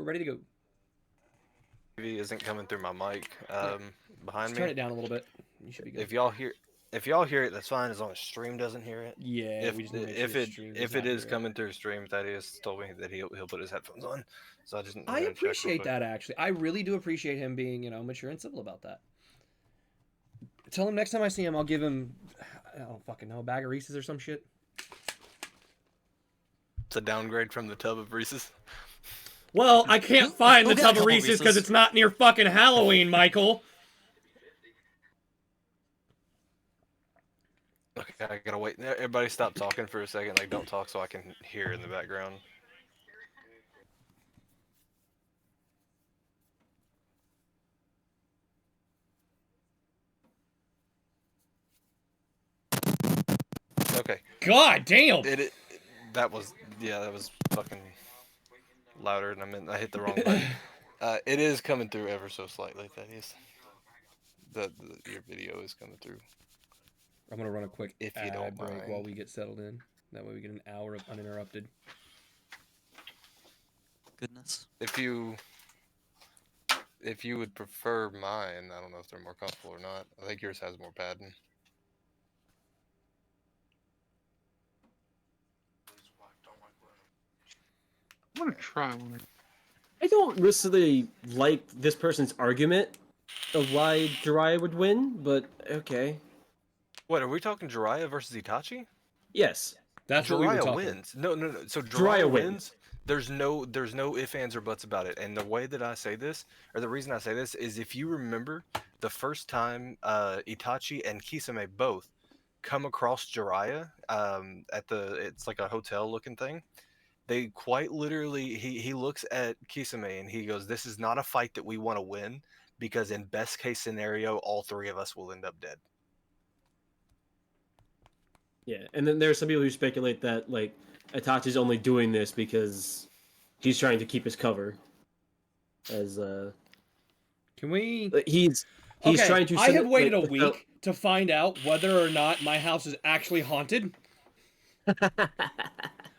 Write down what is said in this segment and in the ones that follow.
We're ready to go. TV isn't coming through my mic behind Just me. turn it down a little bit. You should be good. If y'all hear it, that's fine as long as stream doesn't hear it. Yeah, we just need to make sure stream does If not it is hear it. coming through stream, Thaddeus told me that he'll put his headphones on. So I just I gotta check real appreciate quick. that, actually. I really do appreciate him being, mature and civil about that. Tell him next time I see him, I'll give him, I don't fucking know, a bag of Reese's or some shit. It's a downgrade from the tub of Reese's. Well, I can't find the Go get a tub of couple Reese's because Reese's. it's not near fucking Halloween, Michael. Okay, I gotta wait. Everybody stop talking for a second. Like, don't talk so I can hear in the background. Okay. God damn. That was fucking louder, and I hit the wrong button. It is coming through ever so slightly. Thaddeus. Your video is coming through. I'm gonna run a quick If you ad don't break mind. while we get settled in. That way we get an hour of uninterrupted. Goodness. If you would prefer mine, I don't know if they're more comfortable or not. I think yours has more padding. I'm gonna try one. I don't necessarily like this person's argument of why Jiraiya would win, but okay. What, are we talking Jiraiya versus Itachi? Yes. That's what we were Jiraiya talking. wins. No. So Jiraiya Jiraiya wins. wins. There's no ifs, ands, or buts about it. And the way that I say this, or the reason I say this, is if you remember the first time Itachi and Kisame both come across Jiraiya it's like a hotel looking thing. They quite literally, he looks at Kisame and he goes, "This is not a fight that we want to win, because in best case scenario, all three of us will end up dead." Yeah, and then there are some people who speculate that like Itachi's only doing this because he's trying to keep his cover. As Can we? he's Okay, trying to. I have waited a without- week to find out whether or not my house is actually haunted.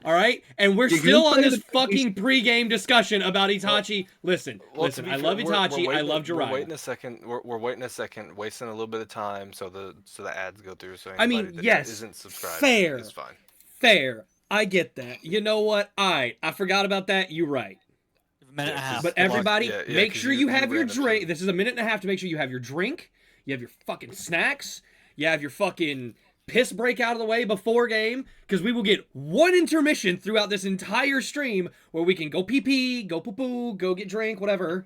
All right, and we're You still can on play this the- fucking pregame discussion about Itachi. Listen, Well, listen. to I be love fair, Itachi. I love We're waiting Jiraiya. a second. We're waiting a second, wasting a little bit of time so the ads go through. So I mean, anybody that yes, isn't subscribed fair. is fine. Fair. I get that. You know what? I forgot about that. You're right. A minute and a half. But Good luck. everybody, Yeah, make 'cause sure you you have your ran up to- drink. This is a minute and a half to make sure you have your drink. You have your fucking snacks. You have your fucking piss break out of the way before game, because we will get one intermission throughout this entire stream where we can go pee pee, go poo poo, go get drink, whatever.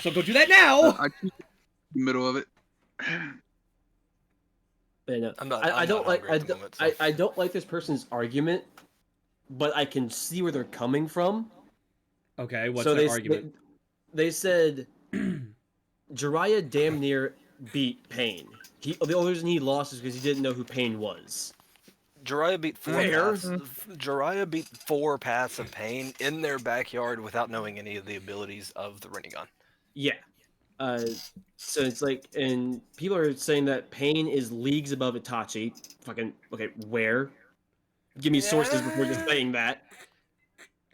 So go do that now. I keep in the middle of it. But no, I'm not I don't like. hungry at the moment, so- I don't like this person's argument, but I can see where they're coming from. Okay, what's so their they, argument? They said Jiraiya damn near beat Pain. The only reason he lost is because he didn't know who Pain was. Jiraiya beat four Fair. paths. Jiraiya beat 4 paths of pain in their backyard without knowing any of the abilities of the Rinnegan. Yeah. So it's like, and people are saying that Pain is leagues above Itachi. Fucking okay, where? Give me sources before just saying that.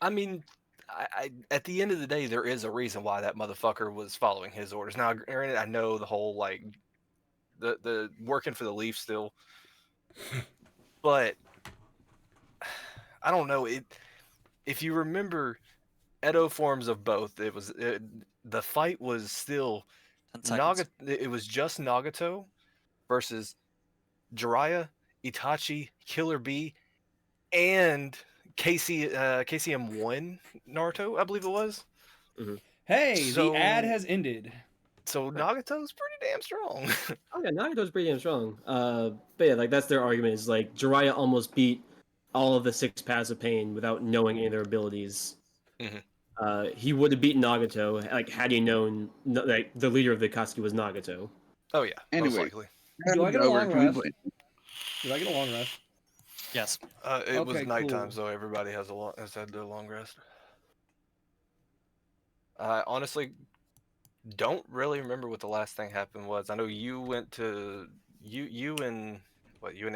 I mean, I at the end of the day, there is a reason why that motherfucker was following his orders. Now, granted, I know the whole like the working for the Leaf still, but I don't know it. If you remember, Edo forms of both. The fight was still 10 seconds. It was just Nagato versus Jiraiya, Itachi, Killer Bee, and KCM1 Naruto, I believe it was. Hey, So- the ad has ended. So Nagato's pretty damn strong. Oh yeah, Nagato's pretty damn strong. But yeah, like that's their argument is like Jiraiya almost beat all of the 6 paths of pain without knowing any of their abilities. Mhm. He would have beaten Nagato like had he known like the leader of the Akatsuki was Nagato. Oh yeah, most Anyway. likely. Do I get a Over, long can we rest? play? Did I get a long rest? Yes. It was Okay, nighttime, cool. so everybody has had their long rest. I honestly don't really remember what the last thing happened was. I know you went to you and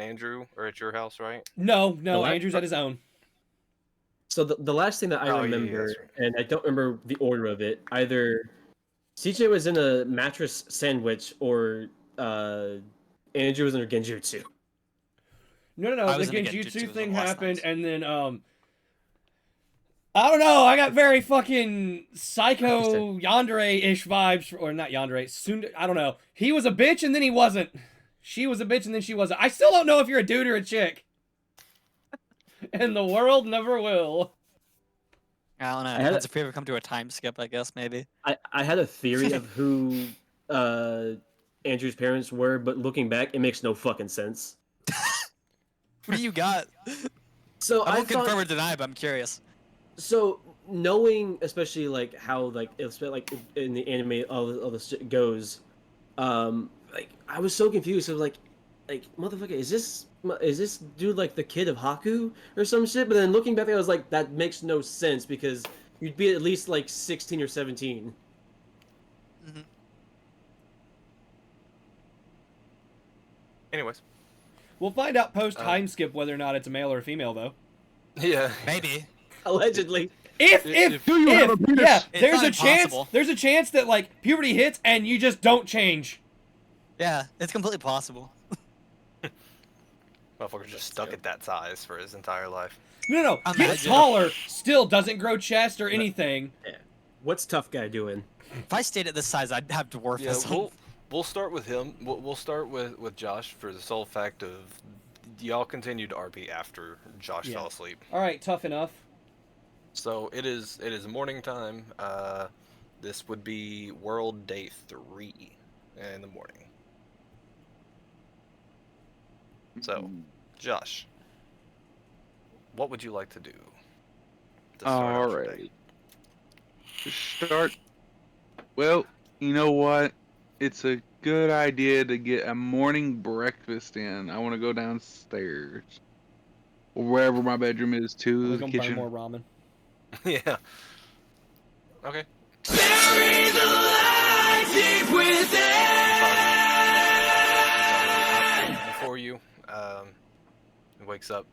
Andrew are at your house, right? No, No, Andrew's at his own. So the last thing that I Oh, yeah, remember, that's right. and I don't remember the order of it, either CJ was in a mattress sandwich or Andrew was in a genjutsu. No. I The was in a genjutsu genjutsu thing last happened, night. and then I don't know. I got very fucking psycho yandere-ish vibes, or not yandere. I don't know. He was a bitch, and then he wasn't. She was a bitch, and then she wasn't. I still don't know if you're a dude or a chick. And the world never will. I don't know. I It had depends if we ever come to a time skip, I guess, maybe. I had a theory of who Andrew's parents were, but looking back, it makes no fucking sense. What do you got? So I I won't thought, confirm or deny, but I'm curious. so knowing especially like how like it's like in the anime all the shit goes, like I was so confused. I was like motherfucker, is this dude like the kid of Haku or some shit? But then looking back, I was like, that makes no sense because you'd be at least like 16 or 17. Mhm. Anyways, We'll find out post time skip whether or not it's a male or a female, though. yeah. Maybe. Allegedly. If Do you have a penis? yeah, It's there's not a chance. impossible. There's a chance that like puberty hits and you just don't change. Yeah, it's completely possible. Motherfucker's just stuck at that size for his entire life. No. Get Imagine. taller, still doesn't grow chest or anything. Yeah. What's tough guy doing? If I stayed at this size, I'd have Yeah, dwarfism. we'll start with him. We'll start with Josh for the sole fact of y'all continued RP after Josh Yeah. fell asleep. All right, tough enough. So it is morning time. This would be World Day 3 in the morning. So, Josh, what would you like to do to start out your day? Alrighty. Start. Well, you know what? It's a good idea to get a morning breakfast in. I want to go downstairs, or wherever my bedroom is, We're to the gonna burn kitchen. more ramen. Yeah. Okay. Before you, wakes up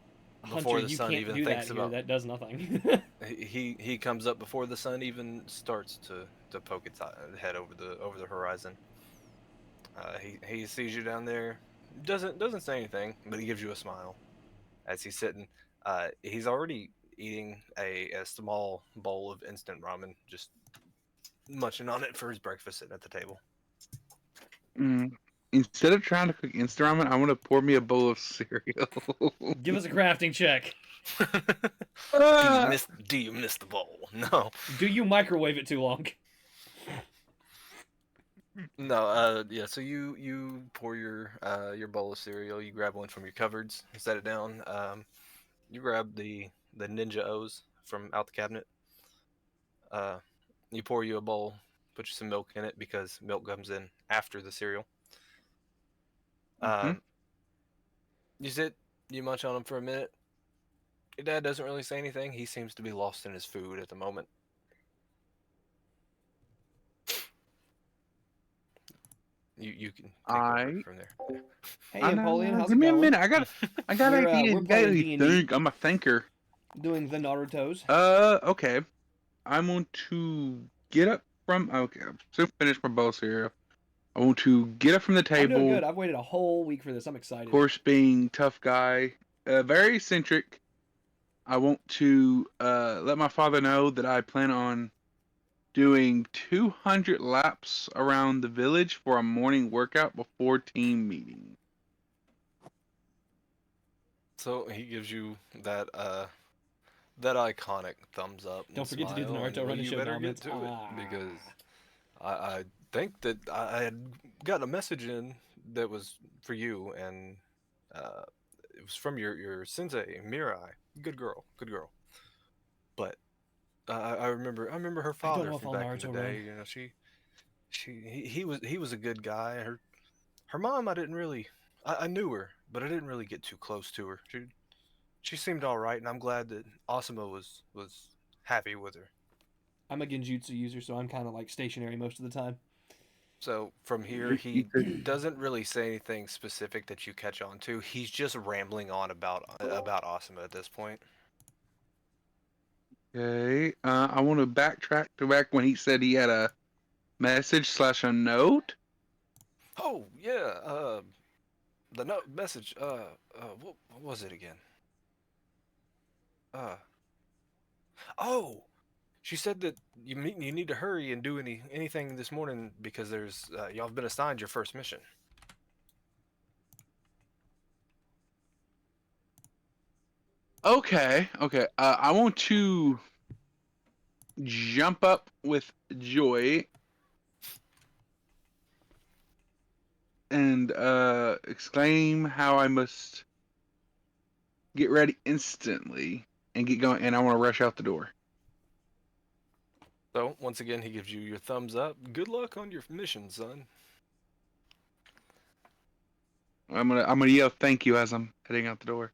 before Hunter, the you sun can't even do thinks that here. about. That does nothing. He comes up before the sun even starts to poke its head over the horizon. He sees you down there. Doesn't say anything, but he gives you a smile as he's sitting. He's already eating a small bowl of instant ramen, just munching on it for his breakfast, sitting at the table. Instead of trying to cook instant ramen, I want to pour me a bowl of cereal. Give us a crafting check. Do you miss the bowl? No. Do you microwave it too long? No, yeah, so you pour your bowl of cereal, you grab one from your cupboards, set it down. You grab the Ninja O's from out the cabinet. You pour you a bowl, put you some milk in it because milk comes in after the cereal. Mhm. You sit, you munch on them for a minute. Your dad doesn't really say anything. He seems to be lost in his food at the moment. You can take over from there. Hey, I know. Napoleon, how's Give it me a going? minute. I got We're, ideas. we're You gotta playing really D&D. think. I'm a thinker. Doing the Naruto's. Okay. I'm going to get up from. Okay, I'm still finished my bowl of cereal. I want to get up from the I'm doing table. good. I've waited a whole week for this. I'm excited. Of course, being tough guy, very eccentric. I want to let my father know that I plan on doing 200 laps around the village for a morning workout before team meeting. So he gives you that iconic thumbs up. And Don't forget to do the smile, and, Naruto well, run and you show better comments. get to it because I think that I had gotten a message in that was for you, and it was from your sensei Mirai. Good girl. But I remember her I don't father know if from I'll back in the Naruto day. run. You know, he was a good guy. Her mom, I didn't really. I knew her, but I didn't really get too close to her. She seemed all right, and I'm glad that Asuma was happy with her. I'm a genjutsu user, so I'm kind of like stationary most of the time. So from here, he doesn't really say anything specific that you catch on to. He's just rambling on about Asuma at this point. Okay. I want to backtrack to back when he said he had a message slash a note. Oh yeah. The note message. What was it again? Uh. Oh. She said that you need to hurry and do anything this morning because there's y'all have been assigned your first mission. Okay. Okay. I want to jump up with joy and exclaim how I must get ready instantly and get going, and I want to rush out the door. So once again, he gives you your thumbs up. Good luck on your mission, son. I'm gonna yell thank you as I'm heading out the door.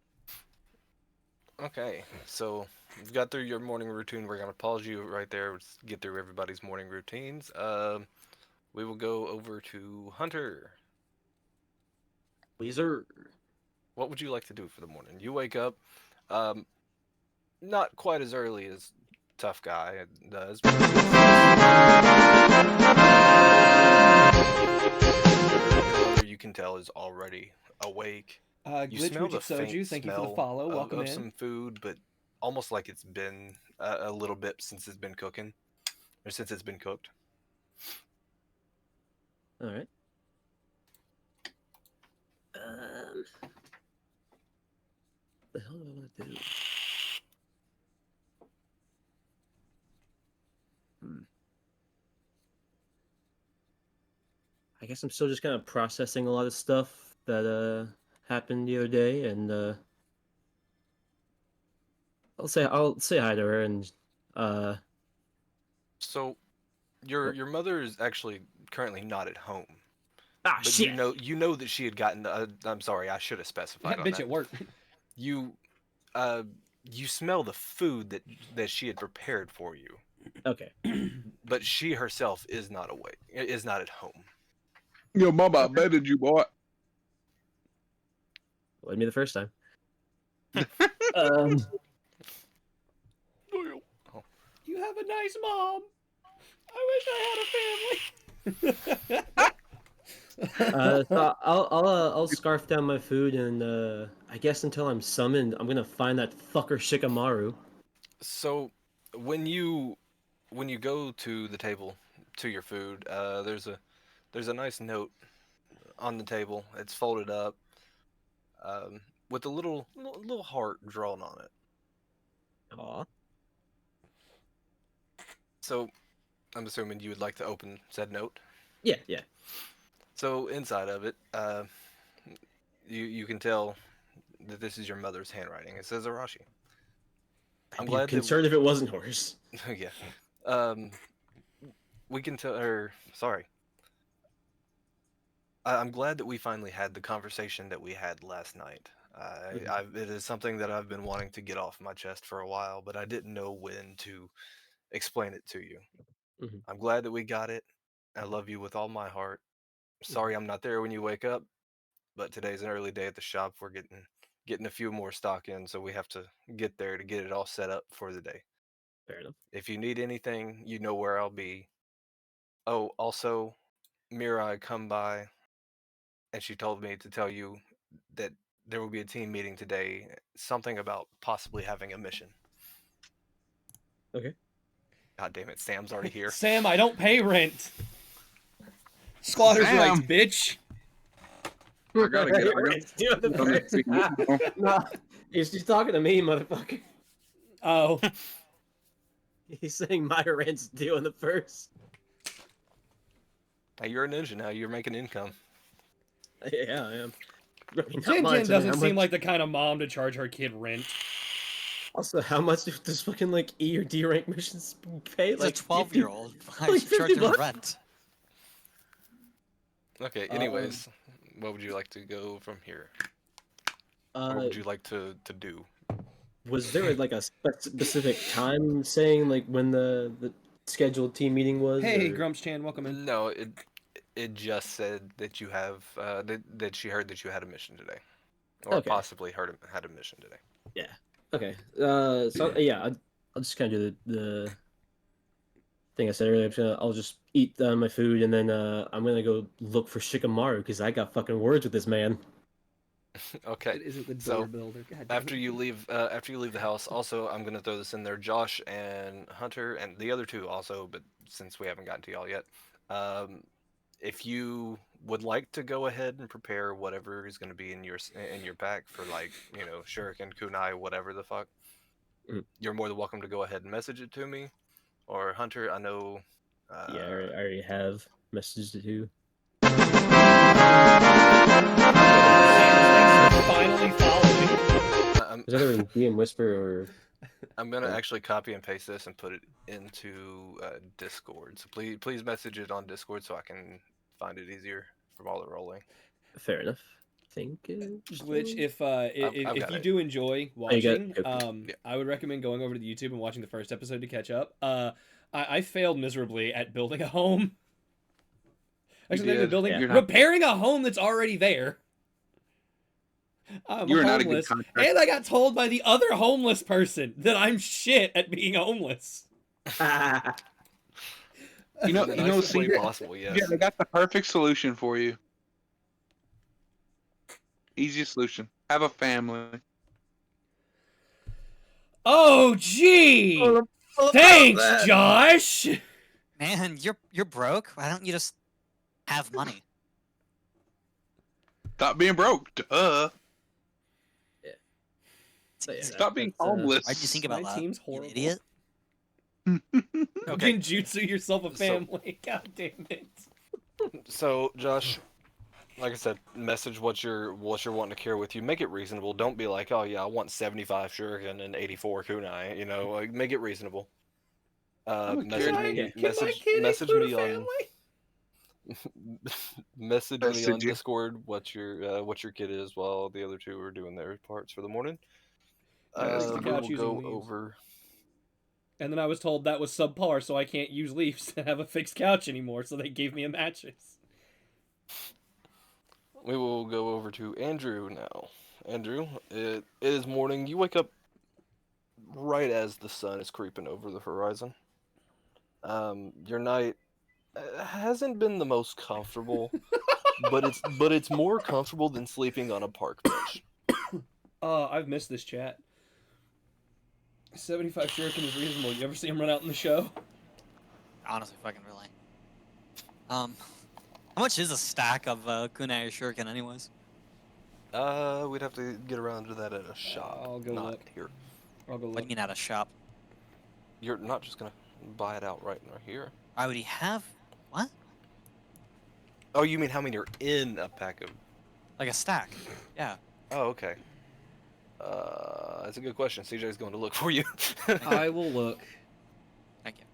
Okay, so we've got through your morning routine. We're gonna pause you right there. Let's get through everybody's morning routines. We will go over to Hunter. Weezer. What would you like to do for the morning? You wake up, um, not quite as early as Tough Guy does. But your mother, you can tell, is already awake. You Glitch smell the Mujic Soju, faint thank you for the smell follow. of, Welcome of in. some food, but almost like it's been a little bit since it's been cooking, or since it's been cooked. All right. Um, the hell do I want to do? I guess I'm still just kind of processing a lot of stuff that happened the other day, and I'll say hi to her, and uh So, your mother is actually currently not at home, but shit. you know that she had gotten. I'm sorry, I should have Yeah, specified on bitch that. at work. You uh you smell the food that she had prepared for you, Okay. but she herself is not awake, is not at home. Yo, mama, I Okay. betted you, boy. Let me the first time. um. Oh, You have a nice mom. I wish I had a family. So I'll scarf down my food, and I guess until I'm summoned, I'm gonna find that fucker Shikamaru. so when you go to the table to your food, there's a nice note on the table. It's folded up, with a little heart drawn on it. Aw. So I'm assuming you would like to open said note. Yeah, yeah. So inside of it, you can tell that this is your mother's handwriting. It says Arashi. I'm I'd be glad that concerned if it wasn't horse. yeah. Um, we can tell her. Sorry. I'm glad that we finally had the conversation that we had last night. It is something that I've been wanting to get off my chest for a while, but I didn't know when to explain it to you. Mhm. I'm glad that we got it. I love you with all my heart. Sorry I'm not there when you wake up, but today's an early day at the shop. We're getting a few more stock in, so we have to get there to get it all set up for the day. Fair enough. If you need anything, you know where I'll be. Oh, also, Mirai come by and she told me to tell you that there will be a team meeting today, something about possibly having a mission. Okay. God damn it, Sam's already here. Sam, I don't pay rent. Squatters' Sam! rights, bitch. I gotta get out. Right, do the first. No, he's talking to me, motherfucker. Oh, He's saying my rent's due on the first. Hey, you're a ninja now. You're making income. Yeah, I am. I mean, not Jin mine, Jin so I mean, doesn't how seem much- like the kind of mom to charge her kid rent. Also, how much does fucking like E or D rank missions pay? He's Like a 12-year-old. I like should charge 50 him bucks? rent. Okay, anyways, what would you like to go from here? What would you like to do? Was there like a specific time saying like when the scheduled team meeting was? Hey, or- Grumps Chan, welcome in. No, it just said that you have that she heard that you had a mission today, or Okay. possibly had a mission today. Yeah. Okay. So yeah, I'll just kind of do the thing I said earlier. I'll just eat my food, and then I'm gonna go look for Shikamaru because I got fucking words with this man. Okay. It isn't the So, door builder. God damn After it. you leave the house, also I'm gonna throw this in there. Josh and Hunter and the other two also, but since we haven't gotten to y'all yet, um, if you would like to go ahead and prepare whatever is gonna be in your pack for, like, shuriken, kunai, whatever the fuck, Mm. you're more than welcome to go ahead and message it to me. Or Hunter, I know. Yeah, I already have messages to do. Thanks for finally following. I'm, There's either in DM Whisper or I'm gonna Okay. actually copy and paste this and put it into Discord. So please message it on Discord so I can find it easier from all the rolling. fair enough. I think Glitch, if I've if got you it. do enjoy Oh, you got- watching, okay. Yeah. I would recommend going over to the YouTube and watching the first episode to catch up. I failed miserably at building a home. Actually, not even did. building, You're not- repairing a home that's already there. I'm You're not a good homeless, contractor. and I got told by the other homeless person that I'm shit at being homeless. You know, In the you know, nicest way CJ, possible. Yes. Yeah, I got the perfect solution for you. Easiest solution. Have a family. Oh, gee! Thanks, Josh! Man, you're broke. Why don't you just have money? Stop being broke. Duh. So, yeah, Stop being that's, homeless. Why'd you think about My that? team's You horrible. idiot. Okay. Genjutsu yourself a So- family. God damn it. So Josh, like I said, message what you're wanting to carry with you. Make it reasonable. Don't be like, oh yeah, I want 75 shuriken and 84 kunai. Like, make it reasonable. I'm a Message kid. me. Yeah. Can my Message kid message include me a on family? message me on Message you. Discord what your kid is while the other two are doing their parts for the morning. Fix the We couch will using go leaves. over. And then I was told that was subpar, so I can't use leaves to have a fixed couch anymore, so they gave me a mattress. We will go over to Andrew now. Andrew, it is morning. You wake up right as the sun is creeping over the horizon. Your night hasn't been the most comfortable, but it's more comfortable than sleeping on a park bench. I've missed this chat. 75 shuriken is reasonable. You ever see him run out in the show? Honestly, fucking really. How much is a stack of kunai or shuriken, anyways? We'd have to get around to that at a shop, I'll go not look. here. I'll go What do look. you mean at a shop? You're not just gonna buy it outright right here. Why would he have what? Oh, you mean how many are in a pack of? Like a stack? Yeah. Oh, okay. That's a good question. CJ's going to look for you. I will look. Thank you.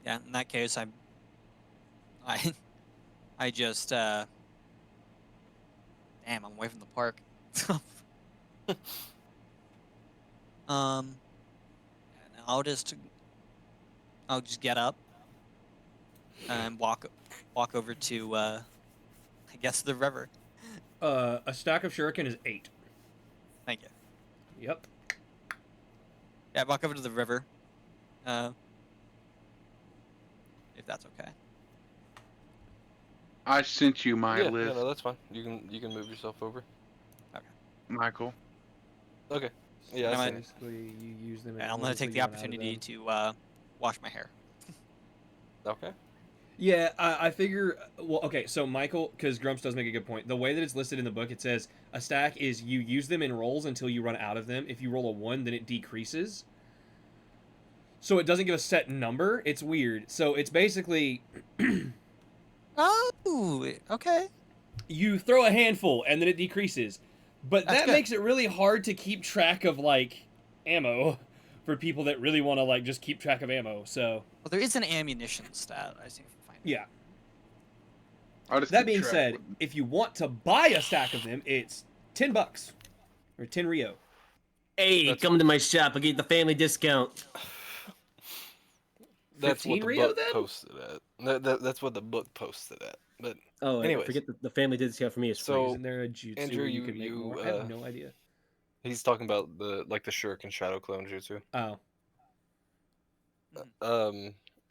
Yeah. In that case, I just damn, I'm away from the park. And I'll just get up and walk over to I guess the river. A stack of shuriken is 8. Thank you. Yep. Yeah, walk over to the river. If that's okay. I sent you my yeah, list, no, that's fine. You can move yourself over. Michael. Okay. Yeah, Am I I- see. Basically, you use them. And I'm gonna take the opportunity to wash my hair. Okay. Yeah, I figure. Well, okay, so Michael, because Grumps does make a good point. The way that it's listed in the book, it says a stack is you use them in rolls until you run out of them. If you roll a 1, then it decreases. So it doesn't give a set number. It's weird. So it's basically Oh, okay. you throw a handful and then it decreases. But That's that good. makes it really hard to keep track of like ammo for people that really want to like just keep track of ammo. So Well, there is an ammunition stat. I see. Fine. yeah. I'll just That keep being track said, with- if you want to buy a stack of them, it's $10 or 10 Rio. Hey, That's- come to my shop. I'll get you the family discount. That's 15 what the Rio, book then? posted at. That's what the book posted at. But Oh, Anyways. I forget the family discount for me is free. So- Isn't there a jutsu Andrew, where you you- can make you, more? I have no idea. He's talking about the shuriken shadow clone jutsu. Oh.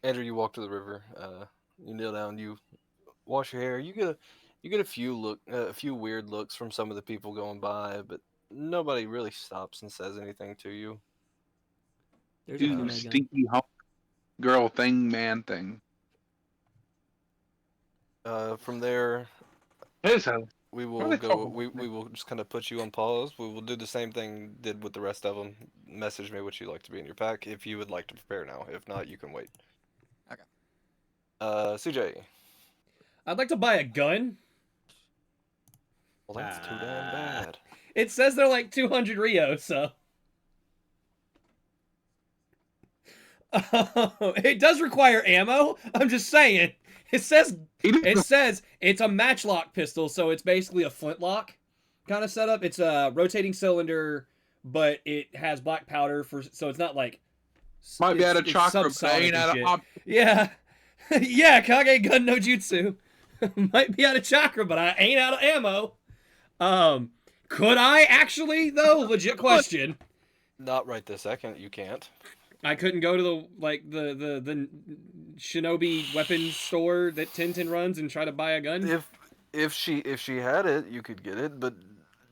Andrew, you walk to the river. You kneel down. You wash your hair. You get a few weird looks from some of the people going by, but nobody really stops and says anything to you. There's a Do kunai gun. stinky hunk girl thing, man thing. From there, His house. we What are will they go. talking We about? will just kind of put you on pause. We will do the same thing did with the rest of them. Message me what you'd like to be in your pack if you would like to prepare now. If not, you can wait. Okay. CJ. I'd like to buy a gun. Well, that's too damn bad. It says they're like 200 Rio, so. It does require ammo. I'm just saying. It says it's a matchlock pistol, so it's basically a flintlock kind of setup. It's a rotating cylinder, but it has black powder so it's not like Might be out of it's chakra, but subsonic ain't and out of shit. op. Yeah. Yeah, Kage gun no jutsu. Might be out of chakra, but I ain't out of ammo. Could I actually though? Legit question. Not right this second. You can't. I couldn't go to the shinobi weapons store that Tintin runs and try to buy a gun. If she had it, you could get it. But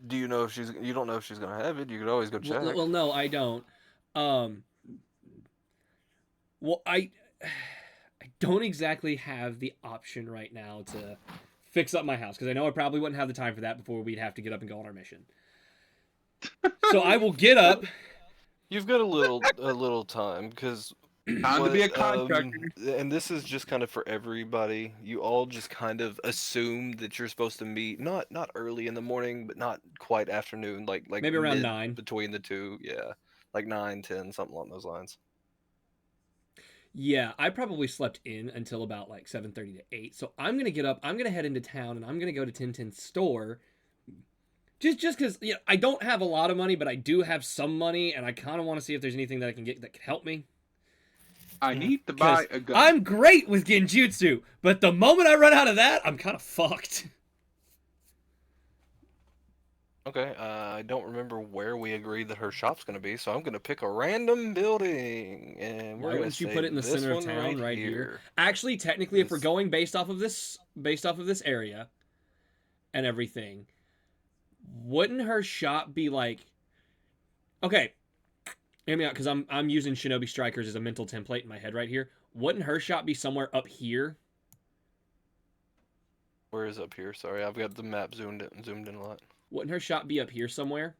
do you know if she's? You don't know if she's gonna have it. You could always go check. Well, no, I don't. Well, I don't exactly have the option right now to fix up my house because I know I probably wouldn't have the time for that before we'd have to get up and go on our mission. So I will get up. You've got a little time because Time to be a contractor. and this is just kind of for everybody. You all just kind of assume that you're supposed to meet not early in the morning, but not quite afternoon, like Maybe around mid 9. between the two. Yeah, like 9, 10, something along those lines. Yeah, I probably slept in until about like 7:30 to 8. So I'm gonna get up. I'm gonna head into town, and I'm gonna go to Tintin's store. Just because I don't have a lot of money, but I do have some money, and I kind of want to see if there's anything that I can get that could help me. I need to buy a gun. I'm great with genjutsu, but the moment I run out of that, I'm kind of fucked. Okay, I don't remember where we agreed that her shop's gonna be, so I'm gonna pick a random building, and we're Why gonna wouldn't you say put it in the this center of one town right here? here? Actually, technically, if we're This- going based off of this area and everything, wouldn't her shop be like? Okay, hear me out, because I'm using Shinobi Strikers as a mental template in my head right here. Wouldn't her shop be somewhere up here? Where is up here? Sorry, I've got the map zoomed in a lot. Wouldn't her shop be up here somewhere?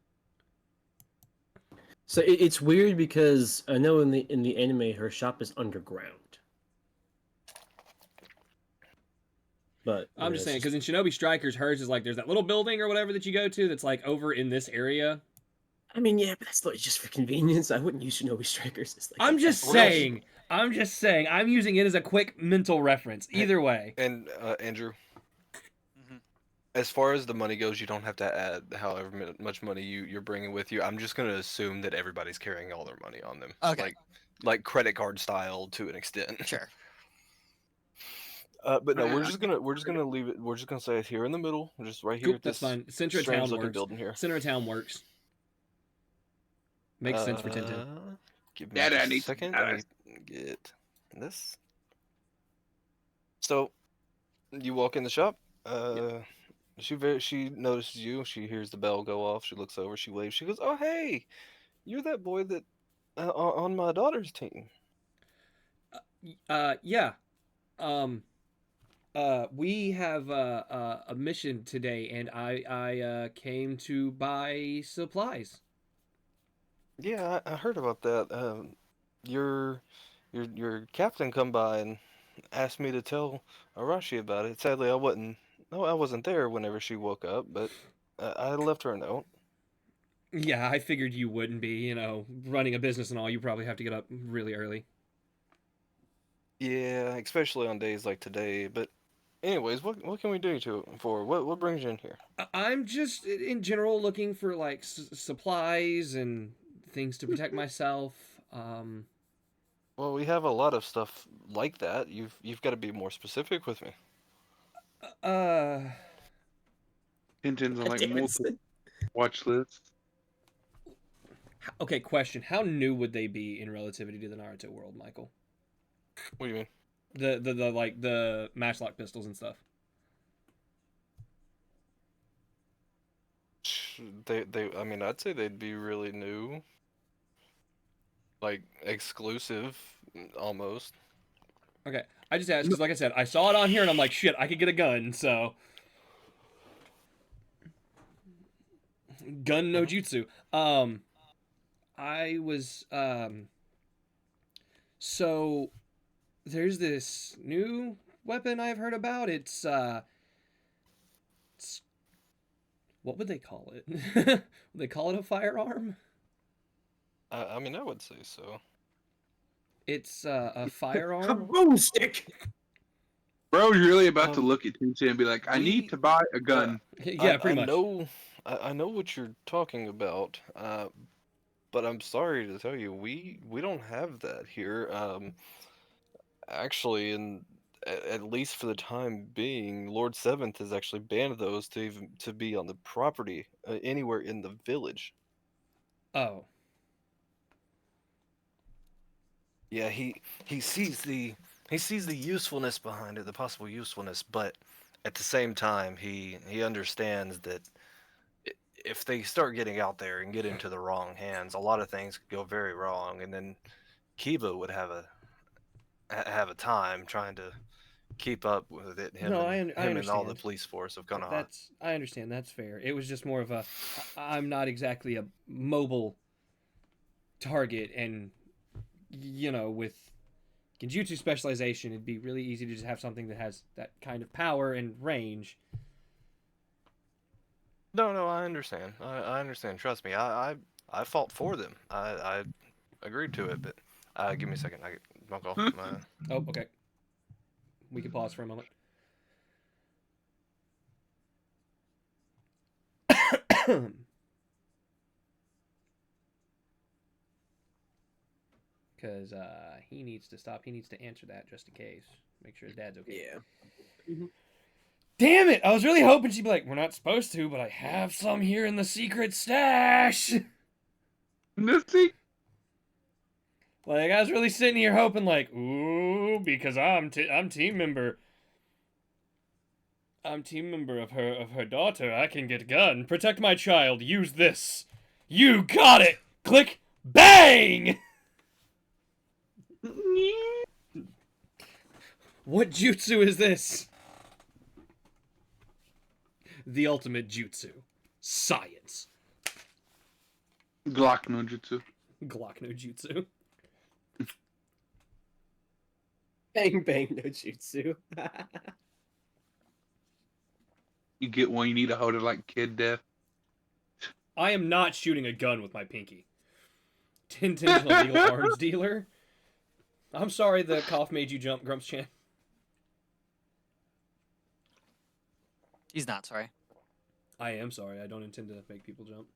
So it's weird because I know in the anime her shop is underground. But I'm just saying, because in Shinobi Strikers, hers is like there's that little building or whatever that you go to that's like over in this area. I mean, yeah, but that's not just for convenience. I wouldn't use Shinobi Strikers. It's like I'm just saying. I'm using it as a quick mental reference. Either way. And Andrew, Mhm. as far as the money goes, you don't have to add however much money you're bringing with you. I'm just gonna assume that everybody's carrying all their money on them, Okay. like credit card style to an extent. Sure. But no, we're just gonna leave it. We're just gonna say it here in the middle, just right here. Cool, At that's this fine. Center of strange town looking works. building here. Center of town works. Makes sense for Tintin. Give me Daddy, just I a need second. some I need to get this. So, you walk in the shop. She notices you. She hears the bell go off. She looks over. She waves. She goes, "Oh hey, you're that boy that on my daughter's team." Yeah. We have a mission today, and I came to buy supplies. Yeah, I heard about that. Your captain come by and asked me to tell Arashi about it. Sadly, I wasn't. No, I wasn't there whenever she woke up, but I left her a note. Yeah, I figured you wouldn't be. Running a business and all, you probably have to get up really early. Yeah, especially on days like today. But anyways, what can we do for? What brings you in here? I'm just in general looking for like supplies and things to protect myself. Well, we have a lot of stuff like that. You've got to be more specific with me. Tintin's on like Damn it. multiple watch lists. Okay, question: how new would they be in relativity to the Naruto world, Michael? What do you mean? The like the matchlock pistols and stuff. I mean, I'd say they'd be really new, like exclusive, almost. Okay, I just asked because, like I said, I saw it on here and I'm like, shit, I could get a gun. So, gun no jutsu. I was so there's this new weapon I've heard about. It's what would they call it? Would they call it a firearm? I mean, I would say so. It's a firearm. Kaboom stick. Bro's really about to Um, look at Tuesday and be like, I need we, to buy a uh, gun. Yeah, pretty much. I know what you're talking about. But I'm sorry to tell you, we don't have that here. Actually, at least for the time being, Lord Seventh has actually banned those to even to be on the property anywhere in the village. Oh, Yeah, he sees the usefulness behind it, the possible usefulness, but at the same time, he understands that if they start getting out there and get into the wrong hands, a lot of things could go very wrong, and then Kiba would have a time trying to keep up with it. no, I Him and all the understand. police force of Konoha. That's I understand. That's fair. It was just more of a I'm not exactly a mobile target, and with genjutsu specialization, it'd be really easy to just have something that has that kind of power and range. No, no, I understand. I understand. Trust me. I fought for them. I agreed to it, but give me a second. I don't call my. Oh, okay. We can pause for a moment. Because he needs to stop. He needs to answer that just in case. Make sure his dad's okay. Yeah. Damn it! I was really hoping she'd be like, we're not supposed to, but I have some here in the secret stash. Let's see. Like, I was really sitting here hoping, like, ooh, because I'm team member. I'm team member of her daughter. I can get a gun. Protect my child. Use this. You got it. Click. Bang. What jutsu is this? The ultimate jutsu. Science. Glock no jutsu. Glock no jutsu. Bang bang no jutsu. You get one, you need to hold it like kid death. I am not shooting a gun with my pinky. Tintin's an illegal arms dealer. I'm sorry the cough made you jump, Grumps Chan. He's not sorry. I am sorry. I don't intend to make people jump.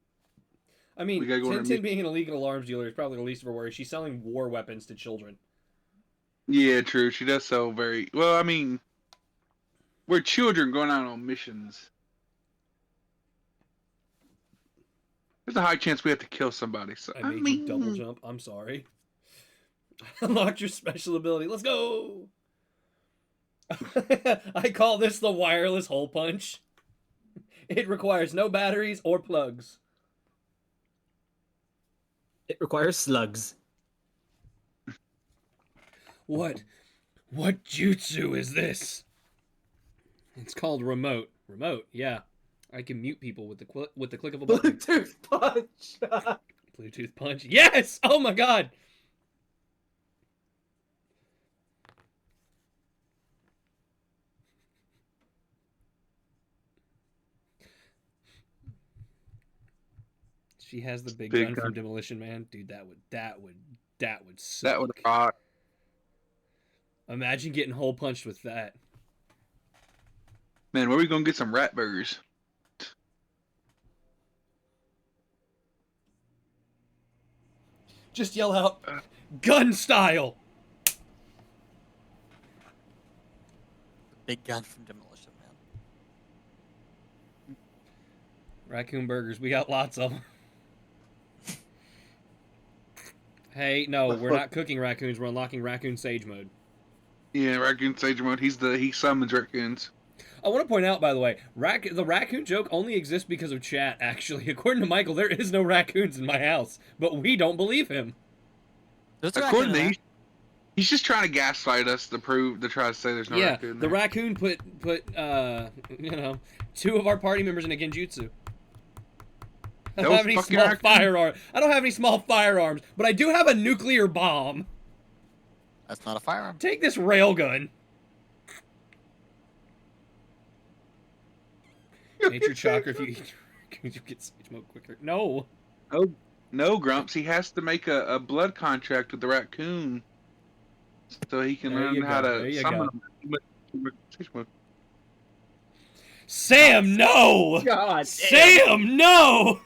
I mean, We gotta go on our Tintin mission. being an illegal arms dealer is probably the least of her worries. She's selling war weapons to children. Yeah, true. She does so very well. I mean, we're children going out on missions. There's a high chance we have to kill somebody. So I made you double jump. I'm sorry. Unlocked your special ability. Let's go! I call this the wireless hole punch. It requires no batteries or plugs. It requires slugs. What jutsu is this? It's called remote. Remote, yeah. I can mute people with the click of a button. Bluetooth punch. Bluetooth punch. Yes! Oh my god! She has the big gun from Demolition Man. Dude, that would suck. that would rock. Imagine getting hole punched with that. Man, where are we gonna get some rat burgers? Just yell out, gun style! Big gun from Demolition Man. Raccoon burgers, we got lots of them. Hey, no, The we're fuck? not cooking raccoons. We're unlocking raccoon sage mode. Yeah, Raccoon Sage Mode. He summons raccoons. I want to point out, by the way, the raccoon joke only exists because of chat, actually. According to Michael, there is no raccoons in my house, but we don't believe him. There's a According raccoon in to he's just trying to gaslight us to try to say there's no Yeah, raccoon the there. raccoon put you know, 2 of our party members in a genjutsu. I don't Those have any fucking small raccoons? firearms. I don't have any small firearms, but I do have a nuclear bomb. That's not a firearm. Take this railgun. Nature chakra if you eat you get sage mode quicker. No. Oh no, Grumps. He has to make a blood contract with the raccoon, so he can There learn you how go, there to you summon go. them. Sam, no! God damn. Sam, no!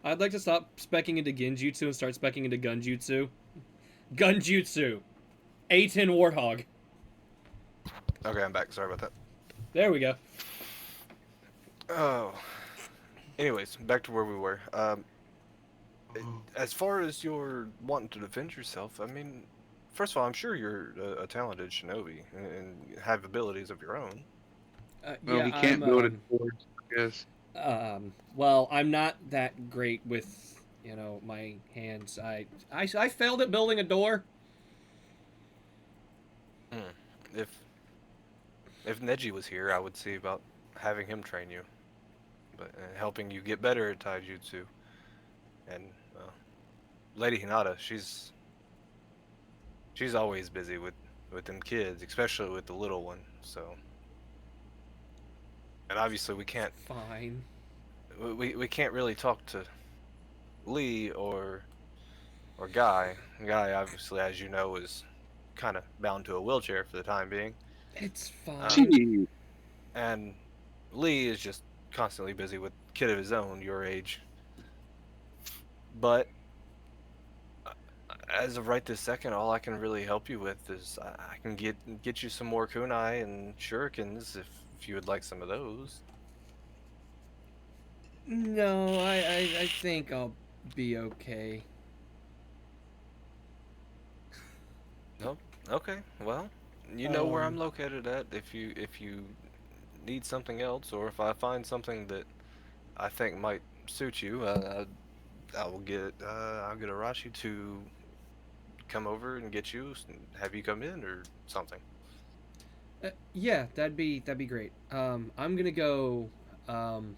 I'd like to stop specking into genjutsu and start specking into gunjutsu. Gunjutsu. A10 Warthog. Okay, I'm back. Sorry about that. There we go. Oh. Anyways, back to where we were. As far as your wanting to defend yourself, I mean, first of all, I'm sure you're a talented shinobi and have abilities of your own. Well, Yeah, he can't build it towards. Yes. well, I'm not that great with, my hands. I failed at building a door. If Neji was here, I would see about having him train you, but helping you get better at taijutsu. And Lady Hinata, she's always busy with them kids, especially with the little one. So, and obviously we can't Fine. we can't really talk to Lee or Guy. Guy, obviously, as you know, is kind of bound to a wheelchair for the time being. It's fine. Gee. And Lee is just constantly busy with a kid of his own, your age. But as of right this second, all I can really help you with is I can get you some more kunai and shurikens if you would like some of those. No, I think I'll be okay. Nope. Okay. Well, you know where I'm located at if you need something else, or if I find something that I think might suit you, I'll get Arashi to come over and get you, have you come in or something. Yeah, that'd be great. I'm gonna go. I'm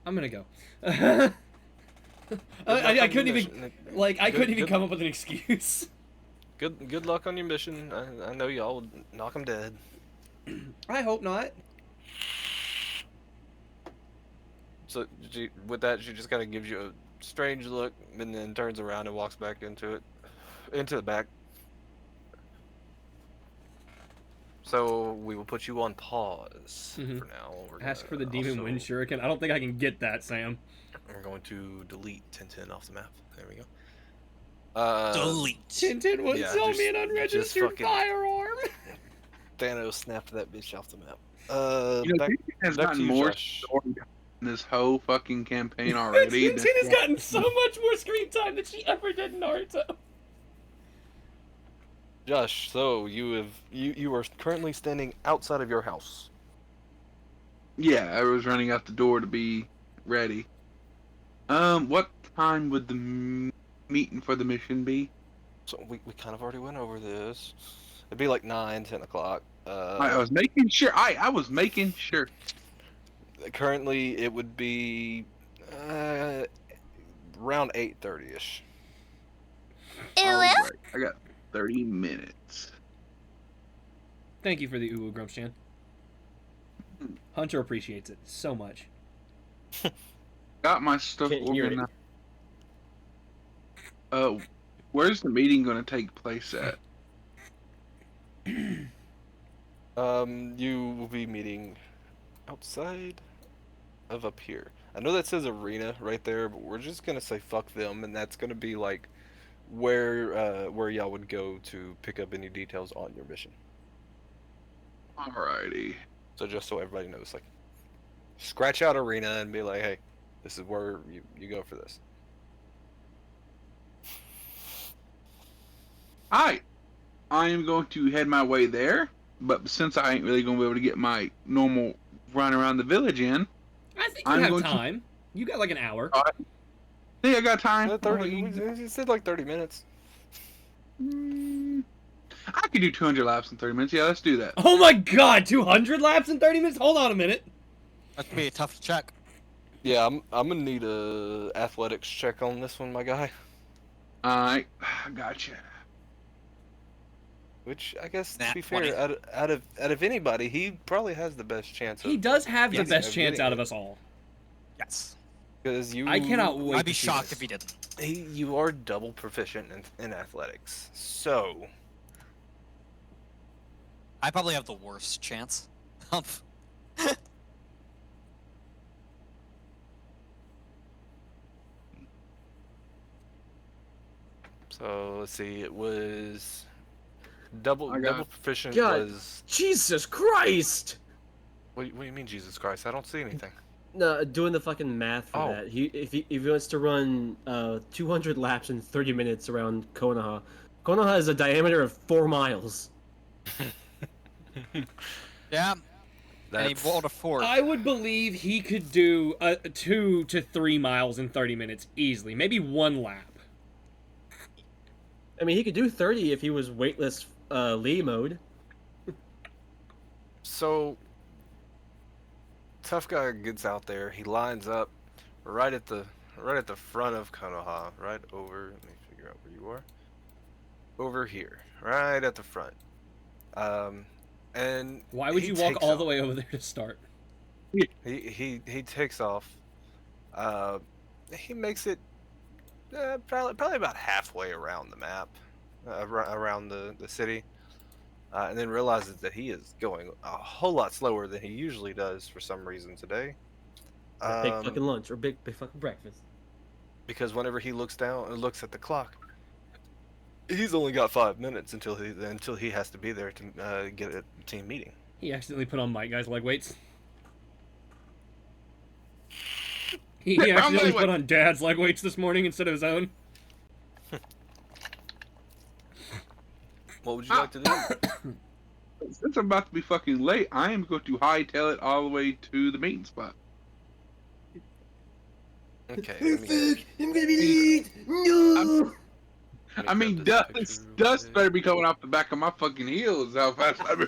gonna go. I couldn't even couldn't even come up with an excuse. Good luck on your mission. I know y'all will knock him dead. I hope not. So with that, she just kind of gives you a strange look and then turns around and walks back into the back. So we will put you on pause for now. Ask for the demon wind shuriken. I don't think I can get that, Sam. We're going to delete Tintin off the map. There we go. Delete. Tintin would yeah, sell just- me an unregistered fucking- firearm. Thanos snapped that bitch off the map. Tintin has back to gotten you, more Josh. story in this whole fucking campaign already. Tintin has gotten so much more screen time than she ever did in Naruto. Josh, so you are currently standing outside of your house. Yeah, I was running out the door to be ready. What time would the meeting for the mission be? So we kind of already went over this. It'd be like 9, 10 o'clock. I was making sure. I was making sure. Currently, it would be around 8:30ish. Alright, I got 30 minutes. Thank you for the uwu, Grumpshan. Hunter appreciates it so much. Got my stuff Can't hear it. organized. Where's the meeting going to take place at? You will be meeting outside of up here. I know that says arena right there, but we're just gonna say fuck them, and that's gonna be like where y'all would go to pick up any details on your mission. Alrighty. So just so everybody knows, like, scratch out arena and be like, hey, this is where you go for this. Alright. I am going to head my way there, but since I ain't really going to be able to get my normal run around the village in, I think you I'm have going to- time. You got like an hour. I think I got time. 30. You said like 30 minutes. I could do 200 laps in 30 minutes. Yeah, let's do that. Oh my god, 200 laps in 30 minutes? Hold on a minute. That'd be tough to check. Yeah, I'm gonna need a athletics check on this one, my guy. Alright, gotcha. Which I guess, to Nat be 20. fair, out of anybody, he probably has the best chance. He does have the Yes. best Of chance getting out of it. us all. Yes. Because you, I cannot wait. I'd be to see shocked this. if he didn't. You are double proficient in athletics, so I probably have the worst chance. let's see. It was double I got- double proficient God. was. Jesus Christ! What do you mean, Jesus Christ? I don't see anything. No, doing the fucking math for Oh. that. If he wants to run 200 laps in 30 minutes around Konoha, Konoha has a diameter of 4 miles. Yeah. And he That's rolled a 4. I would believe he could do 2 to 3 miles in 30 minutes easily. Maybe 1 lap. I mean, he could do 30 if he was weightless Lee mode. so. Tough guy gets out there. He lines up right at the front of Konoha, right over. Let me figure out where you are. Over here, right at the front. And Why would he you walk takes all the off. way over there to start? He takes off. He makes it probably about halfway around the map, around the city, and then realizes that he is going a whole lot slower than he usually does for some reason today. Big fucking lunch or big fucking breakfast. Because whenever he looks down and looks at the clock, he's only got 5 minutes until he has to be there to get a team meeting. He accidentally put on Mike Guy's leg weights. He accidentally put on Dad's leg weights this morning instead of his own. What would you like to do? Since I'm about to be fucking late, I am going to hightail it all the way to the meeting spot. Okay. let me- I'm gonna be late! No! let me I mean, grab this dust picture dust real better quick. be coming off the back of my fucking heels. How fast I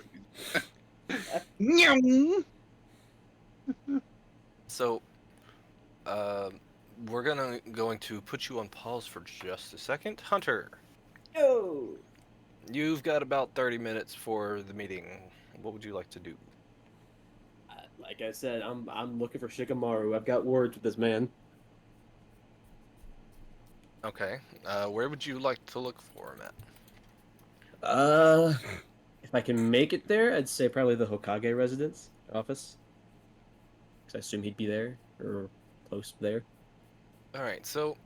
Meow. So, we're going to put you on pause for just a second. Hunter, No! you've got about 30 minutes for the meeting. What would you like to do? Like I said, I'm looking for Shikamaru. I've got words with this man. Okay. Where would you like to look for him at? If I can make it there, I'd say probably the Hokage residence office. Because I assume he'd be there or close there. All right. So,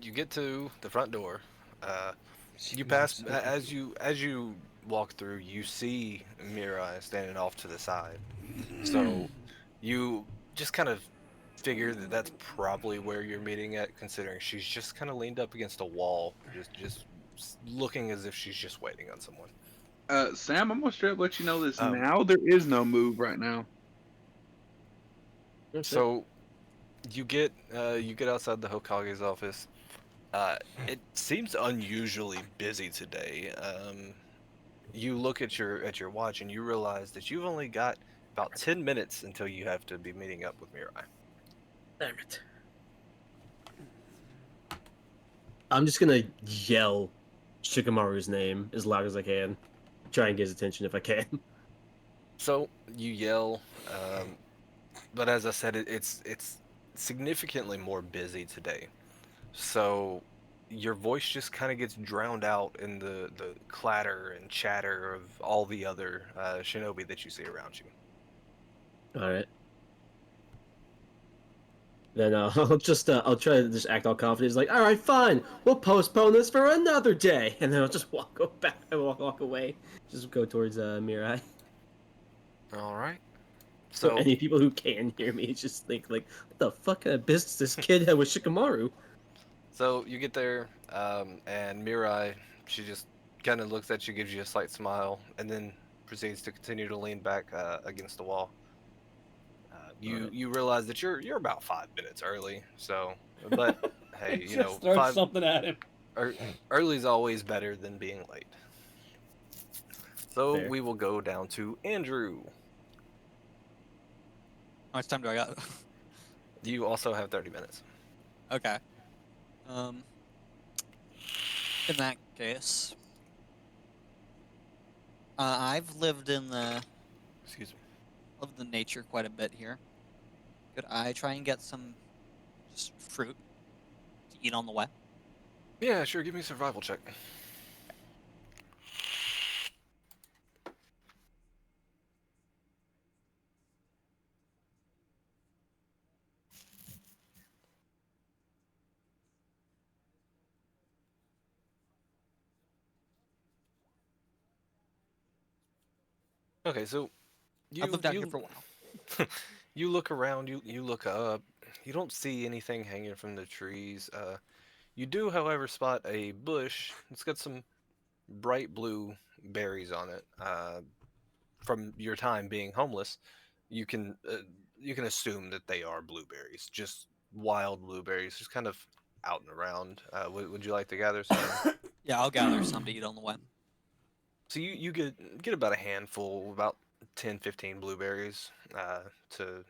you get to the front door. You pass as you walk through. You see Mirai standing off to the side. So, you just kind of figure that that's probably where you're meeting at, considering she's just kind of leaned up against a wall, just looking as if she's just waiting on someone. Sam, I'm gonna straight up let you know this Um, now. There is no move right now. So, you get outside the Hokage's office. It seems unusually busy today. You look at your watch and you realize that you've only got about 10 minutes until you have to be meeting up with Mirai. Damn it. I'm just gonna yell Shikamaru's name as loud as I can. Try and get his attention if I can. So you yell, but as I said, it's significantly more busy today. So your voice just kind of gets drowned out in the clatter and chatter of all the other shinobi that you see around you. Alright. Then I'll try to just act all confident. It's like, alright, fine, we'll postpone this for another day. And then I'll just walk back and walk away. Just go towards Mirai. All right. So So any people who can hear me just think like, what the fuck kind of business this kid had with Shikamaru? So you get there, and Mirai, she just kind of looks at you, gives you a slight smile, and then proceeds to continue to lean back against the wall. You Alright. you realize that you're about 5 minutes early. So, but hey, Just throw something at him. ear- early is always better than being late. So Fair. we will go down to Andrew. How much time do I got? You also have 30 minutes. Okay. In that case, I've Excuse me. lived in nature quite a bit here. Could I try and get some just fruit to eat on the way? Yeah, sure. Give me a survival check. Okay, so I've you lived out here you for a while. you look around, you look up. You don't see anything hanging from the trees. You do, however, spot a bush. It's got some bright blue berries on it. From your time being homeless, you can uh, you can assume that they are blueberries, just wild blueberries, just kind of out and around. Would you like to gather some? Yeah, I'll gather some to eat on the way. So you get about a handful, about 10, 15 blueberries to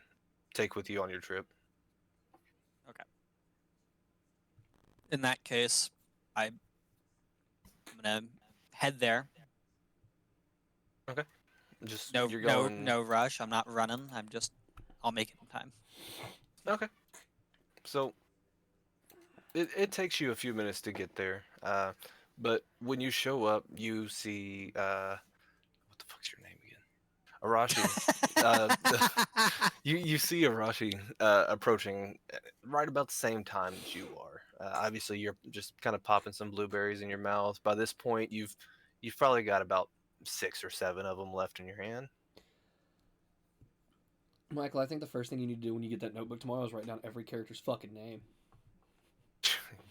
take with you on your trip. Okay. In that case, I'm gonna head there. Okay. Just No, you're no, going. no rush. I'm not running. I'll make it in time. Okay. So it takes you a few minutes to get there. But when you show up, you see what the fuck's your name again? Arashi. You see Arashi approaching right about the same time that you are. Obviously, you're just kind of popping some blueberries in your mouth. By this point, you've probably got about 6 or 7 of them left in your hand. Michael, I think the first thing you need to do when you get that notebook tomorrow is write down every character's fucking name.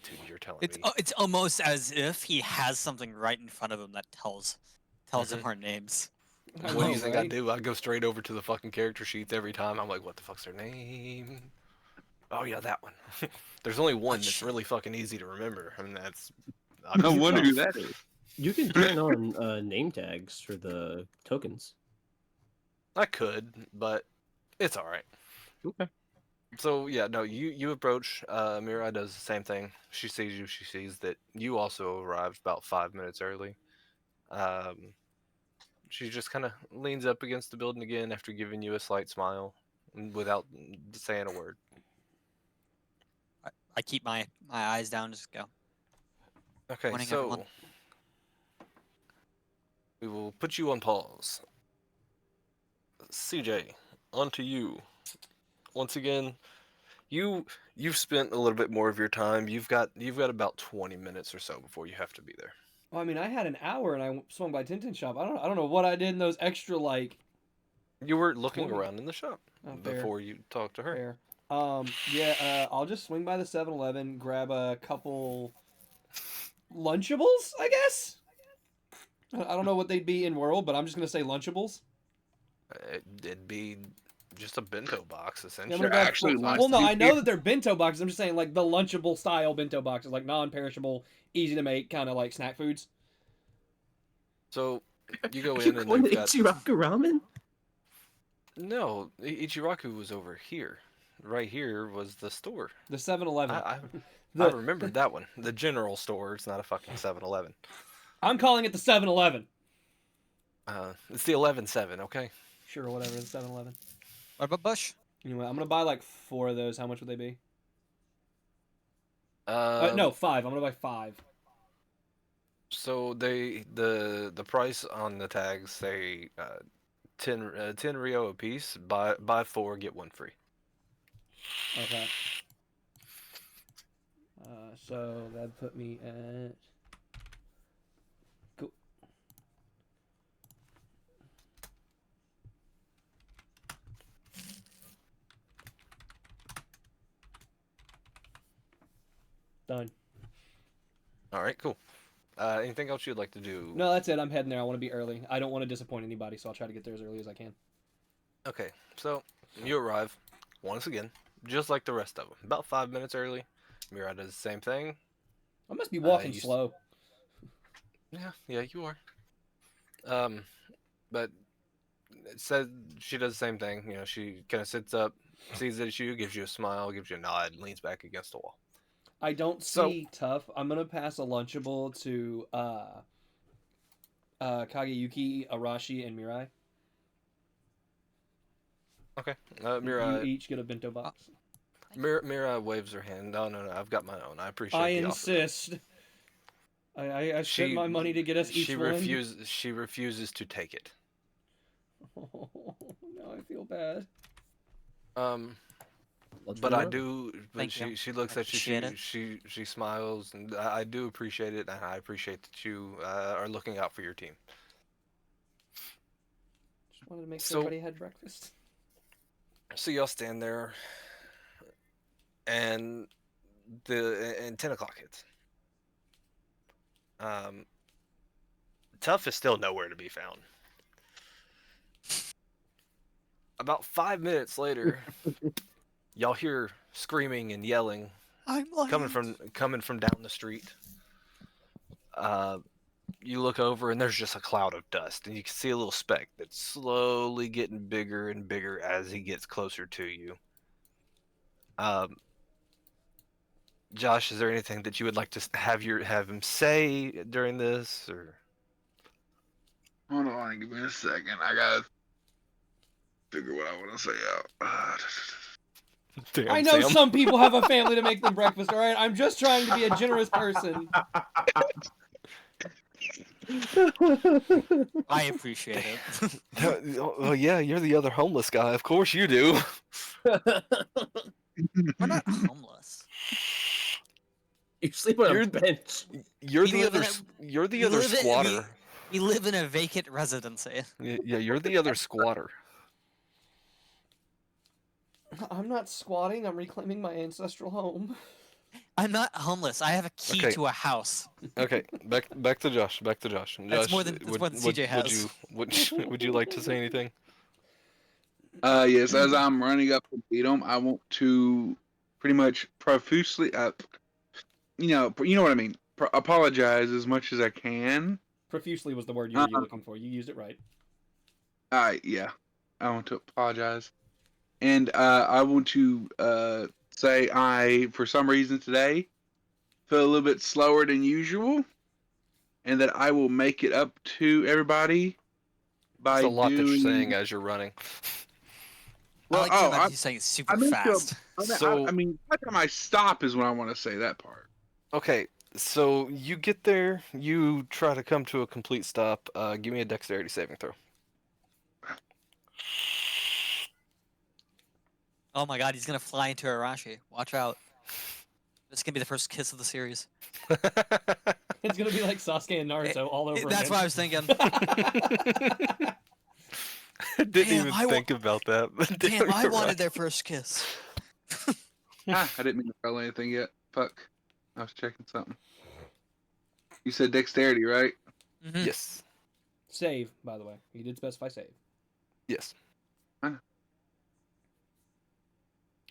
Dude, you're telling It's me. it's almost as if he has something right in front of him that tells him our names. I What do know, you think I right? do? I go straight over to the fucking character sheets every time. I'm like, what the fuck's their name? Oh yeah, that one. There's only one that's shit. really fucking easy to remember, and that's No obviously wonder Buff. who that is. You can turn on name tags for the tokens. I could, but it's all right. Okay. So yeah, no, you approach. Mirai does the same thing. She sees you. She sees that you also arrived about 5 minutes early. Um, she just kind of leans up against the building again after giving you a slight smile, without saying a word. I keep my eyes down. Just go. Okay, Morning, so everyone. we will put you on pause. CJ, on to you. Once again, you've spent a little bit more of your time. You've got about 20 minutes or so before you have to be there. Well, I mean, I had an hour and I swung by Tintin shop. I don't know what I did in those extra like. You were looking 20. around in the shop Oh, fair, before you talked to her. fair. Yeah. I'll just swing by the 7-Eleven, grab a couple Lunchables, I guess. I don't know what they'd be in world, but I'm just gonna say Lunchables. It'd be just a bento box Yeah, I'm essentially. gonna They're grab. actually Well, no, I know lunch. that they're bento boxes. I'm just saying like the Lunchable style bento boxes, like non-perishable, easy to make, kind of like snack foods. So you go Are you in and going they've to got Ichiraku Ramen? no. Ichiraku was over here. Right here was the store. The 7-Eleven. I The remembered that one. The general store. It's not a fucking 7-Eleven. I'm calling it the 7-Eleven. It's the 11-7, okay? Sure, whatever. The 7-Eleven. What about Bush? Anyway, I'm gonna buy like 4 of those. How much would they be? No, Um, 5. I'm gonna buy 5. so the price on the tags say 10 Rio a piece. Buy 4, get 1 free. Okay. So that'd put me at. Cool. Done. All right, cool. Anything else you'd like to do? No, that's it. I'm heading there. I want to be early. I don't want to disappoint anybody, so I'll try to get there as early as I can. Okay, so you arrive once again, just like the rest of them, about 5 minutes early. Mirai does the same thing. I must be walking you s- slow. Yeah, you are. Um, but it says she does the same thing. You know, she kind of sits up, sees it at you, gives you a smile, gives you a nod, and leans back against the wall. I don't So- see Tough. I'm gonna pass a Lunchable to Kageyuki, Arashi, and Mirai. Okay, You Mirai, each get a bento box. Mirai waves her hand. No, I've got my own. I appreciate I the offer. insist. I spent my money to get us each She one. refuses to take it. Oh, now I feel bad. But I do. But Thank you. she looks at you. Appreciate it. She smiles, and I do appreciate it, and I appreciate that you are looking out for your team. Just wanted to make So- sure everybody had breakfast. So y'all stand there, and 10 o'clock hits. Tough is still nowhere to be found. About 5 minutes later, y'all hear screaming and yelling I'm late. coming from down the street. You look over and there's just a cloud of dust, and you can see a little speck that's slowly getting bigger and bigger as he gets closer to you. Josh, is there anything that you would like to have him say during this, or? Hold on, give me a second. I gotta figure what I want to say out. Damn, I know Sam. some people have a family to make them breakfast, alright? I'm just trying to be a generous person. I appreciate it. Well, yeah, you're the other homeless guy. Of course you do. We're not homeless. You sleep on You're- a bench. You're We the live in other. You're the we other live in- squatter. We live in a vacant residency. Yeah, you're the other squatter. I'm not squatting, I'm reclaiming my ancestral home. I'm not homeless. I have a key Okay. to a house. Okay, back to Josh. Back to Josh. That's Josh, more than- that's more than CJ has. Would you like to say anything? Yes, as I'm running up to beat him, I want to pretty much profusely, you know what I mean. Apologize as much as I can. Profusely was the word you were looking for. You used it right. Yeah, I want to apologize, and I want to say I, for some reason today, feel a little bit slower than usual, and that I will make it up to everybody by It's a lot that you're doing. saying as you're running. I like to imagine I you saying it super meant to- fast. So- I mean, by the time I stop is when I want to say that part. Okay, so you get there, you try to come to a complete stop. Give me a dexterity saving throw. Oh my god, he's gonna fly into Arashi. Watch out. This is gonna be the first kiss of the series. It's gonna be like Sasuke and Naruto all over That's what I again. was thinking. Didn't Damn, even I wa- think about that. But Damn, I you're wanted right. their first kiss. I didn't mean to roll anything yet. Fuck. I was checking something. You said dexterity, right? Mhm. Yes. Save, by the way. He did specify save. Yes. I'm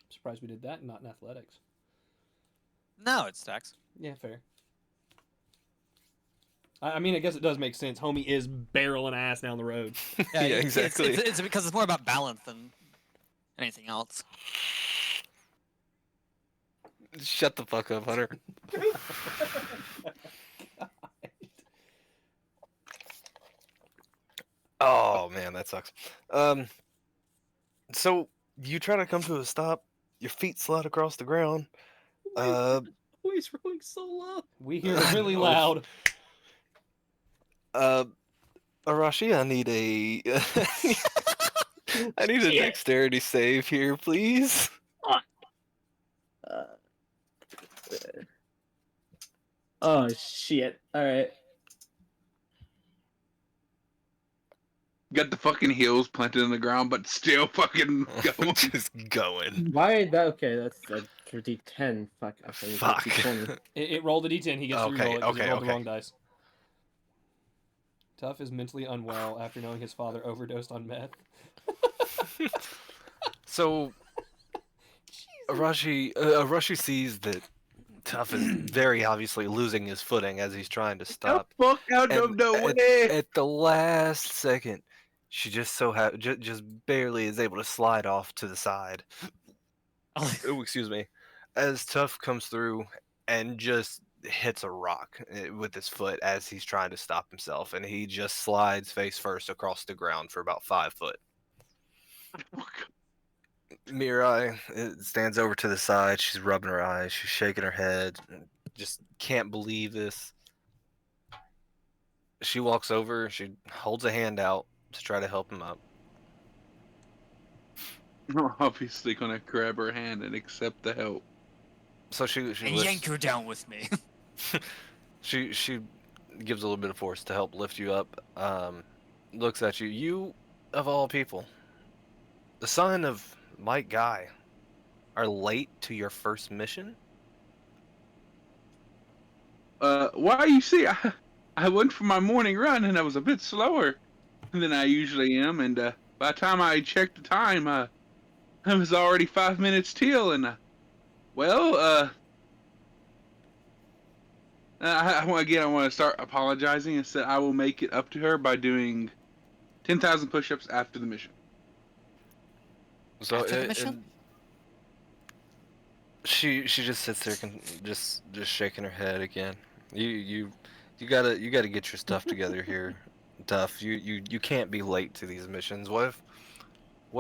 surprised we did that and not in athletics. No, it's Dex. Yeah, fair. I mean, I guess it does make sense. Homie is barreling ass down the road. Yeah, it's- exactly. It's because it's more about balance than anything else. Shut the fuck up, Hunter. Oh man, that sucks. So you try to come to a stop. Your feet slide across the ground. Voice rolling so low. We hear it really Oh. loud. Arashi, I need a I need a Shit. dexterity save here, please. Uh, oh shit! All right. got the fucking heels planted in the ground, but still fucking going. Just going. Why that? Okay, that's for D10. Fuck. I thought it was Fuck. D20. It rolled a d10. He gets to Okay, reroll it because okay, he rolled the okay. wrong dice. Tough is mentally unwell after knowing his father overdosed on meth. So Arashi sees that Tough is very obviously losing his footing as he's trying to The stop. fuck out of And the way! at the last second, she just just barely is able to slide off to the side. Oh, excuse me. As Tough comes through and just hits a rock with his foot as he's trying to stop himself, and he just slides face first across the ground for about 5 foot. Mirai stands over to the side. She's rubbing her eyes. She's shaking her head. Just can't believe this. She walks over. She holds a hand out to try to help him up. I'm obviously gonna grab her hand and accept the help. So she And lifts, yank her down with me. she gives a little bit of force to help lift you up. Looks at you. You, of all people, the son of Mike Guy, are late to your first mission? Why you see, I went for my morning run and I was a bit slower than I usually am, and by the time I checked the time, I was already 5 minutes till, and well, I want to start apologizing and said I will make it up to her by doing 10,000 push-ups after the mission. So After the mission? she just sits there, just shaking her head again. You gotta get your stuff together here, Tough. You can't be late to these missions. What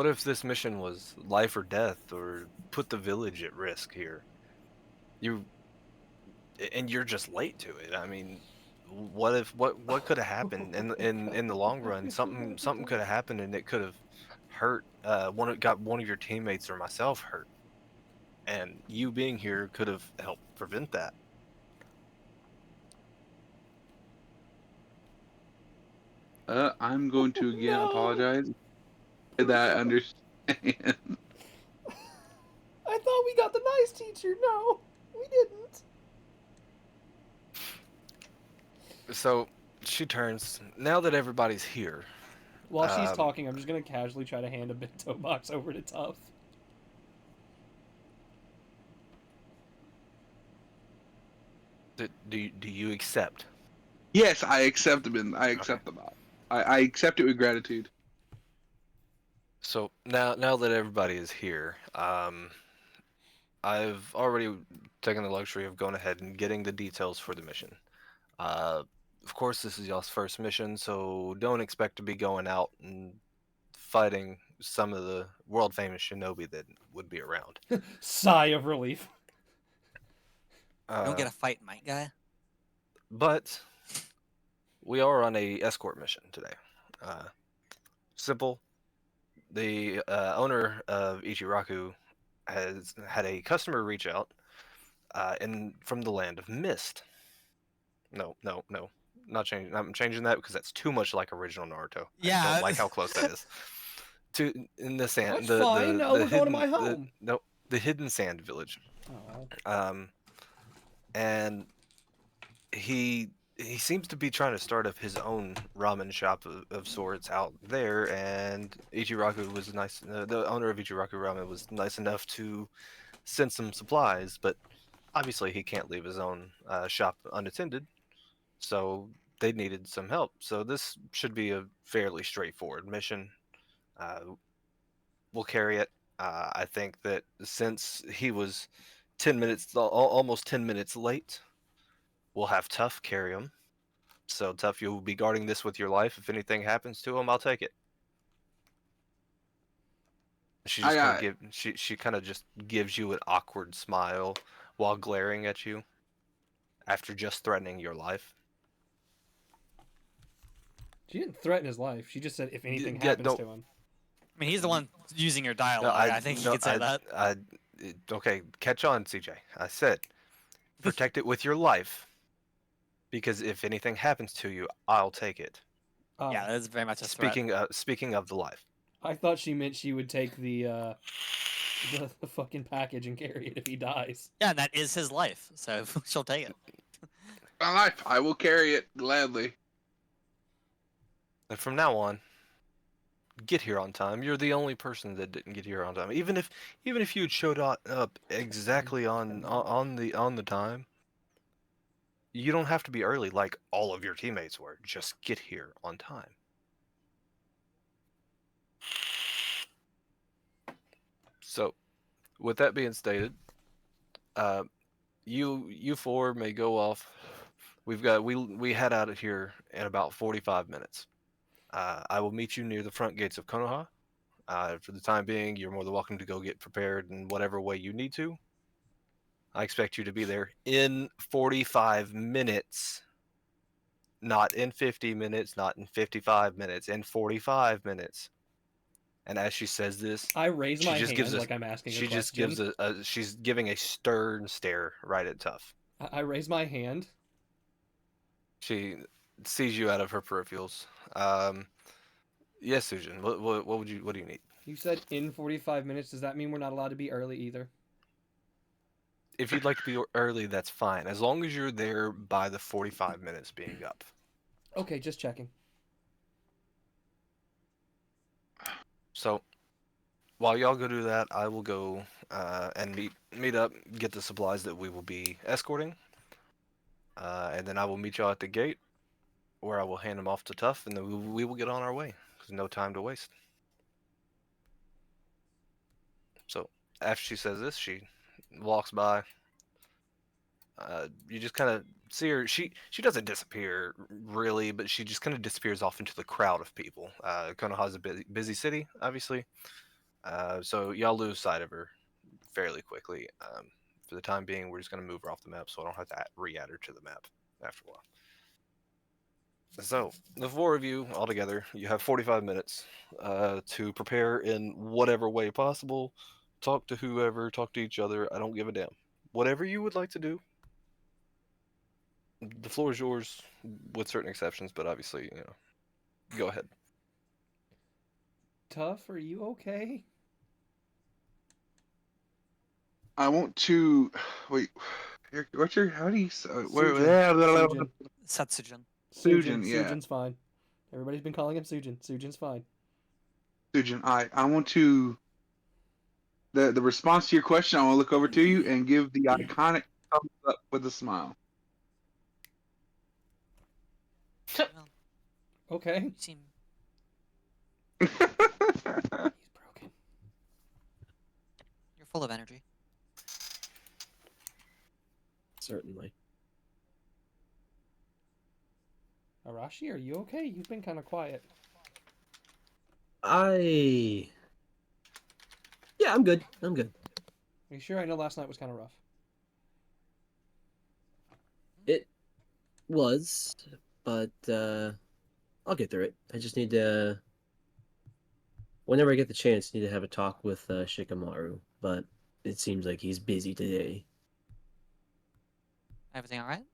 if this mission was life or death, or put the village at risk here? And you're just late to it. I mean, what could have happened in the long run? Something could have happened, and it could have hurt got one of your teammates or myself hurt, and you being here could have helped prevent that. I'm going to again No. apologize that I understand. I thought we got the nice teacher. No, we didn't. So she turns. Now that everybody's here, While she's talking, I'm just gonna casually try to hand a bento box over to Tough. do you accept? Yes, I accept them. I accept them. I accept it with gratitude. So now that everybody is here, I've already taken the luxury of going ahead and getting the details for the mission. Of course, this is y'all's first mission, so don't expect to be going out and fighting some of the world famous shinobi that would be around. Sigh of relief. You don't get a fight, Mike Guy. But we are on a escort mission today. Simple. The owner of Ichiraku has had a customer reach out from the land of Mist. No, not changing. I'm changing that because that's too much like original Naruto. Yeah. I don't like how close that is. In the sand. That's fine. No, we're going to my home. The hidden sand village. Oh. And he seems to be trying to start up his own ramen shop of sorts out there, and Ichiraku was nice. The owner of Ichiraku Ramen was nice enough to send some supplies, but obviously he can't leave his own shop unattended, so they needed some help. So this should be a fairly straightforward mission. We'll carry it. I think that since he was 10 minutes, almost 10 minutes late, we'll have Tough carry him. So Tough, you'll be guarding this with your life. If anything happens to him, I'll take it. She kind of just gives you an awkward smile while glaring at you after just threatening your life. She didn't threaten his life. She just said if anything happens to him. I mean, he's the one using your dialogue. I think he could say that. Okay, catch on, CJ. I said, protect it with your life, because if anything happens to you, I'll take it. Yeah, that's very much a threat. Speaking of the life. I thought she meant she would take the fucking package and carry it if he dies. Yeah, and that is his life, so she'll take it. My life, I will carry it gladly. And from now on, get here on time. You're the only person that didn't get here on time. Even if you had showed up exactly on the time, you don't have to be early like all of your teammates were. Just get here on time. So, with that being stated, you four may go off. We head out of here in about 45 minutes. I will meet you near the front gates of Konoha. For the time being, you're more than welcome to go get prepared in whatever way you need to. I expect you to be there in 45 minutes. Not in 50 minutes, not in 55 minutes, in 45 minutes. And as she says this, I raise she my just hand gives like I'm asking a she just question. gives she's giving a stern stare right at Tough. I raise my hand. She sees you out of her peripherals. Yes, Susan. What do you need? You said in 45 minutes. Does that mean we're not allowed to be early either? If you'd like to be early, that's fine. As long as you're there by the 45 minutes being up. Okay, just checking. So, while y'all go do that, I will go and meet up, get the supplies that we will be escorting, and then I will meet y'all at the gate, where I will hand them off to Tough, and then we will get on our way. There's no time to waste. So, after she says this, she walks by. You just kind of see her. She doesn't disappear really, but she just kind of disappears off into the crowd of people. Konoha's a busy city, obviously, so y'all lose sight of her fairly quickly. For the time being, we're just gonna move her off the map, so I don't have to re-add her to the map after a while. So the four of you all together, you have 45 minutes to prepare in whatever way possible. Talk to whoever, talk to each other. I don't give a damn. Whatever you would like to do, the floor is yours, with certain exceptions, but obviously, go ahead. Tough, are you okay? I want to wait. What's your? How do you? Sujin. Setsujin. Sujin, yeah. Sujin's fine. Everybody's been calling him Sujin. Sujin's fine. Sujin, I want to. The response to your question, I want to look over to you and give the iconic thumbs up with a smile. Well, Okay. you seem He's broken. you're full of energy. Certainly. Arashi, are you okay? You've been kind of quiet. Yeah, I'm good. I'm good. Are you sure? I know last night was kind of rough. It was, but I'll get through it. I just need to. Whenever I get the chance, need to have a talk with Shikamaru, but it seems like he's busy today. Everything all right?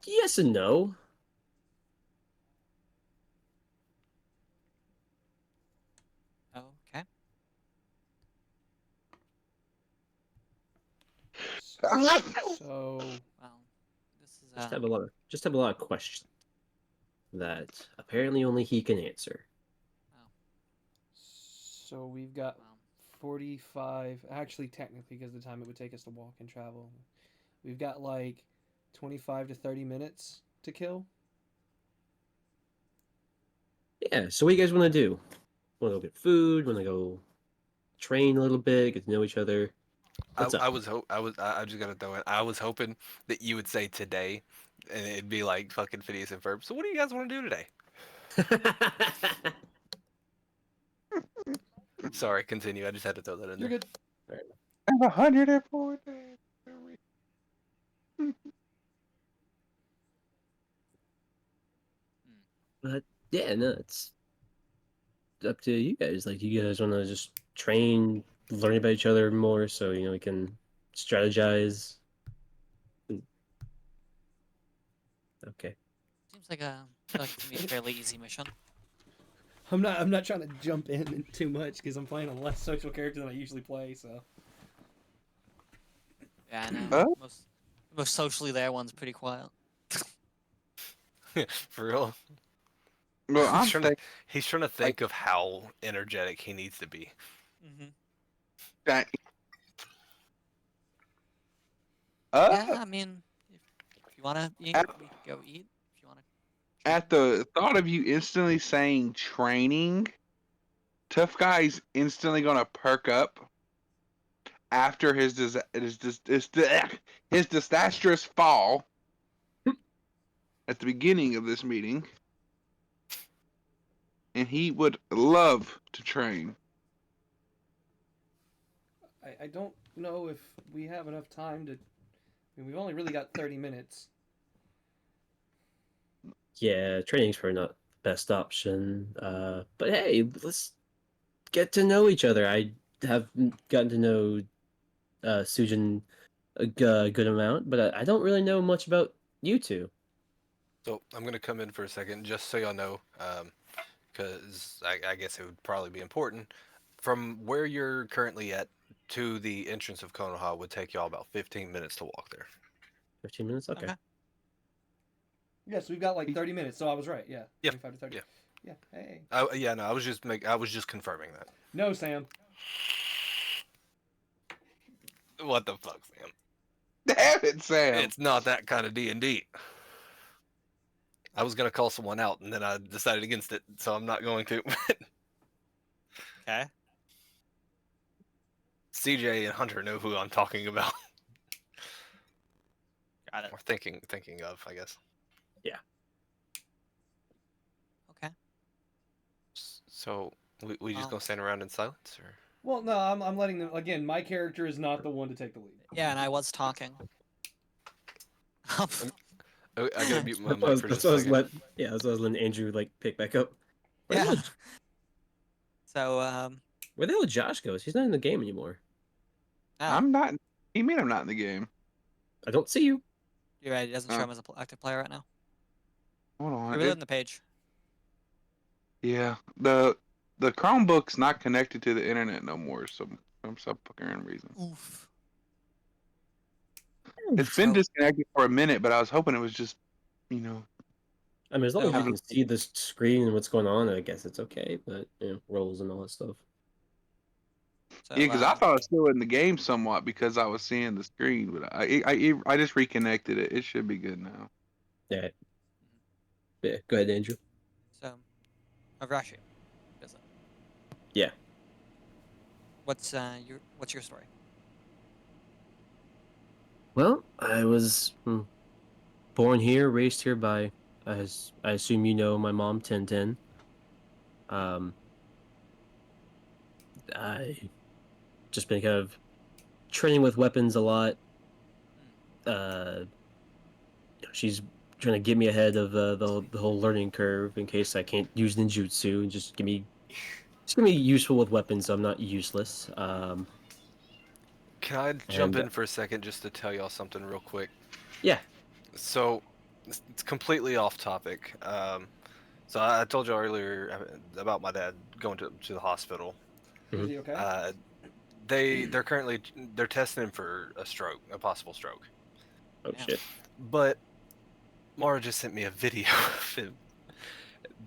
Yes and no. Okay. So, Well, this is Just have a lot of questions that apparently only he can answer. so we've got Well, 45. Actually, technically, because of the time it would take us to walk and travel, we've got like 25 to 30 minutes to kill. Yeah. So what do you guys want to do? Want to go get food? Want to go train a little bit? Get to know each other? What's up? I just gotta throw in. I was hoping that you would say today, and it'd be like fucking Phineas and Ferb. So what do you guys want to do today? Sorry, continue. I just had to throw that in You're there. good. And 104 days. But yeah, no, it's up to you guys. Like, you guys want to just train, learn about each other more, so we can strategize. Okay. like to be a fairly easy mission. I'm not trying to jump in too much because I'm playing a less social character than I usually play. So Yeah, I know. Huh? Most socially there one's pretty quiet. For real. Well, I'm He's trying to, thinking he's trying to think of how energetic he needs to be. Mm-hmm. that. Yeah, I mean, if you wanna eat, At, we can go eat. If you wanna. at the thought of you instantly saying training, Tough Guy's instantly gonna perk up after his disastrous fall at the beginning of this meeting, and he would love to train. I don't know if we have enough time to. I mean, we've only really got 30 minutes. Yeah, training's probably not the best option. But hey, let's get to know each other. I have gotten to know Sujin a good amount, but I don't really know much about you two. So I'm gonna come in for a second, just so y'all know, because I guess it would probably be important. From where you're currently at to the entrance of Konoha would take y'all about 15 minutes to walk there. 15 minutes? Okay. Okay. Yes, we've got like 30 minutes, so I was right. Yeah, Yep. 25 to 30. Yeah. Yeah. Hey. Yeah, no, I was just confirming that. No, Sam. What the fuck, Sam? Damn it, Sam! It's not that kind of D&D. I was gonna call someone out, and then I decided against it, so I'm not going to. Okay. CJ and Hunter know who I'm talking about, Got it. or thinking of, I guess. Okay. So we just Well- gonna stand around in silence, or? Well, no, I'm letting them. Again, my character is not the one to take the lead. Yeah, and I was talking. Oh, I gotta mute my That's what I mic was, for that's just a what I was second. that's what I was letting Andrew like pick back up. Where the Yeah. hell, So where the hell Josh goes? He's not in the game anymore. oh, I'm not. You mean I'm not in the game? I don't see you. you're right. It doesn't show him as an active player right now. Hold on. You're reloading the page. Yeah, the Chromebook's not connected to the internet no more, so some fucking reason. Oof. It's been So- disconnected for a minute, but I was hoping it was just, I mean, as long So, as you uh, can see the screen and what's going on, I guess it's okay. But roles and all that stuff. So, yeah, because I thought I was still in the game somewhat because I was seeing the screen, but I just reconnected it. It should be good now. Yeah. Yeah. Go ahead, Andrew. So, Avrashi, is it? Yeah. What's your story? Well, I was born here, raised here by, as I assume you know, my mom, Tintin. I just been kind of training with weapons a lot. She's trying to get me ahead of the whole learning curve in case I can't use ninjutsu and just give me useful with weapons so I'm not useless. Can I jump And- in for a second just to tell y'all something real quick? Yeah. So, it's completely off topic. So I told you earlier about my dad going to the hospital. Is he okay? They're testing him for a possible stroke. Oh Yeah. shit. But Mara just sent me a video of him.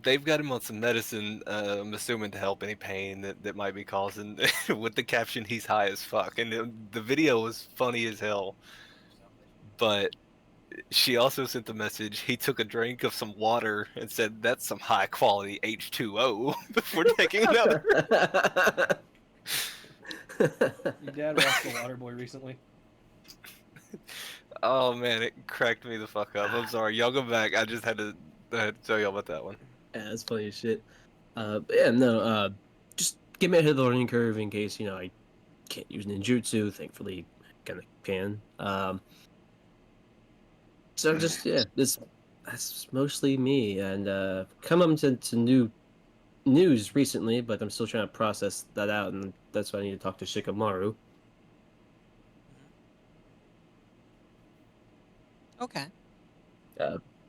They've got him on some medicine, I'm assuming to help any pain that might be causing, with the caption, "He's high as fuck." And the video was funny as hell. But she also sent the message, he took a drink of some water and said, "That's some high quality H2O," before taking another. Your dad watched The Waterboy recently. Oh man, it cracked me the fuck up. I'm sorry. Y'all go back. I just had to tell y'all about that one. Yeah, that's funny as shit. But yeah, no, just get me ahead of the learning curve in case, I can't use ninjutsu. Thankfully, kind of can. So just, yeah, that's mostly me. And come up to new news recently, but I'm still trying to process that out, and that's why I need to talk to Shikamaru. Okay.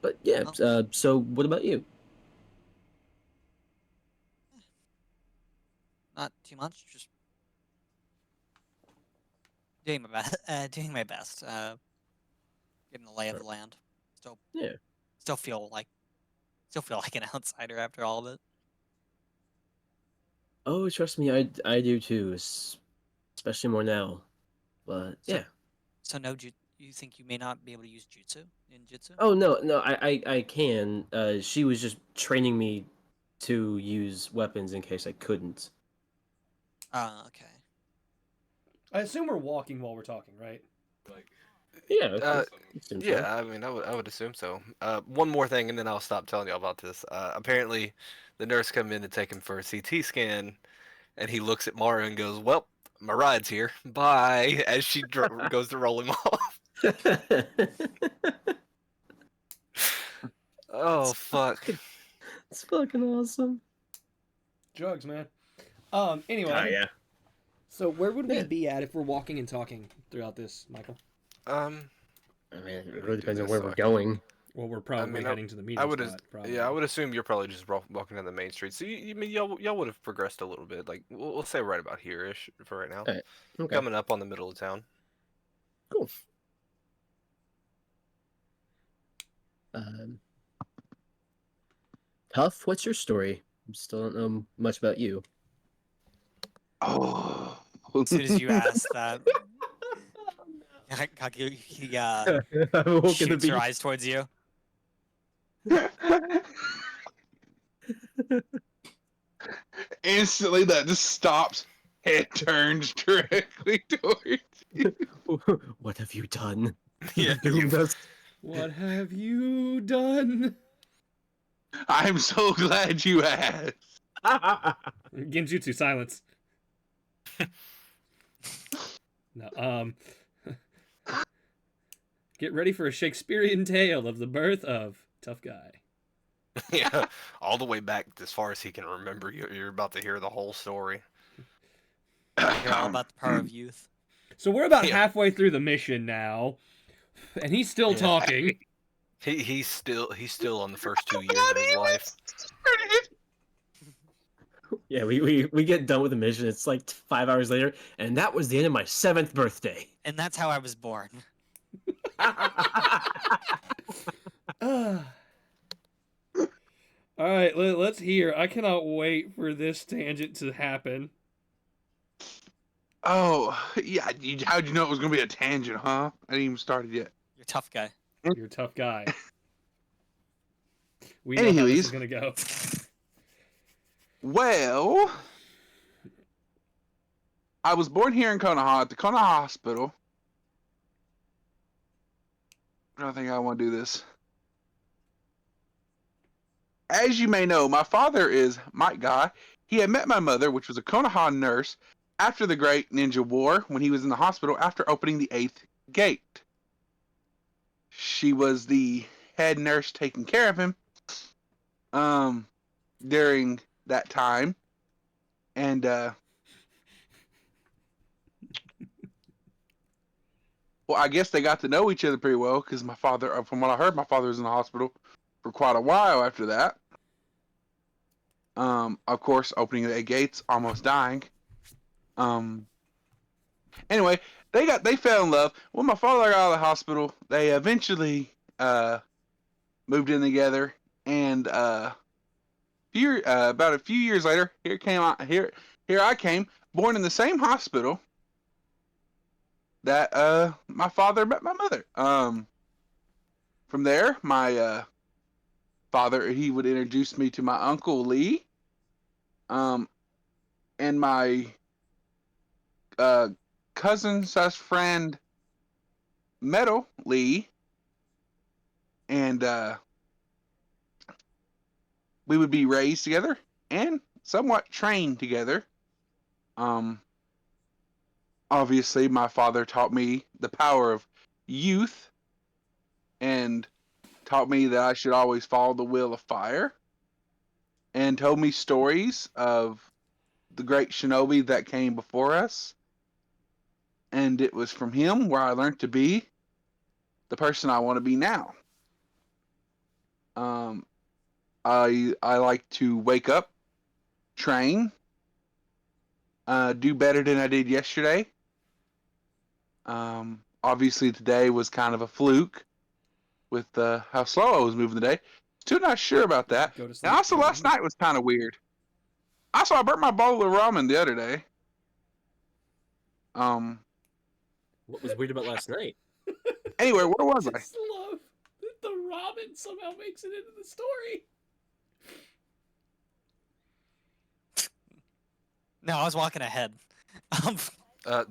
But yeah, so what about you? Not too much, just doing my best. Doing my best. Getting the lay of the land. Still, Yeah. still feel like, still feel like an outsider after all of it. Oh, trust me, I do too, especially more now. But So, yeah. so no, you think you may not be able to use jutsu in jitsu? Oh no, I can. She was just training me to use weapons in case I couldn't. Okay. I assume we're walking while we're talking, right? Yeah, Uh, it seems so. yeah, I mean, I would assume so. One more thing, and then I'll stop telling y'all about this. Apparently, the nurse come in to take him for a CT scan, and he looks at Mara and goes, "Well, my ride's here. Bye." As she goes to roll him off. Oh fuck. It's fucking awesome. Drugs, man. Oh Anyway, yeah. so where would we Yeah. be at if we're walking and talking throughout this, Michael? Um, I mean, it Let me really do depends on this where so we're I can- going. Well, we're I probably mean, heading to the I meeting would, spot. Probably. yeah, I would assume you're probably just walking down the main street. So you mean y'all would have progressed a little bit. Like we'll say right about here-ish for right now. All right. Okay. Coming up on the middle of town. Cool. Um, Tough. What's your story? I still don't know much about you. Oh. As soon as you ask that, he I woke in the shoots her beach. eyes towards you. Instantly, that just stops. Head turns directly towards you. What have you done? Yeah, You've doomed us. What have you done? I'm so glad you asked. Genjutsu silence. No, get ready for a Shakespearean tale of the birth of Tough Guy. yeah, all the way back as far as he can remember. You're about to hear the whole story. Hear all about the power of youth. So we're about Yeah. halfway through the mission now, and he's still Yeah. talking. He's still on the first 2 years of his life. Yeah, we get done with the mission. It's like 5 hours later, and that was the end of my 7th birthday. And that's how I was born. All right, let's hear. I cannot wait for this tangent to happen. Oh, yeah. How'd you know it was going to be a tangent, huh? I didn't even started yet. You're a tough guy. You're a tough guy. We know how this is gonna go. Well, I was born here in Konoha at the Konoha Hospital. I don't think I want to do this. As you may know, my father is Mike Guy. He had met my mother, which was a Konoha nurse, after the Great Ninja War when he was in the hospital after opening the 8th gate. She was the head nurse taking care of him during that time. And well, I guess they got to know each other pretty well because my father, from what I heard, my father was in the hospital for quite a while after that. Of course, opening the 8 gates, almost dying. Anyway, they fell in love. When my father got out of the hospital, they eventually moved in together, and about a few years later, here I came, born in the same hospital that my father met my mother. From there, my father, he would introduce me to my uncle Lee, and my cousin/friend Metal Lee, and we would be raised together and somewhat trained together. Obviously, my father taught me the power of youth and taught me that I should always follow the will of fire, and told me stories of the great shinobi that came before us. And it was from him where I learned to be the person I want to be now. Um, I like to wake up, train, do better than I did yesterday. Obviously today was kind of a fluke with how slow I was moving today. Still not sure about that. Go to And sleep. also Go to last sleep. night was kind of weird. Also, I burnt my bowl of ramen the other day. What was weird about last night? Anyway, where was I? Just love that the ramen somehow makes it into the story. No, I was walking ahead. Um,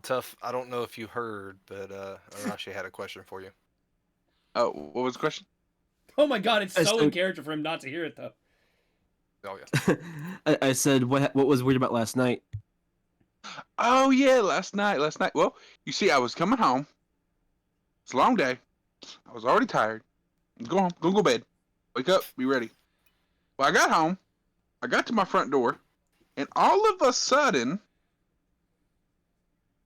Tough. I don't know if you heard, but Arashi had a question for you. Oh, what was the question? Oh my god, it's I so in said- character for him not to hear it though. Oh yeah. I said what was weird about last night? Oh yeah, last night. Well, you see, I was coming home. It's a long day. I was already tired. Go home. Go bed. Wake up. Be ready. Well, I got home. I got to my front door, and all of a sudden,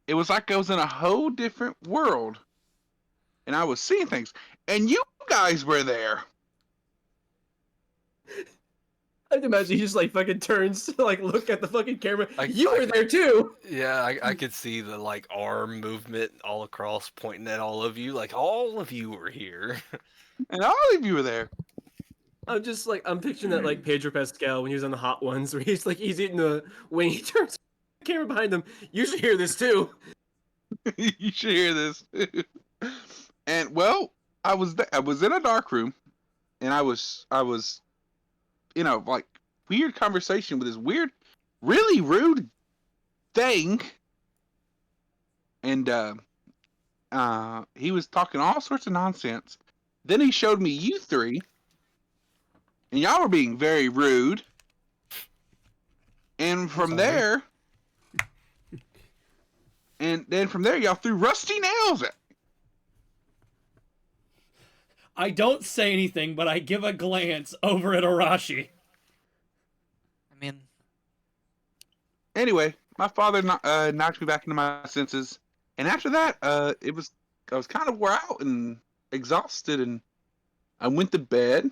it was like I was in a whole different world, and I was seeing things. And you guys were there. I can imagine he just like fucking turns to like look at the fucking camera. I- You I- were there too. Yeah, I could see the like arm movement all across, pointing at all of you. Like all of you were here. And all of you were there. I'm just like I'm picturing that like Pedro Pascal when he was on the Hot Ones, where he's eating the wing. He turns the camera behind him. You should hear this too. You should hear this. And well, I was in a dark room, and I was like weird conversation with this weird, really rude thing, and he was talking all sorts of nonsense. Then he showed me you three, and y'all were being very rude. And from sorry. there, y'all threw rusty nails at me. I don't say anything, but I give a glance over at Arashi. I mean, Anyway, my father knocked me back into my senses, and after that, I was kind of wore out and exhausted, and I went to bed.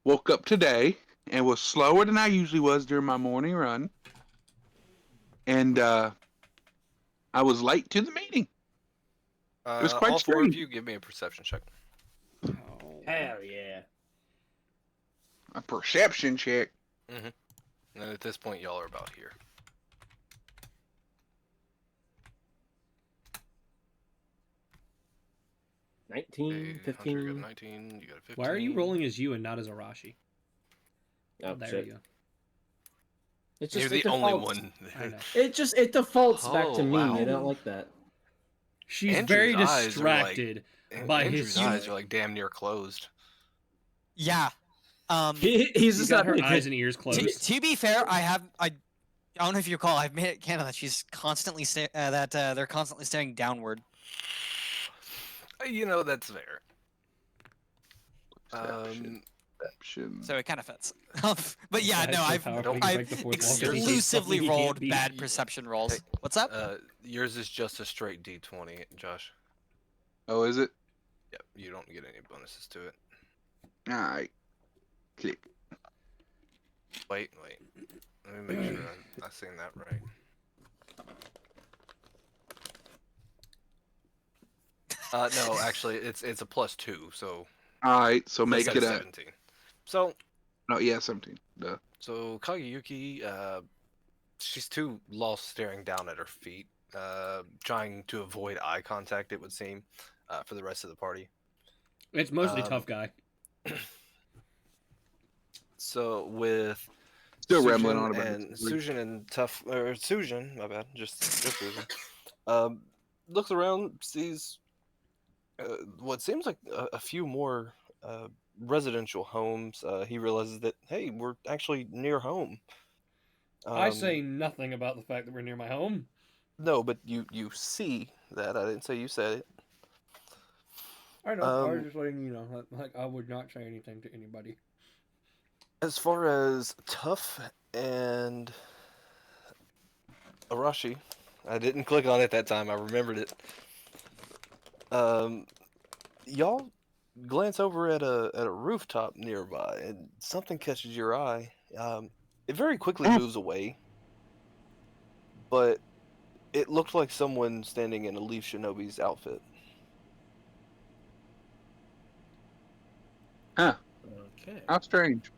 Woke up today and was slower than I usually was during my morning run, and I was late to the meeting. was quite all four of strange. you, give me a perception check. Oh. Hell yeah. A perception check. And at this point, y'all are about here. 19, Hunter, you got 15. a 19. You got a 15. Why are you rolling as you and not as Arashi? Oh, There shit. you go. It's You're just the it only defaults- one. I know. It defaults back to Oh, me. wow. I don't like that. She's Andrew's very eyes are like- distracted by Andrew's his. eyes are like damn near closed. yeah. He's She's just got not her eyes and ears To, closed. to be fair, I don't know if you recall, I've made it canon that she's constantly they're constantly staring downward. You know, that's fair. Perception. Perception. So it kind of fits. But yeah, That's no, so I've powerful. You I've break the fourth wall 'cause he hates exclusively something he can't rolled beat. bad perception rolls. Hey, What's up? Yours is just a straight D20, Josh. Oh, is it? Yep, you don't get any bonuses to it. All right. Click. Wait. Let me make sure I seen that right. No, actually, it's a +2, so All right. So make instead it of a 17. So no. Yeah, 17. Duh. Kageyuki, she's too lost staring down at her feet, trying to avoid eye contact, it would seem, for the rest of the party. It's mostly tough guy. So with Still Sujin rambling on about and this. Sujin and Tough, or Sujin, my bad, just Sujin. Looks around, sees what seems like a few more residential homes. He realizes that, hey, we're actually near home. I say nothing about the fact that we're near my home. No, but you see that. I didn't say you said it. I know. I was just letting you know. Like I would not say anything to anybody. As far as Tough and Arashi, I didn't click on it that time. I remembered it. Y'all glance over at a rooftop nearby, and something catches your eye. It very quickly moves away, but it looked like someone standing in a Leaf Shinobi's outfit. Huh? Okay. How strange.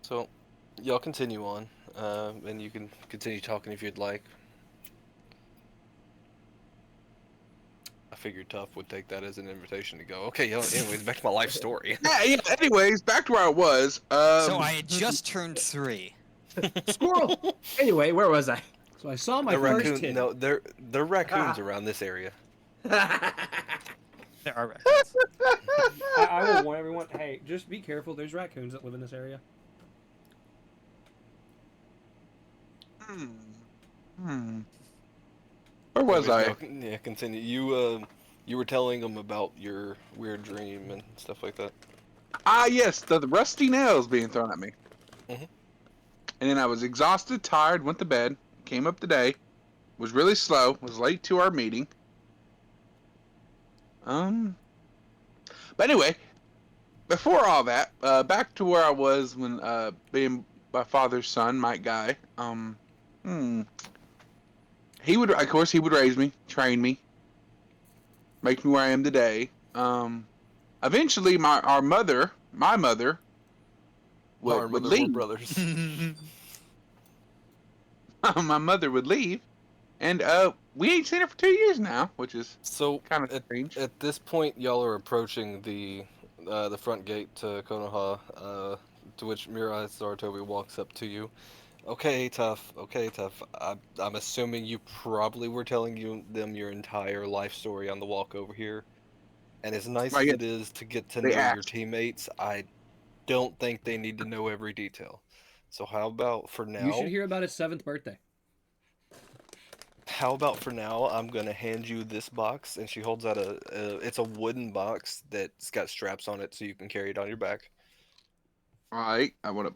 So, y'all continue on, and you can continue talking if you'd like. I figured Tough would take that as an invitation to go. Okay, anyways, back to my life story. Yeah. Anyways, back to where I was. So I had just turned 3. Squirrel. Anyway, where was I? So I saw my The first raccoon. titty. No, they're raccoons around this area. There are records. I will warn everyone. Hey, just be careful. There's raccoons that live in this area. Where was I? Yeah, continue. You were telling them about your weird dream and stuff like that. Ah, yes, the rusty nails being thrown at me. Mhm. And then I was exhausted, tired, went to bed, came up today, was really slow, was late to our meeting. But anyway, before all that, back to where I was when being my father's son, Mike Guy. He would, of course, he would raise me, train me, make me where I am today. Eventually, my mother Our would mother were leave. brothers. My mother would leave, and we ain't seen her for 2 years now, which is So kind of strange. at this point, y'all are approaching the front gate to Konoha, to which Mirai Sarutobi walks up to you. Okay, tough. Okay, tough. I'm assuming you probably were telling them your entire life story on the walk over here. And as nice Right, as yeah, it is to get to they know your asked. teammates, I don't think they need to know every detail. So how about for You should now? hear about his 7th birthday. How about for now? I'm gonna hand you this box, and she holds out it's a wooden box that's got straps on it, so you can carry it on your back. All right, I want to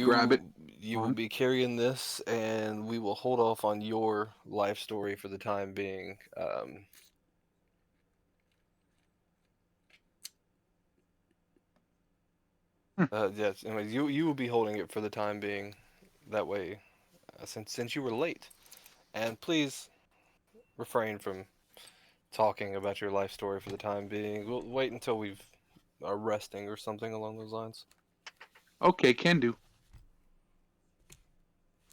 grab it. You will be carrying this, and we will hold off on your life story for the time being. Yes. Anyway, you will be holding it for the time being. That way, since you were late, and please refrain from talking about your life story for the time being. We'll wait until we've are resting or something along those lines. Okay, can do.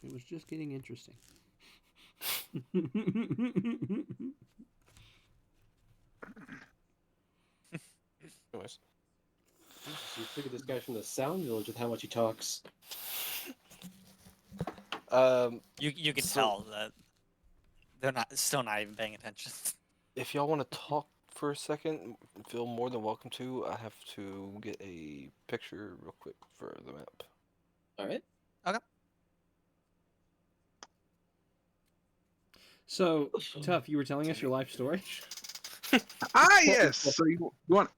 It was just getting interesting. Anyways. You figured this guy from the Sound Village with how much he talks. You can So- tell that they're still not even paying attention. If y'all want to talk for a second, feel more than welcome to. I have to get a picture real quick for the map. All right. So, Tough, you were telling us your life story? Ah, yes. So you want?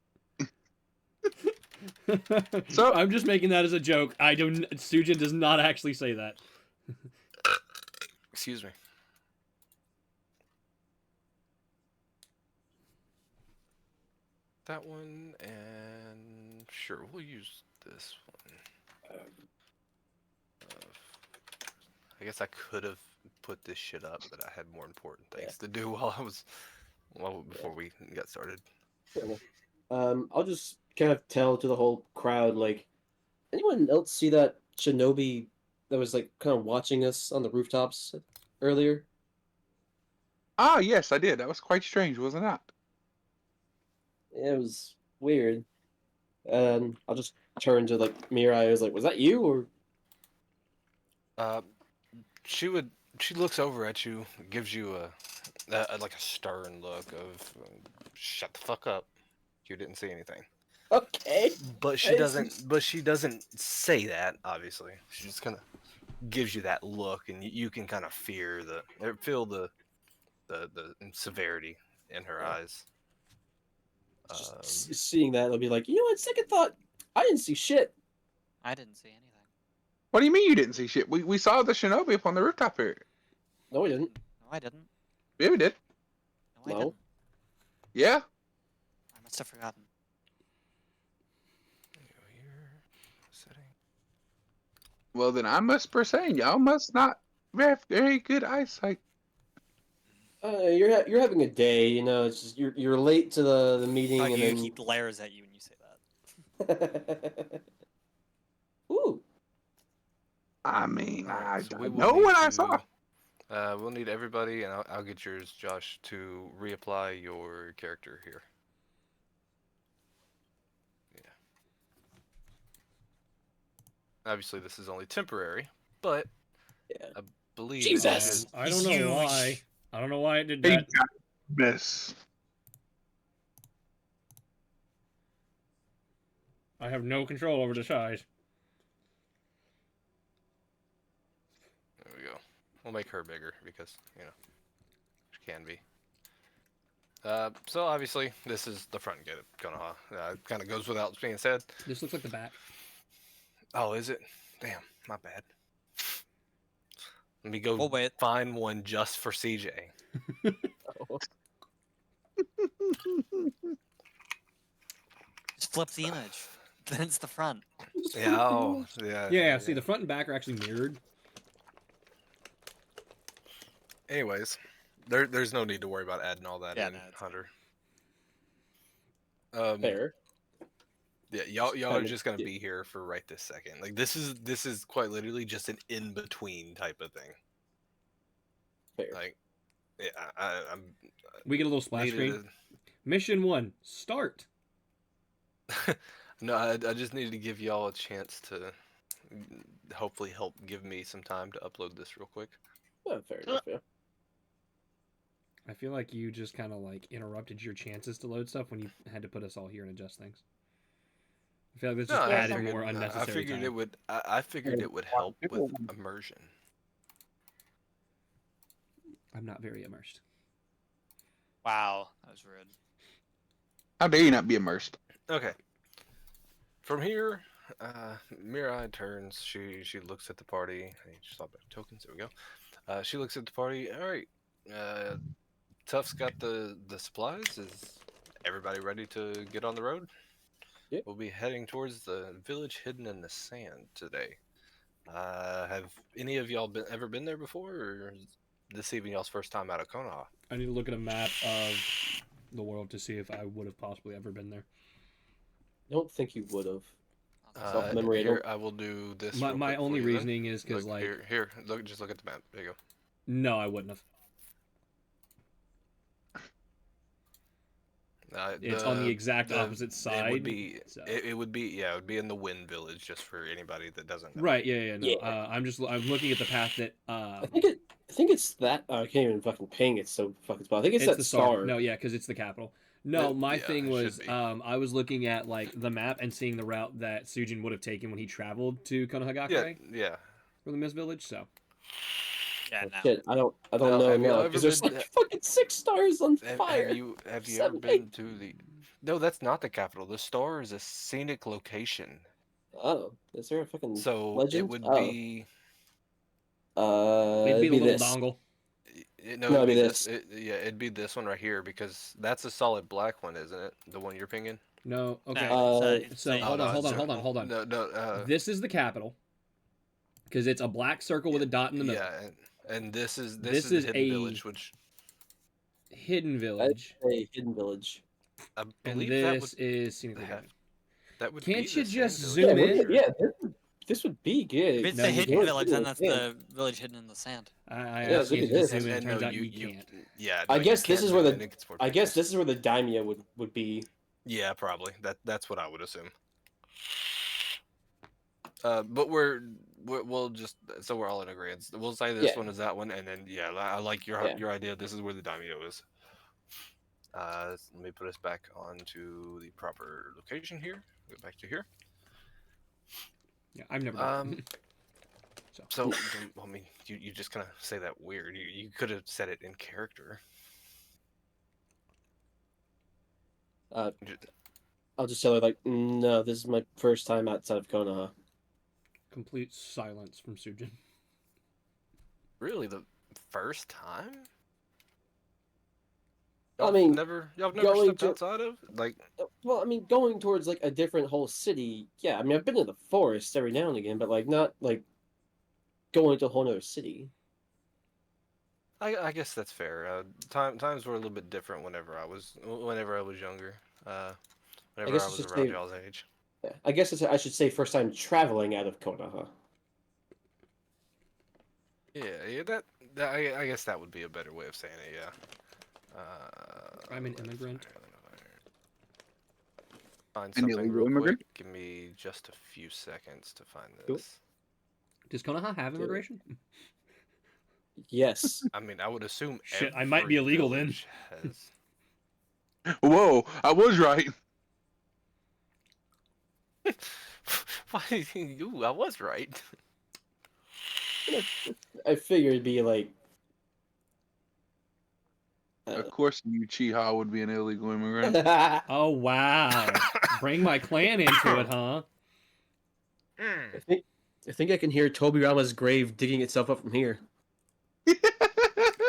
So I'm just making that as a joke. Sujin does not actually say that. Excuse me. That one, and sure, we'll use this one. I guess I could have put this shit up, but I had more important things to do before we got started. I'll just kind of tell to the whole crowd, like, anyone else see that shinobi that was like kind of watching us on the rooftops earlier? Ah, yes, I did. That was quite strange, was it not? Yeah, it was weird. And I'll just turn to like Mirai. I was like, "Was that you?" Or She looks over at you, gives you like a stern look of shut the fuck up. You didn't see anything. okay. But she doesn't say that, obviously. She just kind of gives you that look, and you can kind of feel the severity in her eyes. Just seeing that, I'll be like, you know what? Second thought, I didn't see shit. I didn't see anything. What do you mean you didn't see shit? We saw the shinobi up on the rooftop here. No, we didn't. No, I didn't. Yeah, we did. No, I No. didn't. Yeah. I must have forgotten. Go here. Setting. Well, then I must be saying y'all must not have very good eyesight. You're having a day, you know. It's just you're late to the meeting, Fuck and you, then he glares at you when you say that. Ooh, I mean, Alright, so we I will know need what I saw. we'll need everybody, and I'll get yours, Josh, to reapply your character here. Yeah. Obviously, this is only temporary, but yeah. I believe Jesus! I don't know Huge. why. I don't know why it did Hey, that. miss. I have no control over the size. There we go. We'll make her bigger because, she can be. So obviously, this is the front gate of Konoha. It kind of goes without being said. This looks like the back. Oh, is it? Damn, my bad. Let me go We'll wait. find one just for CJ. Just flip the image. Then it's the front. Yeah, oh, yeah. Yeah, see, the front and back are actually mirrored. Anyways, there's no need to worry about adding all that Yeah, in, no, it's Hunter. Fair. Yeah, y'all are Kinda- just gonna yeah. be here for right this second. Like this is quite literally just an in between type of thing. Fair. Like, yeah, I'm We get a little splash needed screen. Mission 1, start. No, I just needed to give y'all a chance to hopefully help give me some time to upload this real quick. Oh, fair enough. Yeah. I feel like you just kind of like interrupted your chances to load stuff when you had to put us all here and adjust things. I feel like this No, just I added figured, more unnecessary I figured time. it would. I figured it would help with immersion. I'm not very immersed. Wow, that was rude. How dare you not be immersed? Okay. From here, Mirai turns. She looks at the party. I just thought about tokens. There we go. She looks at the party. All right. Tuff's got the supplies. Is everybody ready to get on the road? Yep. We'll be heading towards the village hidden in the sand today. Have any of y'all ever been there before, or is this even y'all's first time out of Konoha? I need to look at a map of the world to see if I would have possibly ever been there. I don't think you would have. Self-memory, I Here, don't- I will do this. My, real my quick for only you then. reasoning is because, Look, like, here, just look at the map. There you go. no, I wouldn't have. It's on the exact opposite side. It would be. so- It would be. Yeah, it would be in the Wind Village, just for anybody that doesn't know. Right, yeah, no. Yeah. I'm looking at the path that I think it's that. I can't even fucking ping. It's so fucking spot. I think it's that the star. No, yeah, because it's the capital. No, my yeah, thing it was should be. I was looking at like the map and seeing the route that Sujin would have taken when he traveled to Konohagakure Yeah. for the Mist Village. So Yeah, Oh, no. shit, I don't Now, know have y'all now ever because there's been- like fucking 6 stars on Have fire. you ever 7, been to the? No, that's not the capital. The star is a scenic location. Oh, is there a fucking So legend? it would Oh. be. it'd be a little this. dongle. No, No, it'd be it'd be this. It'd be this one right here because that's a solid black one, isn't it? The one you're pinging. No, okay. No, so a- hold on. No. This is the capital because it's a black circle with a dot in the middle. Yeah, and this is This the is hidden a- village, which Hidden I'd Village, say hidden village. I and believe this that is scenic would location. that would. Can't be you the just sand zoom village, in? for Yeah, sure. this would be good. If it's No, the you hidden can't. village, then that's the village hidden in the sand. I Yeah, asked you look to at this. zoom in. And Turns no, out you can't. Yeah, I no, guess you this can't is where zoom the- in, it gets more I guess pixels. this is where the daimyo would be. Yeah, probably. That's what I would assume. But we'll just so we're all in agreement. We'll say this Yeah. one is that one, and then yeah, I like your Yeah. your idea. This is where the daimyo is. Let me put us back onto the proper location here. Go back to here. Yeah, I've never done it. So I mean, you just kind of say that weird. You could have said it in character. I'll just tell her like, no, this is my first time outside of Konoha. Complete silence from Sujin. Really, the first time? I mean, y'all have never going stepped to- outside of like. well, I mean, going towards like a different whole city. Yeah, I mean, I've been in the forest every now and again, but like not like going to a whole other city. I guess that's fair. Times were a little bit different whenever I was younger. I Whenever guess I I was should around say. y'all's age. Yeah, I guess I should say first time traveling out of Konoha. Yeah, I guess that would be a better way of saying it. Yeah. I'm an immigrant. Find An something illegal real immigrant? quick. Give me just a few seconds to find Cool. this. Does Konoha have immigration? Yes. I mean, I would assume Shit, I might be every illegal then. village has. Whoa, I was right. Why do you think I was right? I figured it'd be like. Of course, Uchiha would be an illegal immigrant. Oh wow! Bring my clan into it, huh? I think I can hear Tobirama's grave digging itself up from here. Yeah,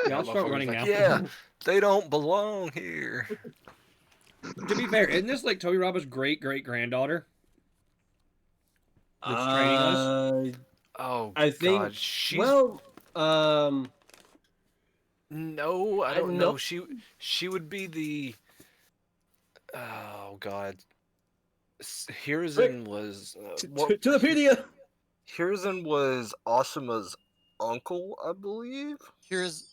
Yeah, I'll start motherfucker's running like, now. Yeah, they don't belong here. To be fair, isn't this like Tobiraba's great granddaughter that's training us? Oh, I think. God, she's Well, no, I I don't know- know. She would be the. Oh God, Hiruzen was to the pedia. Hiruzen was Asuma's uncle, I believe. Here's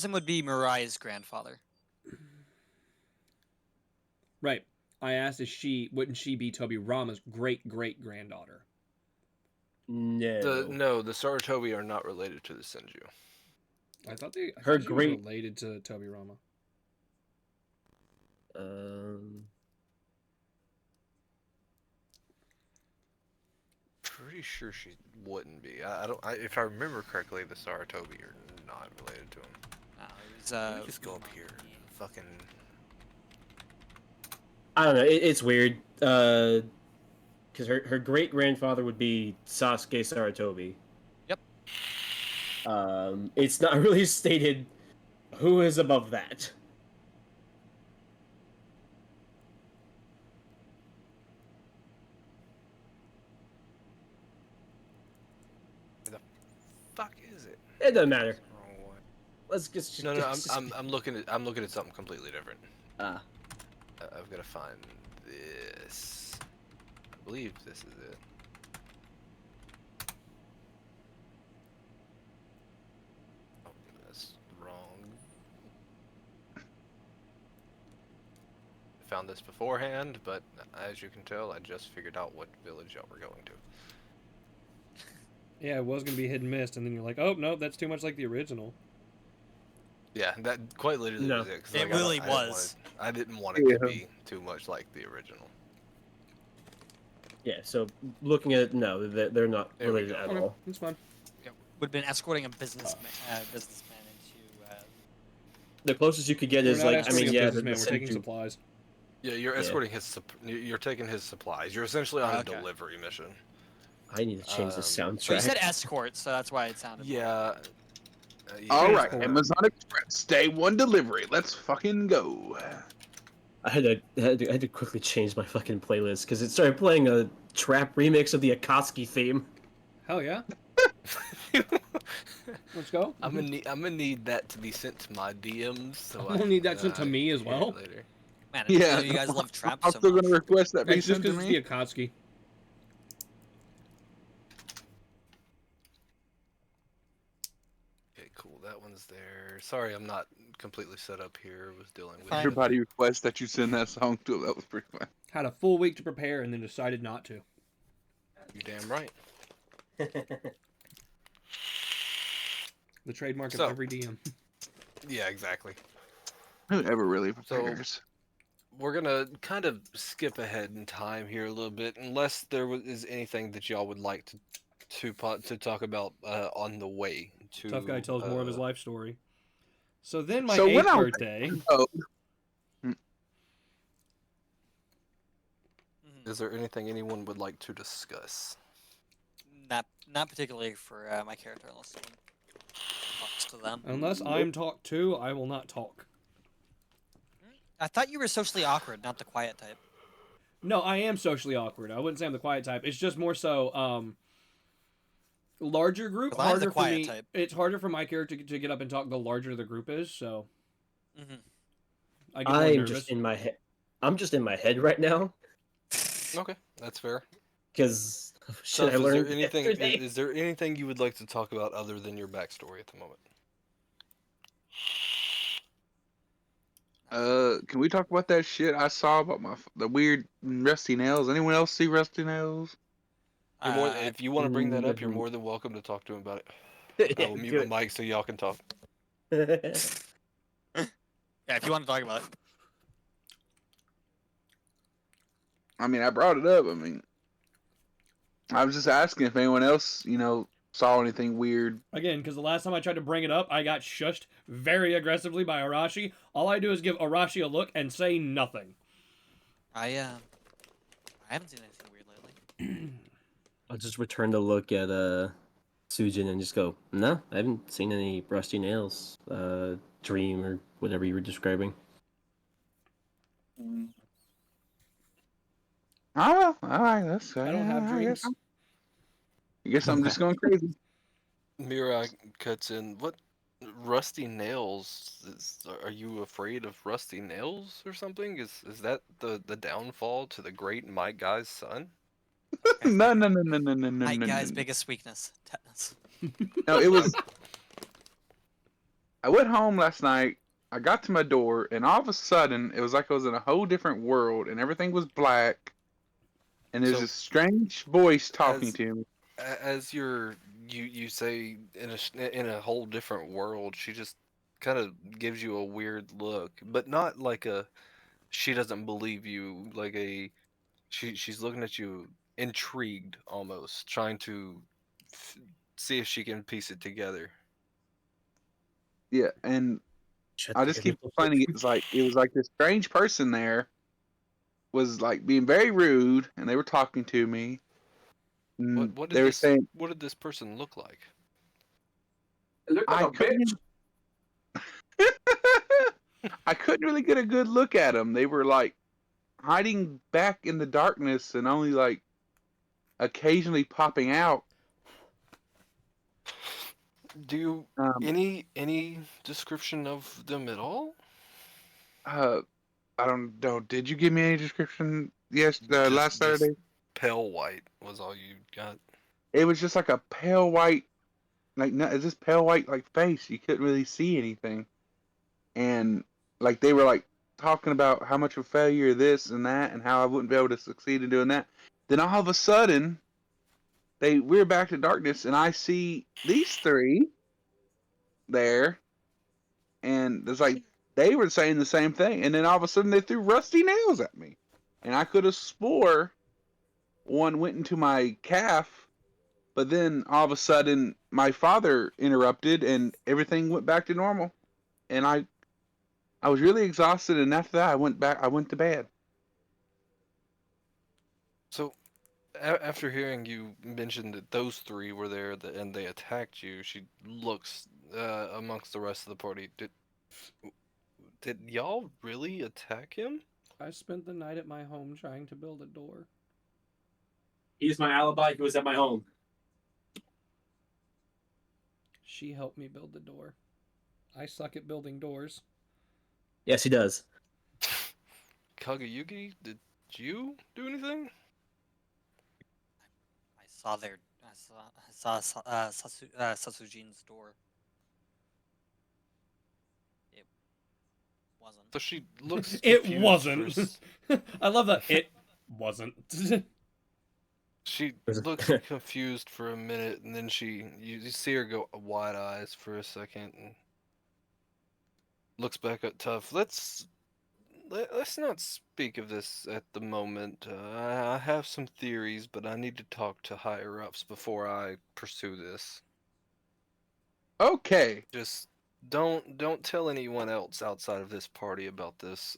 him would be Mariah's grandfather. Right. I asked, wouldn't she be Tobirama's great granddaughter? No. The Sarutobi are not related to the Senju. I thought Her she was great- related to Tobirama. Pretty sure she wouldn't be. I don't. If I remember correctly, the Sarutobi are not related to him. No, it was Let me just go up here. Fucking. I don't know. It's weird. Because her great grandfather would be Sasuke Sarutobi. Yep. It's not really stated who is above that. Fuck is it? It doesn't matter. Wrong one. Let's just. No, I'm looking at something completely different. Ah. I've got to find this. I believe this is it. Oh, that's wrong. I found this beforehand, but as you can tell, I just figured out what village y'all were going to. Yeah, it was gonna be hit and missed, and then you're like, oh no, that's too much like the original. Yeah, that quite literally No. was it. 'Cause, It like, really I didn't want was. I didn't want it Yeah. to be too much like the original. Yeah. So looking at it, no, they're not There we related go. at Okay, all. that's fine. would have been escorting a businessman into. The closest you could get We're is not like, I escorting mean, a yeah, businessman, we're taking Senju- supplies. Yeah, you're Yeah. escorting you're taking his supplies. You're essentially on Okay. a delivery mission. I need to change the Well, you soundtrack. said escort, so that's why it sounded. Yeah. All right, Transport. Amazon Express, day one delivery. Let's fucking go. I had to quickly change my fucking playlist because it started playing a trap remix of the Akatsuki theme. Hell yeah. Let's go. I'm gonna need that to be sent to my DMs. So I'm gonna need that sent to I me as can hear it well. Later. Man, Yeah, you guys love trap I'm so still much. gonna request that be It's just sent to because me. it's the Akatsuki. Okay, cool. That one's there. Sorry, I'm not completely set up here. Was dealing with Fine. Everybody requests that you send that song to him. That was pretty fun. Had a full week to prepare and then decided not to. You damn right. The trademark So- of every DM. Yeah, exactly. Whoever really So- prepares. We're gonna kind of skip ahead in time here a little bit, unless is anything that y'all would like to talk about on the way to. Tough guy tells more of his life story. So then my So when 8th I- birthday. Oh, Mhm. Is there anything anyone would like to discuss? Not particularly for my character, unless someone talks to them. Unless I'm talked to, I will not talk. I thought you were socially awkward, not the quiet type. No, I am socially awkward. I wouldn't say I'm the quiet type. It's just more so larger group 'Cause I'm the harder for quiet me. type. It's harder for my character to get up and talk the larger the group is, so Mm-hmm. I get more I'm nervous. just in my head. I'm just in my head right now Okay, that's fair. because shit Tough, I is there learned anything yesterday. is there anything you would like to talk about other than your backstory at the moment? Can we talk about that shit I saw about the weird rusty nails? Anyone else see rusty nails? You're more if you want to bring that up, you're Mm, more than welcome to talk to him about it. I will mute do my mic so y'all can talk. it. Yeah, if you want to talk about it. I mean, I brought it up. I mean, I was just asking if anyone else, saw anything weird. Again, because the last time I tried to bring it up, I got shushed very aggressively by Arashi. All I do is give Arashi a look and say nothing. I haven't seen anything weird lately. I'll just return the look at Sujin and just go, no, I haven't seen any rusty nails, dream or whatever you were describing. Oh, well, all right, that's. I don't have dreams. I guess I'm just going crazy. Mirai cuts in. What rusty nails? Are you afraid of rusty nails or something? Is that the downfall to the great Might Guy's son? No, no, no, no, no, no, no, Night no, guy's no. biggest weakness, tetanus. No, it was. I went home last night. I got to my door, and all of a sudden, it was like I was in a whole different world, and everything was black. And there's So this strange voice talking as to me. as you say in a whole different world, she just kind of gives you a weird look, but not like a she doesn't believe you, like a she's looking at you intrigued almost, trying to f- see if she can piece it together. Yeah, and Shut I the just keep hell up. explaining it was like this strange person there was like being very rude, and they were talking to me. What And what did they were this saying what did this person look like? Look like I a bitch. couldn't. I couldn't really get a good look at them. They were like hiding back in the darkness and only like occasionally popping out. Do you Um, any description of them at all? uh, I don't know. Did you give me any description? Yes, last Just Saturday. pale white was all you got. It was just like a pale white, like no, it's just pale white like face. You couldn't really see anything, and like they were like talking about how much of a failure this and that, and how I wouldn't be able to succeed in doing that. Then all of a sudden, we're back to darkness, and I see these three there, and it's like they were saying the same thing, and then all of a sudden they threw rusty nails at me, and I could have swore one went into my calf, but then all of a sudden my father interrupted, and everything went back to normal, and I was really exhausted, and after that I went to bed. So after hearing you mention that those three were there and they attacked you, she looks amongst the rest of the party. Did y'all really attack him? I spent the night at my home trying to build a door. He's my alibi. He was at my home. She helped me build the door. I suck at building doors. Yes, he does. Kagayuki, did you do anything? I saw Sasujin's door. It wasn't. So she looks It confused wasn't. I love that. It wasn't. She looks confused for a minute, and then you see her go wide eyes for a second, and looks back at Tough. Let's not speak of this at the moment. I have some theories, but I need to talk to higher ups before I pursue this. Okay, Just don't tell anyone else outside of this party about this,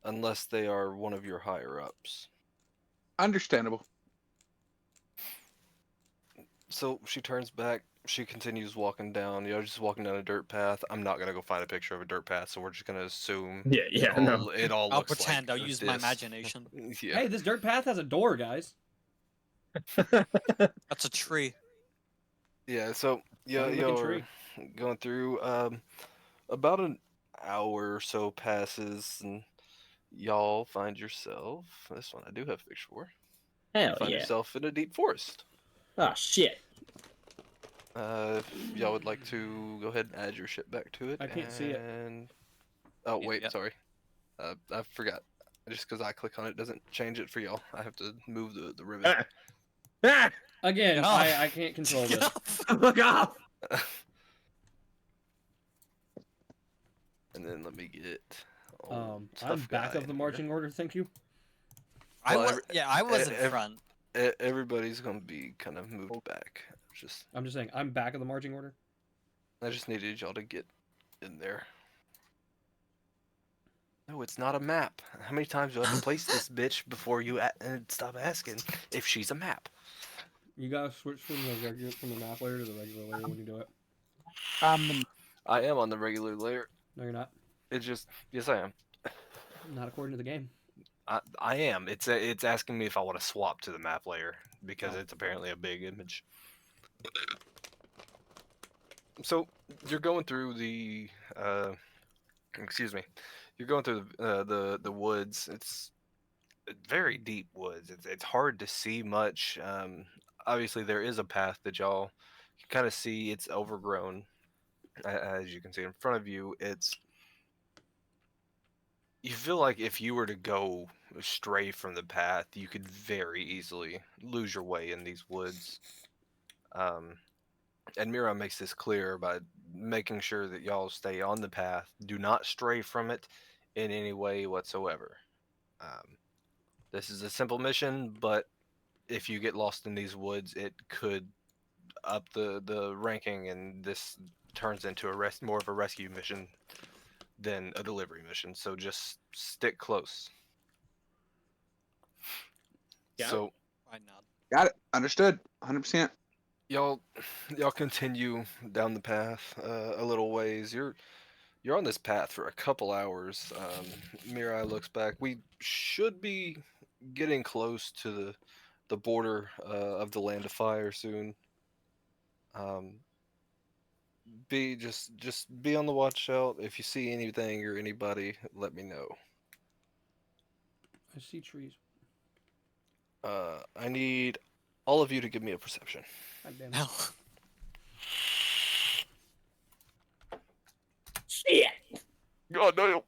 unless they are one of your higher ups. understandable. So she turns back she continues walking down. Just walking down a dirt path. I'm not gonna go find a picture of a dirt path, so we're just gonna assume Yeah, no. it all I'll looks pretend. like I'll use my this. imagination. Yeah. Hey, this dirt path has a door, guys. That's a tree. Yeah. So Funny looking you're tree. going through. About an hour or so passes, and y'all find yourself. This one I do have a picture for. Hell Find yeah. yourself in a deep forest. Oh shit. If y'all would like to go ahead and add your shit back to it. I can't see it. And oh wait, Yeah. sorry, I forgot. Just because I click on it doesn't change it for y'all. I have to move the ribbon. Ah! Again, Get off. I can't control Get this. off. Fuck off! And then let me get. I'm tough back guy of the in marching order, thank you. Well, I was in front. here. Everybody's gonna be kind of moved back. I'm just saying, I'm back of the marching order. I just needed y'all to get in there. No, it's not a map. How many times do I have to place this bitch before you stop asking if she's a map? You gotta switch from the map layer to the regular layer when you do it. I am on the regular layer. No, you're not. It's just yes, I am. Not according to the game. I am. It's asking me if I want to swap to the map layer because Oh. it's apparently a big image. So you're going through the excuse me. You're going through the woods. It's very deep woods. It's hard to see much. Obviously there is a path that y'all can kind of see. It's overgrown, as you can see in front of you. You feel like if you were to go stray from the path, you could very easily lose your way in these woods. And Mira makes this clear by making sure that y'all stay on the path. Do not stray from it in any way whatsoever. This is a simple mission, but if you get lost in these woods, it could up the ranking, and this turns into more of a rescue mission than a delivery mission. So just stick close. Yeah. So I nod. Got it. Understood. 100%. y'all continue down the path a little ways. You're on this path for a couple hours. Mirai looks back. We should be getting close to the border of the Land of Fire soon. Just be on the watch out. If you see anything or anybody, let me know. I see trees. I need all of you to give me a perception. God damn it. No. Shit! God damn.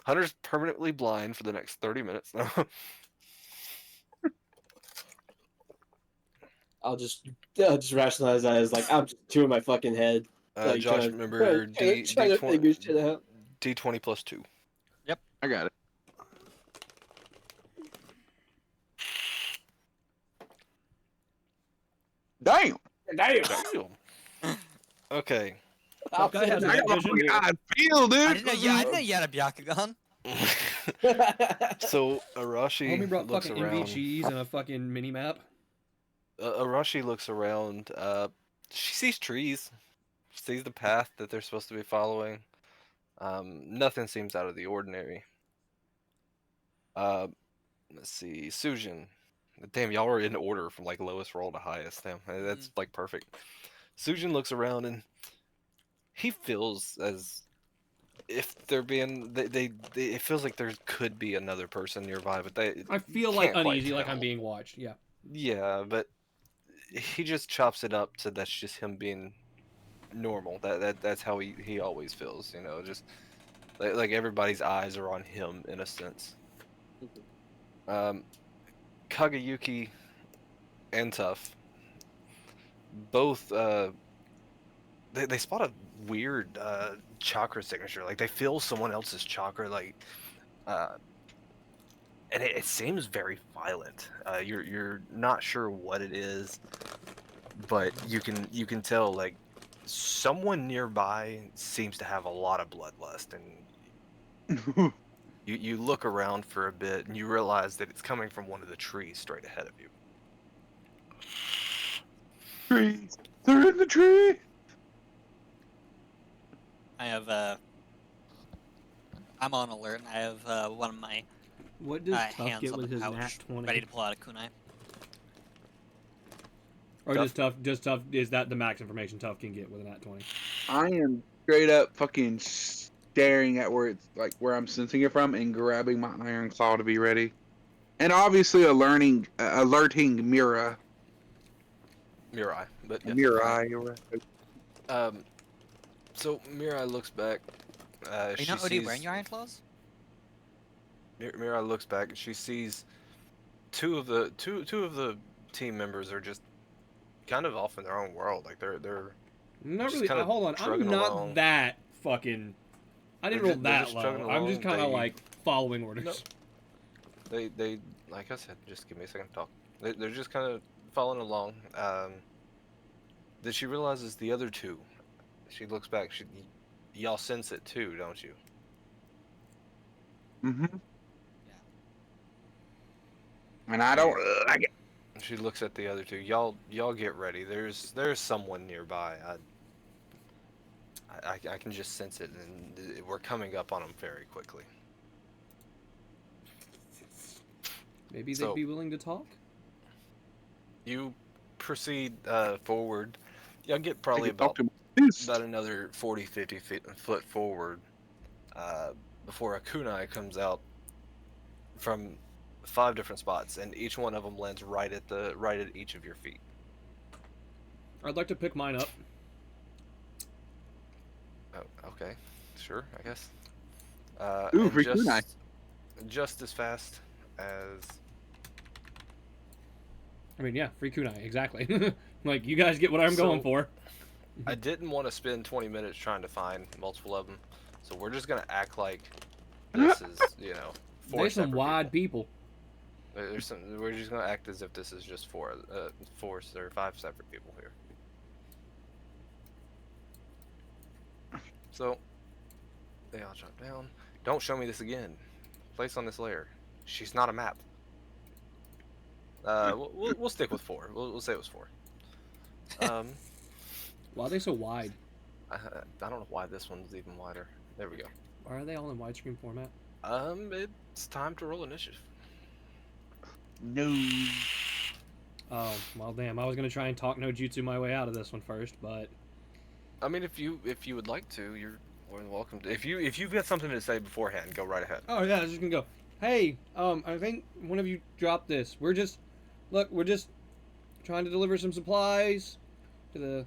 Hunter's permanently blind for the next 30 minutes now. I'll just rationalize that as like I'm just chewing my fucking head. Like, Josh, trying remember trying to figure shit out. D20 plus 2. I got it. Damn. Damn! Damn. Okay. Tough guy has I night got my vision. fucking eye feel, I dude. didn't know you had a Byakugan. So Arashi Homie brought looks fucking around. MV cheese and a fucking mini map. Arashi looks around. She sees trees. Sees the path that they're supposed to be following. Nothing seems out of the ordinary. Let's see, Sujin. Damn, y'all are in order from like lowest roll to highest. Damn, that's like perfect. Sujin looks around and he feels as if they're being it feels like there could be another person nearby, but I feel you like can't quite uneasy, like I'm tell. being watched. Yeah. Yeah, but he just chops it up to that's just him being normal. That's how he always feels, you know, just like everybody's eyes are on him in a sense. Kagayuki and Tough both they spot a weird chakra signature. Like they feel someone else's chakra, like and it seems very violent. You're not sure what it is, but you can tell like someone nearby seems to have a lot of bloodlust, and you look around for a bit and you realize that it's coming from one of the trees straight ahead of you. Trees. They're in the tree. I have I'm on alert. I have one of my What does Tough hands get on with the his pouch, nat 20? ready to pull out a kunai. Or Tough? just Tough, is that the max information Tough can get with a nat 20? I am straight up fucking staring at where it's like where I'm sensing it from and grabbing my iron claw to be ready. And obviously alerting Mira. Mirai, but yes. Mirai. So Mirai looks back. Are you She not already sees wearing your iron claws? Mirai looks back and she sees two of the team members are just kind of off in their own world. Like they're Not just really. kinda Hold on. trugging I'm not along. that fucking. I didn't They're roll they're that just low. chugging I'm just along. kind of They- like following orders. No. They like I said, just give me a second to talk. They're just kind of following along. Then she realizes the other two. She looks back. Y'all sense it too, don't you? Mm-hmm. Yeah. And I don't like it. She looks at the other two. Y'all get ready. There's someone nearby. I can just sense it, and we're coming up on them very quickly. Maybe they'd So- be willing to talk. You proceed forward. Y'all get probably I can talk about to my fist. about another 40, 50 foot forward before a kunai comes out from 5 different spots, and each one of them lands right at each of your feet. I'd like to pick mine up. Oh, okay, sure, I guess. Ooh, and free kunai. just as fast as I mean, yeah, free kunai, exactly. Like, you guys get what I'm going So- for. I didn't want to spend 20 minutes trying to find multiple of them, so we're just gonna act like this is, four There's some separate wide people. people. We're just gonna act as if this is just four or 5 separate people here. So they all jump down. Don't show me this again. Place on this layer. She's not a map. We'll stick with 4. We'll say it was 4. Why are they so wide? I don't know why this one's even wider. There we go. Why are they all in widescreen format? It's time to roll initiative. No. Oh, well, damn. I was going to try and talk no jutsu my way out of this one first, but... I mean, if you would like to, you're more than welcome to. If you've got something to say beforehand, go right ahead. Oh, yeah, I was just going to go, hey, I think one of you dropped this. We're just trying to deliver some supplies to the,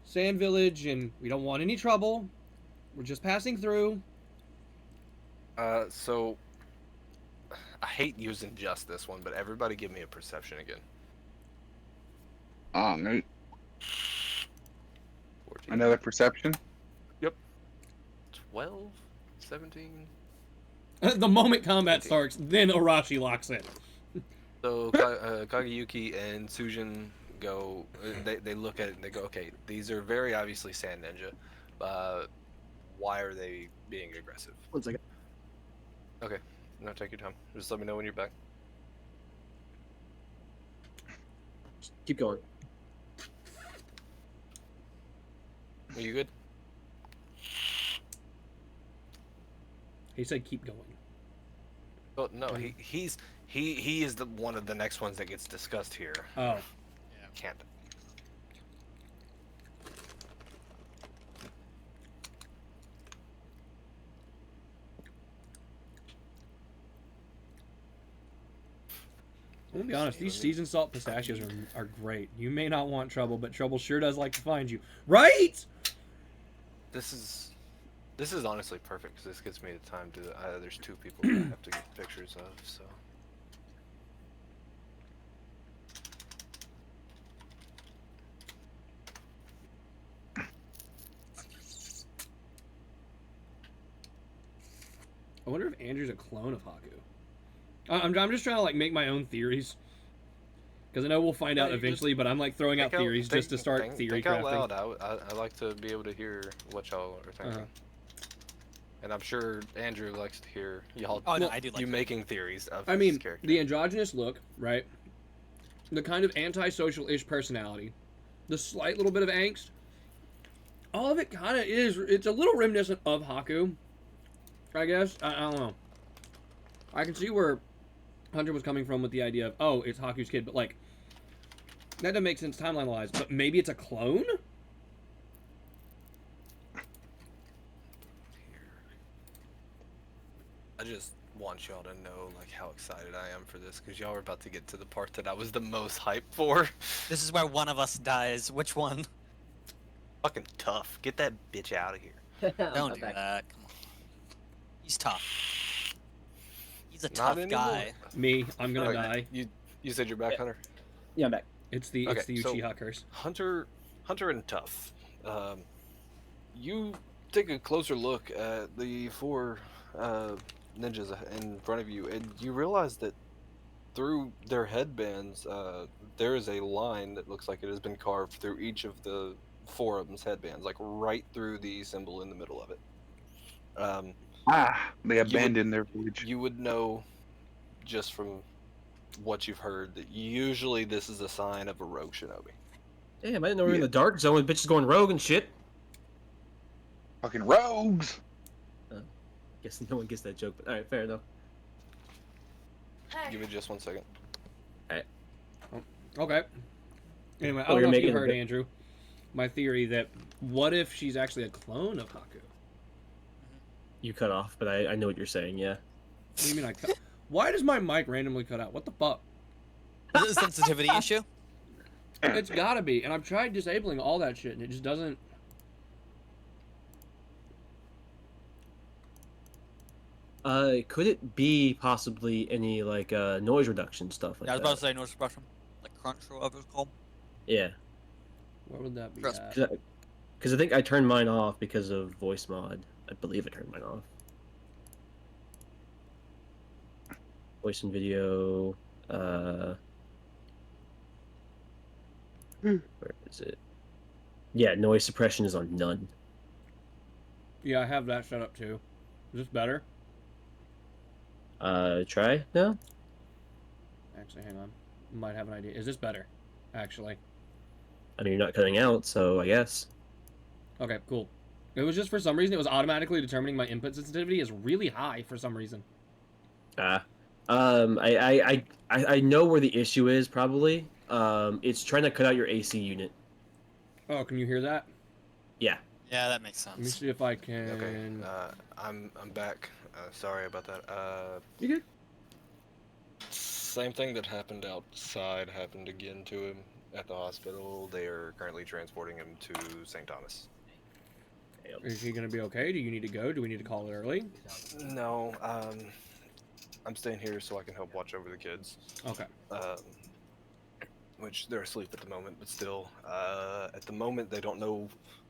Sand Village, and we don't want any trouble. We're just passing through. So I hate using just this one, but everybody give me a perception again. Oh, no. 14, Another perception. 12, 17. The moment combat 15. starts, then Arashi locks in. So Kageyuki and Sujin go. They look at it and they go, okay, these are very obviously Sand Ninja. Why are they being aggressive? 1 second. Okay, no, take your time. Just let me know when you're back. Keep going. Are you good? He said keep going. Oh no, he is the one of the next ones that gets discussed here. Oh. Can't. I'm gonna be honest, these seasoned salt pistachios are great. You may not want trouble, but trouble sure does like to find you. Right? This is honestly perfect because this gives me the time to. There's 2 people that I have to get pictures of, so. I wonder if Andrew's a clone of Haku. I'm just trying to like make my own theories. Because I know we'll find Yeah, out you eventually, but I'm like throwing out theories just to start theory think out crafting. loud. I like to be able to hear what y'all are thinking. Uh-huh. And I'm sure Andrew likes to hear y'all. Oh no, I do like you that. making theories of I his mean, character. the androgynous look, right? The kind of antisocial-ish personality. the slight little bit of angst. All of it kind of is. It's a little reminiscent of Haku, I guess. I don't know. I can see where Hunter was coming from with the idea of, oh, it's Haku's kid, but like that doesn't make sense timeline-wise. But maybe it's a clone. I just want y'all to know like how excited I am for this because y'all are about to get to the part that I was the most hyped for. This is where one of us dies. Which one? Fucking tough. Get that bitch out of here. Don't do that. Come on. He's tough. He's a Not tough anymore. guy. Me, I'm gonna Okay, die. You said you're back, Hunter? Yeah, I'm back. It's the Okay, so- Uchiha curse. Hunter and Tough. You take a closer look at the four ninjas in front of you, and you realize that through their headbands, there is a line that looks like it has been carved through each of the four of them's headbands, like right through the symbol in the middle of it. They abandoned their village. You would know just from what you've heard that usually this is a sign of a rogue shinobi. Damn, I didn't know we were in the dark zone with bitches going rogue and shit. Fucking rogues. Guess no one gets that joke, but alright, fair enough. Give me just 1 second. Okay. Anyway, I Oh, don't you're know if you making a heard, bit- Andrew, my theory that what if she's actually a clone of Haku? You cut off, but I know what you're saying, yeah. What do you mean I cut? Why does my mic randomly cut out? What the fuck? Is it a sensitivity issue? It's gotta be. And I've tried disabling all that shit, and it just doesn't. Could it be possibly any, like, noise reduction stuff like Yeah, I was that? about to say noise suppression. Like crunch or whatever it's called. Yeah. Where would that be? Trust At? Because I think I turned mine off because of voice mod. I believe I turned mine off. Voice and video. Where is it? Yeah, noise suppression is on none. Yeah, I have that set up too. Is this better? Try now? Actually, hang on. Might have an idea. Is this better? Actually. I mean, you're not cutting out, so I guess. Okay, cool. It was just for some reason it was automatically determining my input sensitivity is really high for some reason. I know where the issue is probably. It's trying to cut out your AC unit. Oh, can you hear that? Yeah. Yeah, that makes Let me sense. see if I can. Okay, I'm back. Sorry about that. You good? Same thing that happened outside happened again to him at the hospital. They are currently transporting him to St. Thomas. Is he gonna be okay? Do you need to go? Do we need to call it early? No, I'm staying here so I can help watch over the kids. Okay. Which they're asleep at the moment, but still, at the moment they don't know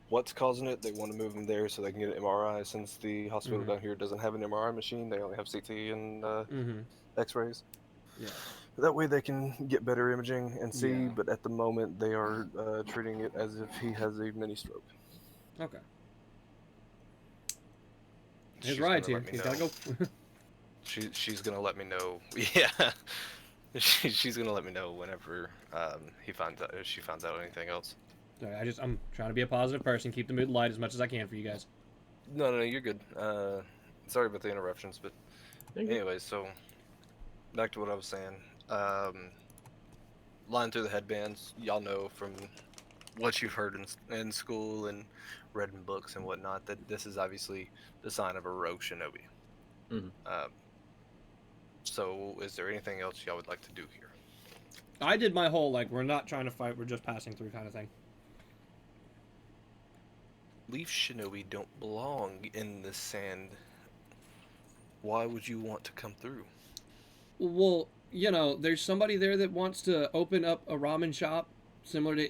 what's causing it. They want to move them there so they can get an MRI since the hospital Mhm. down here doesn't have an MRI machine. They only have CT and Mm-hmm. X-rays. Yeah. That way they can get better imaging and see, Yeah. but at the moment they are treating it as if he has a mini stroke. Okay. His She's ride's gonna here. let me He's gotta know. go. She's gonna let me know. Yeah, she's gonna let me know whenever he finds out. If she finds out anything else. Sorry, I'm trying to be a positive person, keep the mood light as much as I can for you guys. No, you're good. Sorry about the interruptions, but anyways, so back to what I was saying. Line through the headbands. Y'all know from what you've heard in school and read in books and whatnot that this is obviously the sign of a rogue shinobi. Mhm. So, is there anything else y'all would like to do here? I did my whole like we're not trying to fight, we're just passing through kind of thing. Leaf shinobi don't belong in the sand. Why would you want to come through? Well, there's somebody there that wants to open up a ramen shop similar to,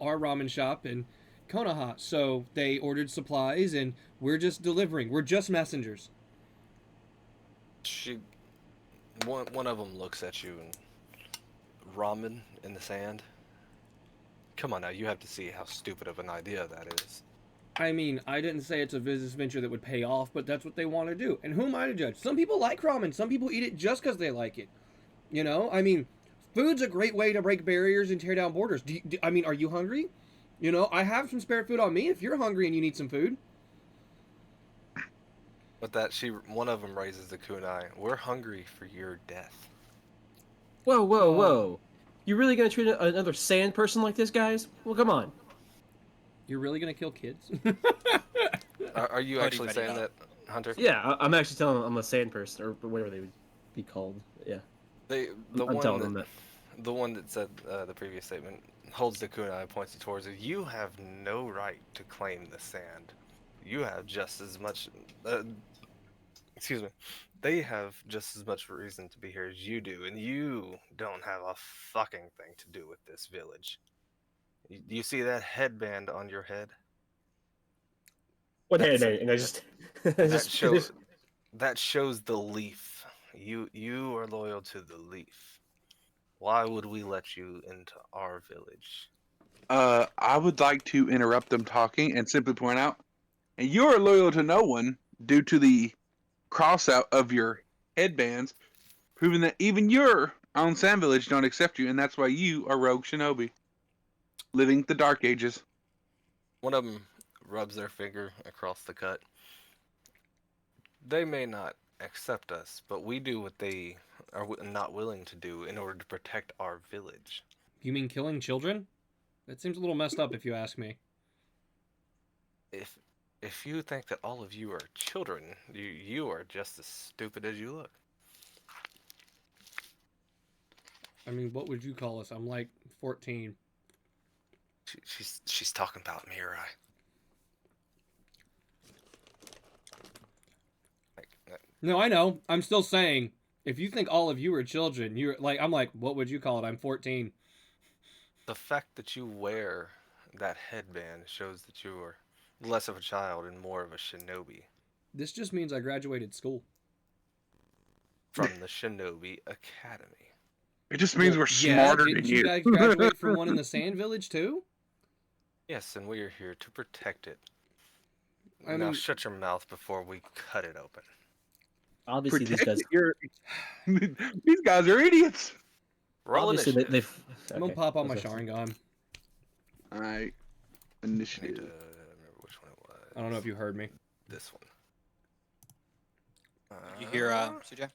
our ramen shop in Konoha. So they ordered supplies and we're just delivering. We're just messengers. One of them looks at you and ramen in the sand. Come on now, you have to see how stupid of an idea that is. I mean, I didn't say it's a business venture that would pay off, but that's what they want to do. And who am I to judge? Some people like ramen. Some people eat it just because they like it. I mean, food's a great way to break barriers and tear down borders. I mean, are you hungry? You know, I have some spare food on me if you're hungry and you need some food. With that, one of them raises the kunai. We're hungry for your death. Whoa, whoa, Oh. whoa! You really gonna treat another sand person like this, guys? Well, come on. You're really gonna kill kids? Are you Already actually ready saying up. that, Hunter? Yeah, I'm actually telling them I'm a sand person, or whatever they would be called. Yeah, I'm telling them that. The one that said the previous statement holds the kunai and points it towards it. You have no right to claim the sand. You have just as much. Excuse me. They have just as much reason to be here as you do, and you don't have a fucking thing to do with this village. You see that headband on your head? What That's hey, and I just, I That just, show that shows the leaf. You are loyal to the leaf. Why would we let you into our village? I would like to interrupt them talking and simply point out, and you are loyal to no one due to the cross out of your headbands, proving that even your own Sand Village don't accept you, and that's why you are Rogue Shinobi, living the Dark Ages. One of them rubs their finger across the cut. They may not accept us, but we do what they are not willing to do in order to protect our village. You mean killing children? That seems a little messed up if you ask me. If you think that all of you are children, you are just as stupid as you look. I mean, what would you call us? I'm like 14. She's talking about Mirai. No, I know. I'm still saying, if you think all of you are children, you're like, I'm like, what would you call it? I'm 14. The fact that you wear that headband shows that you are less of a child and more of a shinobi This just means I graduated school. from the Shinobi Academy. It just means Well, we're yeah, smarter didn't than you you. guys graduate from one in the Sand Village too? Yes, and we are here to protect it. I Now mean, shut your mouth before we cut it open. Obviously, these Protect guys. it. These guys are idiots. Roll Obviously, initiative. they've. I'm gonna Okay. pop on I my was about to- Sharingan. All right, I need to initiative. remember which one it was. I don't know if you heard me. This one. Did you hear CJ?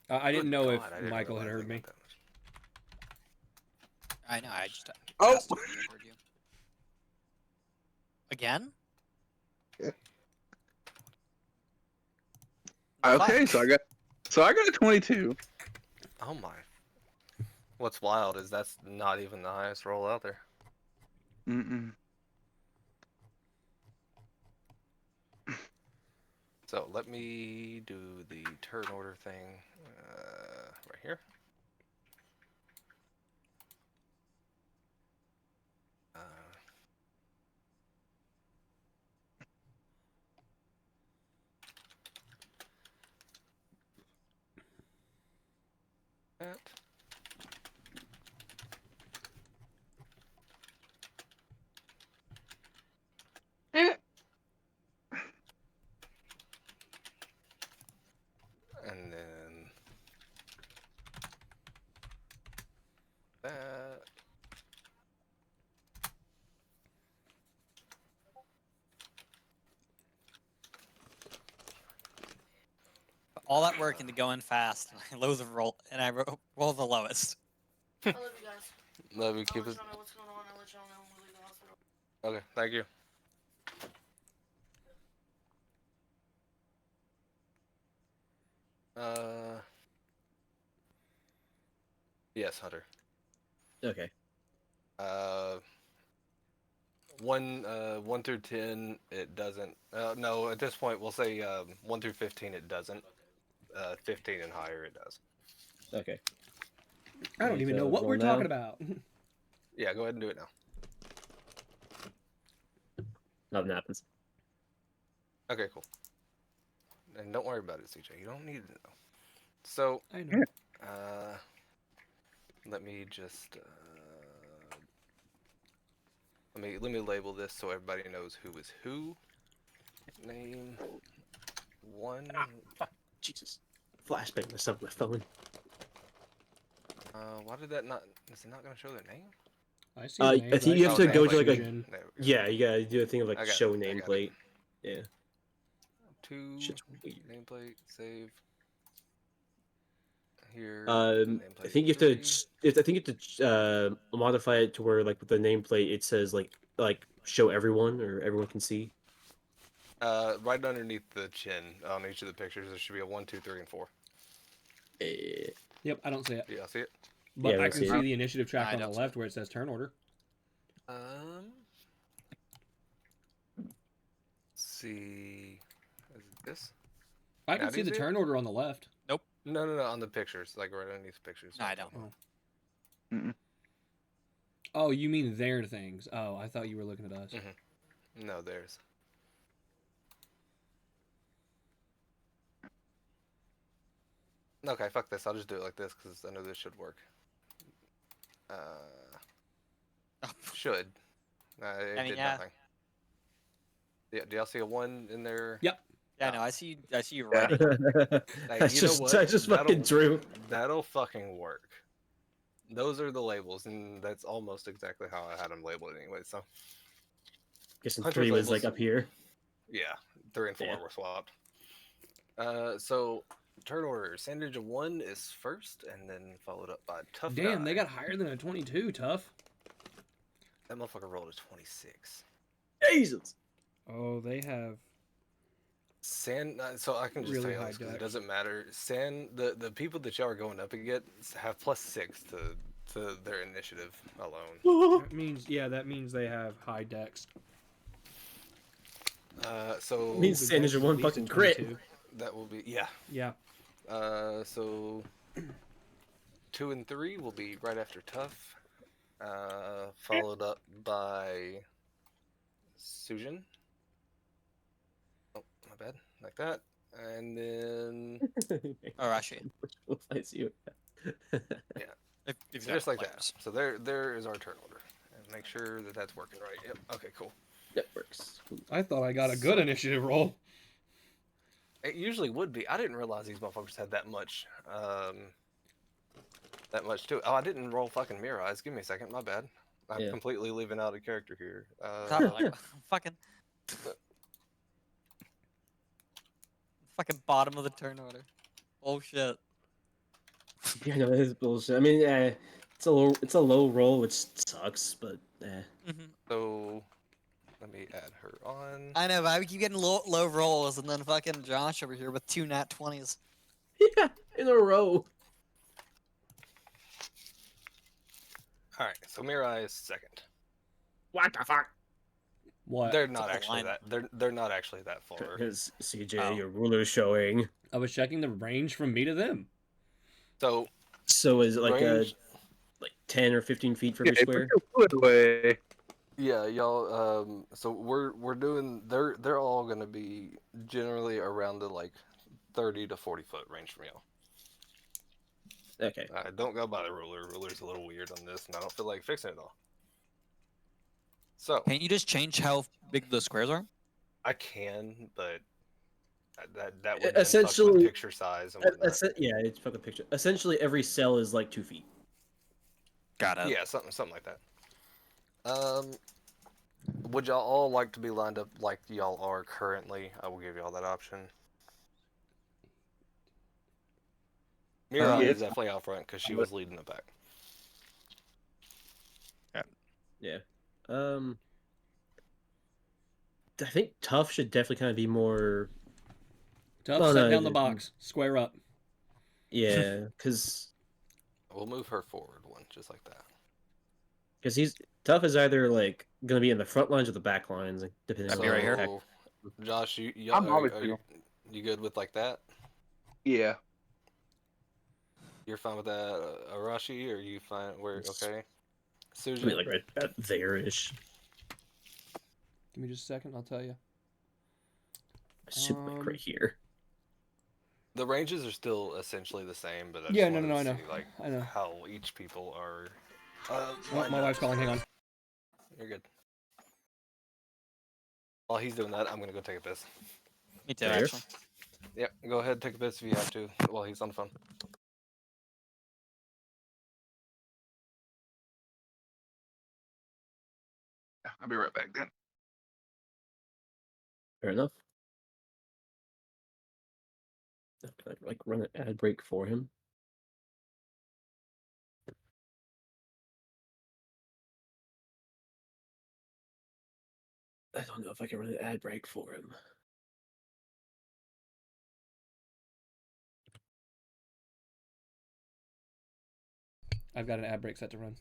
I didn't Good know if God, I didn't Michael had realize I heard me. got that much. I know. I just Oh. asked if he had heard you. Again? Okay, Fuck. so I got a 22. Oh my. What's wild is that's not even the highest roll out there. Mm-mm. So let me do the turn order thing right here. Uh, that. And then that. All that work into going fast. I low the roll, and I roll the lowest. I love you guys. Love you, I'll keep let it. y'all know what's going on. I'll let y'all know when we leave the hospital. Okay, thank you. Yes, Hunter. Okay. Uh, 1 through 10, it doesn't. No, at this point, we'll say 1 through 15, it doesn't. 15 and higher, it does. Okay. I don't even know So, what roll we're now. talking about. Yeah, go ahead and do it now. Nothing happens. Okay, cool. And don't worry about it, CJ. You don't need to know. So, I know. let me just let me label this so everybody knows who is who. Name 1. Fuck. Jesus. Flashbang myself with my phone. Why did that not? Is it not going to show their name? I see your names. I think you have Oh, to go to like a Fusion. There we go. yeah. You gotta do a thing of like I got show it, I got it. nameplate. Yeah. 2 Shit's weird. nameplate save. Here. I nameplate think you have 3. to. I think you have to modify it to where like with the nameplate it says like show everyone or everyone can see. Right underneath the chin on each of the pictures, there should be a 1, 2, 3, and 4. Yep, I don't see it. Do y'all see it? But Yeah, I I don't can see see it. the initiative track I on the don't see left it. where it says turn order. Let's see. Is it this? I Now, can do see you the see it? turn order on the left. No, on the pictures, like right underneath the pictures. No, I don't. Oh, you mean their things? Oh, I thought you were looking at us. No, there's. Okay, fuck this. I'll just do it like this because I know this should work. Should. It I mean, did yeah. nothing. Yeah, do y'all see a 1 in there? Yep. Yeah, no, I see you writing. Hey, That's you know just what? I just fucking drew. That'll fucking work. Those are the labels, and that's almost exactly how I had them labeled anyway. So Guessing Hunter's 3 was labels. like up here. yeah, 3 and 4 Yeah. were swapped. So turn order. Sandage of 1 is first, and then followed up by tough. Damn, guy. they got higher than a 22. Tough. That motherfucker rolled a 26. Jesus. Oh, they have. So I can just Really tell you high this because it dex. doesn't matter. The people that y'all are going up against have +6 to their initiative alone. That means they have high dex. So Means Ooh, Sandage dex of is one at least a fucking crit. 22. that will be yeah. Yeah. So 2 and 3 will be right after tough, followed up by Sujin. Oh, my bad, like that, and then Oh, Rashi. I see you. If you've so got just like players. that. So there is our turn order, and make sure that that's working right. Yep. Okay. Cool. That works. I thought I got a good initiative roll. It usually would be. I didn't realize these motherfuckers had that much. That much to it. Oh, I didn't roll fucking mirror eyes. Give me a second. My bad. I'm Yeah. completely leaving out a character here. Fucking bottom of the turn order. Oh shit. Yeah, no, it is bullshit. I mean, it's a low roll, which sucks, but So let me add her on. I know, but I keep getting low rolls, and then fucking Josh over here with 2 nat 20s. yeah, in a row. All right. So Mirai is second. What the fuck? What? They're not the actually line. that. They're not actually that far. Because CJ, Oh. your ruler is showing. I was checking the range from me to them. So So is it like range, like 10 or 15 feet for every square? Put away. yeah, y'all. So we're doing. They're all gonna be generally around the like 30 to 40 foot range from y'all. Okay. Don't go by the ruler. Ruler's a little weird on this, and I don't feel like fixing it all. So Can't you just change how big the squares are? I can, but that would then fuck Essentially- with picture size and whatnot. Yeah, it's fucking picture. Essentially, every cell is like 2 feet. Got it. Yeah, something like that. Would y'all all like to be lined up like y'all are currently? I will give y'all that option. Mirai Yeah. is definitely out front because she was leading the pack. Yeah. I think tough should definitely kind of be more. Tough, Oh, set no, down the it- box. Square up. Yeah, because We'll move her forward one, just like that. he's tough is either like gonna be in the front lines or the back lines, like, depending I'd on be right here. So, Josh, I'm always you good with like that? Yeah. You're fine with that, Arashi? Or you fine? Where? It's- Okay. I Suji. mean, like right about there-ish. Give me just a second. I'll tell you. I should like right here. The ranges are still essentially the same, but I Yeah, just no, wanted no, to I know. see, like, I know. how each people are. Oh, lined my up. wife's calling. Hang on. You're good. While he's doing that, I'm gonna go take a piss. Me too, There. actually. Yep, go ahead, take a piss if you have to while he's on the phone. I'll be right back then. Fair enough. Can I like run an ad break for him? I don't know if I can run an ad break for him. I've got an ad break set to run.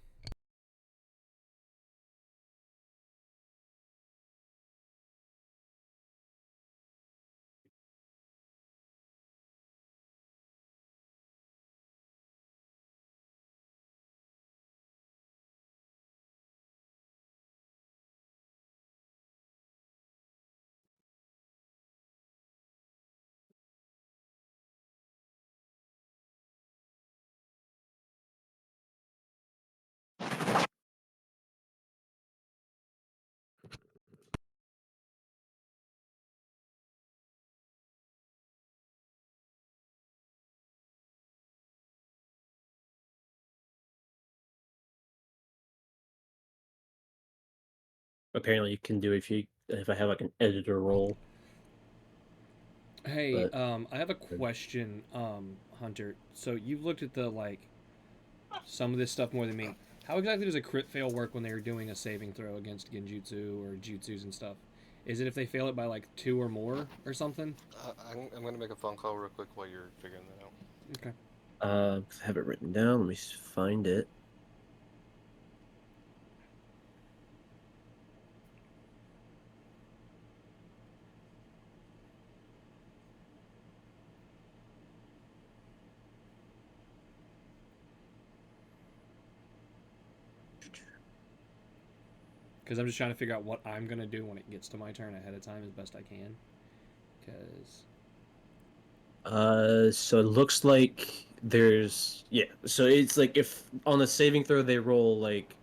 Apparently, you can do if I have like an editor role. Hey, But I have a question, Hunter. So you've looked at the some of this stuff more than me. How exactly does a crit fail work when they're doing a saving throw against genjutsu or jutsus and stuff? Is it if they fail it by like 2 or more or something? I'm gonna make a phone call real quick while you're figuring that out. Okay. I have it written down. Let me find it. Because I'm just trying to figure out what I'm gonna do when it gets to my turn ahead of time as best I can. Because So it looks like so it's like if on the saving throw they roll like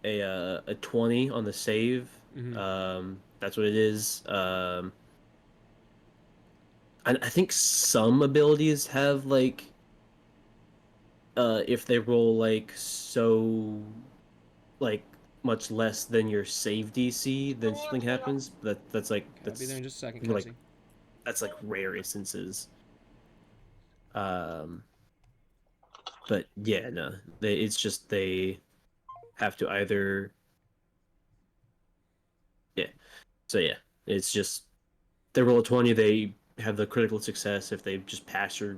a 20 on the save. Mhm. That's what it is. I think some abilities have like if they roll like much less than your save DC, then something happens. That's like okay, I'll be there in just a second, like Cassie. that's like rare instances. Um, but yeah, no, it's just they have to either yeah. So yeah, it's just they roll a 20, they have the critical success if they just pass your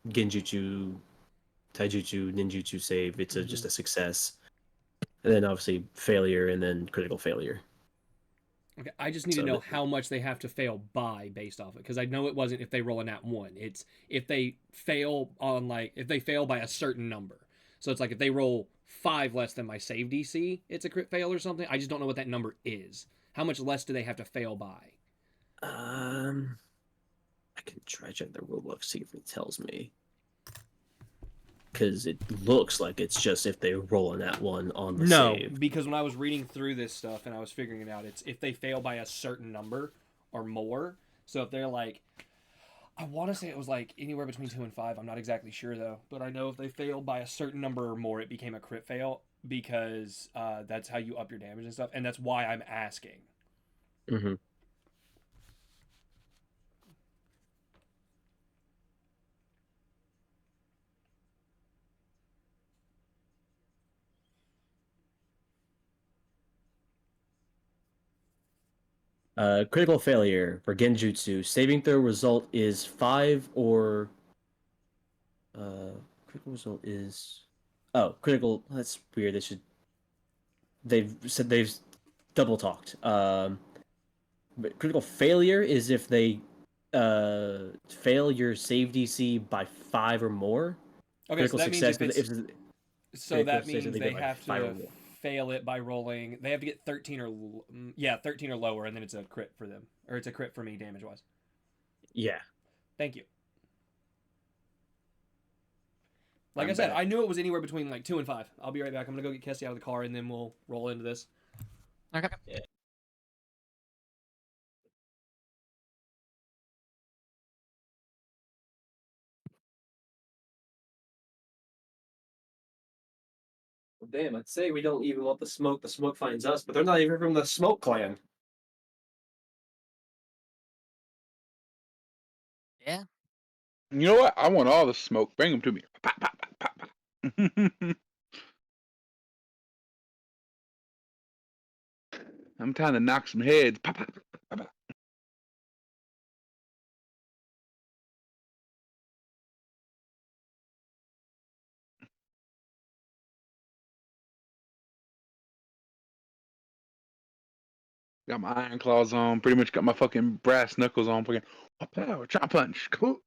genjutsu, taijutsu, ninjutsu save. It's Mhm. just a success, and then obviously failure, and then critical failure. Okay, I just need to So know how much they have to fail by based off it, because I know it wasn't if they roll a nat 1. It's if they fail on if they fail by a certain number. So it's like if they roll 5 less than my save DC, it's a crit fail or something. I just don't know what that number is. How much less do they have to fail by? um, I can try check the rulebook, see if it tells me. Because it looks like it's just if they roll on that one on the No, save. because when I was reading through this stuff and I was figuring it out, it's if they fail by a certain number or more. So if they're I want to say it was anywhere between 2 and 5. I'm not exactly sure though, but I know if they failed by a certain number or more, it became a crit fail because that's how you up your damage and stuff, and that's why I'm asking. Mm-hmm. Critical failure for Genjutsu. Saving throw result is 5 or critical result is critical. That's weird. They've said they've double talked. But critical failure is if they fail your save DC by 5 or more. Okay, so Critical that means success if it's if so critical that success if means they they get like have 5 or to more. fail it by rolling. They have to get 13 or 13 or lower, and then it's a crit for them, or it's a crit for me damage wise. Yeah, Thank you. Like I I'm said, back. I knew it was anywhere between 2 and 5. I'll be right back. I'm gonna go get Kessie out of the car, and then we'll roll into this. Okay. Damn, I'd say we don't even want the smoke. The smoke finds us, but they're not even from the smoke clan. Yeah. You know what? I want all the smoke. Bring them to me. Pop, pop, pop, pop, pop. I'm trying to knock some heads. Pop, pop, pop, pop. Got my iron claws on. Pretty much got my fucking brass knuckles on. Fucking pow, chop punch. Cool.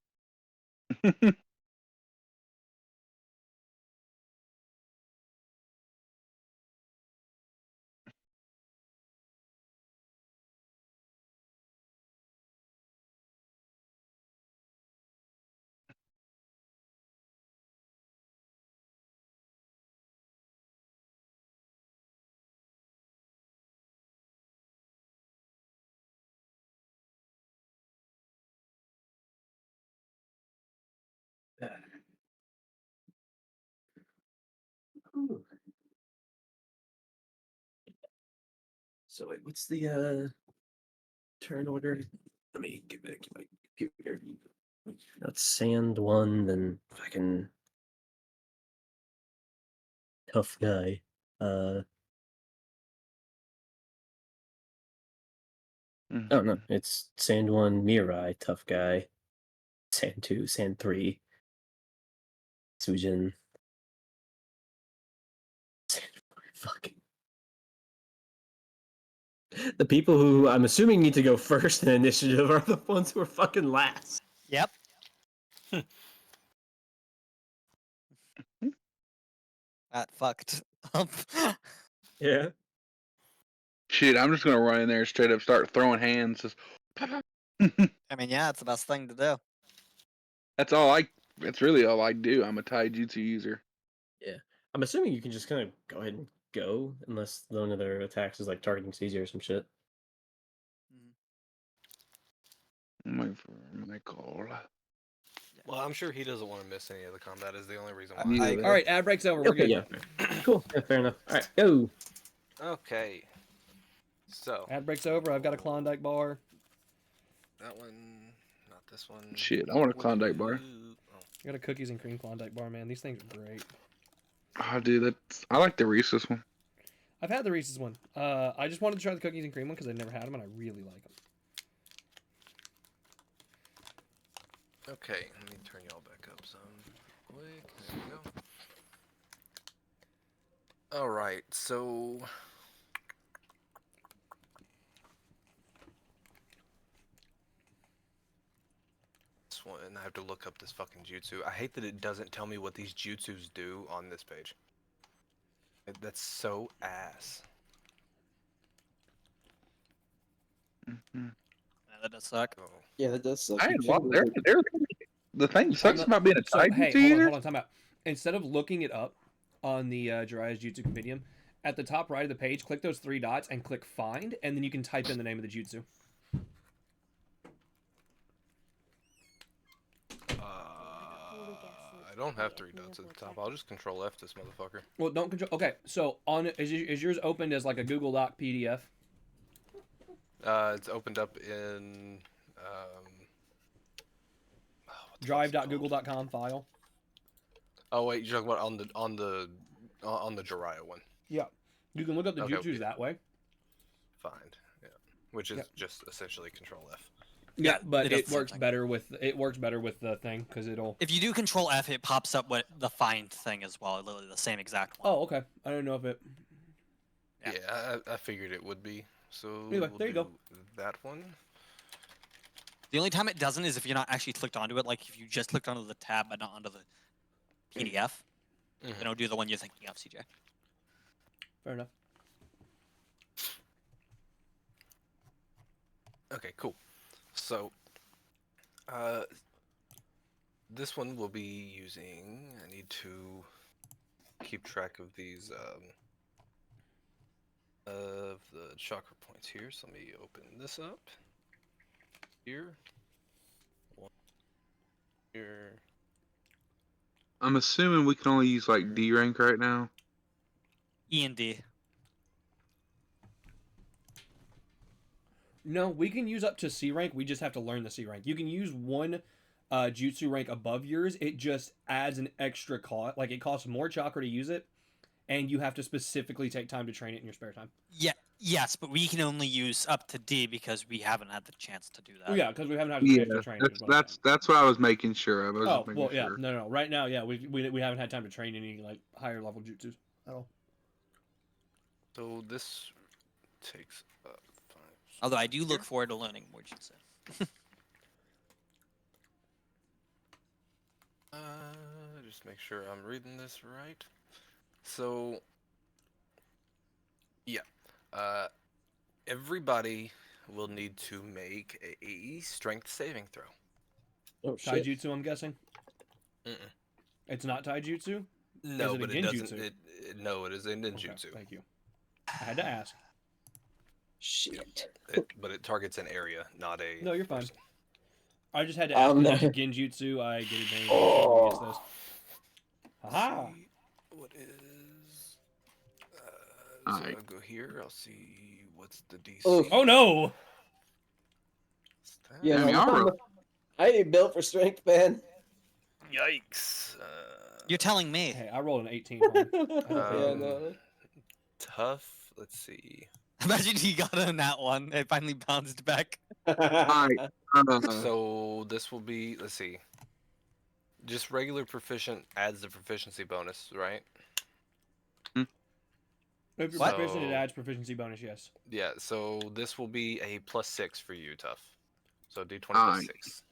Ooh. So wait, what's the turn order? Let me get back to my computer. That's sand one, then fucking tough guy. Oh no, it's sand one, Mirai, tough guy. Sand two, sand three, Sujin. Sand four, fuck. The people who I'm assuming need to go first in initiative are the ones who are fucking last. Yep. That fucked up. Yeah. Shit, I'm just gonna run in there and straight up start throwing hands. Just pop, pop. I mean, yeah, it's the best thing to do. That's all I. That's really all I do. I'm a taijutsu user. Yeah. I'm assuming you can just kind of go ahead and go, unless one of their attacks is like targeting Caesar or some shit. I'm waiting for my call. Well, I'm sure he doesn't want to miss any of the combat. Is the only reason why. Neither. All right, ad break's over. We're Okay, good. yeah. Cool. Yeah, fair enough. All right, go. Okay. So Ad break's over. I've got a Klondike bar. that one, not this one. Shit, I want a Klondike bar. Oh. I got a cookies and cream Klondike bar, man. These things are great. Oh, dude, that's. I like the Reese's one. I've had the Reese's one. I just wanted to try the cookies and cream one because I never had them and I really like them. Okay, let me turn y'all back up some quick. There we go. All right, so this one, I have to look up this fucking jutsu. I hate that it doesn't tell me what these jutsus do on this page. That's so ass. Mm-hmm. Yeah, that does suck. Oh. Yeah, that does suck. I ain't well, they're the thing that sucks about being a So, taijutsu hey, user. hold on, time out. Instead of looking it up on the Jiraiya's Jutsu Compendium, at the top right of the page, click those three dots and click Find, and then you can type in the name of the jutsu. I don't have three dots at the top. I'll just control F this motherfucker. Well, don't control. Okay, so is yours opened as like a Google Doc PDF? It's opened up in what the fuck's it called? Drive.google.com file. Oh wait, you're talking about on the Jiraiya one. Yeah, you can look up the Okay, jutsus yeah. that way. Find, yeah, which is Yep. just essentially Control F. Yeah, Yeah, but it does it the same works thing. better with the thing because it'll. If you do Control F, it pops up with the find thing as well. Literally the same exact one. Oh, okay. I don't know if it. Yeah. Yeah, I figured it would be. So Anyway, we'll there you do go. that one. The only time it doesn't is if you're not actually clicked onto it. Like if you just clicked onto the tab but not onto the PDF, then it'll do the one you're thinking of, CJ. Fair enough. Okay, cool. So, this one will be using. I need to keep track of these of the chakra points here. So let me open this up. Here. One. Here. I'm assuming we can only use like D rank right now. E and D. No, we can use up to C rank. We just have to learn the C rank. You can use one jutsu rank above yours. It just adds an extra cost. Like, it costs more chakra to use it, and you have to specifically take time to train it in your spare time. Yeah. Yes, but we can only use up to D because we haven't had the chance to do that. Oh, yeah, because we haven't had a Yeah, chance to train. is what I'm that's what I was making sure of. I was saying. just Oh, making well, yeah. sure. No. Right now, yeah, we haven't had time to train any, like, higher level jutsus at all. So this takes 5. Although I do look forward to learning more jutsu. Just make sure I'm reading this right. So, yeah, everybody will need to make a strength saving throw. Oh shit. Taijutsu, I'm guessing? Mm-mm. It's not taijutsu? No, it a but it doesn't. genjutsu? No, it is a Okay, ninjutsu. thank you. I had to ask. Shit. But it targets an area, not a. No, you're fine. person. I just had to ask. No. Genjutsu, I get advantage Oh. against this. Haha! See what is? So Alright. I'll go here. I'll see what's the DC. Oof. Oh no! What's that? Yeah, Damn, y'all roll. I ain't built for strength, man. Yikes. You're telling me. Hey, I rolled an 18. Ron. Yeah, no. Tough. Let's see. Imagine he got on that one. It finally bounced back. Alright. So this will be. Let's see. Just regular proficient adds the proficiency bonus, right? If you're What? proficient, it So- adds proficiency bonus, yes. Yeah. So this will be a +6 for you, Tough. So D20 Alright. +6.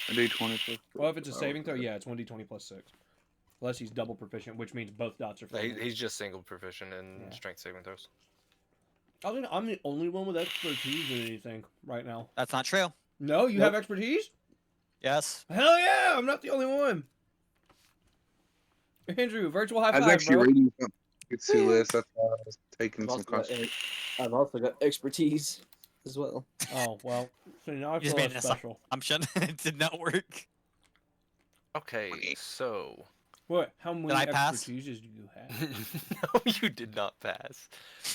I do 20 plus. Well, if it's a saving throw, yeah, it's 1d20 plus 6. Unless he's double proficient, which means both dots are filled. He's just single proficient in Yeah. strength saving throws. I'm the only one with expertise in anything right now. That's not true. No, you Nope. have expertise? Yes. Hell yeah! I'm not the only one. Andrew, virtual high I was five, actually bro. reading some jutsu list. That's why I was taking some I've also got expertise as well. Oh well, so now I You just feel made less an special. assumption. It did not work. Okay, so What? How many I pass? expertises do you have? no, you did not pass.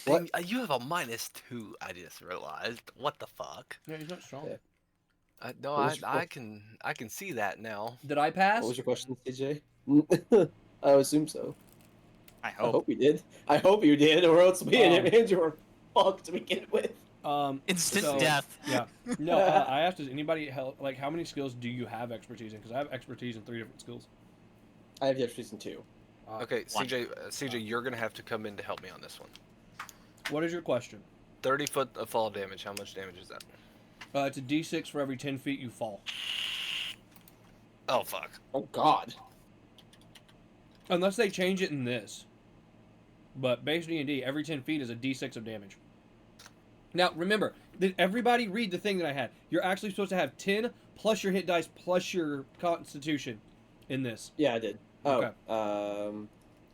What? Dang, you have a -2. I just realized. What the fuck? Yeah, he's not strong. Yeah. No, What was your I can see that now. Did I pass? What was your question, CJ? I assume so. I I hope. hope you did. I hope you did, or else me and Andrew are fucked to begin with. Instant so- death. Yeah. No, I asked, does anybody like how many skills do you have expertise in? Because I have expertise in 3 different skills. I have the expertise in 2. Okay, One. CJ, you're gonna have to come in to help me on this one. What is your question? 30 foot of fall damage. How much damage is that? It's a d6 for every 10 feet you fall. Oh fuck. Oh God. Unless they change it in this. But base D&D, every 10 feet is a d6 of damage. Now, remember, did everybody read the thing that I had? You're actually supposed to have 10 plus your hit dice plus your constitution in this. Yeah, I did. Oh. Okay.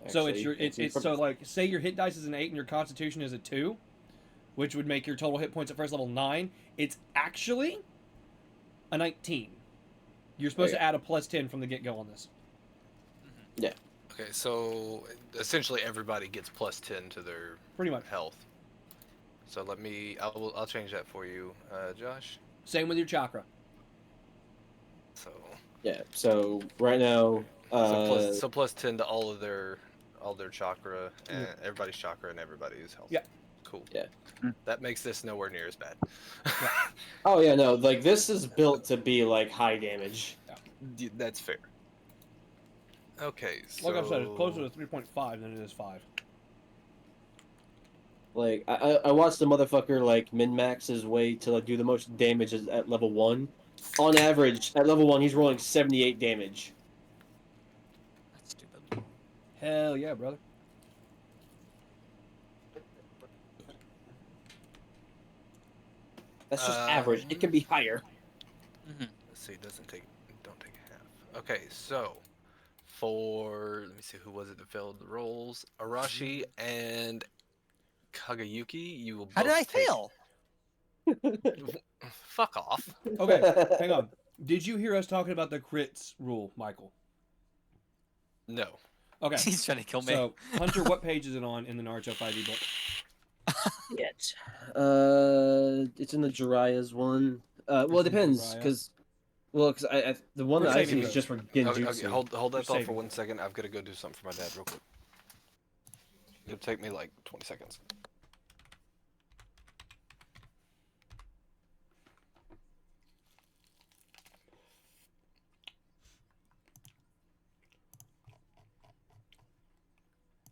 So it's actually, your it's so like say your hit dice is an 8 and your constitution is a 2, which would make your total hit points at first level 9. It's actually a 19. You're supposed to add a plus 10 from the get-go on this. Okay, so essentially everybody gets +10 to their Pretty much. health. So I'll change that for you, Josh. Same with your chakra. So Yeah. So right now, so +10 to all their chakra and everybody's chakra and everybody's health. Yeah. Cool. Yeah. That makes this nowhere near as bad. oh yeah, no, like this is built to be like high damage. That's fair. Okay, so Like I said, it's closer to 3.5 than it is 5. Like I watched the motherfucker like min max his way to like do the most damage at level 1. On average, at level 1, he's rolling 78 damage. That's stupid. Hell yeah, brother. That's just average. It can be higher. Mhm. Let's see, don't take a half. Okay, so let me see, who was it that failed the rolls? Arashi and Kagayuki, you will both How did I take- fail? Fuck off. Okay, hang on. Did you hear us talking about the crits rule, Michael? No. Okay. He's trying to kill me. So, Hunter, what page is it on in the Naruto 5e book? Yet. It's in the Jiraiya's one. Well, it It's in depends, Jiraiya. because the one For that I saving see is throws. just for Okay, genjutsu. hold that thought for saving 1 throws. second. I've got to go do something for my dad real quick. It'll take me like 20 seconds.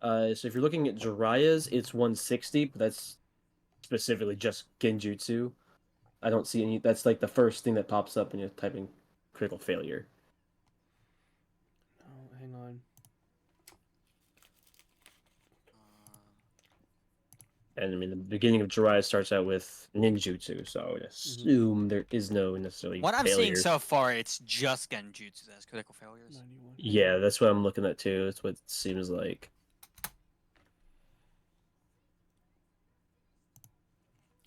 So if you're looking at Jiraiya's, it's 160, but that's specifically just genjutsu. I don't see any. That's like the first thing that pops up when you're typing critical failure. Oh, hang on. And I mean, the beginning of Jiraiya starts out with ninjutsu, so I would assume there is no necessarily What I'm failure. seeing so far, it's just genjutsu that has critical failures. 91. Yeah, that's what I'm looking at too. That's what it seems like.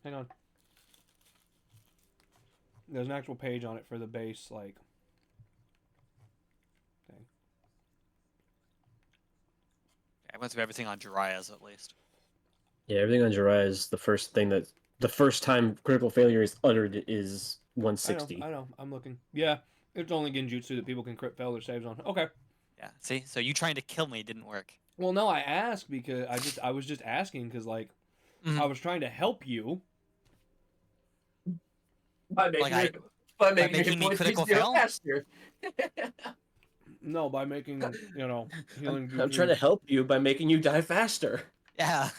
Hang on. There's an actual page on it for the base, like. Thing. I went through everything on Jiraiya's at least. Yeah, everything on Jiraiya is the first thing that the first time critical failure is uttered is 160. I know. I'm looking. Yeah, it's only genjutsu that people can crit fail their saves on. Okay. Yeah, see? So you trying to kill me didn't work. Well, no, I asked because I was just asking because like Mhm. I was trying to help you. By Like making me critical fail? faster. No, by making healing. I'm trying to help you by making you die faster. Yeah.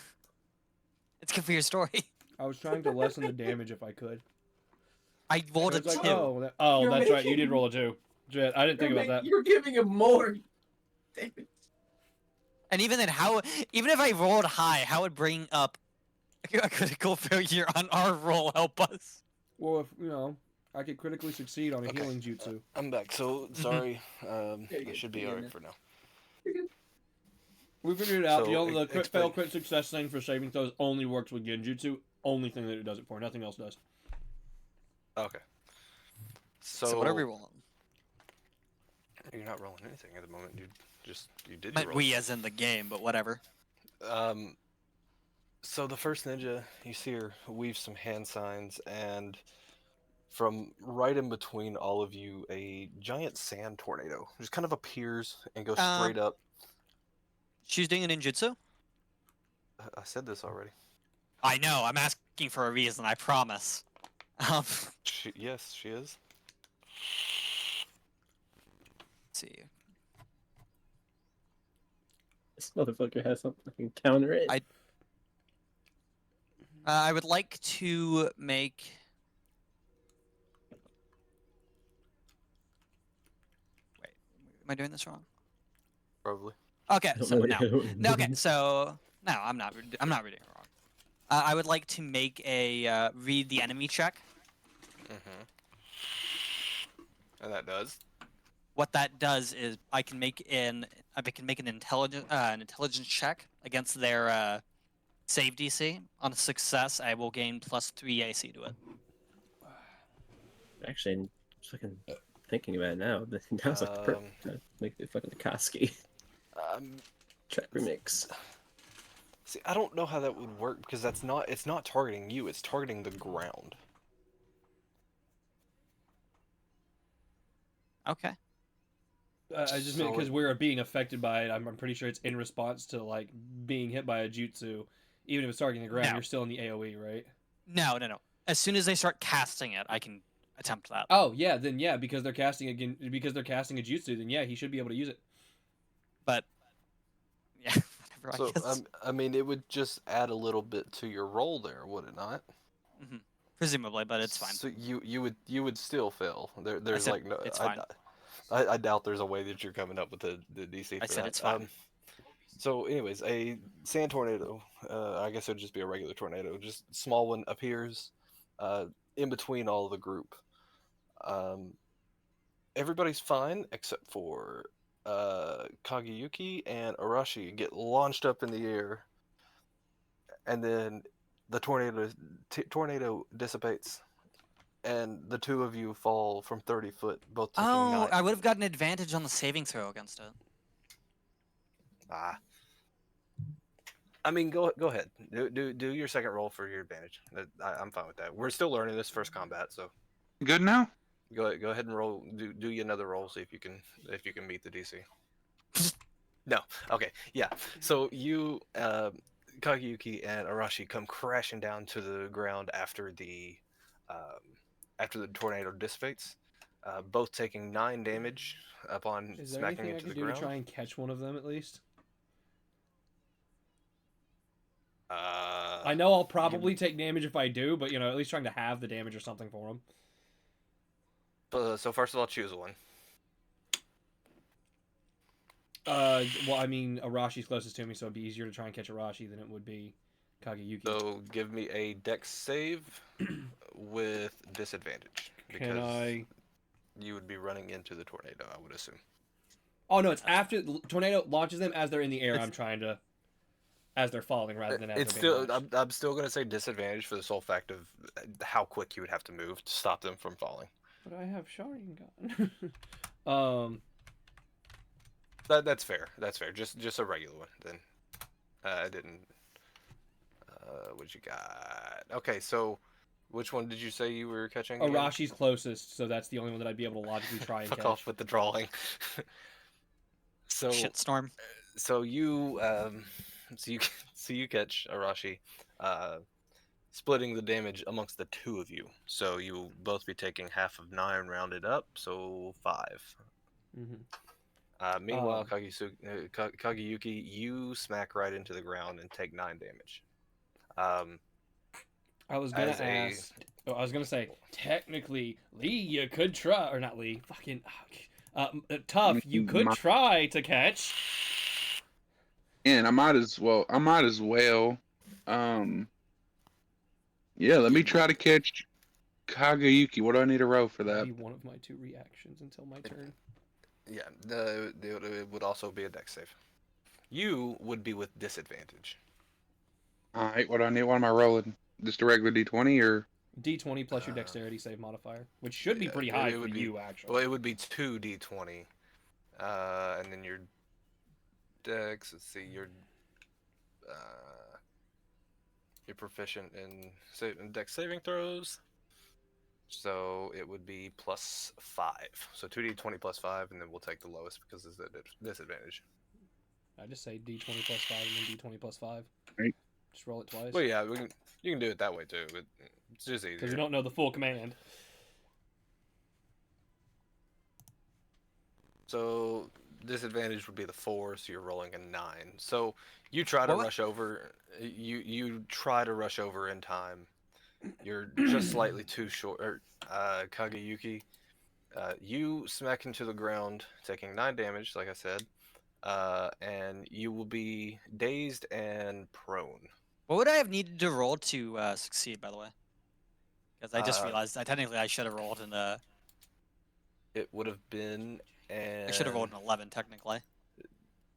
It's good for your story. I was trying to lessen the damage if I could. I rolled a It's like, 2. oh, that's right. You did roll a 2. Jet, I didn't think about that. You're giving him more. And even then, even if I rolled high, how would bring up a critical failure on our roll help us? Well, if I could critically succeed on a Okay. healing jutsu. I'm back. So sorry. It should be alright for now. We figured it out. So, The crit explain. fail, crit success thing for saving throws only works with genjutsu. Only thing that it does it for. Nothing else does. Okay. So what are we rolling? You're not rolling anything at the moment. You did your Meant roll. we as in the game, but whatever. So the first ninja, you see her weave some hand signs, and from right in between all of you, a giant sand tornado just kind of appears and goes straight up. She's doing a ninjutsu? I said this already. I know, I'm asking for a reason, I promise. Yes, she is. Let's see. This motherfucker has something that can counter it. I would like to make... Wait, am I doing this wrong? Probably. Okay, I don't so know what no. you're doing. No, okay, so no, I'm not reading it wrong. I would like to make a read the enemy check. Mm-hmm. And that does. What that does is I can make an intelligence check against their save DC. On a success, I will gain +3 AC to it. Actually, I'm fucking thinking about it now. Now's like the perfect time to make the fucking Koski track remix. See, I don't know how that would work because it's not targeting you, it's targeting the ground. Okay. I just meant because we're being affected by it. I'm pretty sure it's in response to like being hit by a jutsu. Even if it's targeting the ground, No. you're still in the AoE, right? No. As soon as they start casting it, I can attempt that. Oh yeah, then yeah, because they're casting a jutsu, then yeah, he should be able to use it. But yeah, whatever. So I guess. I mean, it would just add a little bit to your roll there, would it not? Presumably, but it's fine. So you would still fail. There's said like no. it's fine. I doubt there's a way that you're coming up with the DC for I said that. it's fine. So anyways, a sand tornado. I guess it would just be a regular tornado. Just small one appears, in between all of the group. Everybody's fine except for Kageyuki and Arashi get launched up in the air, and then the tornado dissipates, and the two of you fall from 30 foot, both taking Oh, nine. I would have gotten advantage on the saving throw against it. Ah. I mean, go ahead. Do your second roll for your advantage. I'm fine with that. We're still learning this first combat, so Good now? go ahead and roll. Do you another roll, see if you can meet the DC. No. Okay. Yeah. So you, Kageyuki and Arashi come crashing down to the ground after the tornado dissipates, both taking 9 damage upon Is there smacking anything I into could the do ground. to try and catch one of them at least? I know I'll probably take damage if I do, but at least trying to have the damage or something for them. So first of all, choose one. Well, I mean, Arashi's closest to me, so it'd be easier to try and catch Arashi than it would be Kageyuki. So give me a dex save with disadvantage Can because I? you would be running into the tornado, I would assume. Oh no, it's after the tornado launches them as they're in the air. I'm trying to, as they're falling rather than as It's they're being still launched. I'm still gonna say disadvantage for the sole fact of how quick you would have to move to stop them from falling. But I have Sharingan. That's fair. That's fair. Just a regular one then. I didn't. What you got? Okay, so which one did you say you were catching? again? Arashi's closest, so that's the only one that I'd be able to logically try and Fuck catch. off with the drawing. so Shitstorm. so you so you catch Arashi, splitting the damage amongst the two of you. So you will both be taking half of 9 rounded up, so 5. Meanwhile, Kageyuki, you smack right into the ground and take 9 damage. I was gonna as a- ask. I was gonna say, technically, Lee, you could try, or not Lee, fucking, Tough, you could try to catch. And I might as well. Yeah, let me try to catch Kageyuki. What do I need to roll for That'd that? be one of my 2 reactions until my turn. Yeah, it would also be a dex save. You would be with disadvantage. Alright, what do I need? What am I rolling? Just a regular D20 or? D20 plus your dexterity save modifier, which should be Yeah, pretty it high for would be- you, actually. Well, it would be 2d20, and then your dex. Let's see, you're proficient in dex saving throws, so it would be plus 5. So 2d20 plus 5, and then we'll take the lowest because it's the disadvantage. I just say D20 plus 5 and then D20 plus 5. Right. Just roll it twice. Well, yeah, you can do it that way too, but it's just Because easier. we don't know the full command. So disadvantage would be the 4, so you're rolling a 9. So you try to What? rush over. You try to rush over in time. You're just slightly too short. Kageyuki, you smack into the ground, taking 9 damage, like I said, and you will be dazed and prone. What would I have needed to roll to succeed, by the way? Because I just Uh, realized I should have rolled an It would have been. I should have rolled an 11 technically,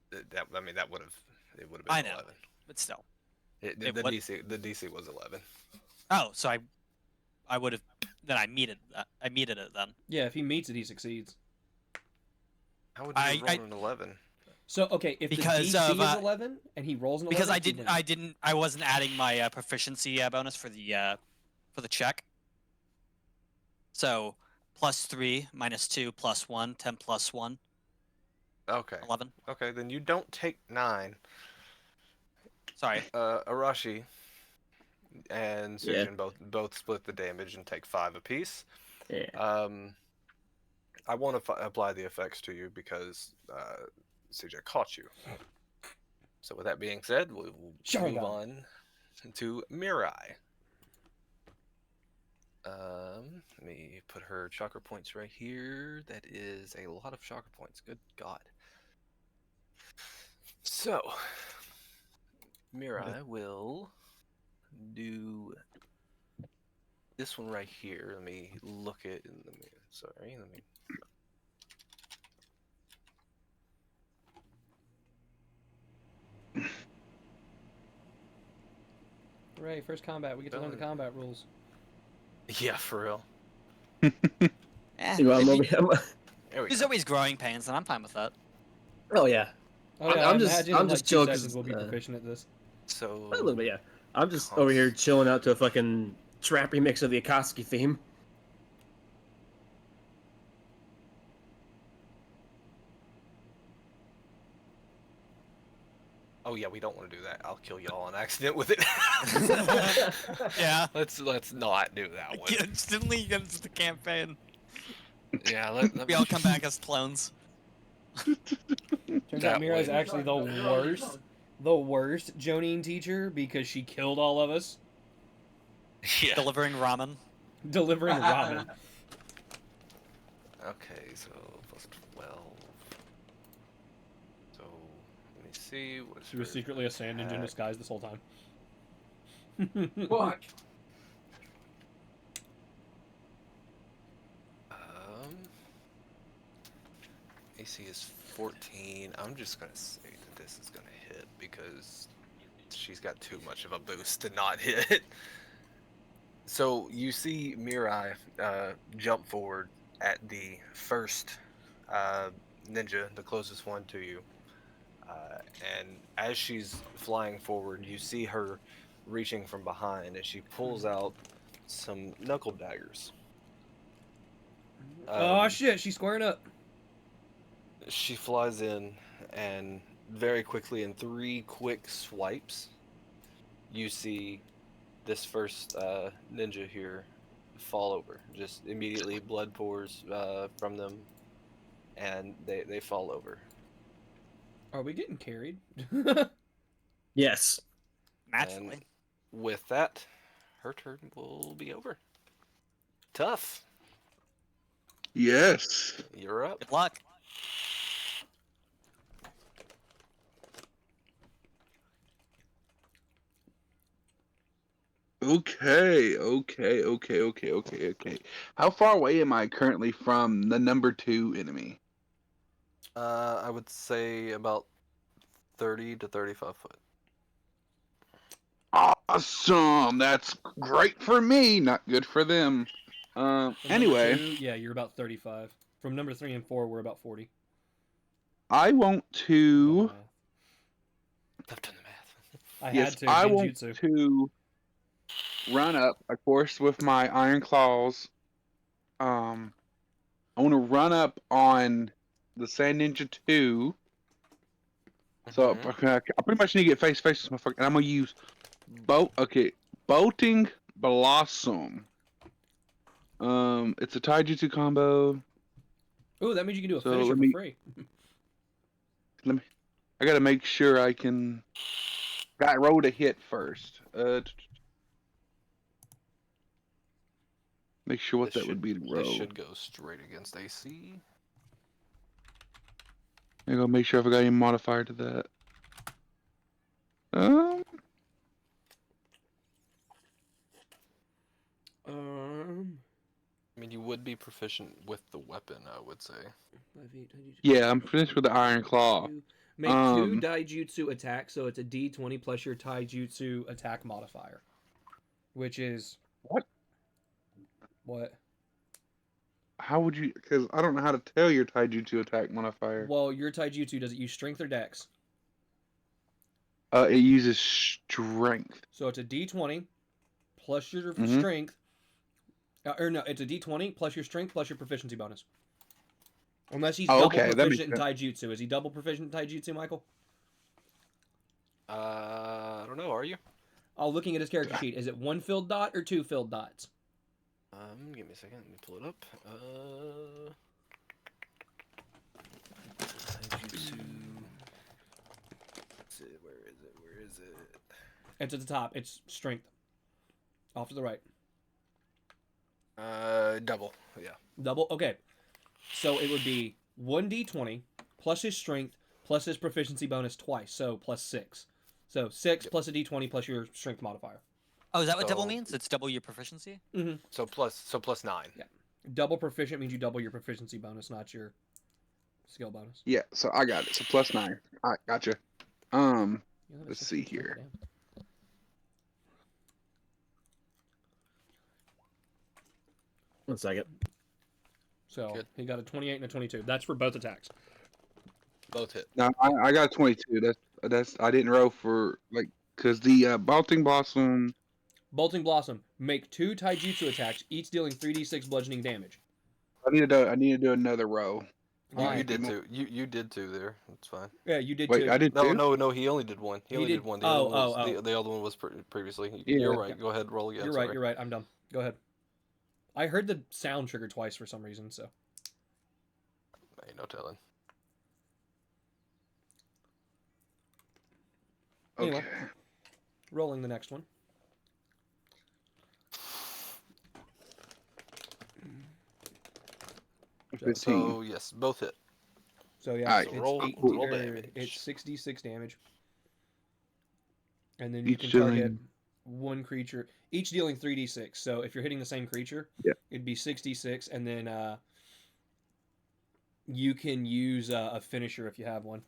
That would have. It would have been I know. 11. but still. The would- DC was 11. Oh, so I would have then I meted it then. Yeah, if he meets it, he succeeds. How would you I- have rolled an 11? So, okay, if Because the DC of, is 11 and he rolls an 11, Because I wasn't adding my proficiency bonus for the check. So +3 -2 +1 10 +1 Okay. 11. Okay, then you don't take 9. Sorry. Arashi and Yeah. Sujin both split the damage and take 5 apiece. Yeah. I want to apply the effects to you because CJ caught you. So with that being said, we'll move Sharingan. on to Mirai. Let me put her chakra points right here. That is a lot of chakra points. Good God. So, Mirai will do this one right here. Let me look at. Sorry. Let me. Hooray, first combat. We get to learn the Done. combat rules. Yeah, for real. Eh, You want if more? There we there's go. always growing pains, and I'm fine with that. Oh yeah. Oh, yeah, I'm I just imagine I'm in like just 2 chill sessions because we'll be proficient at this. a little So bit, yeah. I'm just over here chilling out to a fucking trap remix of the Akatsuki theme. oh yeah, we don't want to do that. I'll kill y'all on accident with it. Yeah. Let's not do that one. Instantly against the campaign. Yeah, We all come back as clones. Turns That out Mira is one. actually the worst Jonin teacher because she killed all of us Yeah. Delivering ramen. delivering ramen. Okay, so plus 12. So let me see. What is She was her secretly a sand ninja in attack? disguise this whole time. Fuck. AC is 14. I'm just gonna say that this is gonna hit because she's got too much of a boost to not hit. So you see Mirai jump forward at the first ninja, the closest one to you. And as she's flying forward, you see her reaching from behind, and she pulls out some knuckle daggers. Oh shit, she's squaring up. She flies in, and very quickly, in 3 quick swipes, you see this first ninja here fall over. Just immediately, blood pours from them, and they fall over. Are we getting carried? Yes. Naturally. And with that, her turn will be over. Tough. Yes. You're up. Good luck. Okay. How far away am I currently from the number 2 enemy? I would say about 30 to 35 foot. Awesome. That's great for me. Not good for them. From Anyway, number 2, yeah, you're about 35. From number 3 and 4, we're about 40. I want to. I've done the math. I Yes, had to. I want Genjutsu. to run up, of course, with my iron claws. I want to run up on the Sand Ninja 2. So Mhm. I pretty much need to get face to face with this motherfucker, and I'm gonna use bolting blossom. It's a taijutsu combo. Ooh, that means you can do a So finisher let for me free. I gotta make sure I can. Got roll to hit first. Make sure what that would be to This roll. should go straight against AC. I gotta make sure if I got any modifier to that. Um, I mean, you would be proficient with the weapon, I would say. yeah, I'm finished with the iron claw. Make 2 Daijutsu attacks, so it's a D20 plus your Taijutsu attack modifier. Which is... What? What? How would you? Because I don't know how to tell your taijutsu attack modifier. Well, your Taijutsu, does it use strength or dex? It uses strength. So it's a D20 plus your Mhm. strength. Or no, it's a D20 plus your strength plus your proficiency bonus. Unless he's double Okay, that makes proficient in Taijutsu. Is he double proficient in Taijutsu, Michael? I don't know. Are you? Oh, looking at his character sheet, is it 1 filled dot or 2 filled dots? Give me a second. Let me pull it up. Taijutsu. Where is it? It's at the top. It's strength. Off to the right. Double. Yeah. Double? Okay. So it would be 1d20 plus his strength plus his proficiency bonus twice. So plus 6. So 6 plus a d20 plus your strength modifier. Oh, is that what double So- means? It's double your proficiency? Mm-hmm. So plus 9. Yeah. Double proficient means you double your proficiency bonus, not your skill bonus. Yeah, so I got it. So +9. All right, gotcha. Let's see here. One second. So Good. he got a 28 and a 22. That's for both attacks. Both hit. No, I got 22. That's I didn't roll for like because the Bolting Blossom. Bolting Blossom. Make 2 taijutsu attacks, each dealing 3d6 bludgeoning damage. I need to do another row. You, Why? you did too. You did too there. That's fine. Yeah, you did Wait, too. I did No, two. no, he only did one. He He only did- did one. The oh, other one was oh, oh. the other one was previously. Yeah. You're right. Yeah. Go ahead, roll again. You're sorry. right. You're right. I'm dumb. Go ahead. I heard the sound trigger twice for some reason. So Ain't no telling. Anyway. Okay. rolling the next one. So, 15. So yes, both hit. So yeah, Alright. it's, So roll- 8, roll or damage. it's 66 damage. And then you Each can target dealing- one creature, each dealing 3d6. So if you're hitting the same creature, Yeah. it'd be 66, and then you can use a finisher if you have one.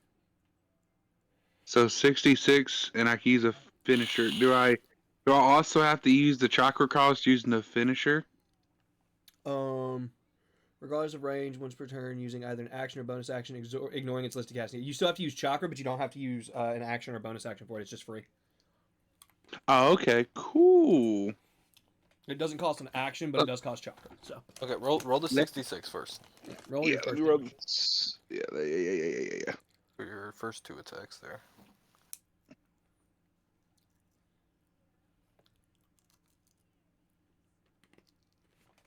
So 66, and I can use a finisher. Do I also have to use the chakra cost using the finisher? Regardless of range, once per turn, using either an action or bonus action, ignoring its listed casting. You still have to use chakra, but you don't have to use an action or bonus action for it. It's just free. Oh, okay, cool. It doesn't cost an action, but it does cost chakra. So Okay, roll the 66 first roll Yeah, your let first me roll damage. this. Yeah. for your first 2 attacks there.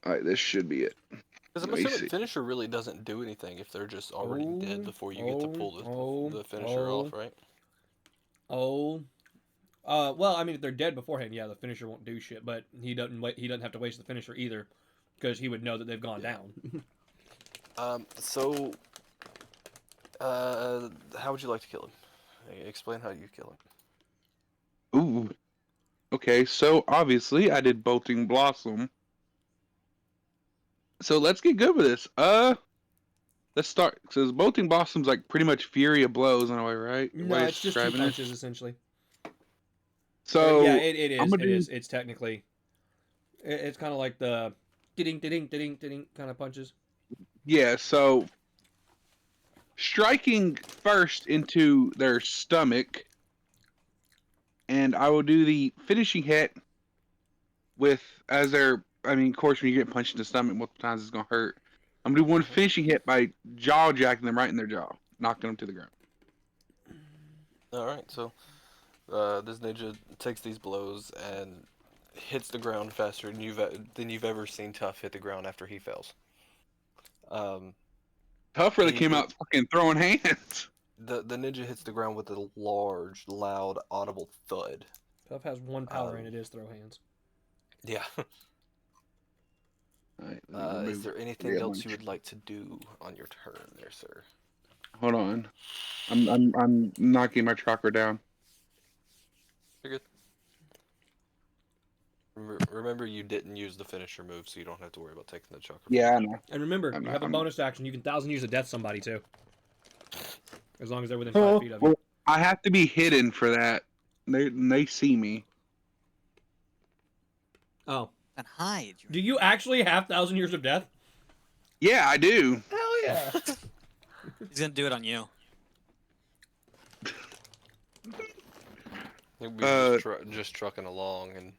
All right, this should be it. Because I'm Let me assuming see. finisher really doesn't do anything if they're just already dead before you get to pull the finisher off, right? Well, I mean, if they're dead beforehand, yeah, the finisher won't do shit. But he doesn't have to waste the finisher either, because he would know that they've gone down. So, how would you like to kill him? Explain how you kill him. Ooh. Okay, so obviously I did Bolting Blossom. So let's get good with this. Let's start. So Bolting Blossom's like pretty much Fury of Blows in a way, right? The No, way it's just 2 describing it. punches essentially. So yeah, it is. I'm gonna It do- is. It's technically. It's kind of like the ding ding ding ding kind of punches. Yeah, so striking first into their stomach, and I will do the finishing hit with as their. I mean, of course, when you get punched in the stomach multiple times, it's gonna hurt. I'm gonna do one finishing hit by jaw jacking them right in their jaw, knocking them to the ground. All right, so this ninja takes these blows and hits the ground faster than you've ever seen Tough hit the ground after he fails. Tough really He came did- out fucking throwing hands. The ninja hits the ground with a large, loud, audible thud. Tough has one power, and it is throw hands. Yeah. Alright, Is there anything yeah, else one. you would like to do on your turn, there, sir? Hold on, I'm knocking my chakra down. You're good. Remember, you didn't use the finisher move, so you don't have to worry about taking the chakra. Yeah, I know. And remember, I'm you not- have a I'm- bonus action. You can 1,000 years of death somebody too, as long as they're within Oh, 5 feet of you. well, I have to be hidden for that. They see me. Oh, And hide. do you actually have 1,000 years of death? Yeah, I do. Hell yeah! He's gonna do it on you. He'll be just trucking along, and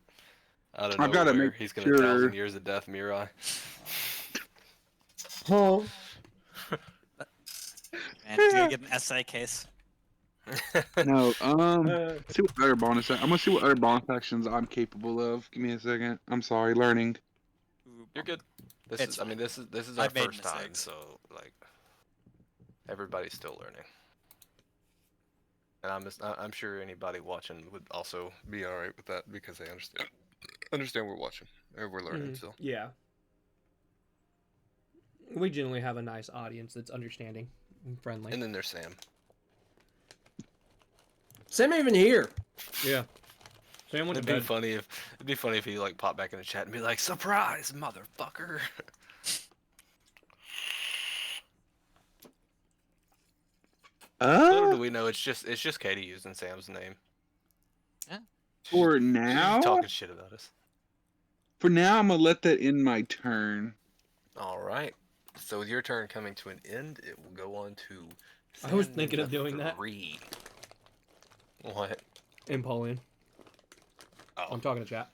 out of I've gotta nowhere, make he's gonna sure- 1,000 years of death, Mirai. Oh. And he's gonna get an essay case. No, see what other bonus. I'm gonna see what other bonus actions I'm capable of. Give me a second. I'm sorry, learning. You're good. This It's is, I mean, this is our I've made first time, mistakes. so like, everybody's still learning. And I'm sure anybody watching would also be all right with that because they understand we're watching or we're learning. So Yeah. We generally have a nice audience that's understanding and friendly. and then there's Sam. Sam ain't even here. Yeah. Sam went to It'd bed. be funny if he like popped back in the chat and be like, "Surprise, motherfucker!" Little do we know, it's just Katie using Sam's name. For She's now, talking shit about us. I'm gonna let that end my turn. All right. So with your turn coming to an end, it will go on to I was Send thinking of the doing that. 3. What? Empoleon. Oh. I'm talking to chat.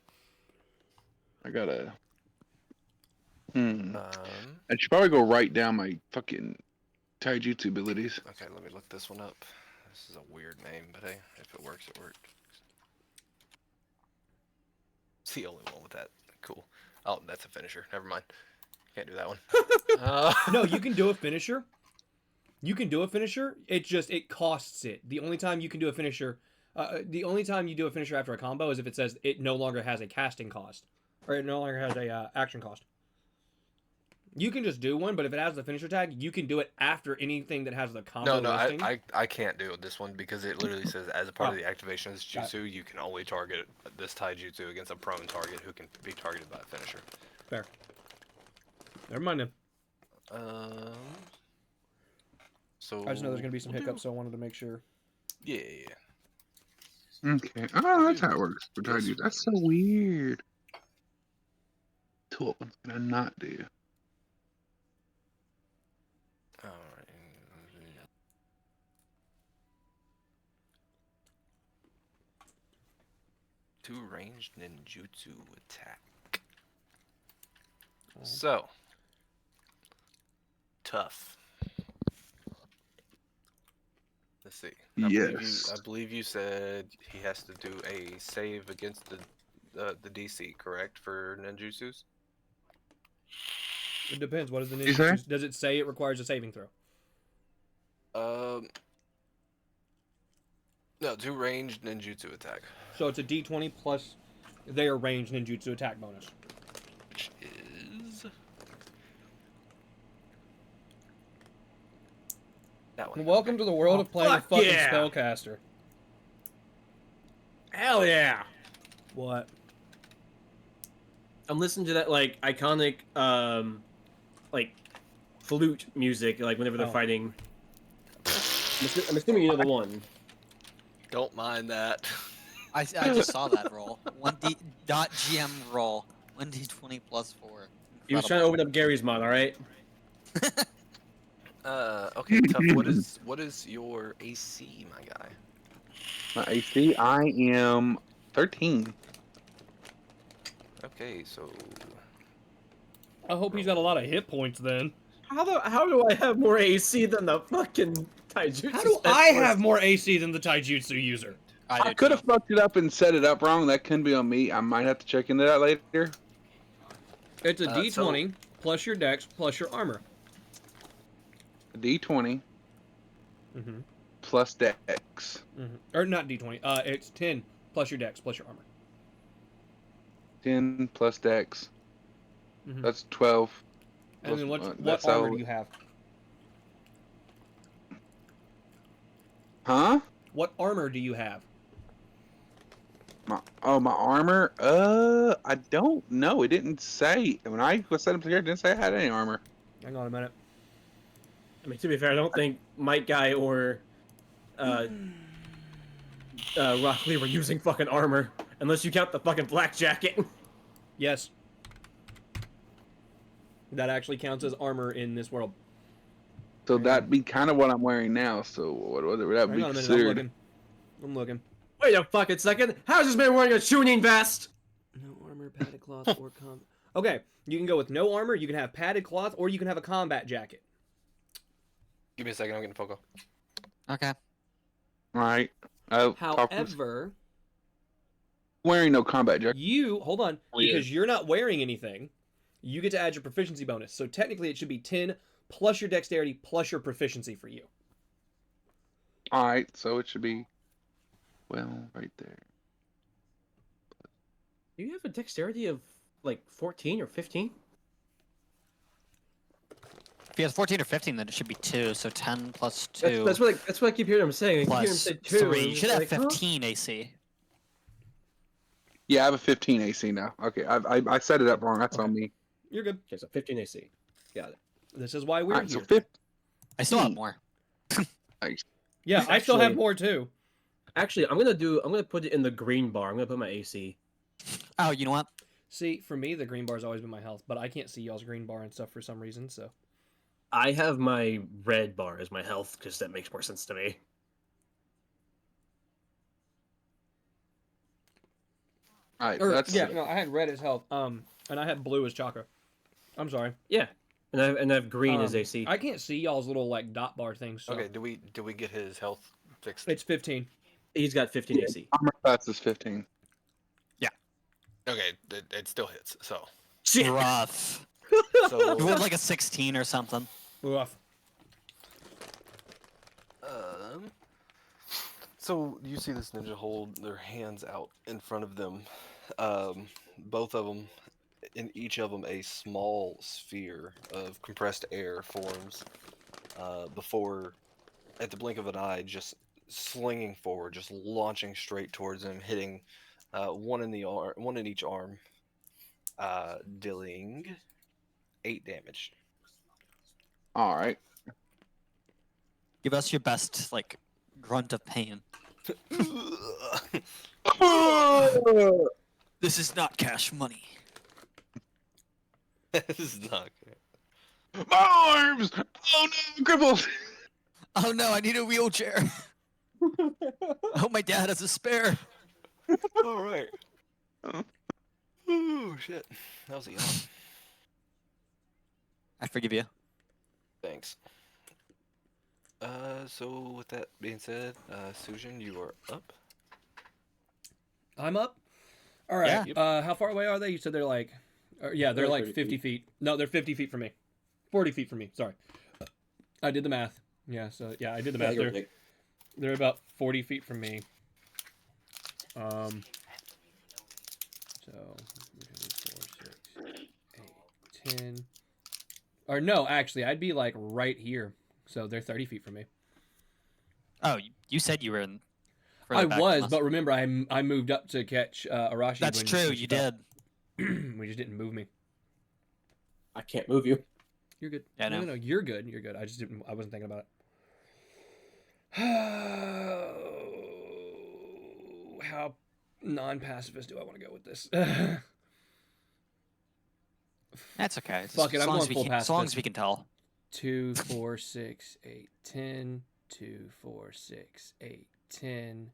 I gotta. Um. I should probably go write down my fucking taijutsu abilities. Okay, let me look this one up. This is a weird name, but hey, if it works, it works. It's the only one with that. Cool. Oh, that's a finisher. Never mind. Can't do that one. No, you can do a finisher. You can do a finisher. It costs it. The only time you can do a finisher, the only time you do a finisher after a combo is if it says it no longer has a casting cost, or it no longer has a action cost. You can just do one, but if it has the finisher tag, you can do it after anything that has the combo No, listing. I can't do this one because it literally says as a part of Oh. the activation of this Got jutsu, you can only target this taijutsu against a prone target who can be targeted by a finisher. Fair. Never mind then. So I just know there's gonna be some we'll do- hiccups, so I wanted to make sure. Yeah. Okay. Oh, that's how it works for This taijutsu. That's so one. weird. What one's gonna not do? Alright. Two ranged ninjutsu attack. So tough. Let's see. Yes. I believe you said he has to do a save against the DC, correct, for ninjutsus? It depends. What is the You say? ninja? Does it say it requires a saving throw? No, two ranged ninjutsu attack, So it's a D20 plus their ranged ninjutsu attack bonus. which is that one. Welcome to the world of playing a fuck fucking yeah. spellcaster. Hell yeah! What? I'm listening to that like iconic like flute music like whenever they're Oh. fighting. I'm assuming you know the one. Don't mind that. I just saw that roll. 1D dot GM roll. 1D20 plus 4. He was trying to open up Gary's mod, all right? Okay, tough. What is your AC, my guy? My AC, I am 13. Okay, so I hope he's got a lot of hit points then. How do I have more AC than the fucking taijutsu? How do I have more AC than the taijutsu user? I could have fucked it up and set it up wrong. That couldn't be on me. I might have to check into that later. It's a Uh, D20 plus your dex plus your armor. D20 Mm-hmm. plus dex. Or not D20. It's 10 plus your dex plus your armor. 10 plus dex. Mhm. That's 12. And then Plus- what that's armor how- do you have? Huh? What armor do you have? My armor? I don't know. It didn't say. When I was set up here, it didn't say I had any armor. Hang on a minute. I mean, to be fair, I don't think Mike Guy or Rock Lee were using fucking armor, unless you count the fucking black jacket. Yes. That actually counts as armor in this world. So that'd be kind of what I'm wearing now. So what would that Hang be on a minute. considered? I'm looking. Wait a fucking second. How is this man wearing a tuning vest? No armor, padded cloth, or combat. Okay, you can go with no armor, you can have padded cloth, or you can have a combat jacket. give me a second. I'm getting Foco. Okay. Right. However, Wearing no combat jacket. hold on, Weird. because you're not wearing anything, you get to add your proficiency bonus. So technically it should be 10 plus your dexterity plus your proficiency for you. All right. So it should be, well, right there. Do you have a dexterity of like 14 or 15? If he has 14 or 15, then it should be 2. So 10 plus 2 That's what I keep hearing him saying. I keep hearing him plus say 2. 3. and You it's should have like, huh? 15 AC. Yeah, I have a 15 AC now. Okay, I set it up wrong. That's on me. You're good. Okay, so 15 AC. Got it. This is why we're All right, so here. 15. I still have more. Yeah, I still have Actually- more too. Actually, I'm gonna put it in the green bar. I'm gonna put my AC. Oh, you know what? See, for me, the green bar's always been my health, but I can't see y'all's green bar and stuff for some reason, so. I have my red bar as my health because that makes more sense to me. All right, Or that's yeah, no, I had red as health. And I had blue as chakra. I'm sorry. Yeah, and I have green as AC. I can't see y'all's little like dot bar things. So. Okay, do we get his health fixed? It's 15. He's got 15 AC. armor class is 15. Okay, it still hits. So Shit. Rough. so You want like a 16 or something. Rough. So you see this ninja hold their hands out in front of them. Both of them, in each of them, a small sphere of compressed air forms. Before, at the blink of an eye, just slinging forward, just launching straight towards him, hitting one in the arm, one in each arm, dealing 8 damage. All right. Give us your best like grunt of pain. This is not cash money. This is not good. My arms! Oh no, I'm crippled! Oh no, I need a wheelchair. I hope my dad has a spare. All right. Ooh, shit. That was a yawn. I forgive you. Thanks. So with that being said, Sujin, you are up. I'm up. All right. Yeah. How far away are they? You said they're like, yeah, they're They're like 30 50 feet. No, they're 50 feet from me. 40 feet from me. Sorry. I did the math. Yeah. So yeah, I did the math. They're about 40 feet from me. So 4, 6, 8, 10. Or no, actually, I'd be like right here. So they're 30 feet from me. Oh, you said you were in. I further back was, from us. but remember, I moved up to catch Arashi. That's when true. she You fell. did. We just didn't move me. I can't move you. You're good. Yeah, I no, know. no, you're good. You're good. I just didn't. I wasn't thinking about it. How non-pacifist do I want to go with this? That's okay. Fuck it, As I'm long going as we full can, as long pacifist. as we can tell. 2, 4, 6, 8, 10. 2, 4, 6, 8, 10.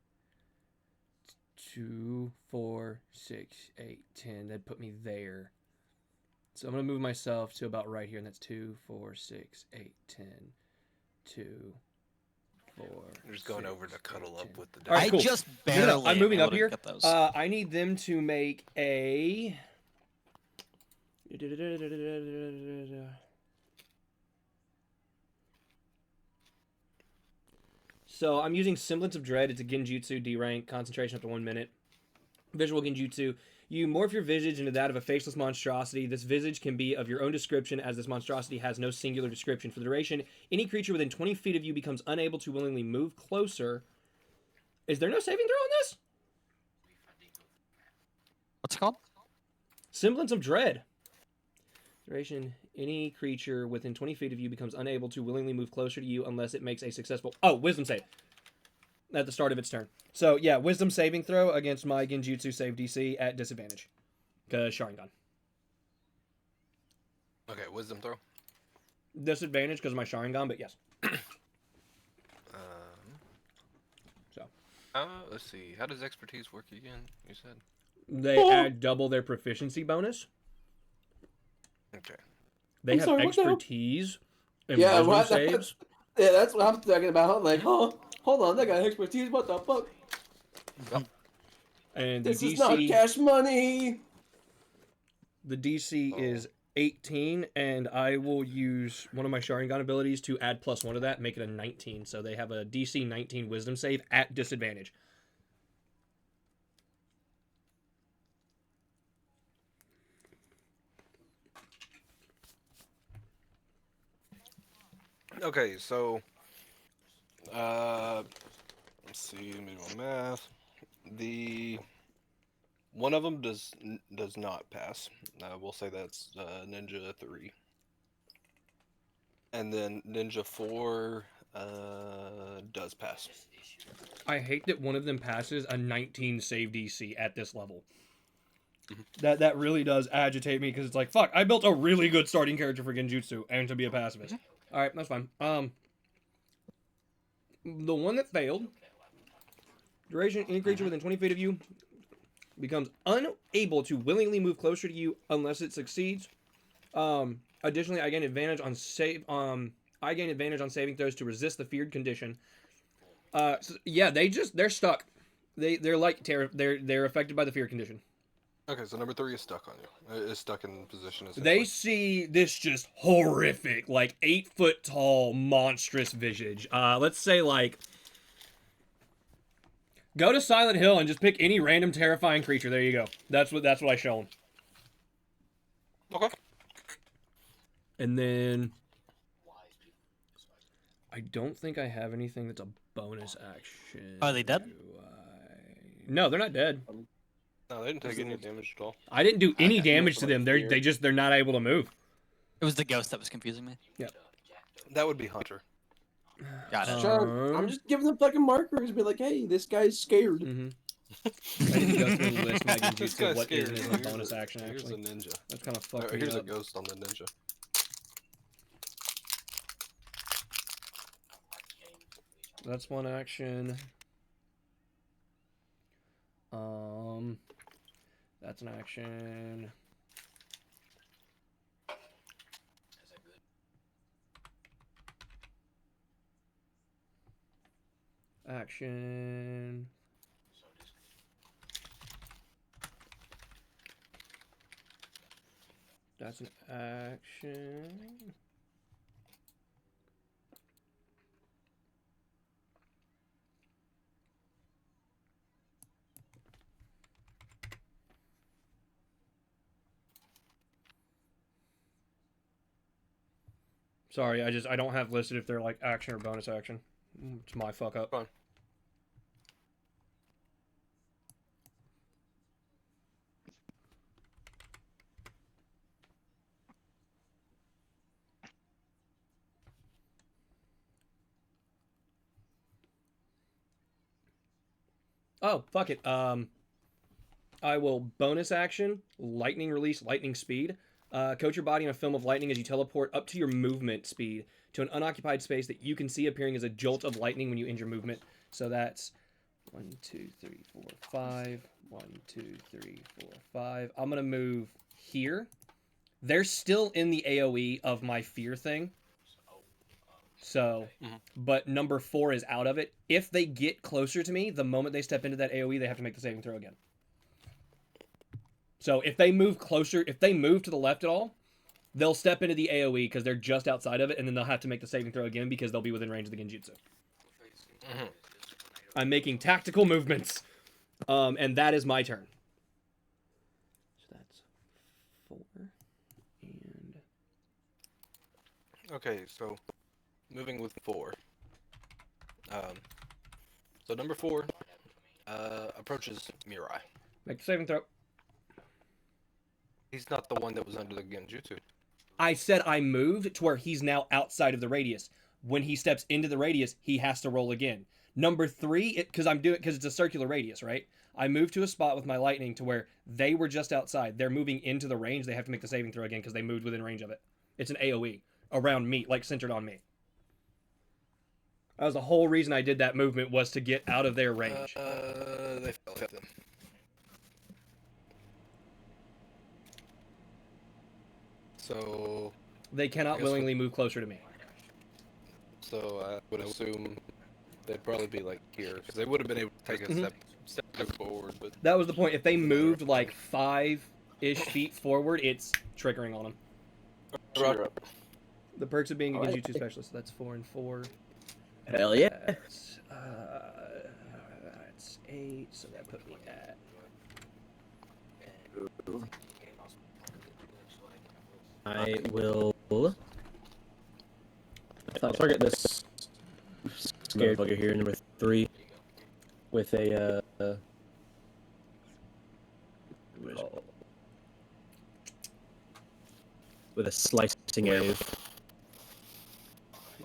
2, 4, 6, 8, 10. That'd put me there. So I'm gonna move myself to about right here, and that's 2, 4, 6, 8, 10. 2, 4. You're just going 6, over to cuddle 8, up 10. with the All right, I cool. just No, barely. no, I'm moving am up able to here. Get those. I need them to make a. So I'm using Semblance of Dread. It's a genjutsu D rank, concentration up to 1 minute. Visual genjutsu. You morph your visage into that of a faceless monstrosity. This visage can be of your own description, as this monstrosity has no singular description. For the duration, any creature within 20 feet of you becomes unable to willingly move closer. Is there no saving throw on this? What's it called? Semblance of Dread. Duration, any creature within 20 feet of you becomes unable to willingly move closer to you unless it makes a successful... Oh, wisdom save. At the start of its turn. So, yeah, wisdom saving throw against my genjutsu save DC at disadvantage. Because Sharingan. Okay, wisdom throw. Disadvantage because of my Sharingan, but yes. So. Let's see. How does expertise work again? You said. They add double their proficiency bonus. Okay. They I'm have sorry, what the hell? expertise and Yeah, wisdom what? saves. Yeah, that's what I'm talking about. I'm like, huh? Hold on, they got expertise. What the fuck? And the This DC, is not cash money. the DC is 18, and I will use one of my Sharingan abilities to add +1 to that, make it a 19. So they have a DC 19 wisdom save at disadvantage. Okay, so let's see, let me do my math. The one of them does not pass. We'll say that's Ninja 3. And then Ninja 4 does pass. I hate that one of them passes a 19 save DC at this level. Mhm. That really does agitate me because it's like, fuck, I built a really good starting character for Genjutsu and to be a pacifist. All right, that's fine. The one that failed. Duration: any creature within 20 feet of you becomes unable to willingly move closer to you unless it succeeds. Additionally, I gain advantage on saving throws to resist the feared condition. So, yeah, they're stuck. They're affected by the fear condition. Okay, so number 3 is stuck on you. Is stuck in position. They see this just horrific, like 8 foot tall, monstrous visage. Let's say like go to Silent Hill and just pick any random terrifying creature. There you go. That's what I show them. Okay. And then I don't think I have anything that's a bonus action. Are they dead? No, they're not dead. No, they didn't take any damage at all. I didn't do any damage to them. They're not able to move. It was the ghost that was confusing me. That would be Hunter. Got it. I'm just giving them fucking markers. Be like, hey, this guy's scared. Mm-hmm. I didn't go through the list my This genjutsu. guy's What scared. isn't a bonus action Here's a actually? ninja. That's kind of fucked me Here's a up. ghost on the ninja. That's one action. That's an action. Action. That's an action. Sorry, I don't have listed if they're like action or bonus action. It's my fuck up. Fine. Oh, fuck it. I will bonus action, lightning release, lightning speed. Coat your body in a film of lightning as you teleport up to your movement speed to an unoccupied space that you can see appearing as a jolt of lightning when you end your movement. So that's 1, 2, 3, 4, 5. 1, 2, 3, 4, 5. I'm gonna move here. They're still in the AOE of my fear thing. So, but number 4 is out of it. If they get closer to me, the moment they step into that AOE, they have to make the saving throw again. So if they move closer, if they move to the left at all, they'll step into the AOE because they're just outside of it, and then they'll have to make the saving throw again because they'll be within range of the genjutsu. I'm making tactical movements, and that is my turn. So that's 4, and Okay, so moving with 4. So number 4 approaches Mirai. make the saving throw. He's not the one that was under the genjutsu. I said I moved to where he's now outside of the radius. When he steps into the radius, he has to roll again. Number 3, because it's a circular radius, right? I moved to a spot with my lightning to where they were just outside. They're moving into the range. They have to make the saving throw again because they moved within range of it. It's an AOE around me, like centered on me. That was the whole reason I did that movement, was to get out of their range. They failed them. So They cannot willingly move closer to me. I would assume they'd probably be like here, because they would have been able to take a step forward. But That was the point. If they moved like 5-ish feet forward, it's triggering on them. Roger. The perks of being a Alright. genjutsu specialist. That's 4 and 4. Hell yeah. That's 8, so that put me at... I will. I'll target this scared bugger here, number 3, with a what is it called? With a slicing arrow.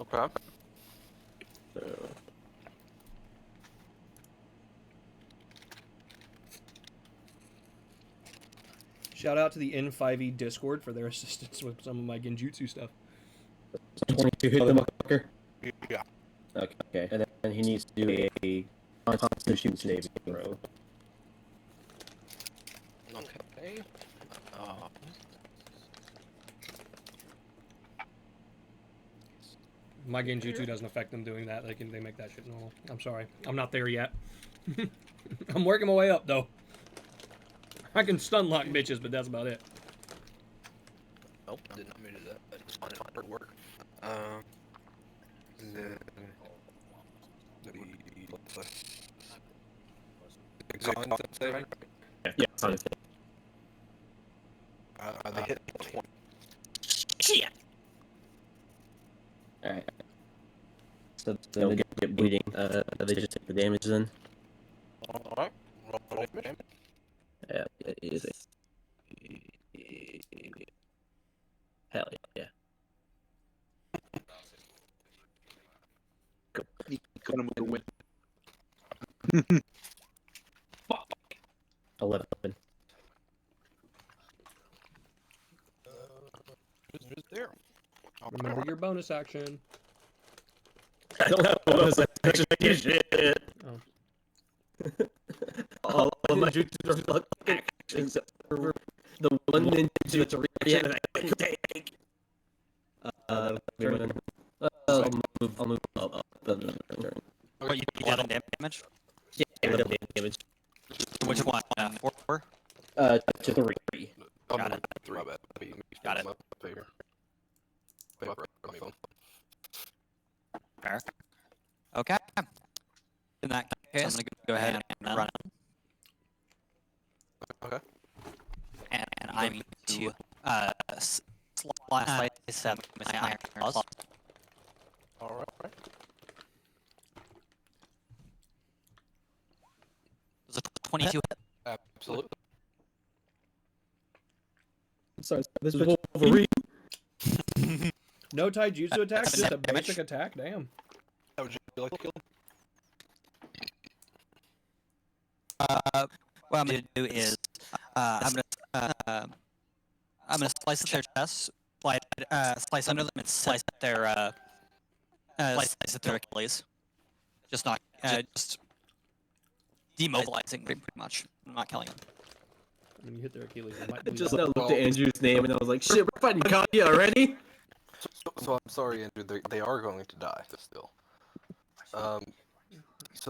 Okay. So, Shout out to the N5E Discord for their assistance with some of my genjutsu stuff. So 22 hit the motherfucker. Yeah. Okay, and then he needs to do a Constitution saving throw. Okay. My genjutsu doesn't affect them doing that. They make that shit normal. I'm sorry. I'm not there yet. I'm working my way up though. I can stun lock bitches, but that's about it. Oh, I did not mean to do that. I just wanted it to work. And then the saving. Yeah, sorry. They hit 20. Shit! Alright. So they don't get bleeding. They just take the damage then. Alright. Roll damage. Yeah, easy. Hell yeah. Cut him with a whip. 11. Just there. Remember your bonus action. I don't have bonus action shit. Oh. All of my jutsus are fucking actions except for the one ninja that's a reaction that I can take. I'll move up. What, you did 11 damage? Yeah, 11 damage. Which one? 4? To 3. Got it. 3. Got it. Favor. Fair. Okay. In that case, I'm gonna go ahead and run. Okay. And I'm going to slice 7 with my iron claws. Alright. Does a 22 hit? Absolutely. Sorry, this is Wolverine. No taijutsu attacks, just a Damage. basic attack. Damn. How would you like to kill him? What I'm gonna do is I'm gonna slice at their chest, slice under them, and slice at their Achilles. Just not just demobilizing pretty much. I'm not killing them. When you hit their Achilles, they might I bleed just out. now looked at Andrew's name and I was like, shit, we're fighting Katya already? So I'm sorry, Andrew. They are going to die still. So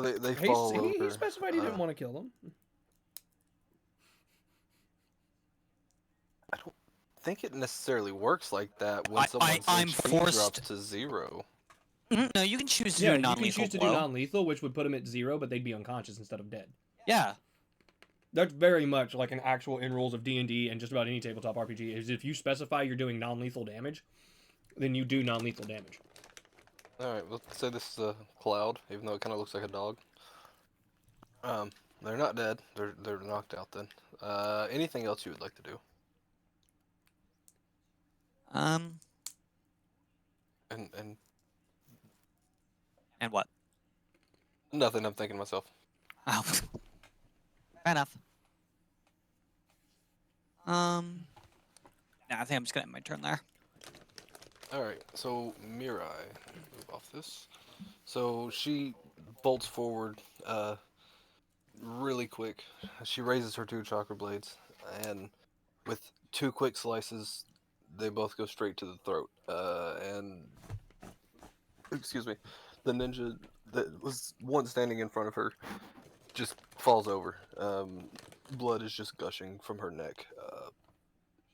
they fall He over. specified he didn't want to kill them. I don't think it necessarily works like that when someone's I'm HP forced- drops to 0. No, you can choose to Yeah, do you can non-lethal choose to blow. do non-lethal, which would put them at 0, but they'd be unconscious instead of dead. Yeah. That's very much like an actual in rules of D&D and just about any tabletop RPG. Is if you specify you're doing non-lethal damage, then you do non-lethal damage. All right, let's say this is a cloud, even though it kind of looks like a dog. They're not dead. They're knocked out then. Anything else you would like to do? And And what? nothing. I'm thinking to myself. Oh. Fair enough. Nah, I think I'm just gonna end my turn there. All right, so Mirai, move off this. So she bolts forward, really quick. She raises her 2 chakra blades, and with 2 quick slices, they both go straight to the throat. And excuse me, the ninja that was once standing in front of her just falls over. Blood is just gushing from her neck.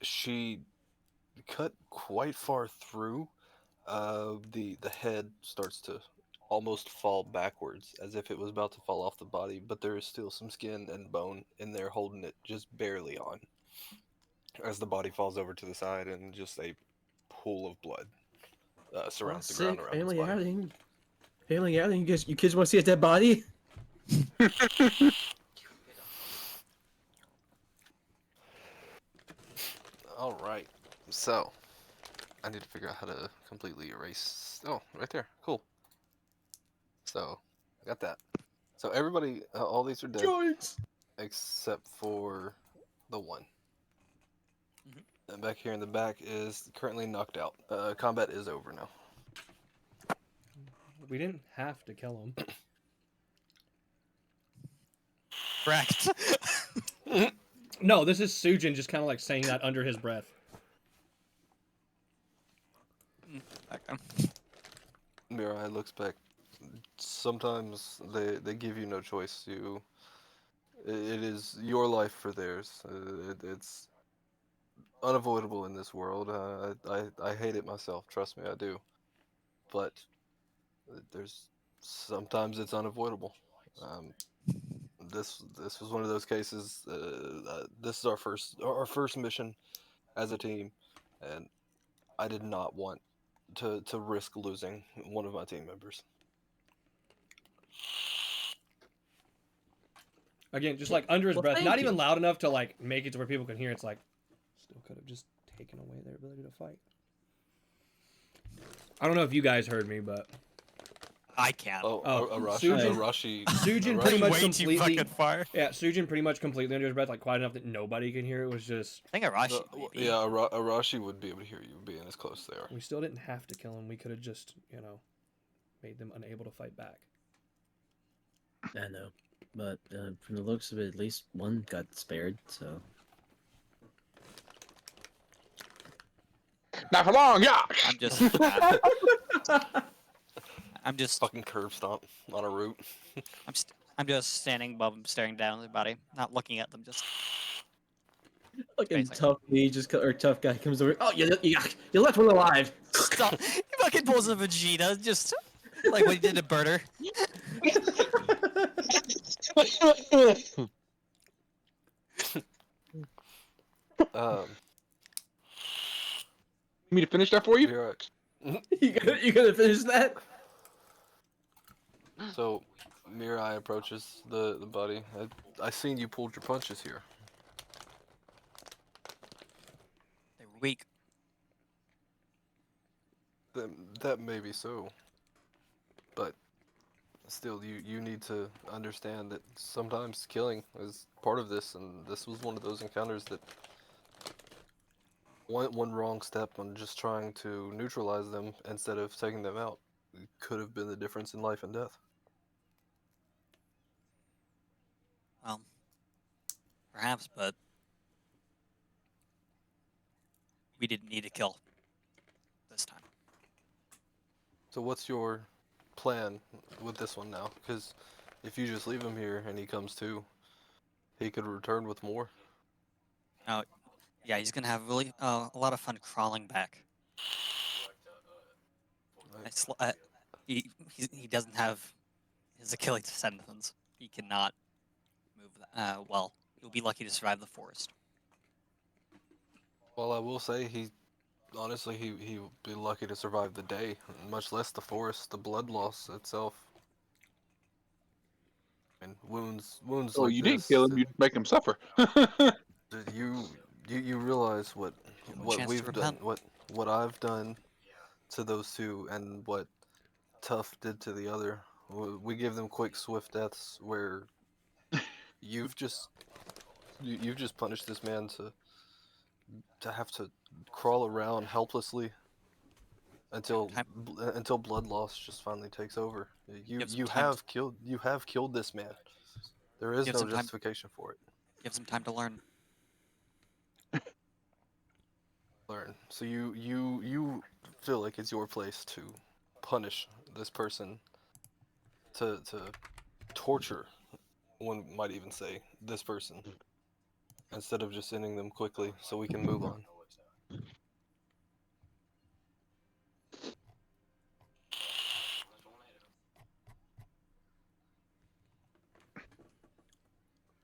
She cut quite far through. The head starts to almost fall backwards, as if it was about to fall off the body, but there is still some skin and bone in there holding it just barely on. As the body falls over to the side, and just a pool of blood surrounds the ground around its Family body. outing. Family outing. You kids want to see a dead body? All right, so I need to figure out how to completely erase. Oh, right there. Cool. So, I got that. So everybody, all these are dead Joints. except for the one. And back here in the back is currently knocked out. Combat is over now. We didn't have to kill him. Correct. No, this is Sujin just kind of like saying that under his breath. Okay. Mirai looks back. Sometimes they give you no choice. It is your life for theirs. It's unavoidable in this world. I hate it myself. Trust me, I do. But there's sometimes it's unavoidable. Um, this was one of those cases. This is our first mission as a team, and I did not want to risk losing one of my team members. Again, just like under his Well, breath, thank not you. even loud enough to like make it to where people can hear. It's like still could have just taken away their ability to fight. I don't know if you guys heard me, but I can't. Oh, Oh, Arashi. Sujin pretty much Way too completely. fucking far. Yeah, Sujin pretty much completely under his breath, like quiet enough that nobody can hear. It was just I think Arashi. Maybe. Yeah, Arashi would be able to hear you being as close as they are. we still didn't have to kill him. We could have just made them unable to fight back. I know, but from the looks of it, at least one got spared. So Not for long, yeah. I'm just. I'm just. Fucking curb stomp on a root. I'm just standing above him, staring down at the body, not looking at them. Just. fucking Basically. tough me or tough guy comes over. Oh, you left one alive. Stop. He fucking pulls a Vegeta, just like what he did to Burter. Um, Me to finish that for you? you're right. you gonna finish that? So, Mirai approaches the body. I seen you pulled your punches here. They were weak. That may be so, but still, you need to understand that sometimes killing is part of this, and this was one of those encounters that one wrong step on just trying to neutralize them instead of taking them out could have been the difference in life and death. Well, perhaps, but we didn't need to kill this time. So what's your plan with this one now? Because if you just leave him here and he comes to, he could return with more. Yeah, he's gonna have really a lot of fun crawling back. He doesn't have his Achilles tendons. He cannot move that. Well, he'll be lucky to survive the forest. Well, I will say honestly, he would be lucky to survive the day, much less the forest, the blood loss itself. And wounds Oh, like you this, didn't kill him. You make him suffer. you realize what chance to we've done, repent. what I've done to those two, and what Tough did to the other. We give them quick, swift deaths, where you've just punished this man to have to crawl around helplessly until blood loss just finally takes over. You have killed this man. There is Give no some time. justification for it. Give some time to learn. Learn. So you feel like it's your place to punish this person, to torture, one might even say, this person, instead of just ending them quickly so we can move on.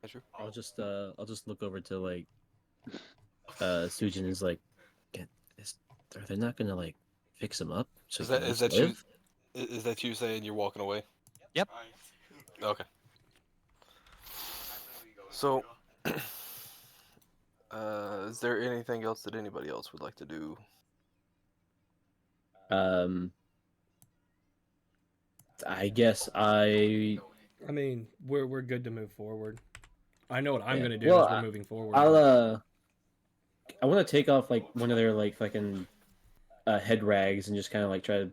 Andrew? I'll just look over to like Sujin is like, are they not gonna like fix him up? So Is he can that just you? live? Is that you saying you're walking away? Yep. Okay. So, is there anything else that anybody else would like to do? I guess I mean, we're good to move forward. I know what I'm Yeah. gonna do Well, as we're moving forward. I'll I want to take off like one of their like fucking head rags and just kind of like try to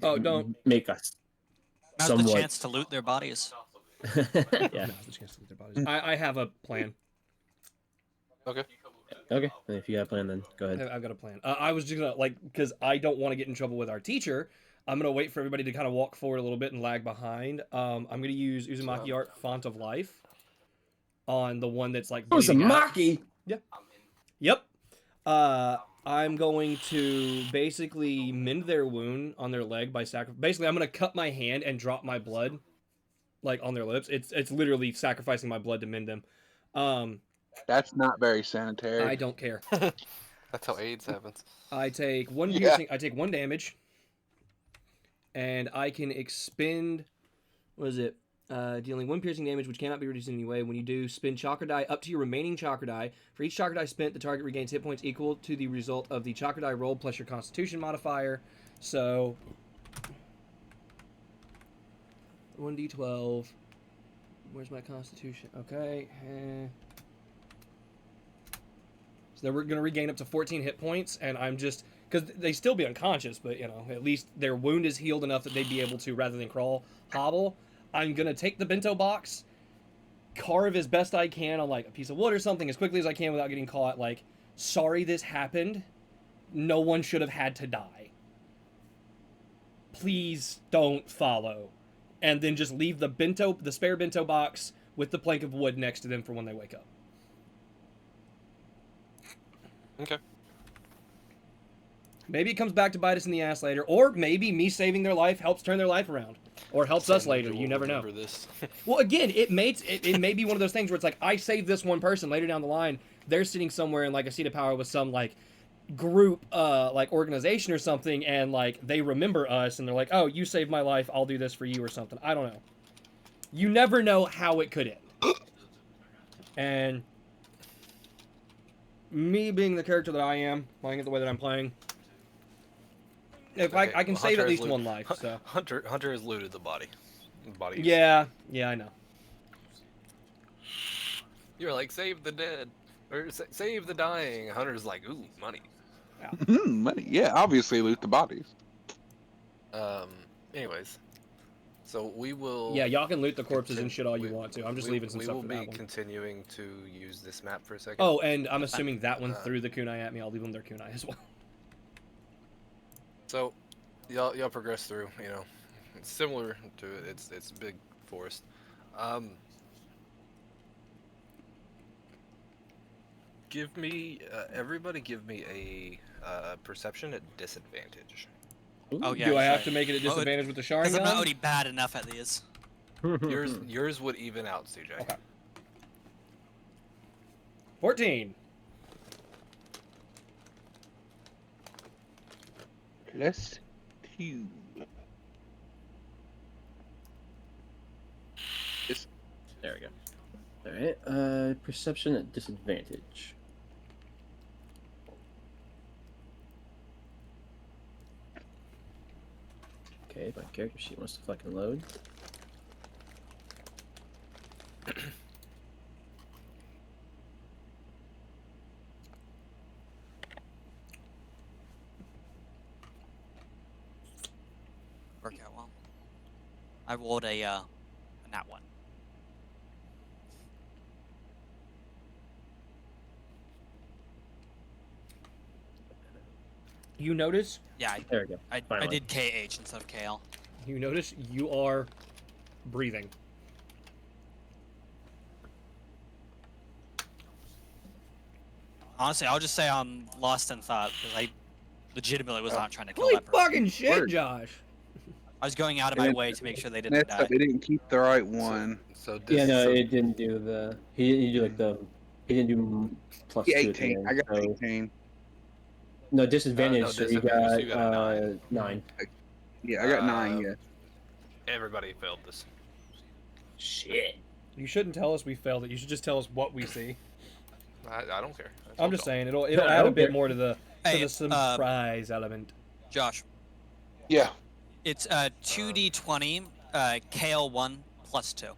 Oh, don't. make us Now's the somewhat. chance to loot their bodies. Yeah. Now's the chance to loot their bodies. I have a plan. Okay. Okay. If you got a plan, then go ahead. I've got a plan. I was just gonna because I don't want to get in trouble with our teacher. I'm gonna wait for everybody to kind of walk forward a little bit and lag behind. I'm gonna use Uzumaki Art Font of Life on the one that's like bleeding out. Uzumaki. Yep. I'm going to basically mend their wound on their leg by Basically, I'm gonna cut my hand and drop my blood, like on their lips. It's literally sacrificing my blood to mend them. That's not very sanitary. I don't care. That's how AIDS happens. I take one Yeah. piercing. I take 1 damage, and I can expend. What is it? Dealing 1 piercing damage, which cannot be reduced in any way. When you do, spend chakra die up to your remaining chakra die. For each chakra die spent, the target regains hit points equal to the result of the chakra die roll plus your Constitution modifier. So 1d12. Where's my Constitution? Okay. So they're going to regain up to 14 hit points, and I'm just... Because they still be unconscious, but, you know, at least their wound is healed enough that they'd be able to, rather than crawl, hobble. I'm going to take the bento box, carve as best I can on, like, a piece of wood or something as quickly as I can without getting caught. Like, sorry this happened. No one should have had to die. Please don't follow. And then just leave the spare bento box with the plank of wood next to them for when they wake up. Okay. Maybe it comes back to bite us in the ass later, or maybe me saving their life helps turn their life around, or helps us Someone later. will You never know. remember this. Well, again, it may be one of those things where it's like I saved this one person. Later down the line, they're sitting somewhere in like a seat of power with some like group, like organization or something, and like they remember us, and they're like, "Oh, you saved my life. I'll do this for you," or something. I don't know. You never know how it could end. And me being the character that I am, playing it the way that I'm playing, if Okay, I can well, save Hunter at has least one life, so. Hunter has looted the body. Yeah, I know. You're like, save the dead. Or save the dying. Hunter's like, ooh, money. Money. Yeah, obviously loot the bodies. Anyways. So we will... Yeah, y'all can loot the corpses and shit all you want to. I'm just leaving some we stuff will for be that one. continuing to use this map for a second. Oh, and I'm assuming that one threw the kunai at me. I'll leave them their kunai as well. So, y'all progress through. You know, it's similar to it. It's a big forest. Give me everybody. Give me a perception at disadvantage. Oh yeah. Do I have right. to make it a disadvantage with the Because I'm Sharingan? already bad enough at these. Yours would even out, CJ. Okay. 14. Plus 2. There we go. All right. Perception at disadvantage. Okay, my character sheet wants to fucking load. Work out well. I rolled a nat one. You notice? Yeah, There we go. I Finally. did KH instead of KL. You notice you are breathing. Honestly, I'll just say I'm lost in thought because I legitimately was not trying to kill Holy that person. fucking shit, Word. Josh. I was going out of my way to make sure they didn't That's die. they didn't keep the right one. So Yeah, no, so- it didn't do the. He didn't do like the. He didn't do plus 2 at the 18. end, I got so- 18. No disadvantage. No, so disadvantage, you you got, got a 9. Yeah, I got 9. Yeah. everybody failed this. Shit. You shouldn't tell us we failed it. You should just tell us what we see. I don't care. I'm just saying it'll I add a don't bit care. more to the Hey, surprise element. Josh, Yeah. it's 2d20, KL1 plus 2.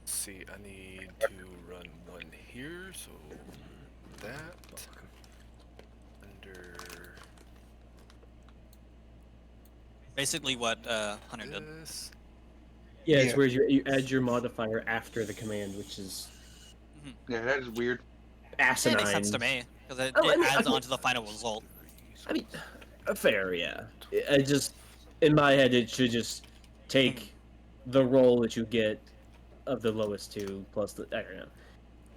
See, I need to run one here, so that. Basically, what Hunter did. This Yeah, it's Yeah. where you add your modifier after the command, which is Yeah, that is weird. asinine. It makes sense to me because it, Oh, I it mean, adds on to the final result. I mean, fair, yeah. I just, in my head, it should just take the roll that you get of the lowest two plus the. I don't know.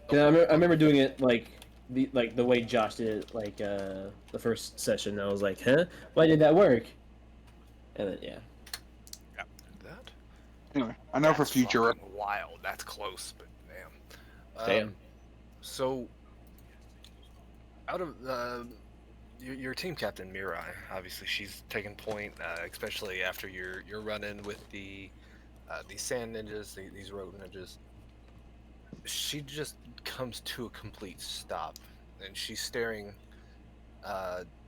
'Cause I remember doing it like the way Josh did it, like the first session. I was like, huh, why did that work? And then yeah. that. Anyway, I know for That's future. fucking wild. That's close, but damn. Damn. So, out of your team captain Mirai, obviously she's taken point, especially after your run in with these sand ninjas, these road ninjas. She just comes to a complete stop, and she's staring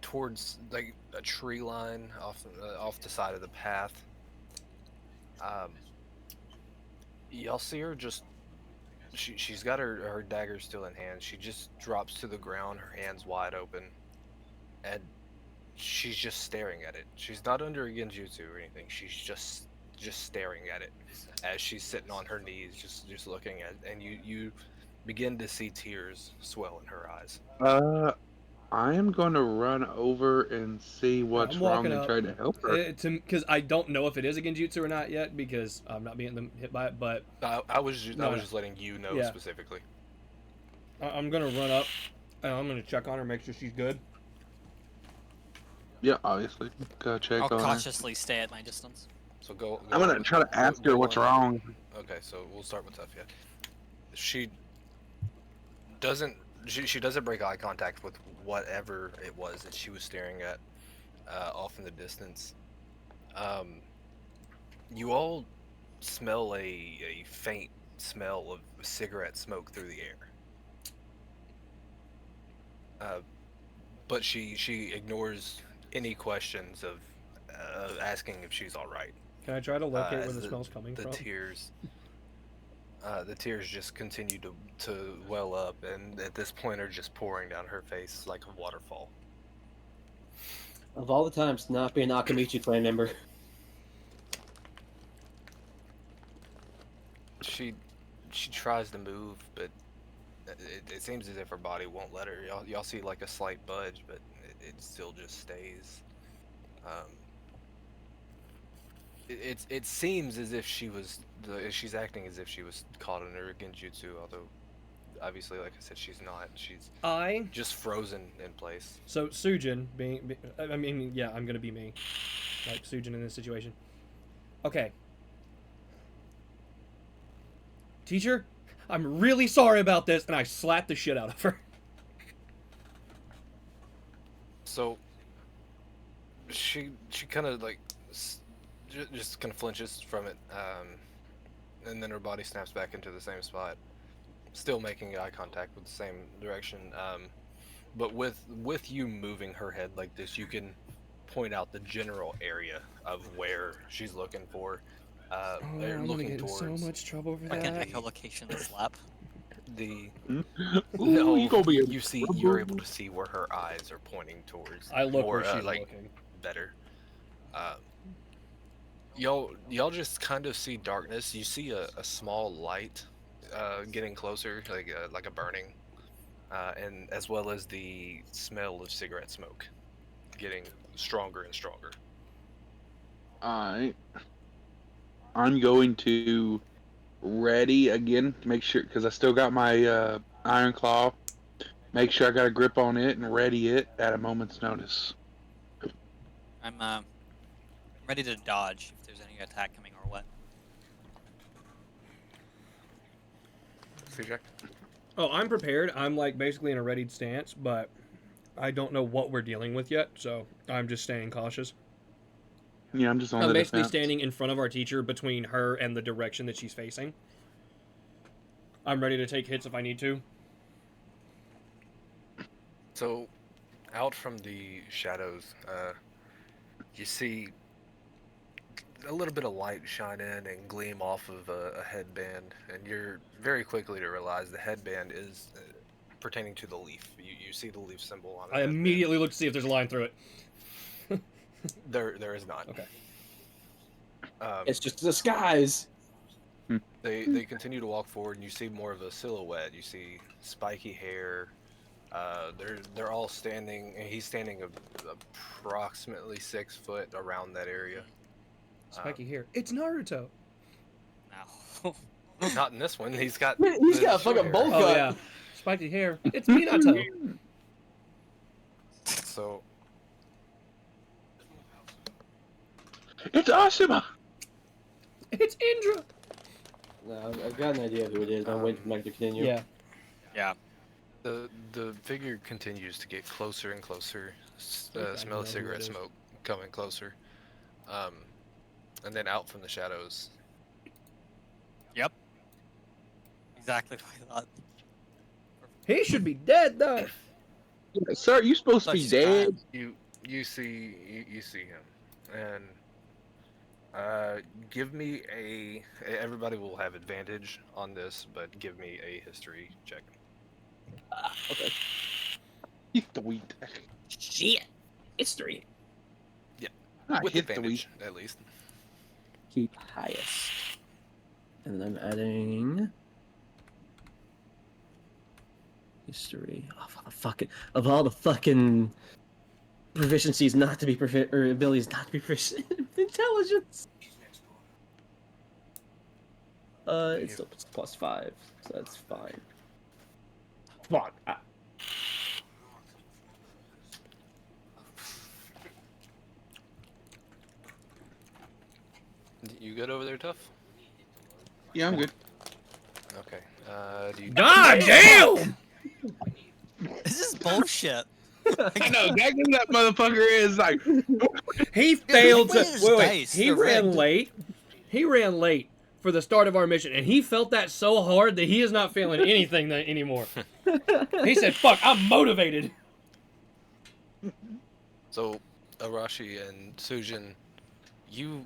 towards like a tree line off the side of the path. Um, y'all see her just she's got her dagger still in hand. She just drops to the ground, her hands wide open, and she's just staring at it. She's not under a genjutsu or anything. She's just staring at it as she's sitting on her knees, just looking at it, and you begin to see tears swell in her eyes. I am going to run over and see what's I'm wrong walking and up. try to help her. Because I don't know if it is a genjutsu or not yet because I'm not being hit by it. But I was just, No, no. just letting you know Yeah. specifically. I'm gonna run up and I'm gonna check on her, make sure she's good. Yeah, obviously. Go check I'll on her. cautiously stay at my distance. So go. I'm gonna try to ask her what's on. wrong. Okay, so we'll start with Tefia. She doesn't. She doesn't break eye contact with whatever it was that she was staring at off in the distance. You all smell a faint smell of cigarette smoke through the air. But she ignores any questions of asking if she's all right. Can I try to locate where as the smell's coming the from? tears the tears just continue to well up, and at this point are just pouring down her face like a waterfall. Of all the times to not be an Akamichi clan member. She tries to move, but it seems as if her body won't let her. Y'all see like a slight budge, but it still just stays. It seems as if she's acting as if she was caught in her genjutsu, although obviously, like I said, she's not. She's just frozen in place. So Sujin I mean, yeah, I'm gonna be me, like Sujin in this situation. Okay. Teacher, I'm really sorry about this, and I slapped the shit out of her. So she kind of like just kind of flinches from it, and then her body snaps back into the same spot, still making eye contact with the same direction. But with you moving her head like this, you can point out the general area of where she's looking for. They're looking towards much trouble for I can echolocation slap. the. Ooh, No, you gonna be a you're able to see where her eyes are pointing towards. I look more, where she's like, looking. better. Y'all just kind of see darkness. You see a small light getting closer, like a burning, and as well as the smell of cigarette smoke getting stronger and stronger. Alright. I'm going to ready again to make sure, because I still got my iron claw. Make sure I got a grip on it and ready it at a moment's notice. I'm ready to dodge if there's any attack coming our way. CJ? Oh, I'm prepared. I'm like basically in a readied stance, but I don't know what we're dealing with yet, so I'm just staying cautious. Yeah, I'm just on I'm the basically defense. standing in front of our teacher between her and the direction that she's facing. I'm ready to take hits if I need to. So, out from the shadows, you see a little bit of light shine in and gleam off of a headband, and you're very quickly to realize the headband is pertaining to the leaf. You see the leaf symbol on it. I immediately look to see if there's a line through it. There is not. Okay. It's just a disguise. They continue to walk forward, and you see more of a silhouette. You see spiky hair. They're all standing. And he's standing approximately 6 foot around that area. Spiky hair. It's Naruto. No. Not in this one. He's got He's the got a short fucking hair. bowl Oh cut. yeah, spiky hair. It's Minato. So It's Ashima. It's Indra. No, I've got an idea of who it is. I'm waiting for Mike to continue. Yeah. Yeah. the figure continues to get closer and closer. Okay, I Smell know the who cigarette it is. smoke coming closer. And then out from the shadows. Yep. Exactly what I thought. He should be dead though. Sir, you supposed to Thought be she's dead. crying. You see him, and give me a. Everybody will have advantage on this, but give me a history check. Okay. Hit the wheat. Shit. History. Not With hit the wheat. advantage, at least. Keep highest. And then I'm adding history. Of all the fucking proficiencies not to be proficient or abilities not to be proficient in intelligence. It's still +5, so that's fine. Fuck. You good over there, Tough? Yeah, I'm good. Okay. Do you? God damn! This is bullshit. I know exactly what that motherfucker is like. He failed to. Wait, his Wait, dice, he they're ran rigged. late. He ran late for the start of our mission, and he felt that so hard that he is not feeling anything anymore. He said, "Fuck, I'm motivated." So, Arashi and Sujin, you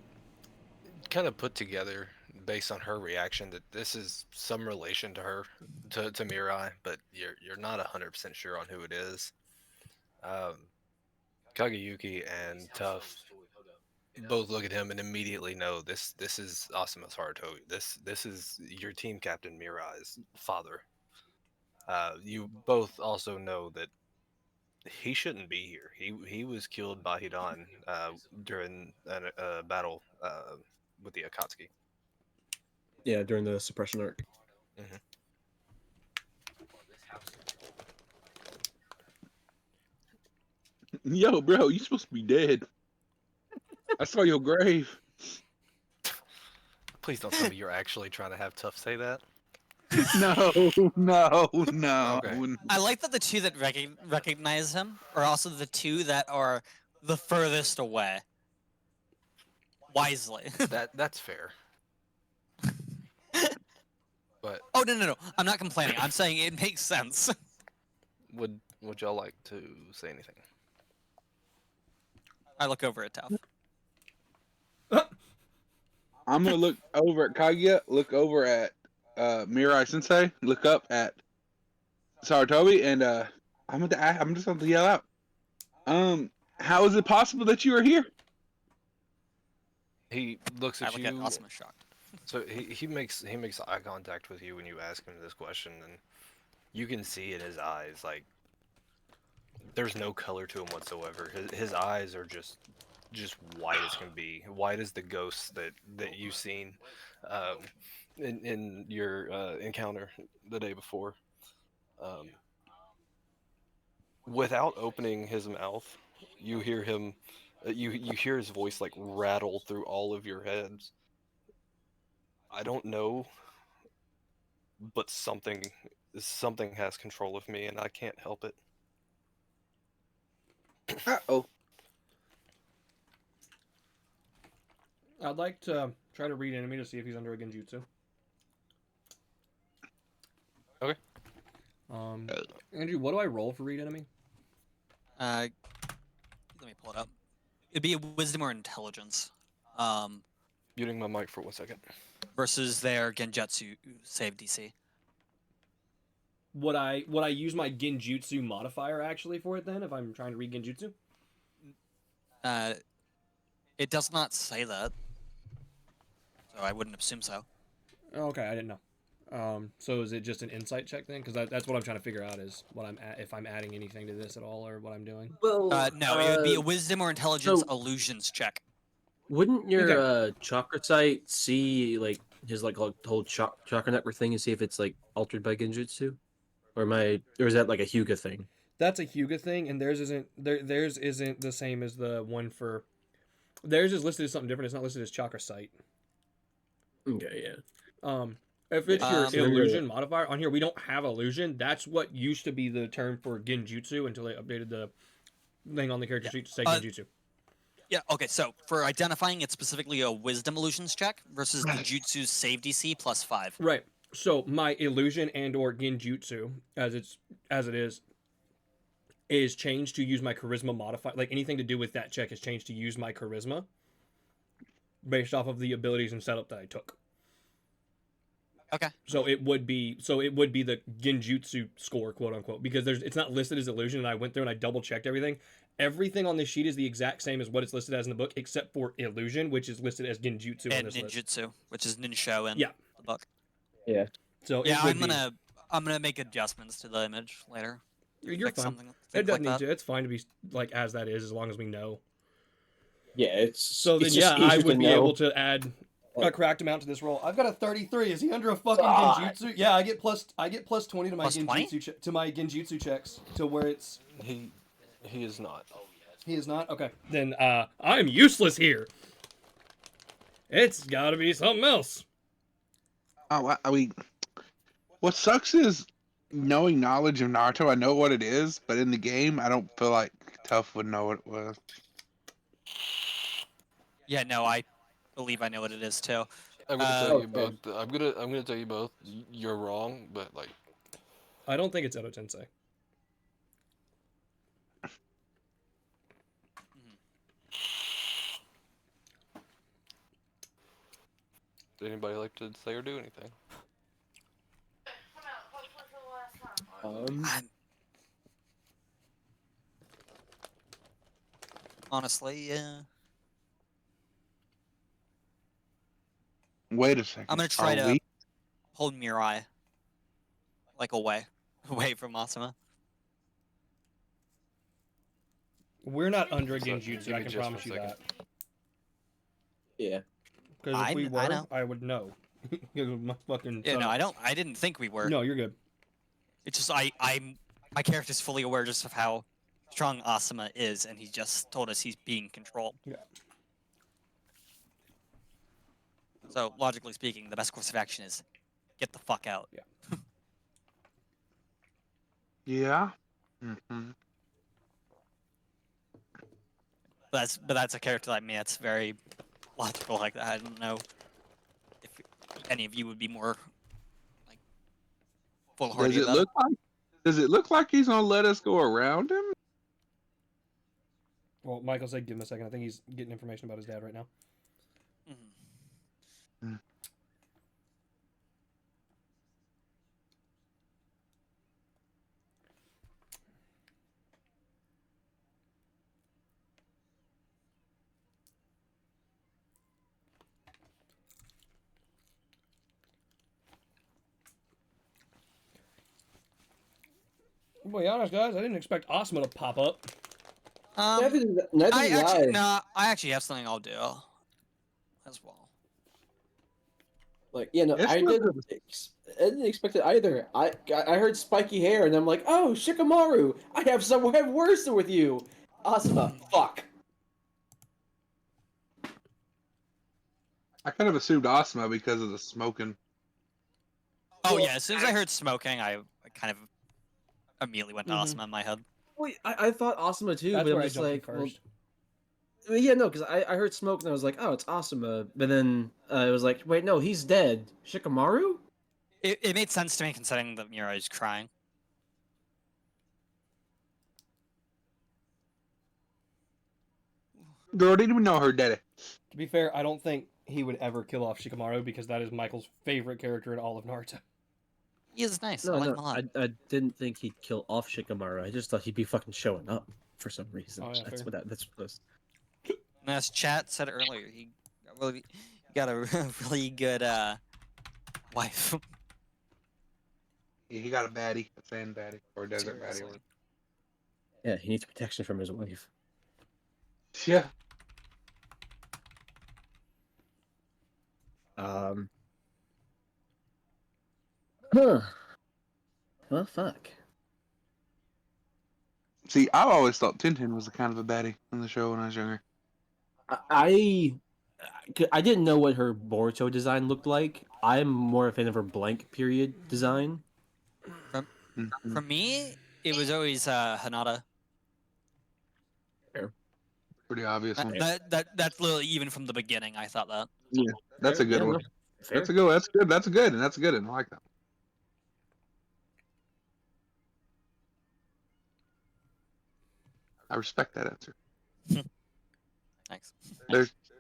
kind of put together, based on her reaction, that this is some relation to her, to Mirai, but you're not 100% sure on who it is. Kageyuki and Tough both look at him and immediately know this is Asuma's Harutobi. This is your team captain Mirai's father. You both also know that he shouldn't be here. He was killed by Hidan during a battle with the Akatsuki. Yeah, during the suppression arc. Yo, bro, you supposed to be dead. I saw your grave. Please don't tell me you're actually trying to have Tough say that. No. Okay. I like that the two that recognize him are also the two that are the furthest away. Wisely. That's fair. But Oh no! I'm not complaining. I'm saying it makes sense. would y'all like to say anything? I look over at Tao. I'm gonna look over at Kaguya, look over at Mirai Sensei, look up at Sarutobi, and I'm just gonna yell out. How is it possible that you are here? He looks I at look you. at Asuma shocked. So he makes eye contact with you when you ask him this question, and you can see in his eyes like there's no color to him whatsoever. His eyes are just white as can be, white as the ghosts that you've seen in your encounter the day before. Without opening his mouth, you hear him. You hear his voice like rattle through all of your heads. I don't know, but something has control of me, and I can't help it. Oh, I'd like to try to read enemy to see if he's under a genjutsu. Okay. Andrew, what do I roll for read enemy? Let me pull it up. It'd be a wisdom or intelligence. Muting my mic for 1 second. Versus their genjutsu save DC. Would I use my genjutsu modifier actually for it then if I'm trying to read genjutsu? It does not say that. so I wouldn't assume so. Oh, okay, I didn't know. So is it just an insight check then? Because that's what I'm trying to figure out is what if I'm adding anything to this at all or what I'm doing. Well, No, it would be a wisdom or intelligence so- illusions check. wouldn't your Okay. chakra sight see like his like whole chakra network thing and see if it's like altered by genjutsu, or is that like a Hyuga thing? That's a Hyuga thing, and theirs isn't the same as the one for. Theirs is listed as something different. It's not listed as chakra sight. Okay, yeah. If it's your Um, illusion modifier on here, we don't have illusion. That's what used to be the term for genjutsu until they updated the thing on the character sheet to say genjutsu. Yeah, okay, so for identifying it's specifically a wisdom illusions check versus the jutsu's save DC +5. Right. So my illusion and or genjutsu, as it is changed to use my charisma modifier. Like anything to do with that check is changed to use my charisma based off of the abilities and setup that I took. Okay. So it would be the genjutsu score, quote unquote, because it's not listed as illusion, and I went through and I double checked everything. Everything on this sheet is the exact same as what it's listed as in the book, except for illusion, which is listed as genjutsu on And this list. ninjutsu, which is ninsho in Yeah. the book. Yeah. So Yeah, it would I'm gonna make adjustments to the image later. You're Fix fine. something, It things doesn't like need that. to. It's fine to be like as that is, as long as we know. Yeah, it's So then, it's just yeah, I easier would to be know. able to add a cracked amount to this roll. I've got a 33. Is he under a fucking genjutsu? Yeah, I get plus 20 to my Plus 20? genjutsu to my genjutsu checks to where it's. He is not. He is not. Okay, then I'm useless here. It's got to be something else. Oh, I mean, what sucks is knowing knowledge of Naruto. I know what it is, but in the game, I don't feel like Tough would know what it was. Yeah, no, I believe I know what it is too. I'm gonna Uh, tell you okay. both. I'm gonna tell you both. You're wrong, but like I don't think it's Edo Tensei. does anybody like to say or do anything? Come out. Hopefully for the last time. I'm... Honestly, yeah. Wait a second. I'm gonna try Are to we- hold Mirai like away from Asuma. We're not under a So, genjutsu. give I me can just promise for you a that. Yeah. Because if we I were, know. I would know. Because of my fucking. Yeah, no, setup. I didn't think we were. No, you're good. It's just my character's fully aware just of how strong Asuma is, and he just told us he's being controlled. Yeah. So logically speaking, the best course of action is get the fuck out. Yeah. Mm-hmm. But that's a character like me. That's very logical like that. I don't know if any of you would be more like foolhardy Does it about look like? Does it look like he's gonna let us go around him? Well, Michael said give him a second. I think he's getting information about his dad right now. Mhm. To be honest, guys, I didn't expect Asuma to pop up. Neither did I. I actually have something I'll do as well. Like, yeah, no, It's I not didn't expect it either. I heard spiky hair, and I'm like, oh, Shikamaru, I have someone worse with you. Asuma, fuck. I kind of assumed Asuma because of the smoking. Oh Well, yeah, as soon as I heard smoking, I kind of immediately went to Mhm. Asuma in my head. Wait, I thought Asuma too, That's but I'm where I just jumped like, in well, first. yeah, no, because I heard smoke and I was like, oh, it's Asuma. But then it was like, wait, no, he's dead. Shikamaru? It made sense to me considering that Mirai is crying. Girl didn't even know her daddy. To be fair, I don't think he would ever kill off Shikamaru because that is Michael's favorite character in all of Naruto. He is nice. No, I like no, him a lot. I didn't think he'd kill off Shikamaru. I just thought he'd be fucking showing up for some reason. Oh, yeah, that's fair. that's what was. And as chat said earlier, he got really got a really good wife. Yeah, he got a baddie, a sand baddie, or a desert baddie. Seriously. Yeah, he needs protection from his wife. Yeah. Um. Huh. Well, fuck. See, I always thought Tintin was the kind of a baddie in the show when I was younger. I I didn't know what her Boruto design looked like. I'm more a fan of her blank period design. Mhm. For me, it was always Hanada. Pretty obvious one. That's literally even from the beginning. I thought that. Yeah, that's a good Yeah, one. no, fair. That's a good. That's good. That's good. That's good. I like that. I respect that answer. Thanks.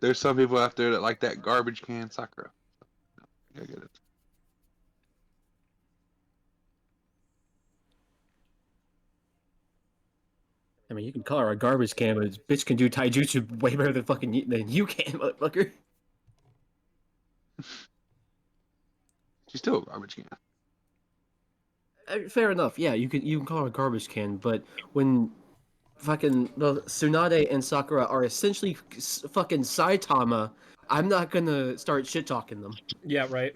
There's some people out there that like that garbage can Sakura. I get it. I mean, you can call her a garbage can, but this bitch can do taijutsu way better than than you can, motherfucker. She's still a garbage can. Fair enough. Yeah, you can call her a garbage can, but when fucking the Tsunade and Sakura are essentially fucking Saitama, I'm not gonna start shit talking them. Yeah, right.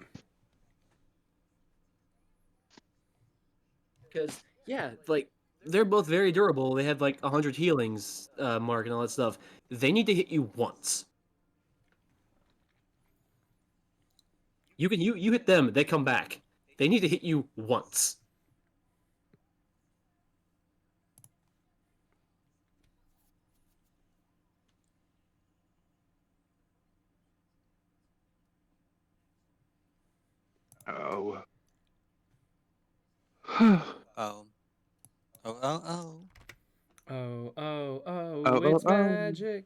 Because yeah, like they're both very durable. They have like 100 healings, mark and all that stuff. They need to hit you once. You hit them, they come back. They need to hit you once. Oh. Oh. Oh. Oh. Oh. Oh, oh, oh, Oh, it's oh. magic.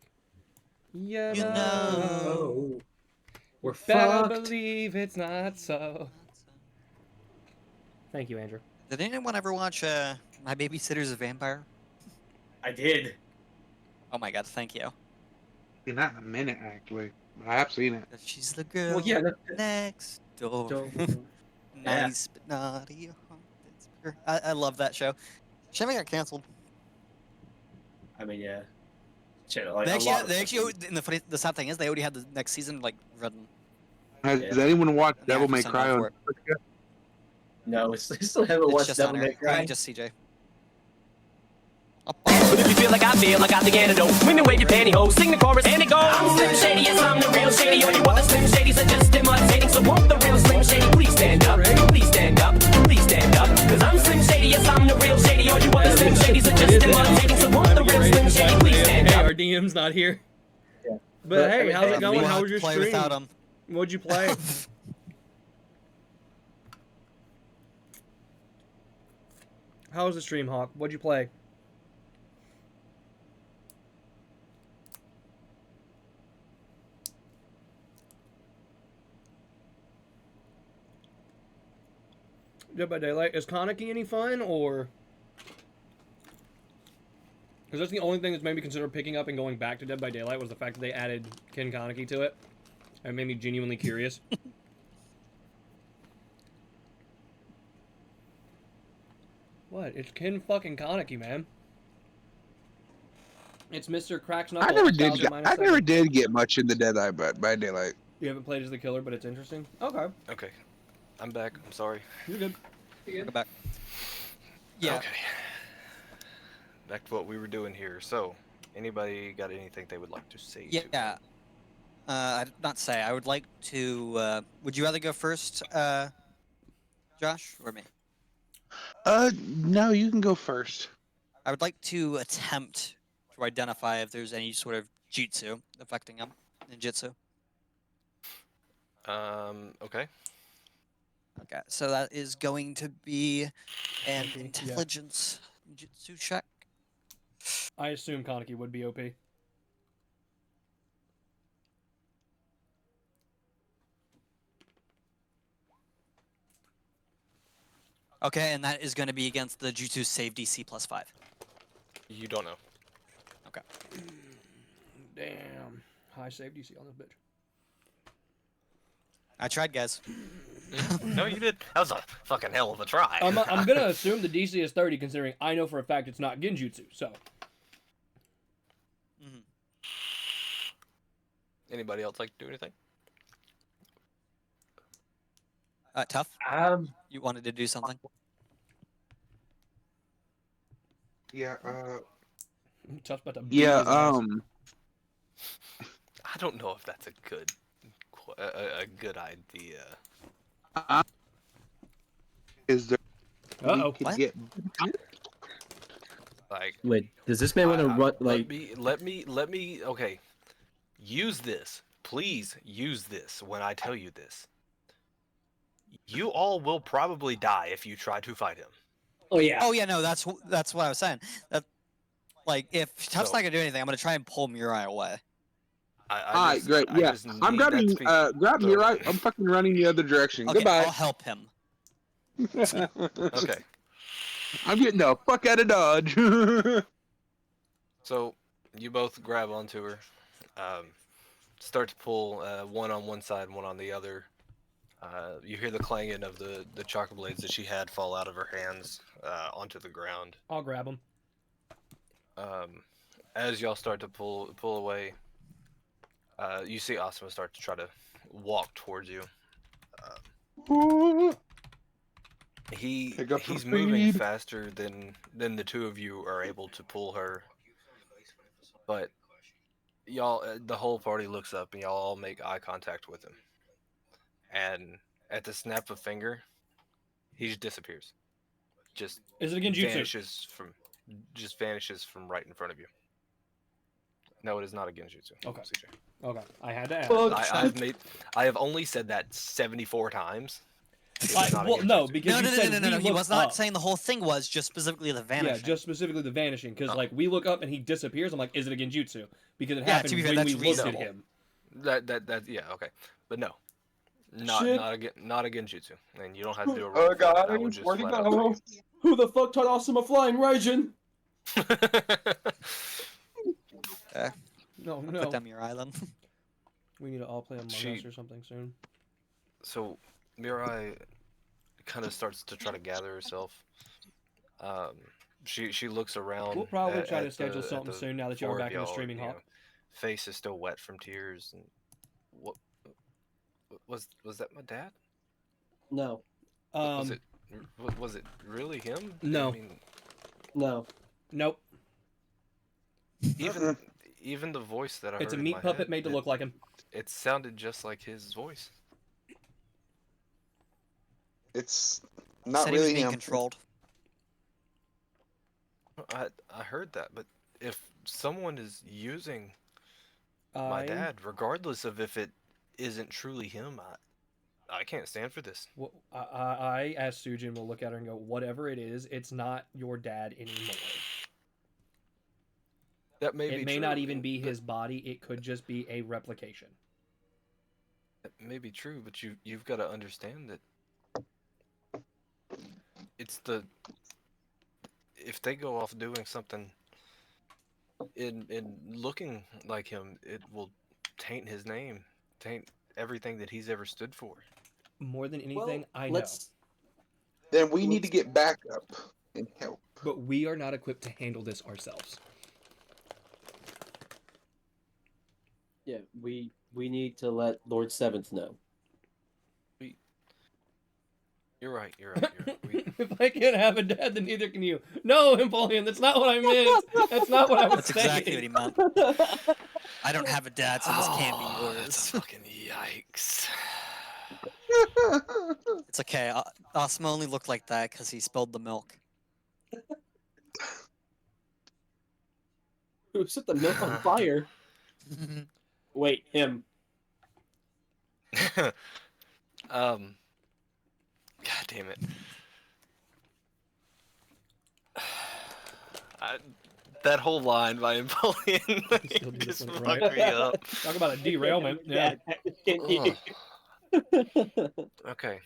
You You know. know. We're Better fucked. believe it's not so. Thank you, Andrew. Did anyone ever watch My Babysitter's a Vampire? I did. Oh my god, thank you. Seen that in a minute, actually. But I have seen it. She's the girl Well, yeah. next door. Don't- Nice but naughty. It's pure. I love that show. Show got canceled. I mean, yeah. Shit, like, They actually, and the sad thing is, they already had the next season like written. Has anyone watched And they Devil actually May signed Cry on on for it. Netflix yet? No, I still haven't It's watched just Devil on May there. Cry. Just CJ. But if you feel like I got the antidote. When you wave your pantyhose, sing the chorus and it goes. I'm Slim Shady, yes, I'm the real Shady. All you other Slim Shadys are just imitating. So won't the real Slim Shady please stand up? Please stand up, please stand up. Cause I'm Slim Shady, yes, I'm the real Shady. All you other Slim Shadys are just imitating. So won't the real Slim Shady please stand Hey, up? our DM's not here. Yeah. But hey, how's it We'll going? have How to was your play stream? without 'em. What'd you play? How was the stream, Hawk? What'd you play? Dead by Daylight. Is Kaneki any fun, or? Because that's the only thing that's made me consider picking up and going back to Dead by Daylight was the fact that they added Ken Kaneki to it. It made me genuinely curious. What? It's Ken fucking Kaneki, man. It's Mr. Cracks Knuckle. I never did. Nostalgia minus I never 7. did get much into Dead by Daylight. You haven't played as the killer, but it's interesting. Okay, Okay, I'm back. I'm sorry. you're good. Go back. Yeah. Okay. Back to what we were doing here. So, anybody got anything they would like to say? to me? Yeah. I'd not say. I would like to. Would you rather go first, Josh, or me? No, you can go first. I would like to attempt to identify if there's any sort of jutsu affecting him. Ninjutsu. Okay. Okay, so that is going to be an Okay, yeah. intelligence jutsu check. I assume Kaneki would be OP. Okay, and that is going to be against the jutsu save DC +5. You don't know. Okay. Damn. High save DC on this bitch. I tried, guys. No, you did. That was a fucking hell of a try. I'm gonna assume the DC is 30, considering I know for a fact it's not genjutsu. So Mhm. Anybody else like to do anything? Tough. Um, You wanted to do something? Yeah. tough about to beat Yeah. his ass. I don't know if that's a good idea. Is there? Uh-oh. We could What? get. Like, wait, does this man want to run like? let me. Okay, use this, please. Use this when I tell you this. You all will probably die if you try to fight him. Oh yeah. Oh yeah, no, that's what I was saying. That like if Tough's So- not gonna do anything, I'm gonna try and pull Mirai away. Alright, great. Yeah, I'm grabbing. Grab me right. I'm fucking running the other direction. Okay, Goodbye. I'll help him. Okay, I'm getting the fuck out of Dodge. so you both grab onto her, start to pull, one on one side, one on the other. You hear the clanging of the chakra blades that she had fall out of her hands onto the ground. I'll grab him. As y'all start to pull away, you see Asuma start to try to walk towards you. Pick up He's her moving speed. faster than the two of you are able to pull her. But y'all, the whole party looks up and y'all all make eye contact with him. And at the snap of a finger, he just disappears. Just Is it a genjutsu? vanishes from right in front of you. No, it is not a genjutsu. Okay. CJ. Okay, I had to ask. Fuck. I have only said that 74 times. It is not a Well, no, genjutsu. because No, you no, said no, no, no. we He looked was not up. saying the whole thing was just specifically the vanishing. Yeah, just specifically the vanishing, because Oh. like we look up and he disappears. I'm like, is it a genjutsu? Because it Yeah, happened to be fair, when that's we looked at reasonable. him. That yeah, okay, but no, Shit. not a genjutsu, and you don't have to do a roll. Oh for that, I would guys, just where'd he flat out go? Who the fuck taught Asuma flying Raijin? tell you. No, Put no. down Mirai then. We need to all play Among She- Us or something soon. So Mirai kind of starts to try to gather herself. She looks around. We'll probably at- try to at schedule the- at something the soon now that you are four of back in the y'all, streaming you hawk. know, face is still wet from tears, and what was that? My dad? No, Was it really him? No. I mean, no. Nope. even the voice that I heard It's a in meat my puppet head, made to look like him. it sounded just like his voice. It's not Said he was really being him. controlled. I heard that, but if someone is using my I- dad, regardless of if it isn't truly him, I can't stand for this. I as Sujin will look at her and go, whatever it is, it's not your dad anymore. That may be It may true, not even be but- his body. It could just be a replication. That may be true, but you've got to understand that it's if they go off doing something in looking like him, it will taint his name, taint everything that he's ever stood for. More than anything, I know. Let's. Then we need to get backup and help. But we are not equipped to handle this ourselves. Yeah, we need to let Lord Seventh know. You're right. You're right. If I can't have a dad, then neither can you. No, Empoleon, that's not what I meant. That's not what I was That's saying. exactly what he meant. I don't have a dad, so this can't be Oh, that's a yours. fucking yikes. It's okay. Asuma only looked like that because he spilled the milk. Who set the milk on fire? Wait, him. God damn it. That whole line by Empoleon Still do this just one, fucked right? me up. Talk about a derailment. Yeah. Ugh. Okay.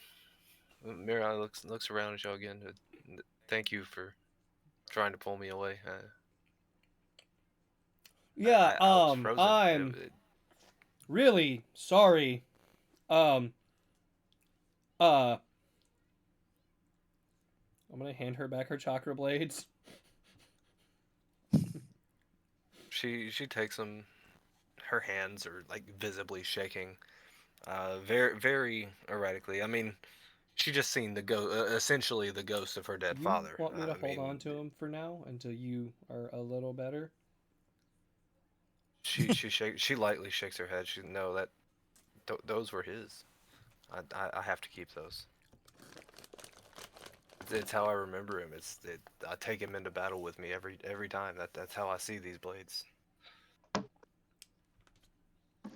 Mirai looks around at y'all again. Thank you for trying to pull me away. Yeah, I was frozen. I'm really sorry. I'm gonna hand her back her chakra blades. She takes them. Her hands are like visibly shaking, very erratically. I mean, she just seen essentially the ghost of her dead You father. want me to I hold on mean, to him for now until you are a little better? she lightly shakes her head. She no that those were his. I have to keep those. It's how I remember him. I take him into battle with me every time. That's how I see these blades.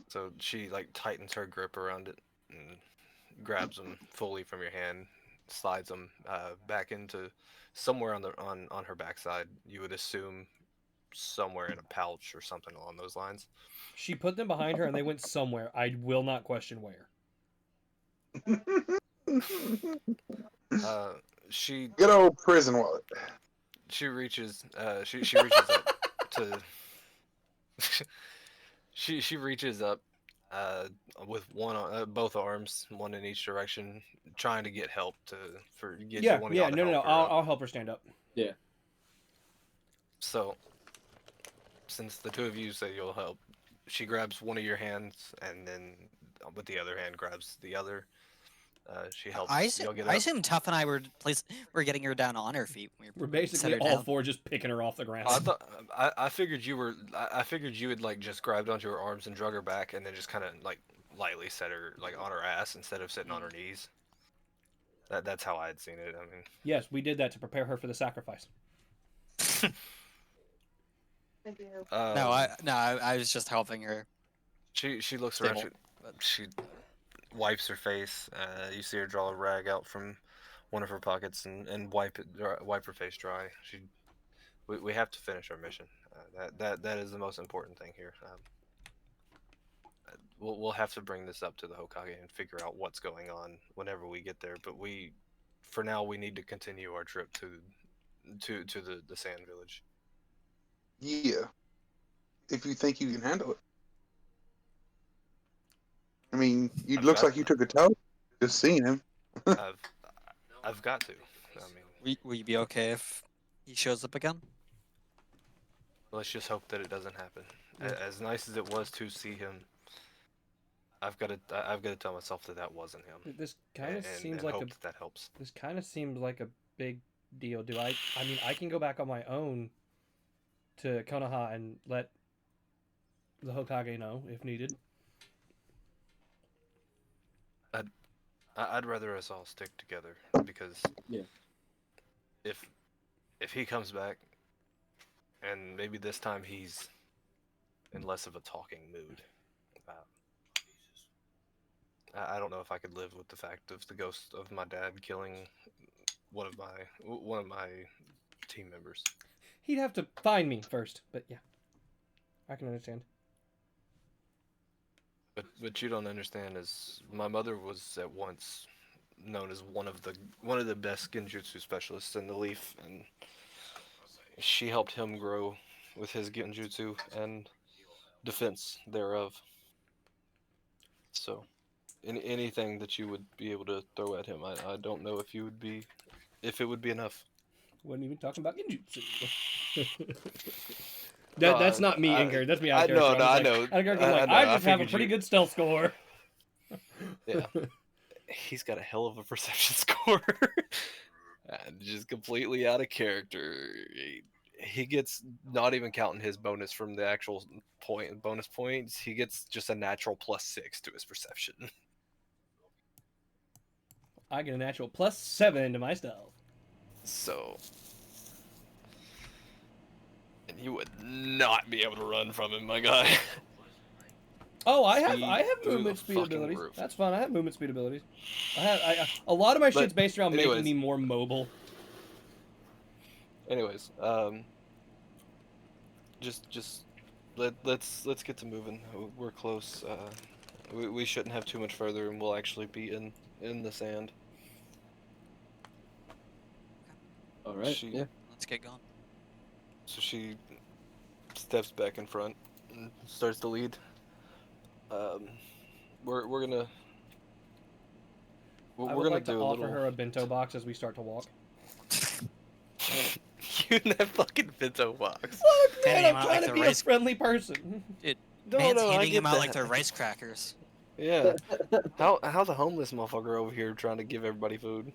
So she like tightens her grip around it and grabs them fully from your hand, slides them back into somewhere on her backside. You would assume somewhere in a pouch or something along those lines. She put them behind her and they went somewhere. I will not question where. Uh, she Good old prison wallet. she reaches she reaches up to she reaches up uh, with both arms, one in each direction, trying to get help for get Yeah, one of yeah, y'all to no, no, no. help her I'll, up. I'll help her stand up. So since the two of you say you'll help, she grabs one of your hands and then with the other hand grabs the other. She helps y'all get I up. assume Tough and I were getting her down on her feet. We're Set basically her all down. four just picking her off the ground. I thought I figured you were. I figured you had like just grabbed onto her arms and drug her back, and then just kind of like lightly set her like on her ass instead of sitting on her knees. That's how I had seen it. I mean, Yes, we did that to prepare her for the sacrifice. I was just helping her. she looks Stable. around. She wipes her face. You see her draw a rag out from one of her pockets and wipe her face dry. We have to finish our mission. That is the most important thing here. We'll have to bring this up to the Hokage and figure out what's going on whenever we get there. But for now, we need to continue our trip to the Sand Village. Yeah. If you think you can handle it. I mean, it looks like you took a toe just seeing him. I've got to. I mean, Will you be okay if he shows up again? let's just hope that it doesn't happen. Yeah. As nice as it was to see him, I've got to tell myself that wasn't him. This kind of seems and like hope that helps. this kind of seems like a big deal. I mean, I can go back on my own to Konoha and let the Hokage know if needed. I'd rather us all stick together because if he comes back and maybe this time he's in less of a talking mood, I don't know if I could live with the fact of the ghost of my dad killing one of my team members. He'd have to find me first, but yeah, I can understand. But what you don't understand is my mother was at once known as one of the best genjutsu specialists in the Leaf, and she helped him grow with his genjutsu and defense thereof. So, anything that you would be able to throw at him, I don't know if it would be enough. Wasn't even talking about genjutsu. That's not me, Inger. That's me out of character. I know. I just have a pretty good stealth score. Yeah. He's got a hell of a perception score. And just completely out of character. He gets, not even counting his bonus from the actual bonus points, he gets just a natural +6 to his perception. I get a natural +7 to my stealth. So, and you would not be able to run from him, my guy. Oh, I Speed have through movement the speed fucking abilities. roof. That's fine. I have movement speed abilities. A lot of my shit's based around making anyways. me more mobile. Anyways, just let's get to moving. We're close. We shouldn't have too much further, and we'll actually be in the sand. All right. She- Yeah. Let's get going. So she steps back in front and starts to lead. We're I we're would gonna like to do a offer little. her a bento box as we start to walk. You and that fucking bento box. Look, Handing man, him I'm out trying like to the be a rice- friendly person. No, Man's no, I handing get them out like that. they're rice crackers. Yeah. How's a homeless motherfucker over here trying to give everybody food?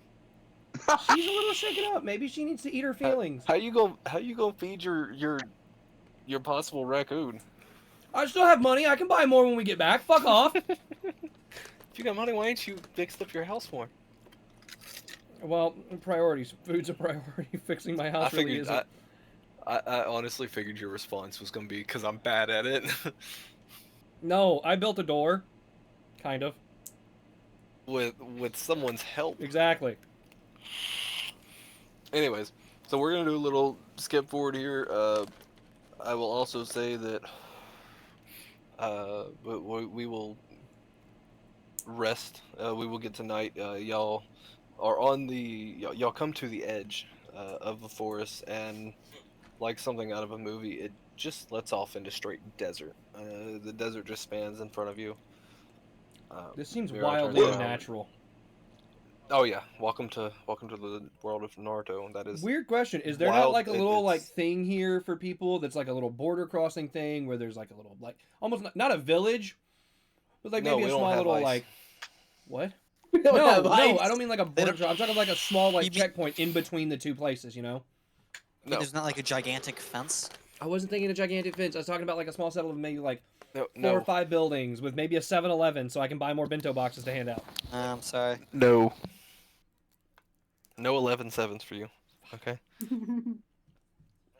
She's a little shaken up. Maybe she needs to eat her feelings. How you gonna feed your possible raccoon? I still have money. I can buy more when we get back. Fuck off. If you got money, why ain't you fixed up your house more? Well, priorities. Food's a priority. Fixing my house really isn't. I honestly figured your response was gonna be because I'm bad at it. No, I built a door. Kind of. with someone's help. Exactly. Anyways, so we're gonna do a little skip forward here. I will also say that we will rest. We will get tonight. Y'all are on y'all come to the edge of the forest, and like something out of a movie, it just lets off into straight desert. The desert just spans in front of you. This seems Mira wildly turns around. unnatural. Oh yeah, welcome to the world of Naruto. That is Weird question. Is there not wild. like a little like It's- thing here for people that's like a little border crossing thing where there's like a little like almost not a village, but like No, maybe we a don't small have little ice. like what? We don't No, have no, ice. I don't mean like a border. I'm talking like a small like You mean- checkpoint in between the two places. You know. No, There's not like a gigantic fence. I wasn't thinking a gigantic fence. I was talking about like a small set of maybe like no, 4 or 5 buildings with maybe a 7-Eleven so I can buy more bento boxes to hand out. I'm sorry. no. No 11/7s for you. Okay.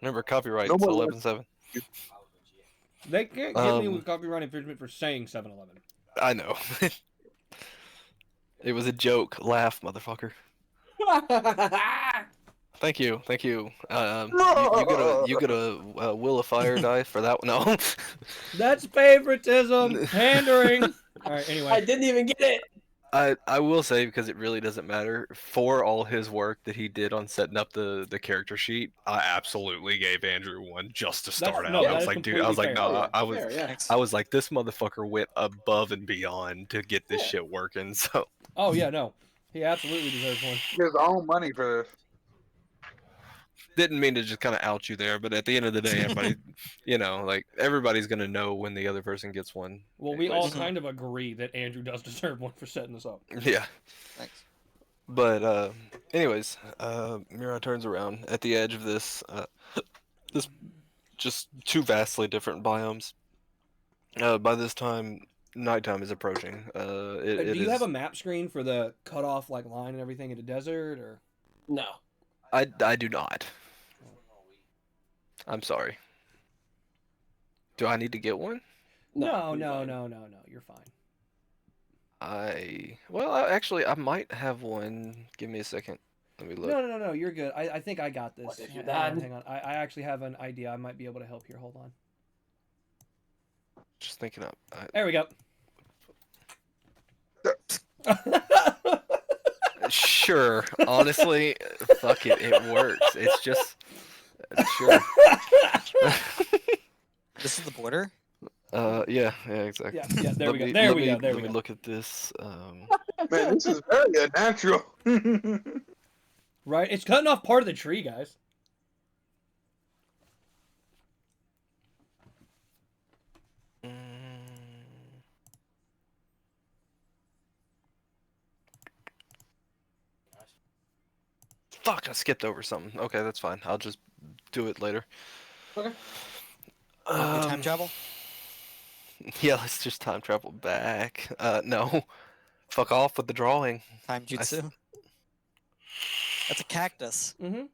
Remember copyright. No It's more 11/7. They can't give me Um, with copyright infringement for saying 7-Eleven. I know. It was a joke. Laugh, motherfucker. Thank you. You get a will of fire die for that one. No. That's favoritism, pandering. All right. Anyway. I didn't even get it. I will say, because it really doesn't matter, for all his work that he did on setting up the character sheet, I absolutely gave Andrew one just to start That's- out. no, I that was is like, dude, I was like, completely no, fair. I was Fair, yeah. Thanks. I was like, this motherfucker went above and beyond to get this Yeah. shit working. So Oh yeah, no. He absolutely deserves one. His own money for this. didn't mean to just kind of out you there, but at the end of the day, everybody, like everybody's gonna know when the other person gets one. Well, we all anyways. kind of agree that Andrew does deserve one for setting this up. Yeah. Thanks. But anyways, Mira turns around at the edge of this this just two vastly different biomes. By this time, nighttime is approaching. Do you have a map screen for the cutoff like line and everything in the desert, or? No. I do not. I'm sorry. Do I need to get one? No, you're no, fine. no, no, no. You're fine. Actually, I might have one. Give me a second. Let me look. No, no, no, no. You're good. I think I got this. What have you Hang on, done? hang on. I actually have an idea. I might be able to help here. Hold on. Just thinking up. There we go. Sure. Honestly, fuck it. It works. It's just sure. This is the border. Yeah, exactly. Yeah, yeah. There Let we go. me- There let we me- go. There let we me go. look at this. Man, this is very unnatural. Right? It's cutting off part of the tree, guys. mm, Fuck! I skipped over something. Okay, that's fine. I'll just do it later. Okay. Time Um, travel. Yeah, let's just time travel back. No. Fuck off with the drawing. Time jutsu. That's a cactus. Mm-hmm.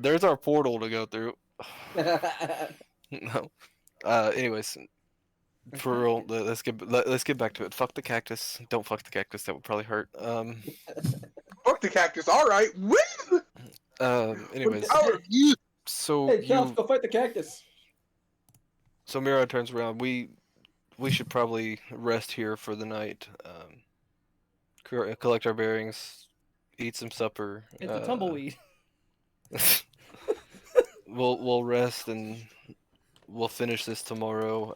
There's our portal to go through. No. Anyways, for real, let's get back to it. Fuck the cactus. Don't fuck the cactus. That would probably hurt. Fuck the cactus. All right. Woo! Anyways, How are you? so Hey, Charles, you go fight the cactus. so Mira turns around. We should probably rest here for the night. Collect our bearings, eat some supper. It's a tumbleweed. We'll rest and we'll finish this tomorrow.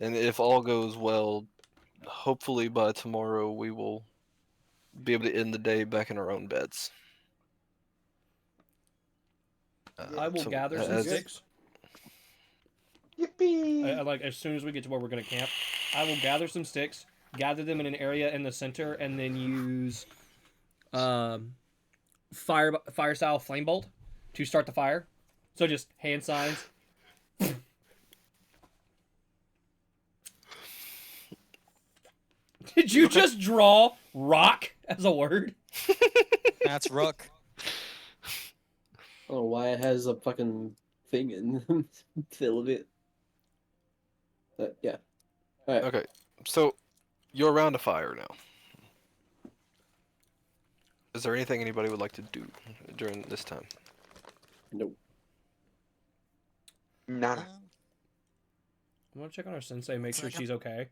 And if all goes well, hopefully by tomorrow we will be able to end the day back in our own beds. I will gather some as- sticks. Yippee! Like as soon as we get to where we're gonna camp, I will gather some sticks, gather them in an area in the center, and then use fire style flame bolt to start the fire. So just hand signs. Did you just draw rock as a word? That's Rook. I don't know why it has a fucking thing in the middle of it. But yeah. Alright. Okay, so you're around a fire now. Is there anything anybody would like to do during this time? Nope. Nada. I want to check on our sensei, make sure she's okay.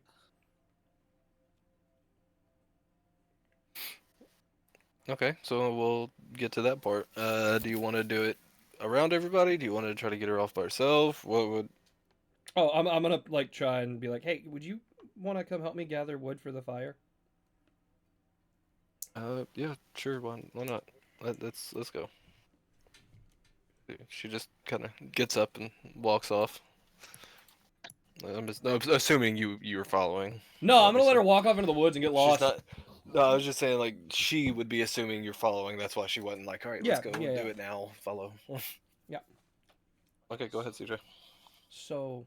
Okay, so we'll get to that part. Do you want to do it around everybody? Do you want to try to get her off by herself? What would? Oh, I'm gonna like try and be like, hey, would you want to come help me gather wood for the fire? Yeah, sure. Why not? Let's go. She just kind of gets up and walks off. I'm assuming you're following. No, I'm gonna let obviously. her walk off into the woods and get She's lost. not. No, I was just saying like she would be assuming you're following. That's why she wasn't like, all right, let's Yeah, go yeah, do yeah. it now. Follow. Yeah. Okay, go ahead, CJ. So,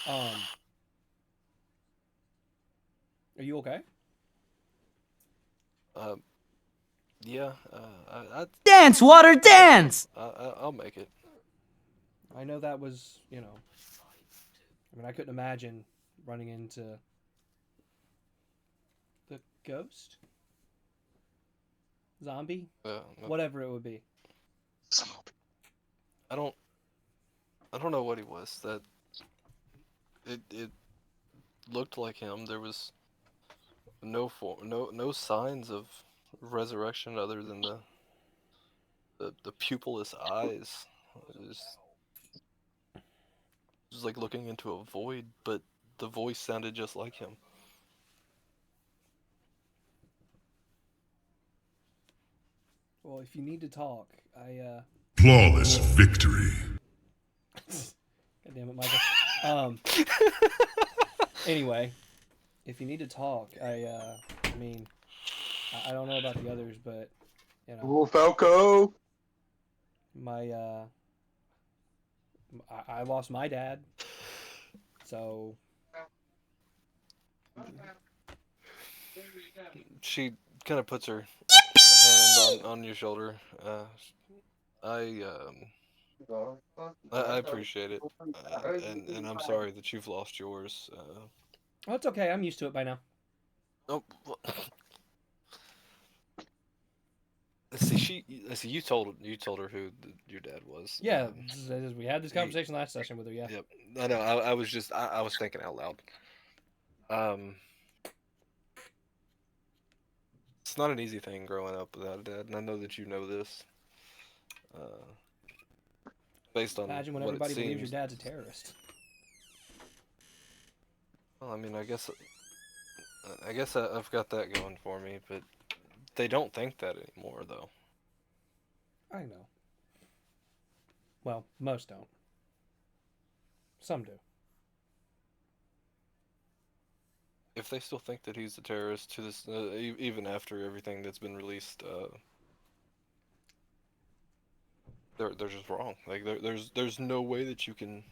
are you okay? Yeah. Dance, water, dance! I'll make it. I know that was, you know. I mean, I couldn't imagine running into the ghost, zombie, whatever it would be. I don't know what he was. That it looked like him. There was no signs of resurrection other than the pupilless eyes. It was like looking into a void, but the voice sounded just like him. Well, if you need to talk, Flawless victory. God damn it, Michael. Anyway, if you need to talk, I mean, I don't know about the others, but you know, Oh, Falco! I lost my dad, so She kind of puts her hand on your shoulder. I appreciate it, and I'm sorry that you've lost yours. oh, it's okay. I'm used to it by now. Oh, well, see, you told her who your dad was. Yeah, we had this conversation last session with her. Yeah. Yep. I know. I was just I was thinking out loud. It's not an easy thing growing up without a dad, and I know that you know this. Based on Imagine when what everybody it believes seems. your dad's a terrorist. Well, I mean, I guess I've got that going for me, but they don't think that anymore, though. I know. Well, most don't. Some do. If they still think that he's a terrorist to this, even after everything that's been released, they're just wrong. Like there's no way that you can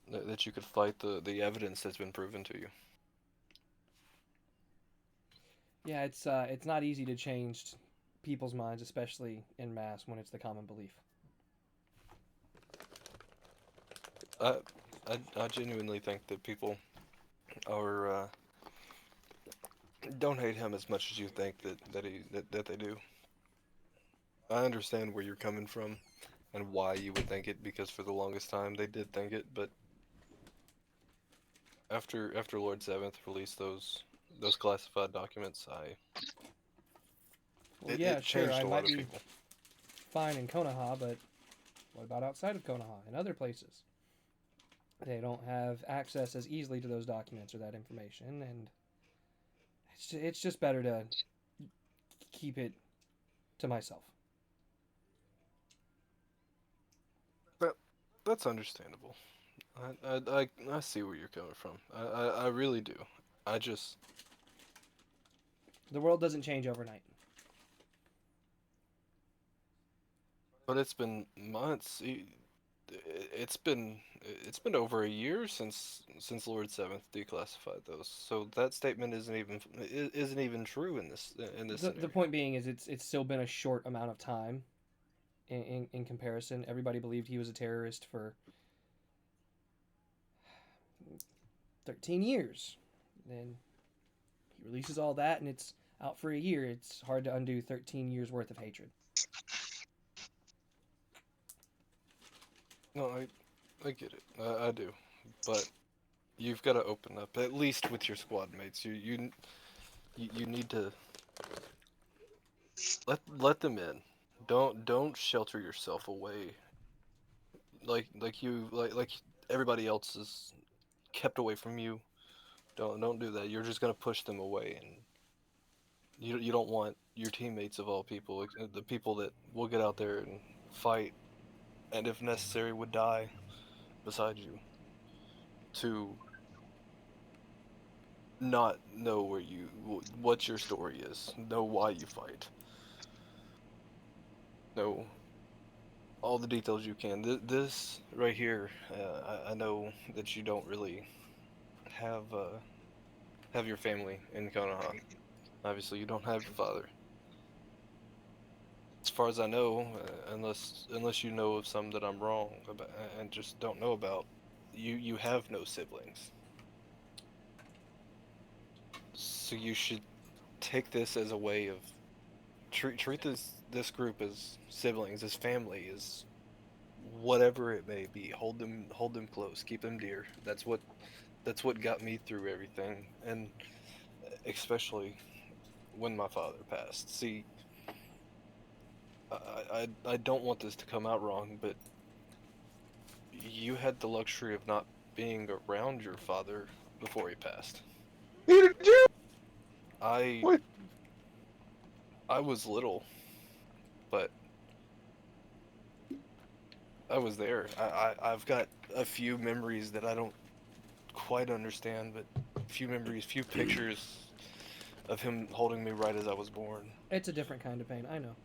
that you could fight the evidence that's been proven to you. Yeah, it's not easy to change people's minds, especially in mass when it's the common belief. I genuinely think that people are don't hate him as much as you think that they do. I understand where you're coming from and why you would think it, because for the longest time they did think it, but after Lord Seventh released those classified documents, Well, it yeah, sure, changed I a might lot of be people. fine in Konoha, but what about outside of Konoha and other places? They don't have access as easily to those documents or that information, and It's just better to keep it to myself. That's understandable. I see where you're coming from. I really do. I just The world doesn't change overnight. but it's been months. It's been over a year since Lord Seventh declassified those. So that statement isn't even true in this The scenario. point being is it's still been a short amount of time in comparison. Everybody believed he was a terrorist for 13 years. Then he releases all that and it's out for a year. It's hard to undo 13 years worth of hatred. No, I get it. I do, but you've got to open up at least with your squad mates. You need to let them in. Don't shelter yourself away like everybody else is kept away from you. Don't do that. You're just gonna push them away, and you don't want your teammates of all people, the people that will get out there and fight, and if necessary would die beside you, to not know what your story is, know why you fight, know all the details you can. This right here, I know that you don't really have your family in Konoha. Obviously, you don't have your father. As far as I know, unless you know of some that I'm wrong about and just don't know about, you have no siblings. So you should take this as a way of treat this group as siblings, as family, as whatever it may be. Hold them close, keep them dear. That's what got me through everything, and especially when my father passed. See, I don't want this to come out wrong, but you had the luxury of not being around your father before he passed. Neither did you. I What? I was little, but I was there. I've got a few memories that I don't quite understand, but few memories, few pictures of him holding me right as I was born. It's a different kind of pain, I know.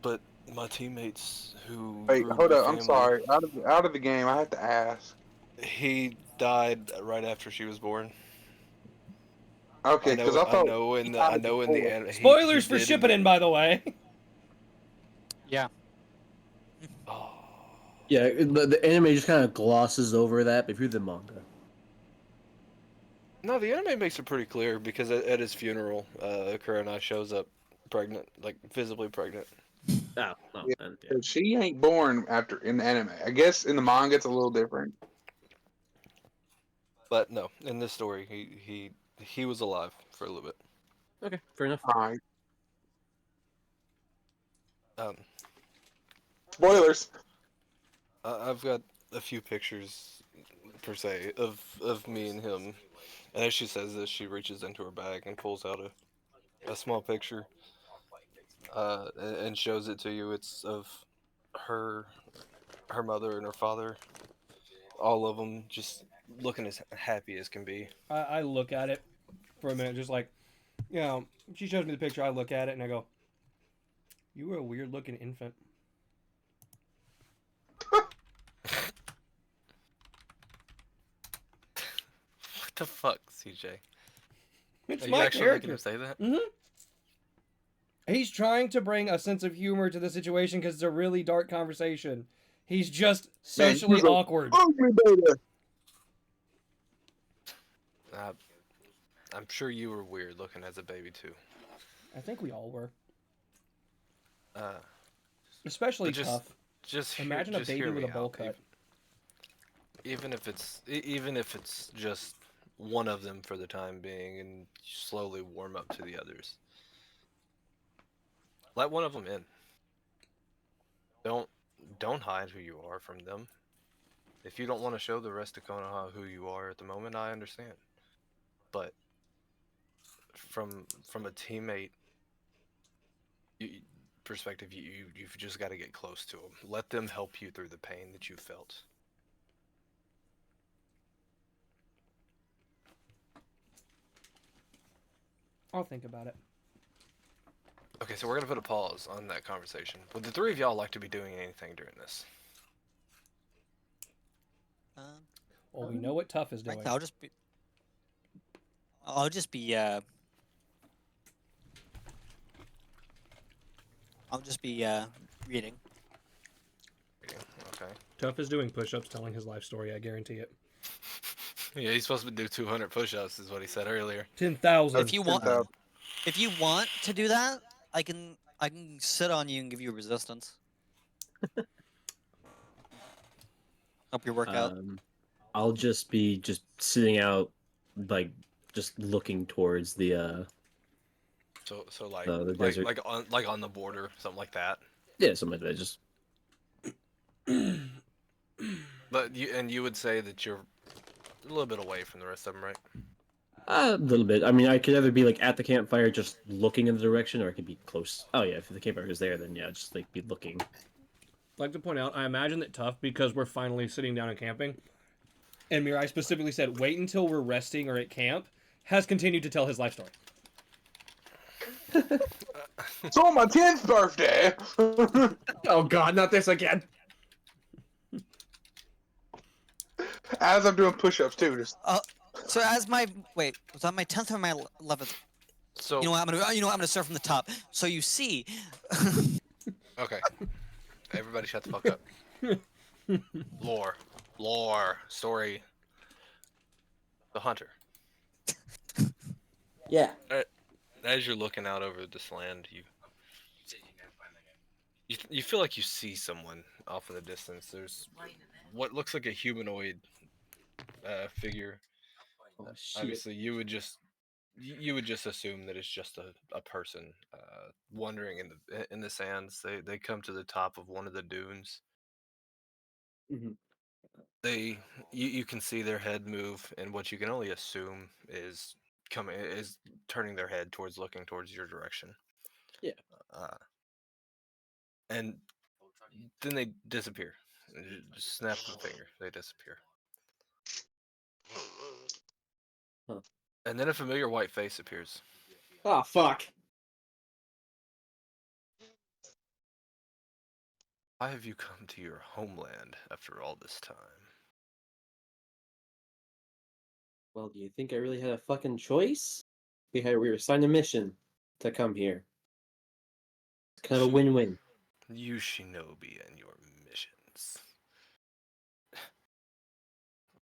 But my teammates who Wait, grew hold the up. I'm family, sorry. Out of the game. I have to ask. he died right after she was born. Okay, because I I thought know he in the I died know in the before. anime. Spoilers he for did Shippuden, by the way. Yeah. Oh, Yeah, the anime just kind of glosses over that, but if you read the manga. no, the anime makes it pretty clear because at his funeral, Kurenai shows up pregnant, like visibly pregnant. Oh, no, Yeah, then, yeah. so she ain't born after in the anime. I guess in the manga it's a little different. But no, in this story, he was alive for a little bit. Okay, fair enough. All right. Um, Spoilers. I've got a few pictures per se of me and him, and as she says this, she reaches into her bag and pulls out a small picture, and shows it to you. It's of her, her mother, and her father, all of them just looking as happy as can be. I look at it for a minute, just like, she shows me the picture, I look at it and I go, you were a weird looking infant. What the fuck, CJ? It's Are you my actually making character. him say that? Mm-hmm. He's trying to bring a sense of humor to the situation because it's a really dark conversation. He's just Man, socially he was a awkward. ugly baby. Uh, I'm sure you were weird looking as a baby too. I think we all were. Uh, Especially but tough. just Imagine just a baby hear with me a bowl out. cut. Even if it's just one of them for the time being, and you slowly warm up to the others. Let one of them in. Don't hide who you are from them. If you don't want to show the rest of Konoha who you are at the moment, I understand. But from a teammate perspective, you've just got to get close to them. Let them help you through the pain that you felt. I'll think about it. Okay, so we're gonna put a pause on that conversation. Would the three of y'all like to be doing anything during this? Well, we know what Tough is doing. Frankly, I'll just be reading. Okay. Tough is doing push-ups, telling his life story. I guarantee it. Yeah, he's supposed to do 200 push-ups, is what he said earlier. 10,000. If you want, if you want to do that, I can sit on you and give you resistance. Help your workout. I'll just be sitting out, like just looking towards the So like the desert. like on the border, something like that. Yeah, something like that. Just But you would say that you're a little bit away from the rest of them, right? a little bit. I mean, I could either be like at the campfire, just looking in the direction, or I could be close. Oh yeah, if the campfire is there, then yeah, just like be looking. I'd like to point out, I imagine that Tough, because we're finally sitting down and camping, and Mirai specifically said, wait until we're resting or at camp, has continued to tell his life story. It's on my 10th birthday. Oh God, not this again! As I'm doing push-ups too. Just So as my was that my 10th or my 11th? So You know what? I'm gonna start from the top. So you see, okay. Everybody shut the fuck up. Lore, story. The hunter. Yeah. As you're looking out over this land, you feel like you see someone off in the distance. There's what looks like a humanoid figure. Oh shit. Obviously, you would just assume that it's just a person wandering in the sands. They come to the top of one of the dunes. Mhm. You can see their head move, and what you can only assume is turning their head looking towards your direction. Yeah. And then they disappear. Just snap of the finger, they disappear. Huh. And then a familiar white face appears. Oh fuck. Why have you come to your homeland after all this time? Well, do you think I really had a fucking choice? We were assigned a mission to come here. It's kind of a win-win. You shinobi and your missions.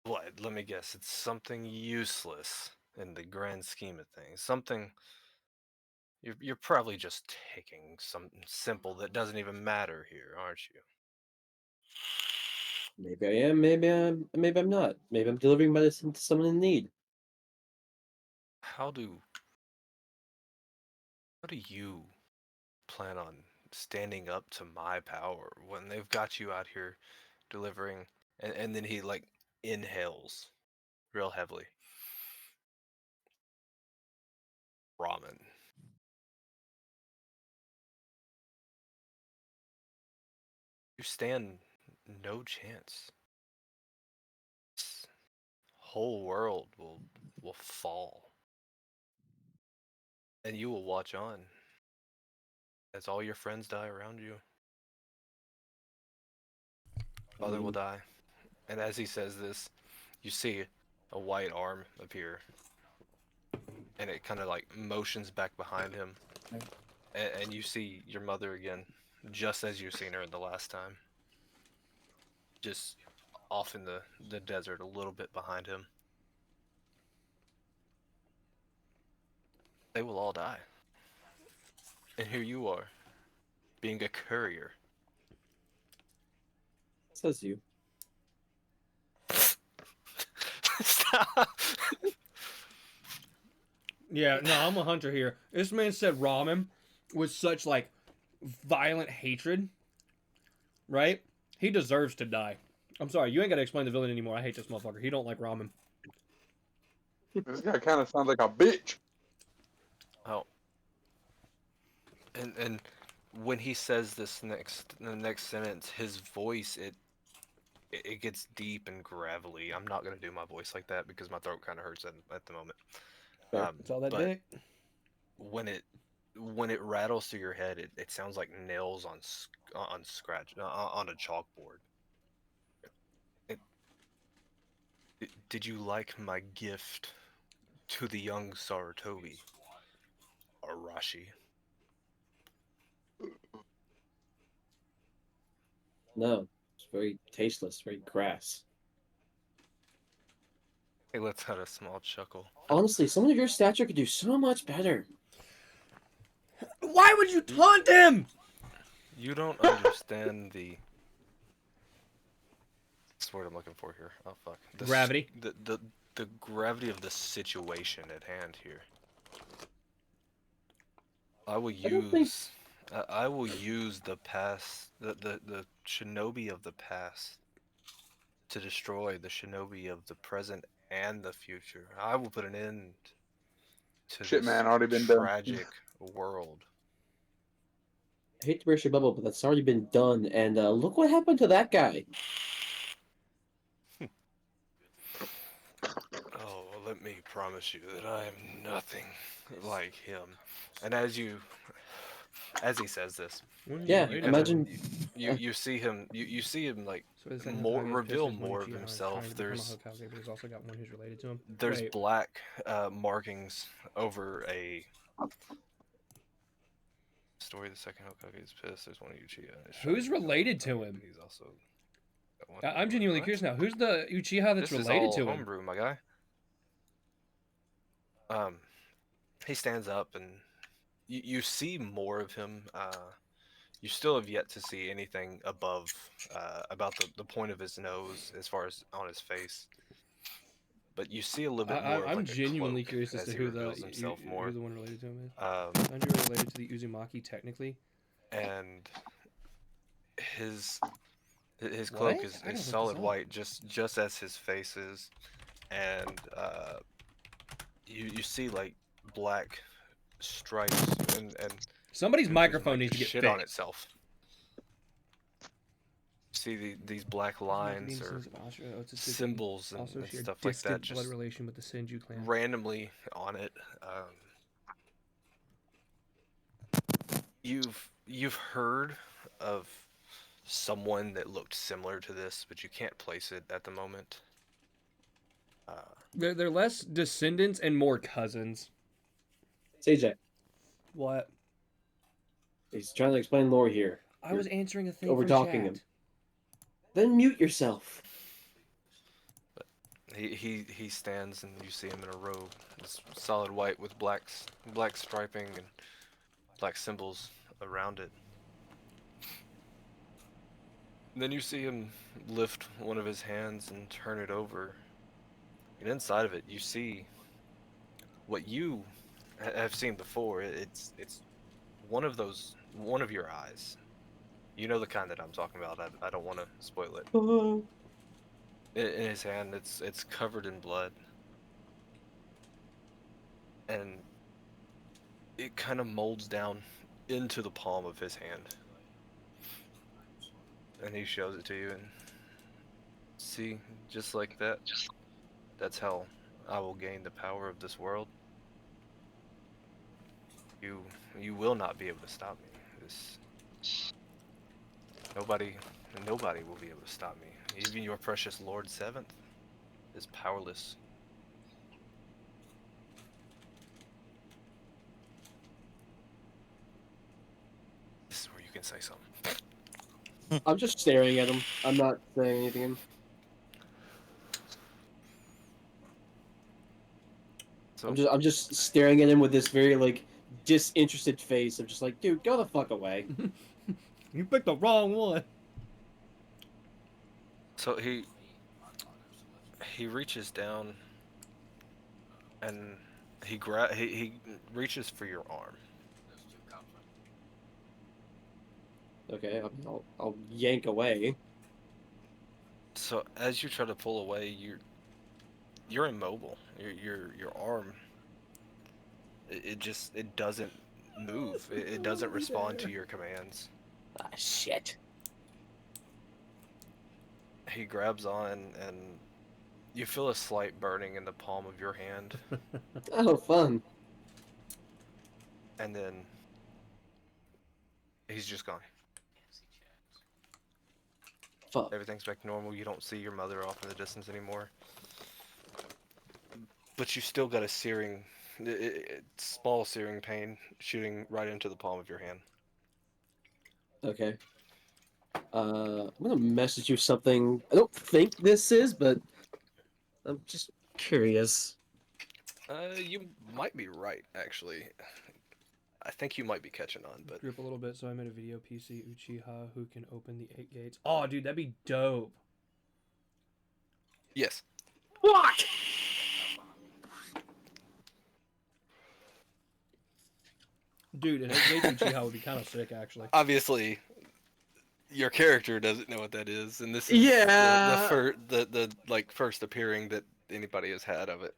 What? Let me guess. It's something useless in the grand scheme of things. Something you're probably just taking something simple that doesn't even matter here, aren't you? Maybe I am. Maybe I'm not. Maybe I'm delivering medicine to someone in need. How do you plan on standing up to my power when they've got you out here delivering? And then he like inhales real heavily. Ramen. You stand no chance. This whole world will fall. And you will watch on as all your friends die around you. Father will die. And as he says this, you see a white arm appear. And it kind of like motions back behind him. And you see your mother again, just as you've seen her the last time. Just off in the desert, a little bit behind him. They will all die. And here you are, being a courier. Says you. Stop. Yeah, no, I'm a hunter here. This man said ramen with such, like, violent hatred, right? He deserves to die. I'm sorry, you ain't gotta explain the villain anymore. I hate this motherfucker. He don't like ramen. This guy kind of sounds like a bitch. Oh, and when he says the next sentence, his voice it gets deep and gravelly. I'm not gonna do my voice like that because my throat kind of hurts at the moment. Fair. It's all that But dick. when it rattles through your head, it sounds like nails on scratch on a chalkboard. Did you like my gift to the young Sarutobi, Arashi? No, it's very tasteless, very crass. He lets out a small chuckle. Honestly, someone of your stature could do so much better. Why would you taunt him? You don't understand what's the word I'm looking for here? Oh fuck. Gravity. The gravity of the situation at hand here. I will don't think- use I will use the past the shinobi of the past to destroy the shinobi of the present and the future. I will put an end to Shit, this man, already been done. tragic world. I hate to burst your bubble, but that's already been done. And look what happened to that guy. Oh, let me promise you that I am nothing like him. And as he says this, Yeah, you imagine. you see him you see him like So the second more Hokage reveal pissed is one more of Uchiha is himself. trying to become a There's Hokage, but he's also got one who's related to him. there's Wait, black markings over a story. The second Hokage is pissed. There's one Uchiha. and he's trying who's to become a related to Hokage, him? but he's also got one I'm genuinely What? curious now. Who's the Uchiha that's This is related all to him? homebrew, my guy. He stands up and you see more of him. You still have yet to see anything above about the point of his nose as far as on his face. But you see a little bit more of I'm like a genuinely cloak curious as to he who the reveals himself more. who the one related to him is. Um, Aren't you related to the Uzumaki technically? and his What? cloak I is gotta look this solid up. white, just as his face is, and you see like black stripes and Somebody's just, microphone like, needs to get shit fixed. on itself. See these black lines or symbols and also share stuff like that distant blood just relation with the Senju clan. randomly on it. You've heard of someone that looked similar to this, but you can't place it at the moment. They're less descendants and more cousins. CJ, What? he's trying to explain lore here. I was answering a thing over from talking chat. him. Then mute yourself. He stands and you see him in a robe. It's solid white with black striping and black symbols around it. And then you see him lift one of his hands and turn it over. And inside of it, you see what you have seen before. It's one of your eyes. You know the kind that I'm talking about. I don't want to spoil it. In his hand, it's covered in blood, and it kind of molds down into the palm of his hand. And he shows it to you, and see, just like that. That's how I will gain the power of this world. You will not be able to stop me. Nobody will be able to stop me. Even your precious Lord Seventh is powerless. This is where you can say something. I'm just staring at him. I'm not saying anything. So I'm just staring at him with this very like disinterested face of just like, dude, go the fuck away. You picked the wrong one. So he reaches down and he reaches for your arm. Okay, I'll yank away. So as you try to pull away, you're immobile. Your arm, it doesn't move. It doesn't respond to your commands. Ah, shit. He grabs on, and you feel a slight burning in the palm of your hand, Oh, fun. and then he's just gone. Fuck. Everything's back to normal. You don't see your mother off in the distance anymore. But you still got a searing, small searing pain shooting right into the palm of your hand. Okay. I'm gonna message you something. I don't think this is, but I'm just curious. You might be right, actually. I think you might be catching on, but Group a little bit, so I made a video PC Uchiha who can open the 8 gates. Oh, dude, that'd be dope. yes. Fuck! Dude, an 8 gates Uchiha would be kind of sick, actually. Obviously, your character doesn't know what that is, and this is Yeah. the like first appearing that anybody has had of it.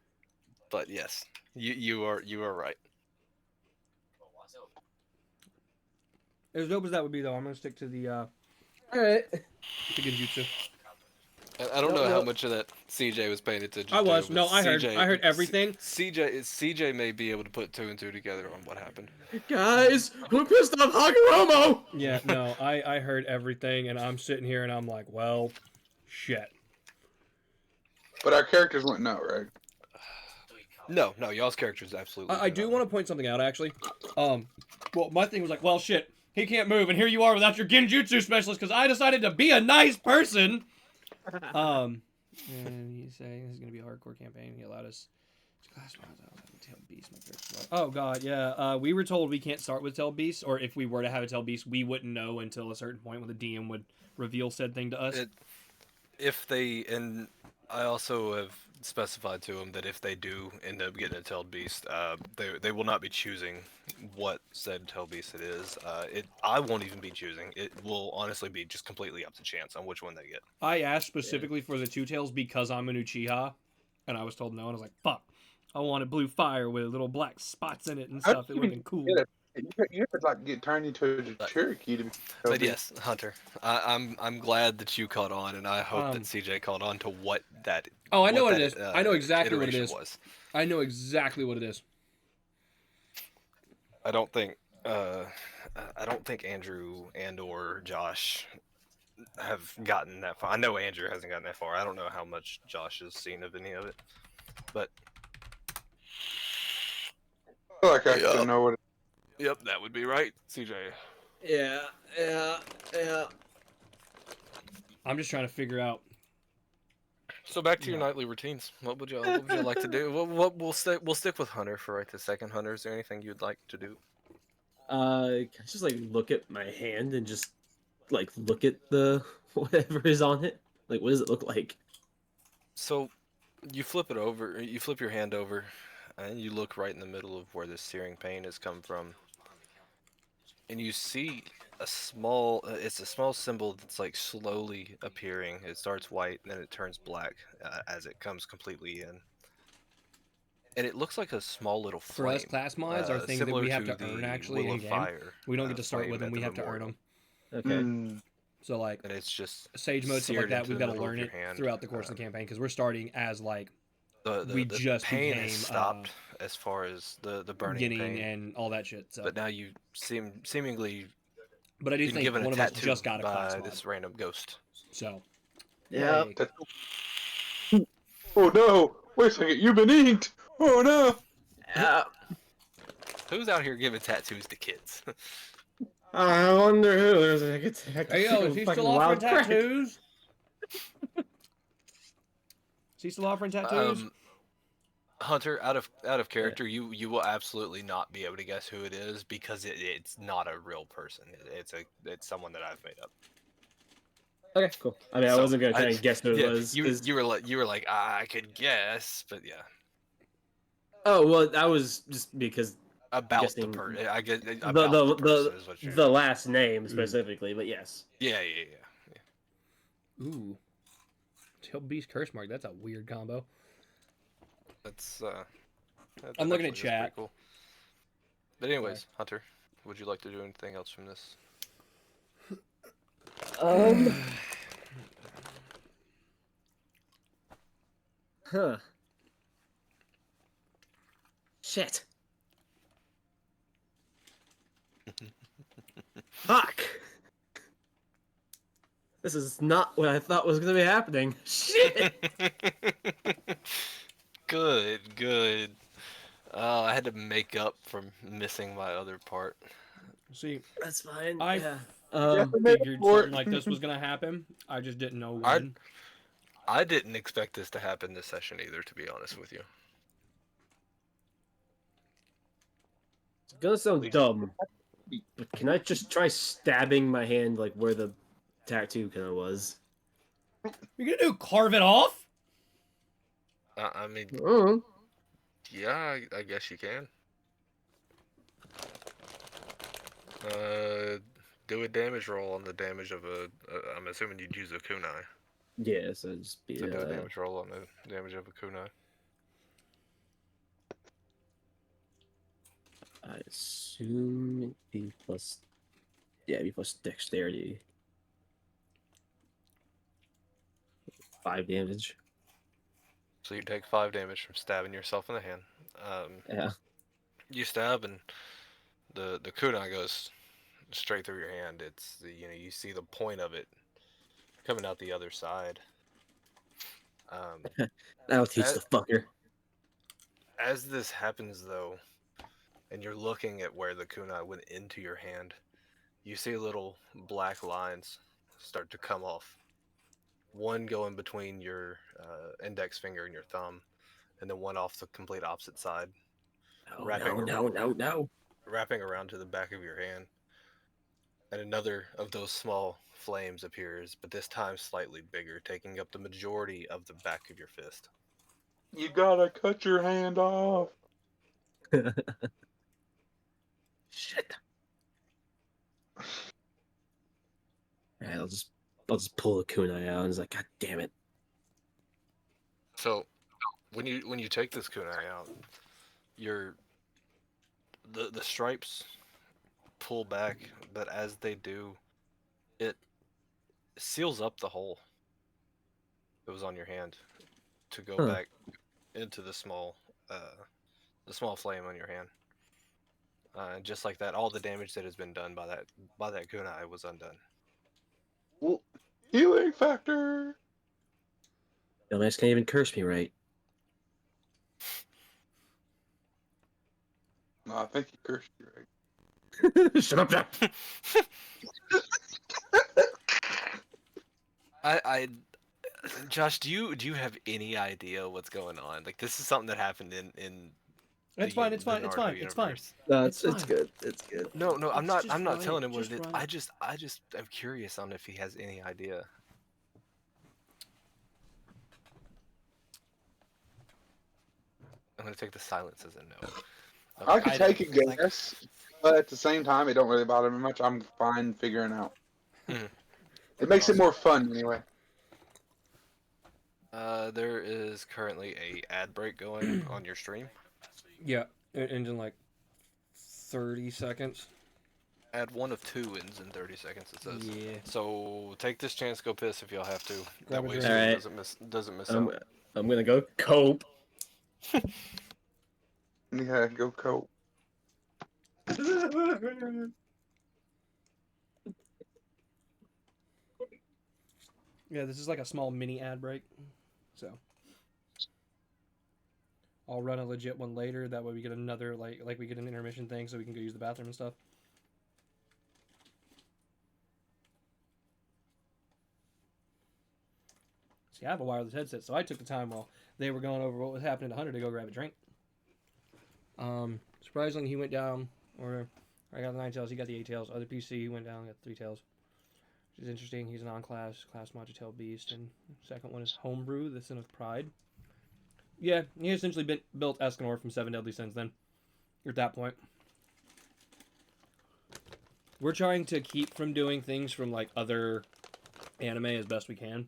But yes, you are right. As dope as that would be, though, I'm gonna stick to the Alright. genjutsu. And I don't know how No. much of that CJ was paying attention. I was. To, No, but I heard. CJ I heard everything. CJ may be able to put 2 and 2 together on what happened. Guys, we're pissed off Hagoromo! Yeah, no, I heard everything, and I'm sitting here, and I'm like, well, shit. But our characters wouldn't know, right? No, y'all's characters absolutely. I do want to point something out, actually. Well, my thing was like, well, shit, he can't move, and here you are without your genjutsu specialist, because I decided to be a nice person. And he's saying this is gonna be a hardcore campaign. He allowed us. Oh god, yeah. We were told we can't start with Tail Beast, or if we were to have a Tail Beast, we wouldn't know until a certain point when the DM would reveal said thing to us. If they, and I also have specified to them that if they do end up getting a tailed beast, they will not be choosing what said tailed beast it is. I won't even be choosing. It will honestly be just completely up to chance on which one they get. I asked specifically for the Two Tails because I'm an Uchiha, and I was told no, and I was like, fuck. I wanted blue fire with little black spots in it and stuff. It would have been cool. You could like get turned into a Cherokee to be. But yes, Hunter, I'm glad that you caught on, and I hope that CJ caught on to what that. Oh, I know what it that, is. I know exactly what it iteration is. Was. I know exactly what it is. I don't think Andrew and or Josh have gotten that far. I know Andrew hasn't gotten that far. I don't know how much Josh has seen of any of it, but I feel like I should know what. Yep, that would be right, CJ. Yeah. I'm just trying to figure out. So back to your nightly routines. What would you like to do? What we'll stick with Hunter for right this second. Hunter, is there anything you'd like to do? Can I just like look at my hand and just like look at the whatever is on it? Like, what does it look like? So you flip it over. You flip your hand over, and you look right in the middle of where this searing pain has come from. And you see a small, it's a small symbol that's like slowly appearing. It starts white and then it turns black as it comes completely in. And it looks like a small little For flame. us, class mods are things that similar we have to to earn the actually Will in of game. Fire, We don't get to start flame with them. at We the have to earn memorial. them. Okay. So like And it's just sage mode stuff seared like that, into we've the got to middle of learn your it hand. throughout the course of the campaign because we're starting as like The just pain became has stopped as far as the burning beginning pain. and all that shit. So, But now you seemingly but I do been think given one a of us tattoo just got a by class mod. this random ghost. So, Yeah. yay. Oh no! Wait a second, you've been inked! Oh no! Who's out here giving tattoos to kids? I wonder who. There's like a Hey yo, is he still offering tattoos? Is he still offering tattoos? Hunter, out of character, you will absolutely not be able to guess who it is because it's not a real person. It's someone that I've made up. Okay, cool. I mean, I So, wasn't gonna try and guess who it was. You were like I could guess, but yeah. Oh well, that was just because About guessing the person, I get about the person is what you're. the last name specifically, but yes. Yeah. Ooh. Tail Beast Curse Mark. That's a weird combo. That's I'm looking at actually is pretty chat. Cool. But anyways, Hunter, would you like to do anything else from this? Huh. Shit. Fuck. This is not what I thought was going to be happening. Shit. Good. I had to make up for missing my other part. See, That's fine. I yeah. figured something like this was gonna happen. I just didn't know when. I didn't expect this to happen this session either, to be honest with you. It's gonna sound dumb, but can I just try stabbing my hand like where the tattoo kind of was? You're gonna do carve it off? I mean, Oh. yeah, I guess you can. Do a damage roll on the damage of I'm assuming you'd use a kunai. Yeah, so just be So do a damage roll on the damage of a kunai. I assume B plus. Yeah, B plus dexterity. 5 damage. So you take 5 damage from stabbing yourself in the hand. Yeah. You stab and the kunai goes straight through your hand. It's you see the point of it coming out the other side. That'll teach the fucker. As this happens though, and you're looking at where the kunai went into your hand, you see little black lines start to come off. One going between your index finger and your thumb, and then one off the complete opposite side. No. Wrapping around to the back of your hand. And another of those small flames appears, but this time slightly bigger, taking up the majority of the back of your fist. You gotta cut your hand off. Shit. Alright, I'll just pull the kunai out and it's like, God damn it. So when you take this kunai out, the stripes pull back, but as they do, it seals up the hole that was on your hand to go back into the small flame on your hand. And just like that, all the damage that has been done by that kunai was undone. Well, healing factor. Dumbass can't even curse me right. No, I think you cursed you right. Shut up, Jack. Josh, do you have any idea what's going on? Like, this is something that happened in It's fine. It's fine. No, It's good. It's good. No, I'm not just right, telling him what just it is. right. I just am curious on if he has any idea. I'm gonna take the silence as a no. I could take a like- guess, but at the same time, it don't really bother me much. I'm fine figuring out. Mhm. It makes it more fun anyway. There is currently a ad break going on your stream. Yeah, it ends in like 30 seconds. Ad 1 of 2 ends in 30 seconds. It says. Yeah. So take this chance, go piss if y'all have to. Grab That a way, drink. Steven Alright. doesn't miss I'm, out. I'm gonna go cope. Yeah, go cope. Yeah, this is like a small mini ad break. So I'll run a legit one later. That way we get another like we get an intermission thing so we can go use the bathroom and stuff. See, I have a wireless headset, so I took the time while they were going over what was happening to Hunter to go grab a drink. Surprisingly, he went down, or I got the 9 tails, he got the 8 tails. Other PC, he went down, got 3 tails. Which is interesting. He's a non-class Magitail Beast, and second one is Homebrew, the Sin of Pride. Yeah, he essentially built Escanor from 7 Deadly Sins then. You're at that point. We're trying to keep from doing things from like other anime as best we can.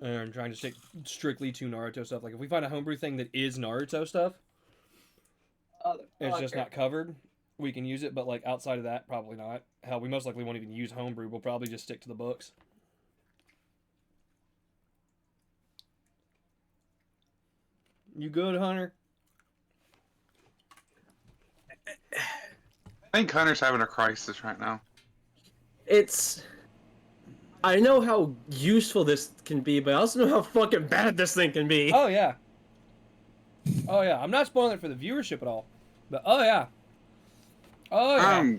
and trying to stick strictly to Naruto stuff. Like if we find a homebrew thing that is Naruto stuff, it's just not covered, we can use it. But like outside of that, probably not. Hell, we most likely won't even use homebrew. We'll probably just stick to the books. You good, Hunter? I think Hunter's having a crisis right now. I know how useful this can be, but I also know how fucking bad this thing can be. Oh yeah. Oh yeah. I'm not spoiling it for the viewership at all, but oh yeah. Oh yeah.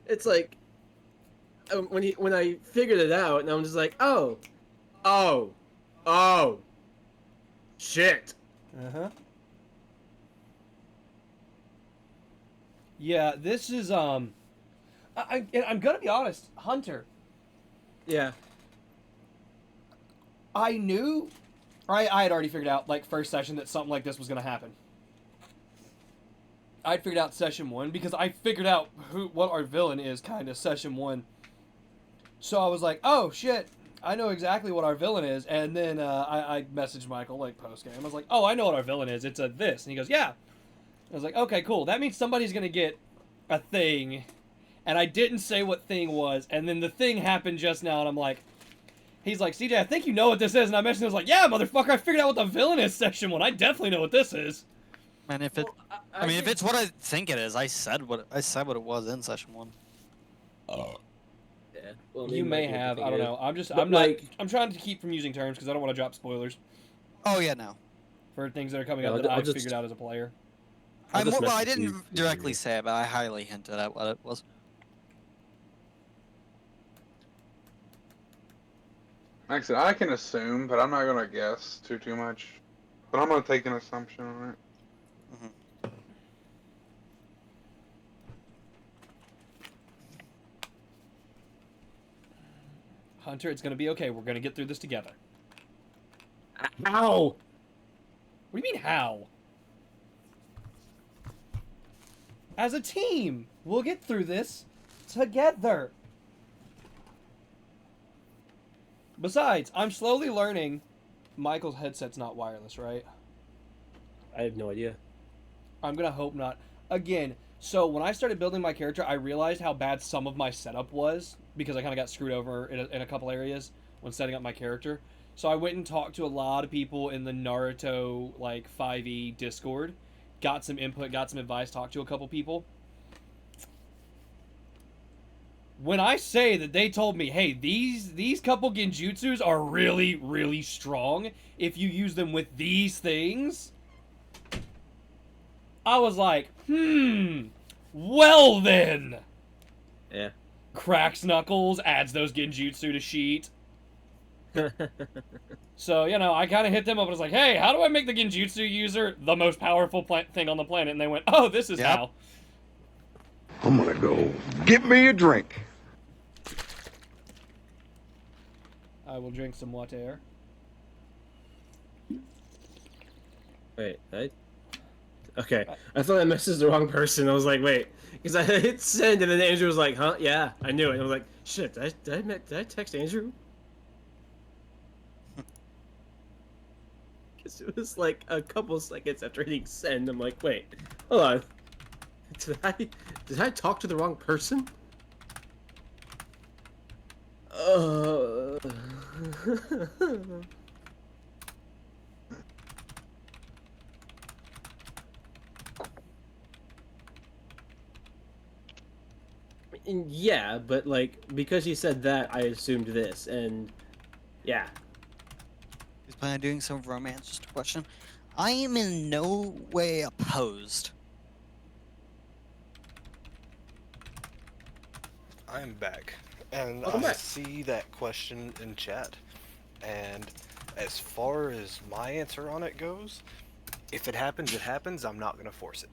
It's like when I figured it out, and I'm just like, oh, shit. Uh-huh. Yeah, this is I'm gonna be honest, Hunter. Yeah. I knew, I had already figured out like first session that something like this was gonna happen. I'd figured out session 1 because I figured out what our villain is kind of session 1. So I was like, oh shit, I know exactly what our villain is. And then I messaged Michael like post game. I was like, oh, I know what our villain is. It's a this. And he goes, yeah. I was like, okay, cool. That means somebody's gonna get a thing. And I didn't say what thing was. And then the thing happened just now. And I'm like, he's like, CJ, I think you know what this is. And I mentioned, I was like, yeah, motherfucker, I figured out what the villain is session 1. I definitely know what this is. And if it, I mean, if it's what I think it is, I said what it was in session 1. Yeah. Well, You may have. I don't know. I'm trying to keep from using terms because I don't want to drop spoilers Oh yeah, no. for things that are coming No, up that I'll I've just- figured out as a player. I'll just I message you didn't if you directly agree. say it, but I highly hinted at what it was. Like I said, I can assume, but I'm not gonna guess too much. But I'm gonna take an assumption on it. Hunter, it's gonna be okay. We're gonna get through this together. Ow! What do you mean, how? As a team, we'll get through this together. Besides, I'm slowly learning. Michael's headset's not wireless, right? I have no idea. I'm gonna hope not. Again, so when I started building my character, I realized how bad some of my setup was because I kind of got screwed over in a couple areas when setting up my character. So I went and talked to a lot of people in the Naruto like 5e Discord, got some input, got some advice, talked to a couple people. When I say that they told me, hey, these couple genjutsus are really, really strong if you use them with these things, I was like, well then. Yeah. Cracks knuckles, adds those genjutsu to sheet. So, you know, I kind of hit them up and was like, hey, how do I make the genjutsu user the most powerful thing on the planet? And they went, oh, this is how. I'm gonna go get me a drink. I will drink some water. Wait, okay. I thought I messaged the wrong person. I was like, wait. Because I hit send and then Andrew was like, huh? Yeah, I knew it. I was like, shit, did I text Andrew? Because it was like a couple seconds after hitting send. I'm like, wait, hold on. Did I talk to the wrong person? Yeah, but like because he said that, I assumed this, and yeah. He's planning on doing some romance. Just a question. I am in no way opposed. I'm back, and Welcome I back. see that question in chat. And as far as my answer on it goes, if it happens, it happens. I'm not gonna force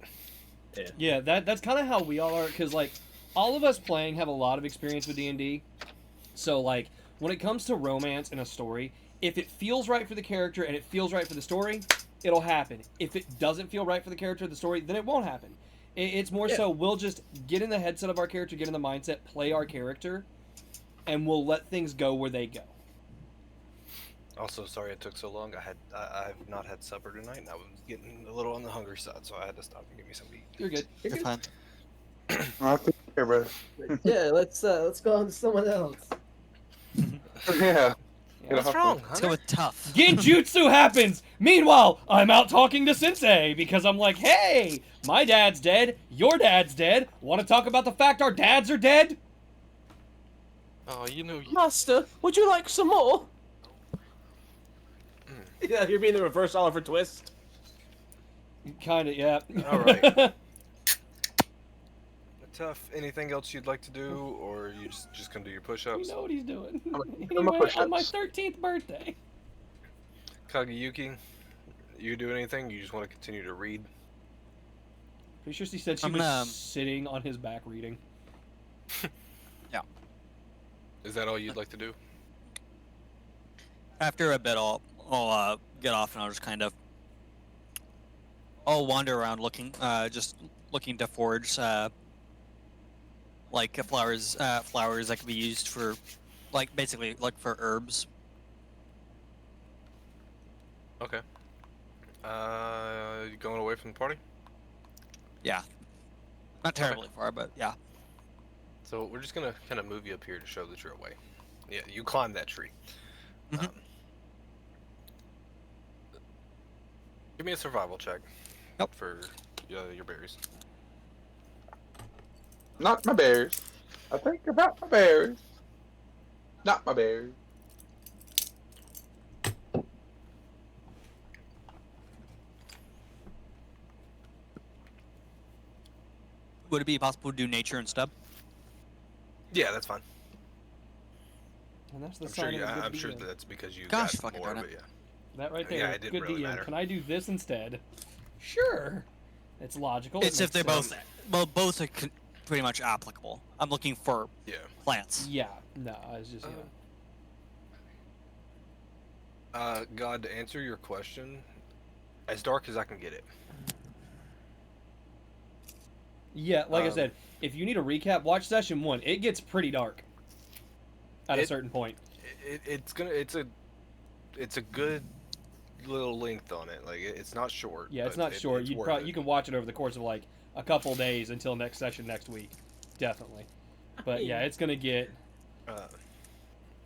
it. Yeah, that's kind of how we all are, because like all of us playing have a lot of experience with D&D. So like when it comes to romance in a story, if it feels right for the character and it feels right for the story, it'll happen. If it doesn't feel right for the character or the story, then it won't happen. It's more Yeah. so we'll just get in the headset of our character, get in the mindset, play our character, and we'll let things go where they go. Also, sorry it took so long. I've not had supper tonight, and I was getting a little on the hungry side, so I had to stop and get me something to eat. You're good. You're fine. I think, yeah, brother. Yeah, let's go on to someone else. Yeah. Yeah. What's wrong, Let's Hunter? go with tough. Genjutsu happens! Meanwhile, I'm out talking to Sensei because I'm like, hey, my dad's dead, your dad's dead. Want to talk about the fact our dads are dead? Oh, you know, Master, would you like some more? Yeah, you're being the reverse Oliver Twist. Kinda, yeah. All right. Tough. Anything else you'd like to do, or you just gonna do your You push-ups? know what he's doing. I'm Anyway, push-ups. on my 13th birthday. Kageyuki, you do anything? You just want to continue to read? Pretty sure she said she I'm was gonna- sitting on his back reading. Is that all you'd like to do? After a bit, I'll get off and I'll just kind of I'll wander around looking, just looking to forage, like flowers that can be used for, like basically like for herbs. Okay. You going away from the party? Yeah, not terribly far, but yeah. So we're just gonna kind of move you up here to show that you're away. Yeah, you climb that tree. Mhm. Give me a survival check. Nope. For your berries. Not my bears. I think about my bears. Not my bears. Would it be possible to do nature instead? Yeah, that's fine. And that's the I'm sure. sign of a good I'm sure DM. that's because you Gosh, got fucking more, darn but it. yeah. That right there. Yeah, it didn't good really DM. matter. Can I do this instead? Sure. It's logical. It's it if they're makes both, sense. well, both are pretty much applicable. I'm looking for Yeah. plants. Yeah. No, I was just. God, to answer your question, as dark as I can get it. Yeah, like I Um, said, if you need a recap, watch session 1. It gets pretty dark at a It- certain point. It's a good little length on it. Like it's not short. Yeah, it's but not short. it's You worth it. you can watch it over the course of like a couple days until next session next week, definitely. But yeah, it's gonna get.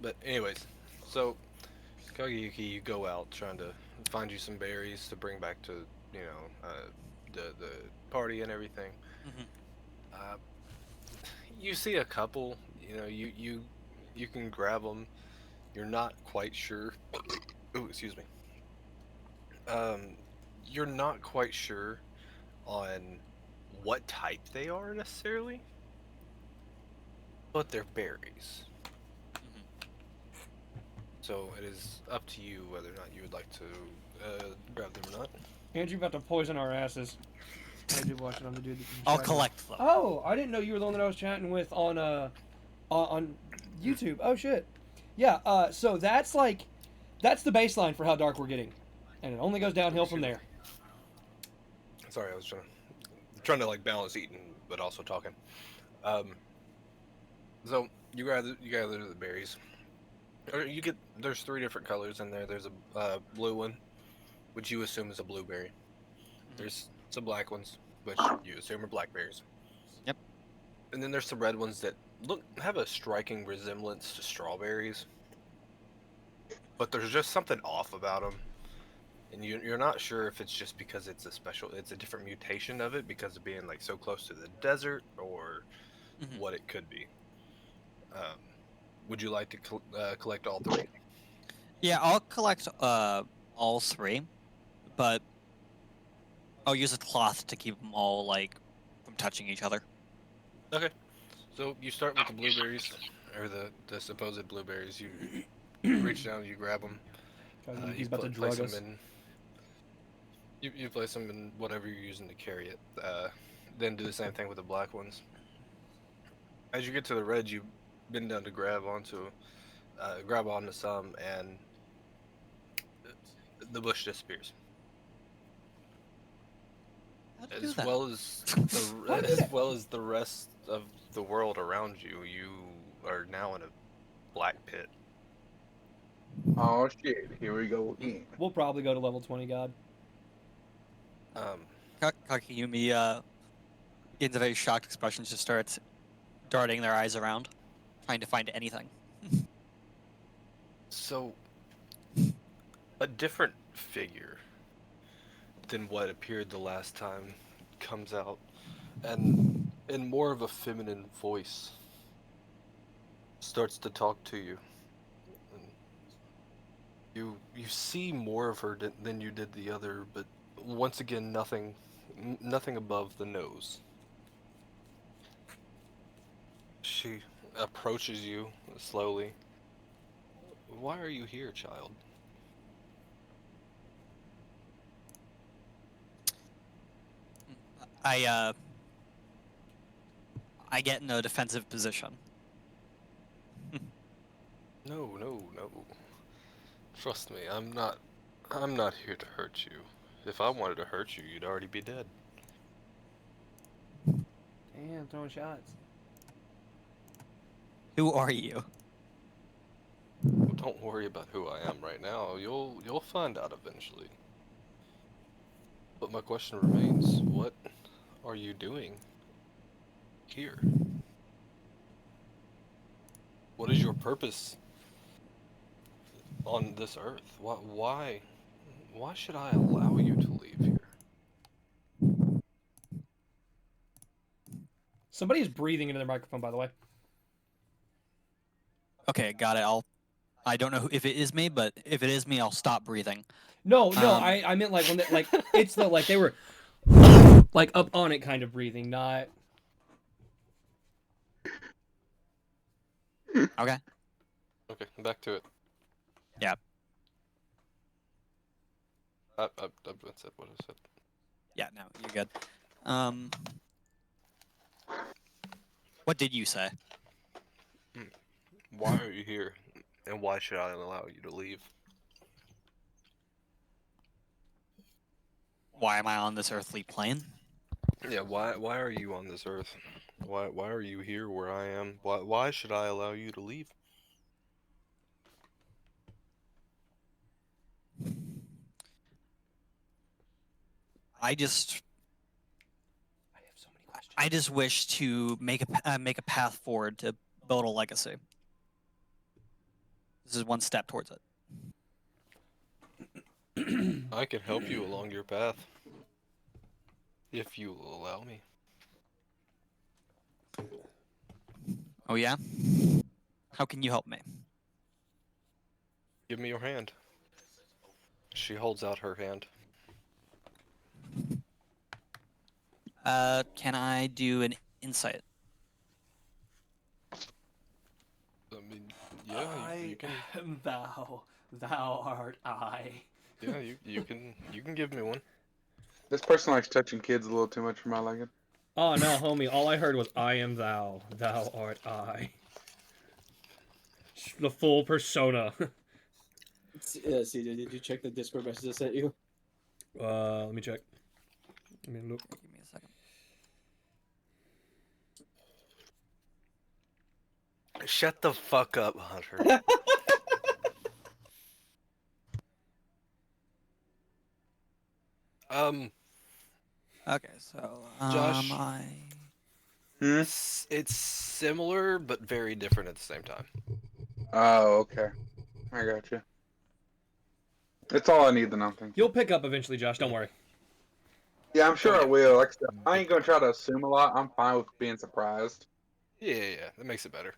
But anyways, so Kageyuki, you go out trying to find you some berries to bring back to the party and everything. Mhm. You see a couple. You can grab them. You're not quite sure. Oh, excuse me. You're not quite sure on what type they are necessarily, but they're berries. So it is up to you whether or not you would like to grab them or not. Andrew about to poison our asses. I did watch it on the dude. I'll collect them. Oh, I didn't know you were the one that I was chatting with on YouTube. Oh shit. Yeah. So that's the baseline for how dark we're getting, and it only goes downhill from there. Sorry, I was trying to like balance eating but also talking. So you gather the berries. Or there's 3 different colors in there. There's a blue one, which you assume is a blueberry. There's some black ones, which you assume are blackberries. Yep. And then there's some red ones that have a striking resemblance to strawberries, but there's just something off about them, and you're not sure if it's just because it's a different mutation of it because of being like so close to the desert, or Mhm. what it could be. Would you like to collect all 3? Yeah, I'll collect all 3, but I'll use a cloth to keep them all like from touching each other. Okay. So you start with the blueberries, or the supposed blueberries. You reach down, you grab them. He's about to drug us. You place them in whatever you're using to carry it. Then do the same thing with the black ones. As you get to the red, you bend down to grab onto some, and the bush disappears. How'd you do As that? well as the rest of the world around you, you are now in a black pit. Oh shit! Here we go again. We'll probably go to level 20 god. Kakeyumi gets a very shocked expression, just starts darting their eyes around, trying to find anything. So, a different figure than what appeared the last time comes out, and in more of a feminine voice starts to talk to you. And you see more of her than you did the other, but once again, nothing above the nose. She approaches you slowly. Why are you here, child? I get in a defensive position. No, no, no. Trust me, I'm not here to hurt you. If I wanted to hurt you, you'd already be dead. Damn, throwing shots. Who are you? Well, don't worry about who I am right now. You'll find out eventually. But my question remains, what are you doing here? What is your purpose on this earth? Why should I allow you to leave here? Somebody is breathing into their microphone, by the way. Okay, got it. I don't know if it is me, but if it is me, I'll stop breathing. No, Um, I meant like when they, like it's the like they were like up on it kind of breathing, not. Okay. Okay, back to it. Yeah. I said what I said. Yeah, no, you're good. What did you say? Why are you here? And why should I allow you to leave? Why am I on this earthly plane? Yeah, why are you on this earth? Why are you here where I am? Why should I allow you to leave? I just I have so many questions. I just wish to make a path forward to build a legacy. This is one step towards it. I can help you along your path. If you will allow me. Oh yeah? How can you help me? Give me your hand. She holds out her hand. Can I do an insight? I mean, yeah, you can. am thou art I. Yeah, you can give me one. This person likes touching kids a little too much for my liking. Oh no, homie! All I heard was "I am thou, thou art I." The full persona. See, did you check the Discord message I sent you? Let me check. Let me look. Give me a second. Shut the fuck up, Hunter. Okay, so Josh. It's similar but very different at the same time. Oh, okay. I got you. That's all I need to know. Thank you. You'll pick up eventually, Josh. Don't worry. Yeah, I'm sure Oh, I yeah. will. Like I said, I ain't gonna try to assume a lot. I'm fine with being surprised. Yeah, that makes it better.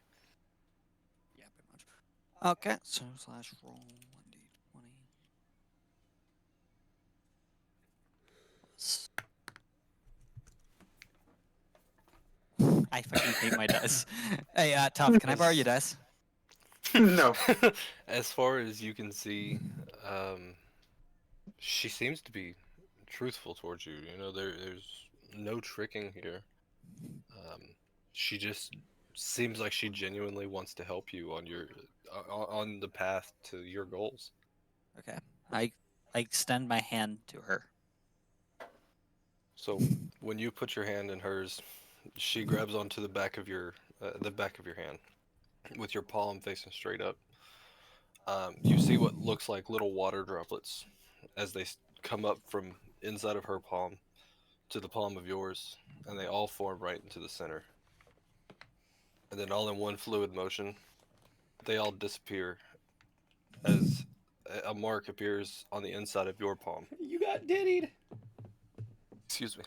Yeah, pretty much. Okay, so slash roll 1d20. I fucking hate my dice. Hey, Tough, can I borrow your dice? No. As far as you can see, she seems to be truthful towards you. You know, there's no tricking here. She just seems like she genuinely wants to help you on your on the path to your goals. Okay. I extend my hand to her. So when you put your hand in hers, she grabs onto the back of your hand with your palm facing straight up. You see what looks like little water droplets as they come up from inside of her palm to the palm of yours, and they all form right into the center. And then all in one fluid motion, they all disappear as a mark appears on the inside of your palm. You got diddied. Excuse me.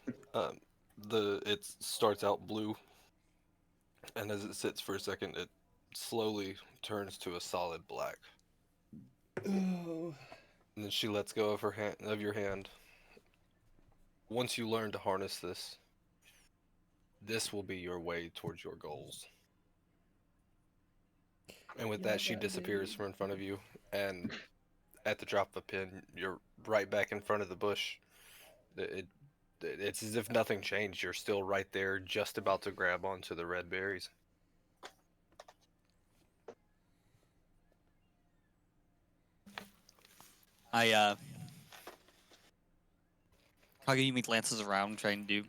It starts out blue, and as it sits for a second, it slowly turns to a solid black. Oh. And then she lets go of your hand. Once you learn to harness this, this will be your way towards your goals. And with that, she disappears from in front of you, and at the drop of a pin, you're right back in front of the bush. It's as if nothing changed. You're still right there, just about to grab onto the red berries. Kageyumi glances around, trying to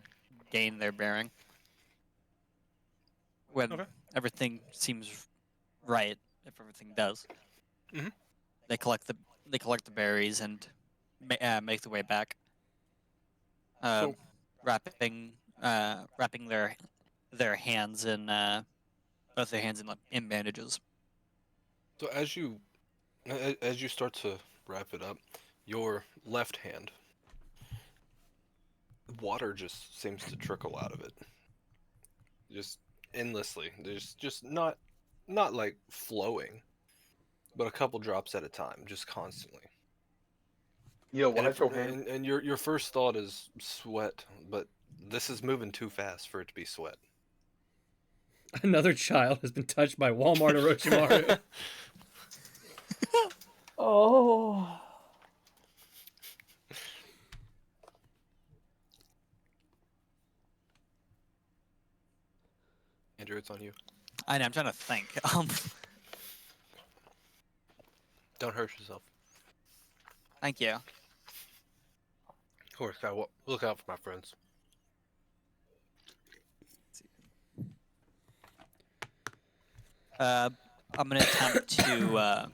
gain their bearing. When everything seems right, if everything does, Mhm. they collect the berries and make their way back. So- Wrapping their hands in both their hands in bandages. So as you start to wrap it up, your left hand, water just seems to trickle out of it, just endlessly. There's just not like flowing, but a couple drops at a time, just constantly. Yo, And, watch your hand. and your first thought is sweat, but this is moving too fast for it to be sweat. Another child has been touched by Walmart Orochimaru. Oh. Andrew, it's on you. I know. I'm trying to think. Don't hurt yourself. Thank you. Of course, gotta look out for my friends. I'm gonna attempt to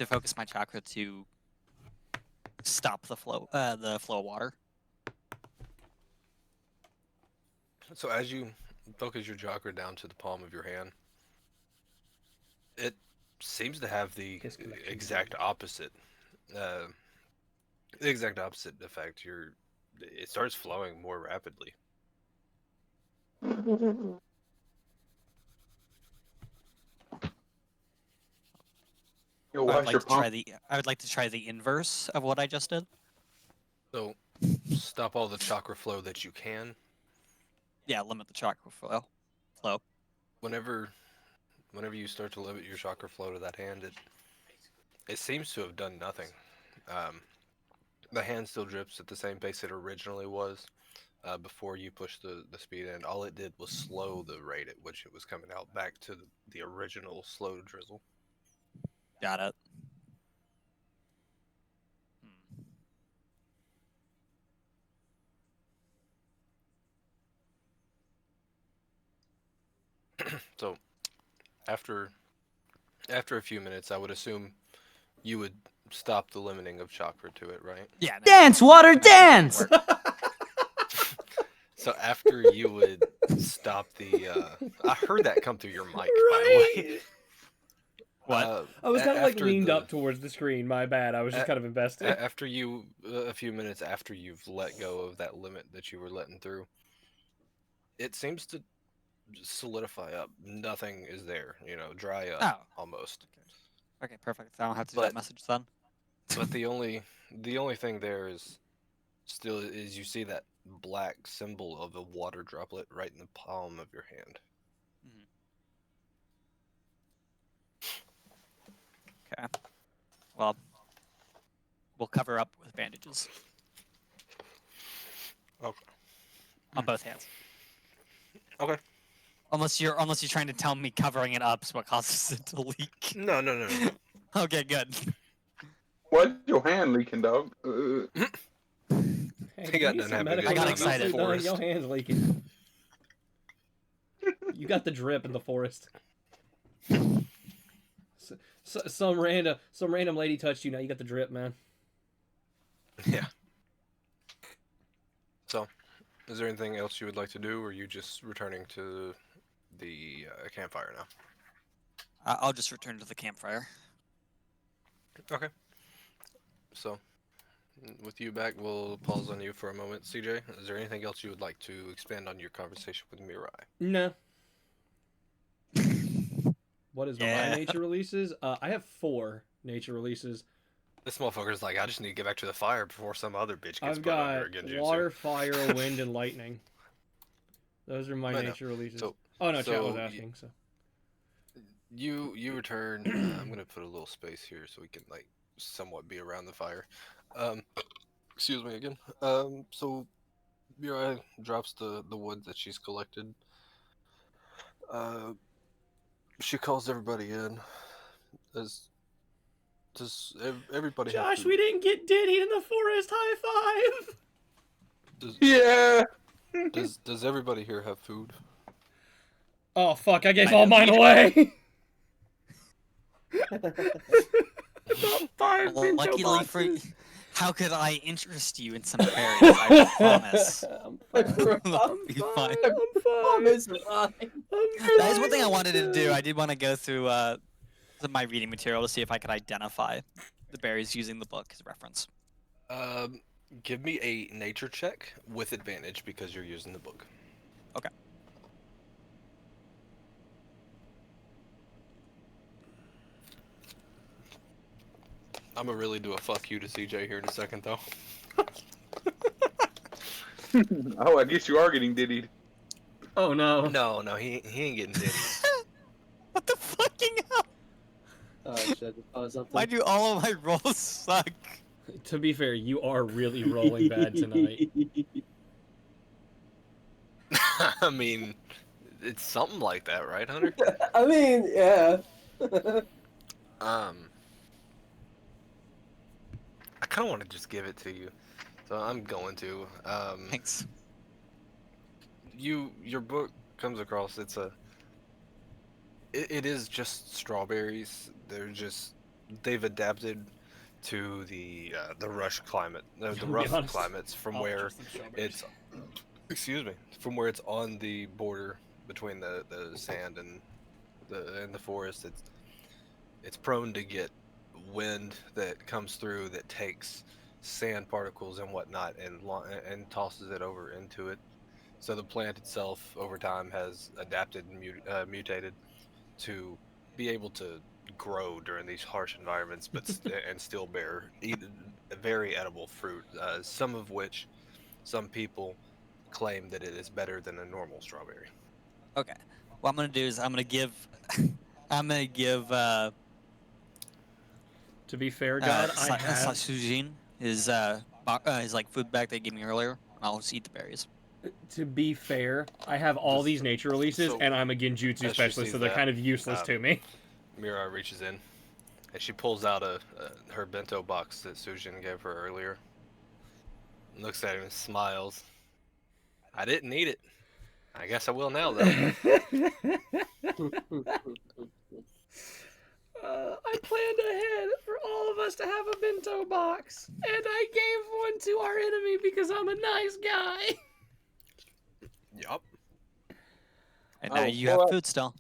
focus my chakra to stop the flow of water. So as you focus your chakra down to the palm of your hand, it seems to have the Kiss connection. exact opposite. The exact opposite effect. It starts flowing more rapidly. Yo, I would watch like your to try palm. I would like to try the inverse of what I just did. So stop all the chakra flow that you can. Yeah, limit the chakra flow. Whenever you start to limit your chakra flow to that hand, it seems to have done nothing. The hand still drips at the same pace it originally was before you pushed the speed in. All it did was slow the rate at which it was coming out back to the original slow drizzle. Got it. So after a few minutes, I would assume you would stop the limiting of chakra to it, right? Yeah. Dance, water, dance! So after you would stop the, I heard that come through your mic, by the way. What? I was kind of like after leaned the- up towards the screen. My bad. I was just kind of invested. After a few minutes after you've let go of that limit that you were letting through, it seems to solidify up. Nothing is there, dry up Oh. almost. Okay, perfect. I don't have to do But- that message then. But the only thing there is you see that black symbol of a water droplet right in the palm of your hand. Okay. Well, we'll cover up with bandages Okay. on both hands. Okay. Unless you're trying to tell me covering it up is what causes it to leak. No. Okay, good. Why's your hand leaking, dog? Hey, He got you need done some having a medical good time in treatment the done. forest. Your hands leaking. You got the drip in the forest. Some random lady touched you. Now you got the drip, man. Yeah. So, is there anything else you would like to do, or are you just returning to the campfire now? I'll just return to the campfire. Okay. So, with you back, we'll pause on you for a moment. CJ, is there anything else you would like to expand on your conversation with Mirai? No. What is my Yeah. nature releases? I have 4 nature releases. This motherfucker's like, I just need to get back to the fire before some other bitch gets I've put under got a genjutsu. water, fire, wind, and lightning. Those are my I know. nature releases. So- oh no, chat was so asking. So You return. I'm gonna put a little space here so we can like somewhat be around the fire. Um, excuse me again. So Mirai drops the wood that she's collected. She calls everybody in. Does everybody have Josh, food? we didn't get Diddy in the forest. High five. Does, Yeah. does everybody here have food? Oh fuck! I gave I all know. mine away. Well, luckily for you, how could I interest you in some berries? I promise. I'm fine. It'll be fine. I'm fine. It's fine. That is one thing I wanted to do. I did want to go through some of my reading material to see if I could identify the berries using the book as a reference. Give me a nature check with advantage because you're using the book. Okay. I'm gonna really do a fuck you to CJ here in a second, though. Oh, I guess you are getting diddied. Oh no. No, he ain't getting did. What the fucking hell? Oh shit! Oh, something. Why do all of my rolls suck? To be fair, you are really rolling bad tonight. I mean, it's something like that, right, Hunter? I mean, yeah. I kind of want to just give it to you, so I'm going to. Thanks. Your book comes across. It is just strawberries. They've adapted to the rush climate, the be rough honest, climates from I'll where purchase some strawberries. from where it's on the border between the sand and the forest. It's prone to get wind that comes through that takes sand particles and whatnot and tosses it over into it. So the plant itself over time has adapted and mutated to be able to grow during these harsh environments, but and still bear very edible fruit. Some of which some people claim that it is better than a normal strawberry. Okay. What I'm gonna do is I'm gonna give To be fair, God, I have. Sujin his like food bag they gave me earlier. I'll just eat the berries. To be fair, I have all these nature releases, so, and I'm a genjutsu as she specialist, so sees they're that, kind of useless to me. Mirai reaches in and she pulls out her bento box that Sujin gave her earlier. Looks at him and smiles. I didn't eat it. I guess I will now, though. I planned ahead for all of us to have a bento box, and I gave one to our enemy because I'm a nice guy. Yup. And now Oh, you well, have food still.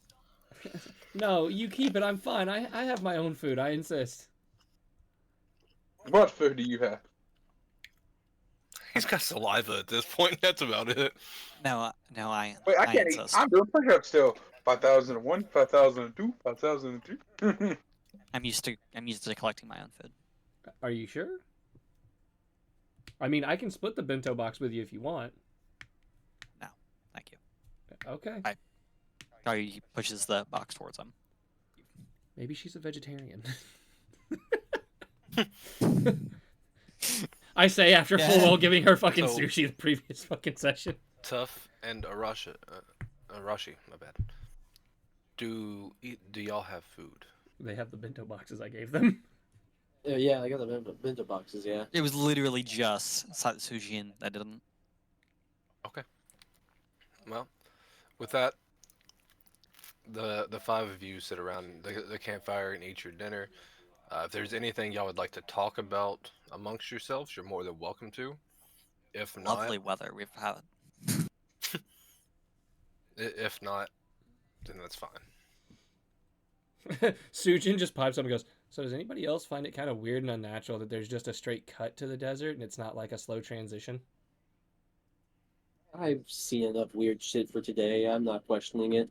No, you keep it. I'm fine. I have my own food. I insist. What food do you have? He's got saliva at this point. That's about it. No, I Wait, I can't eat. insist. I'm doing push-ups still. 5001, 5002, 5003. I'm used to collecting my own food. Are you sure? I mean, I can split the bento box with you if you want. No, thank you. Okay. Oh, he pushes the box towards him. Maybe she's a vegetarian. I say after Yeah. full well giving her fucking So- sushi the previous fucking session. Tough and Arashi, my bad. Do y'all have food? They have the bento boxes I gave them. Yeah, I got the bento boxes. Yeah. It was literally just Satsujin that didn't. Well, with that, the five of you sit around the campfire and eat your dinner. If there's anything y'all would like to talk about amongst yourselves, you're more than welcome to. If not, Lovely weather we've had. if not, then that's fine. Sujin just pipes up and goes, so does anybody else find it kind of weird and unnatural that there's just a straight cut to the desert and it's not like a slow transition? I've seen enough weird shit for today. I'm not questioning it.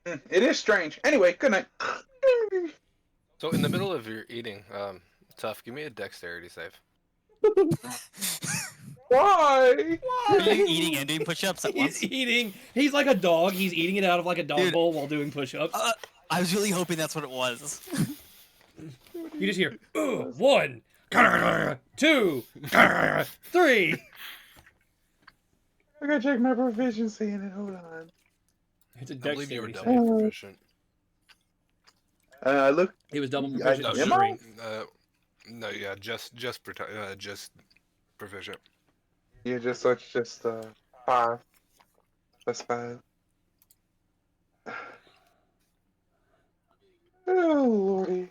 It is strange. Anyway, good night. So in the middle of your eating, Tough, give me a dexterity save. Why? Are you eating and doing push-ups at once? He's eating. He's like a dog. He's eating it out of like a dog Dude. bowl while doing push-ups. I was really hoping that's what it was. You just hear 1, 2, 3. I gotta check my proficiency in it. Hold on. It's a I believe you were dexterity double save. proficient. Look. He was double I- proficient. No, Am I? no, yeah, just proficient. Yeah, just so it's just 5. That's 5. Oh lordy.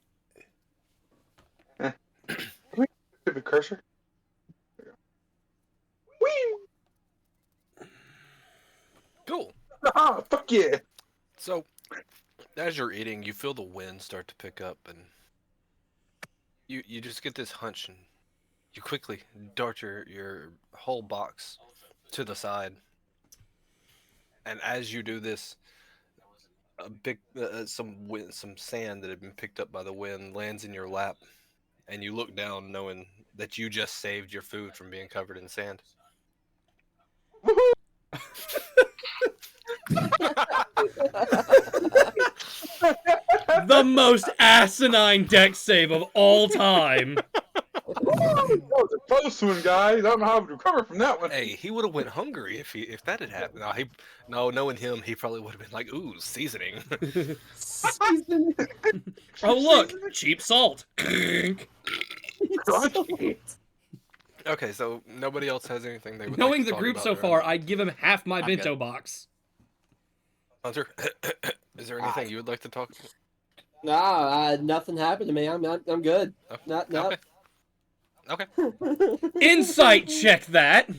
Stupid cursor. There we go. Whee! Cool. Ah, fuck yeah. So, as you're eating, you feel the wind start to pick up, and you just get this hunch, and you quickly dart your whole box to the side. And as you do this, a big some sand that had been picked up by the wind lands in your lap, and you look down, knowing that you just saved your food from being covered in sand. The most asinine dex save of all time. That was a close one, guys. I don't know how to recover from that one. Hey, he would have went hungry if that had happened. Knowing him, he probably would have been like, "Ooh, seasoning." Oh look, cheap salt. Okay, so nobody else has anything they would. Knowing like to the talk group about so around far, it? I'd give him half my I'm bento good. box. Hunter, is there anything you would like to talk? Nah, nothing happened to me. I'm good. Oh, Not. Okay. Insight check that.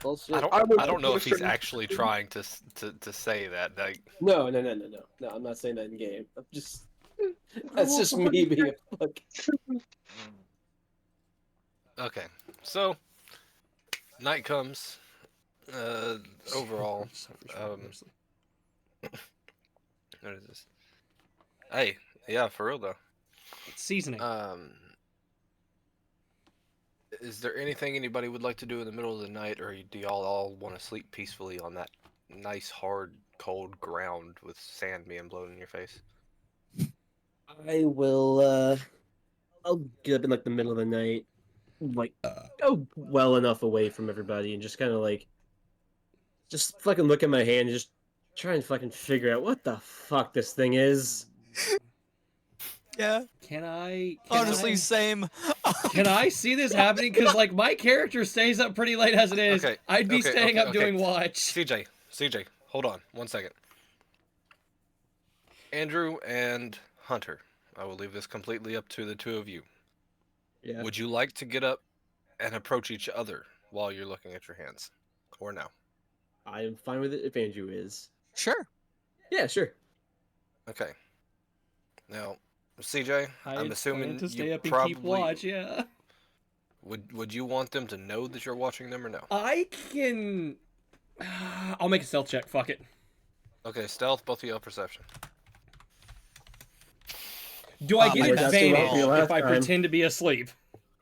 Bullshit. I don't know if he's actually trying to say that. Like, No. I'm not saying that in game. I'm just. That's just me being a fuck. okay, so night comes. Overall, what is this? Hey, yeah, for real though. Seasoning. Is there anything anybody would like to do in the middle of the night, or do y'all all want to sleep peacefully on that nice, hard, cold ground with sand being blown in your face? I will. I'll get up in like the middle of the night, like go well enough away from everybody, and just kind of like, just fucking look at my hand, and just try and fucking figure out what the fuck this thing is. Yeah. Can I Honestly, same. Can I see this happening? Because like my character stays up pretty late as it is. Okay, I'd be okay, staying okay, up okay. doing watch. CJ, hold on 1 second. Andrew and Hunter, I will leave this completely up to the two of you. Yeah. Would you like to get up and approach each other while you're looking at your hands, or no? I am fine with it if Andrew is. Sure. Yeah, sure. Okay. Now, CJ, I I'm had assuming planned to stay you up and probably keep watch. Yeah. would you want them to know that you're watching them or no? I can. I'll make a stealth check. Fuck it. Okay, stealth, both of you have perception. Do I My get best advantage roll. if I Last time. pretend to be asleep?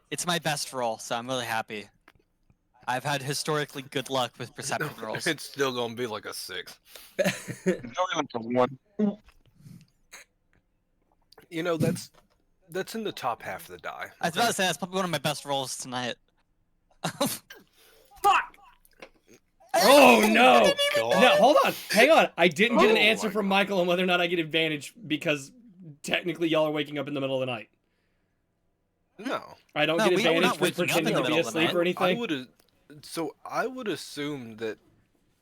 It's my best roll, so I'm really happy. I've had historically good luck with perception rolls. It's still gonna be like a 6. Only like a 1. You know, that's in the top half of the die. I was about to say that's probably one of my best rolls tonight. Oh no! God. No, hold on, hang on. I didn't get an Oh answer my from Michael on whether or not I get advantage because technically y'all are waking up in the middle of the night. No. I don't No, get we're advantage not for waking up in pretending the to be middle of the asleep night. or anything. I would assume that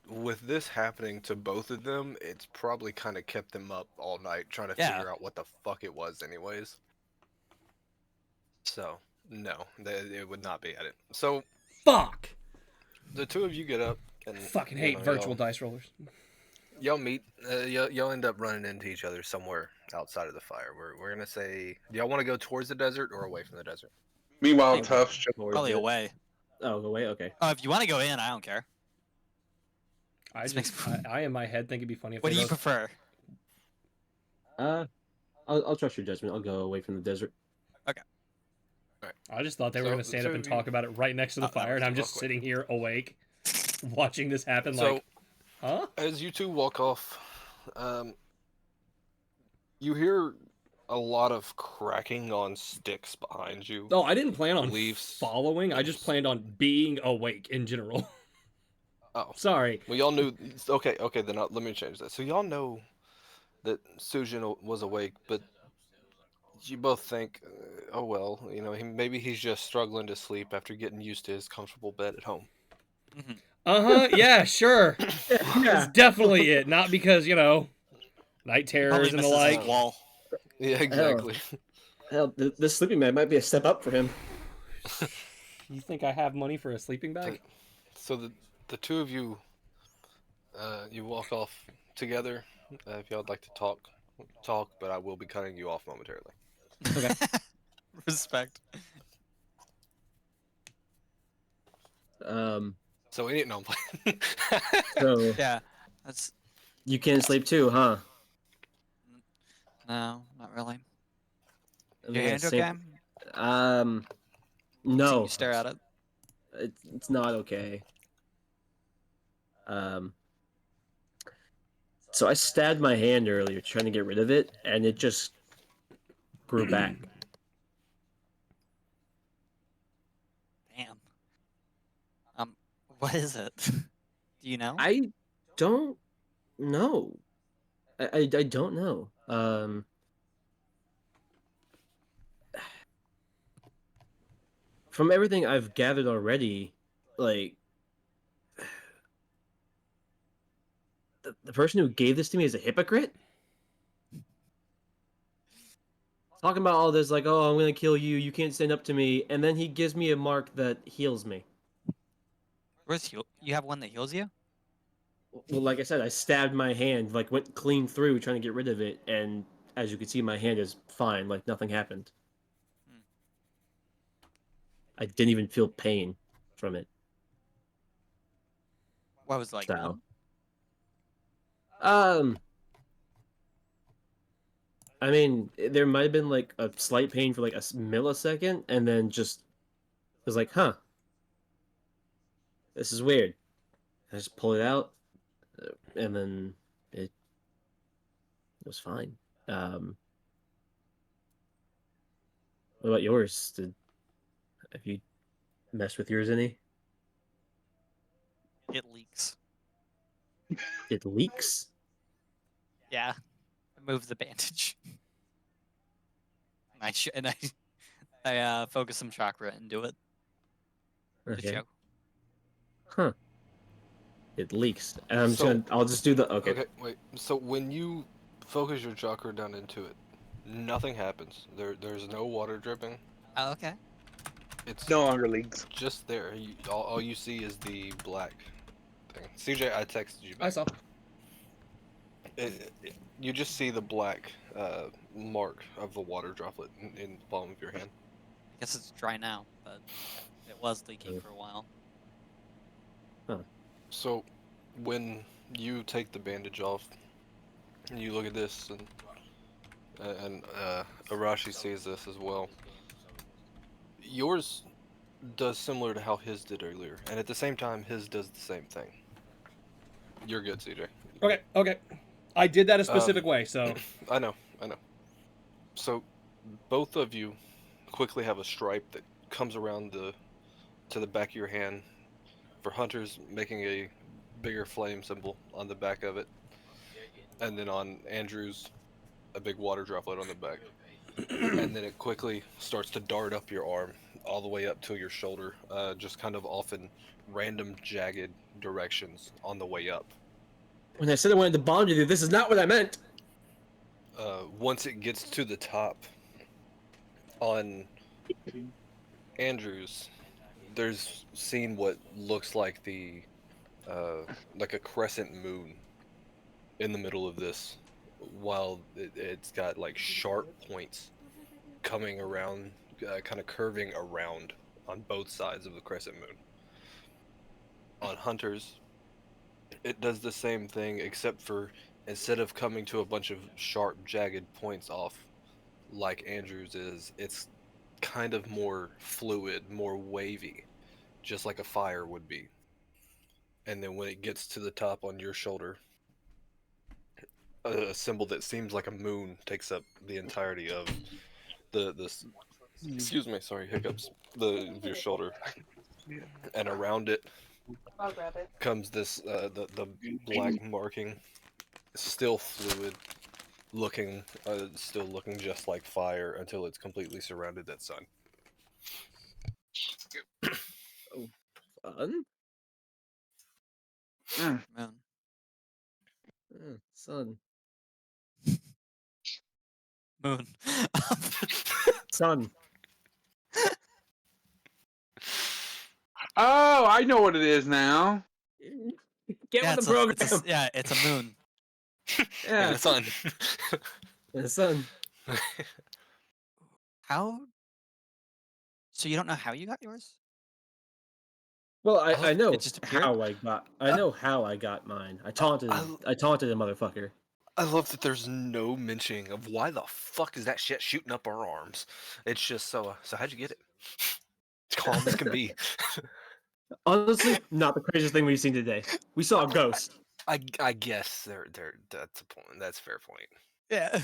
with this happening to both of them, it's probably kind of kept them up all night trying to Yeah. figure out what the fuck it was, anyways. So no, it would not be at it. So Fuck. the two of you get up and Fucking you hate know, virtual dice rollers. Y'all meet. Y'all end up running into each other somewhere outside of the fire. We're gonna say, do y'all want to go towards the desert or away from the desert? Meanwhile, Hey, Tuff's just Probably away. Oh, away. Okay. Oh, if you want to go in, I don't care. I in my head think it'd be funny if What they do you both- prefer? I'll trust your judgment. I'll go away from the desert. I just thought they were So, going to stand the up two and of you- talk about it right next to the fire, and I'm just real quick. sitting here awake, watching this happen. So, Like, huh? as you two walk off, you hear a lot of cracking on sticks behind you. No, I didn't plan on Leaves. following. I just planned on being awake in general. Oh, Sorry. well, y'all knew. Okay, then let me change that. So y'all know that Sujin was awake, but you both think, oh well, you know, maybe he's just struggling to sleep after getting used to his comfortable bed at home. Yeah, sure. Yeah. That's definitely it. Not because, night terrors Probably and the misses his like. wall. Yeah, exactly. Hell, this sleeping bag might be a step up for him. You think I have money for a sleeping bag? So the two of you, you walk off together. If y'all would like to talk, but I will be cutting you off momentarily. Okay. Respect. So we need no, I'm playing. So Yeah, that's you can't sleep too, huh? no, not really. I Your mean, hand same- okay? No. You stare at it. It's not okay. So I stabbed my hand earlier trying to get rid of it, and it just grew back. Damn. What is it? Do you know? I don't know. I don't know. From everything I've gathered already, like the person who gave this to me is a hypocrite. Talking about all this, like, oh, I'm gonna kill you. You can't stand up to me, and then he gives me a mark that heals me. Where's heal? You have one that heals you? Well, like I said, I stabbed my hand, like went clean through trying to get rid of it, and as you can see, my hand is fine, like nothing happened. Hmm. I didn't even feel pain from it. What was it, like? So, numb? I mean, there might have been like a slight pain for like a millisecond, and then just was like, huh, this is weird. I just pull it out, and then it was fine. What about yours? Have you messed with yours any? It leaks. It leaks? Yeah. I moved the bandage. I focus some chakra into it. To Okay. show. Huh. It leaks. And I'm just So- gonna. I'll just do the. Okay. Okay, wait. So when you focus your chakra down into it, nothing happens. There's no water dripping. Oh, okay. It's no longer leaks. just there. All you see is the black thing. CJ, I texted you back. I saw. You just see the black mark of the water droplet in the palm of your hand. I guess it's dry now, but it was leaking for a while. So, when you take the bandage off, you look at this, and Arashi sees this as well. Yours does similar to how his did earlier, and at the same time, his does the same thing. You're good, CJ. Okay. I did that a specific way, so. I know. So, both of you quickly have a stripe that comes around to the back of your hand. For hunters, making a bigger flame symbol on the back of it, and then on Andrew's, a big water droplet on the back, and then it quickly starts to dart up your arm, all the way up to your shoulder, just kind of off in random jagged directions on the way up. When I said I wanted to bond with you, this is not what I meant. Once it gets to the top, on Andrews, there's seen what looks like like a crescent moon in the middle of this, while it's got like sharp points coming around, kind of curving around on both sides of the crescent moon. On Hunters, it does the same thing, except for instead of coming to a bunch of sharp, jagged points off like Andrews is, it's kind of more fluid, more wavy, just like a fire would be. And then when it gets to the top on your shoulder, a symbol that seems like a moon takes up the entirety of the excuse me, sorry, hiccups, your shoulder, and around it I'll grab it. comes this the black marking, still fluid, looking still looking just like fire until it's completely surrounded that sun. Fun? Man. Sun. Moon. Sun. Oh, I know what it is now. Get Yeah, with the program. it's a moon. And Yeah, the sun. the sun. How? So you don't know how you got yours? Well, love I know it just appeared? how I got. I know how I got mine. I taunted. I taunted a motherfucker. I love that there's no mentioning of why the fuck is that shit shooting up our arms. It's just so how'd you get it? Calm as can be. Honestly, not the craziest thing we've seen today. We saw a ghost. I guess that's a point. That's a fair point. Yeah.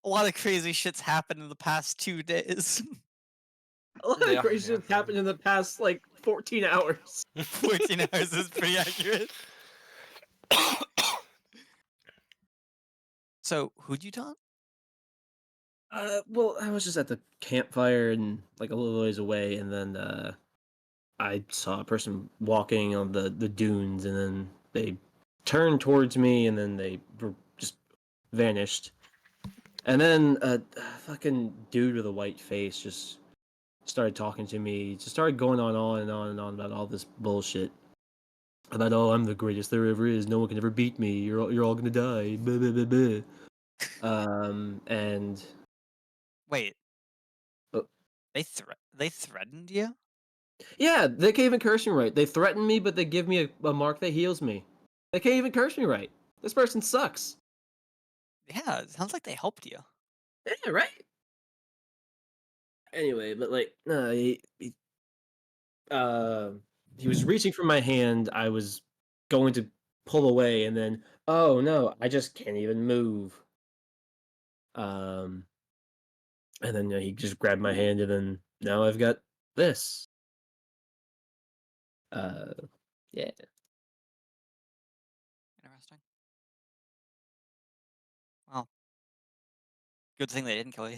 A lot of crazy shit's happened in the past 2 days. A lot Yeah, of crazy shit's happened in the past like 14 hours. 14 hours is pretty accurate. So, who'd you taunt? Well, I was just at the campfire and like a little ways away, and then I saw a person walking on the dunes, and then they turned towards me, and then they just vanished. And then a fucking dude with a white face just started talking to me. Just started going on and on and on about all this bullshit. About, oh, I'm the greatest there ever is. No one can ever beat me. You're all gonna die. Blah, blah, blah, blah. And Wait. Uh, They threatened you? yeah, they can't even curse me right. They threaten me, but they give me a mark that heals me. They can't even curse me right. This person sucks. Yeah, it sounds like they helped you. Yeah, right. Anyway, but like, he was reaching for my hand. I was going to pull away, and then, oh no, I just can't even move. And then he just grabbed my hand, and then now I've got this. Yeah. Interesting. Well, good thing they didn't kill you.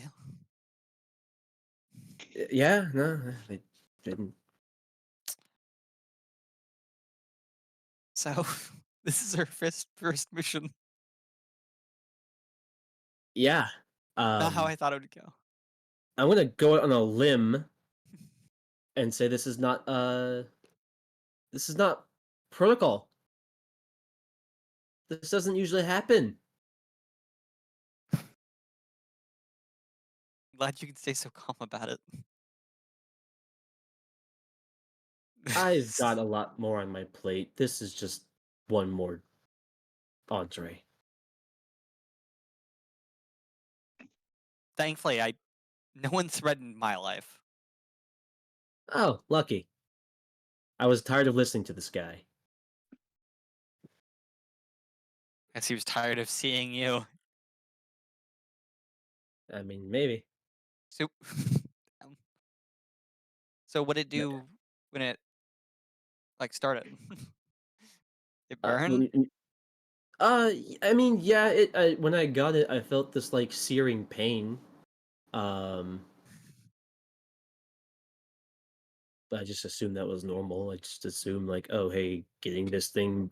Yeah, no, they didn't. So, this is our first mission. Yeah. Not how I thought it would go. I'm gonna go out on a limb and say this is not protocol. This doesn't usually happen. Glad you can stay so calm about it. I've got a lot more on my plate. This is just one more entree. Thankfully, no one threatened my life. Oh, lucky. I was tired of listening to this guy. Guess he was tired of seeing you. I mean, maybe. So, so what did it do when it like started? It burned? I mean, yeah. When I got it, I felt this like searing pain. Um, I just assumed that was normal. I just assumed like, oh, hey, getting this thing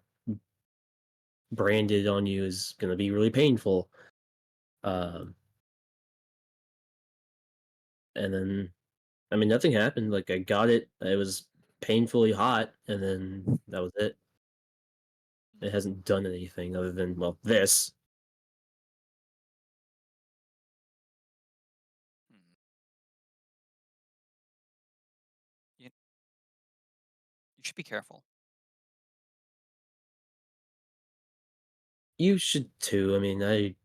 branded on you is gonna be really painful. Um, and then, I mean, nothing happened. Like, I got it. It was painfully hot, and then that was it. It hasn't done anything other than, well, this. Hmm. You should be careful. You should too. I mean, I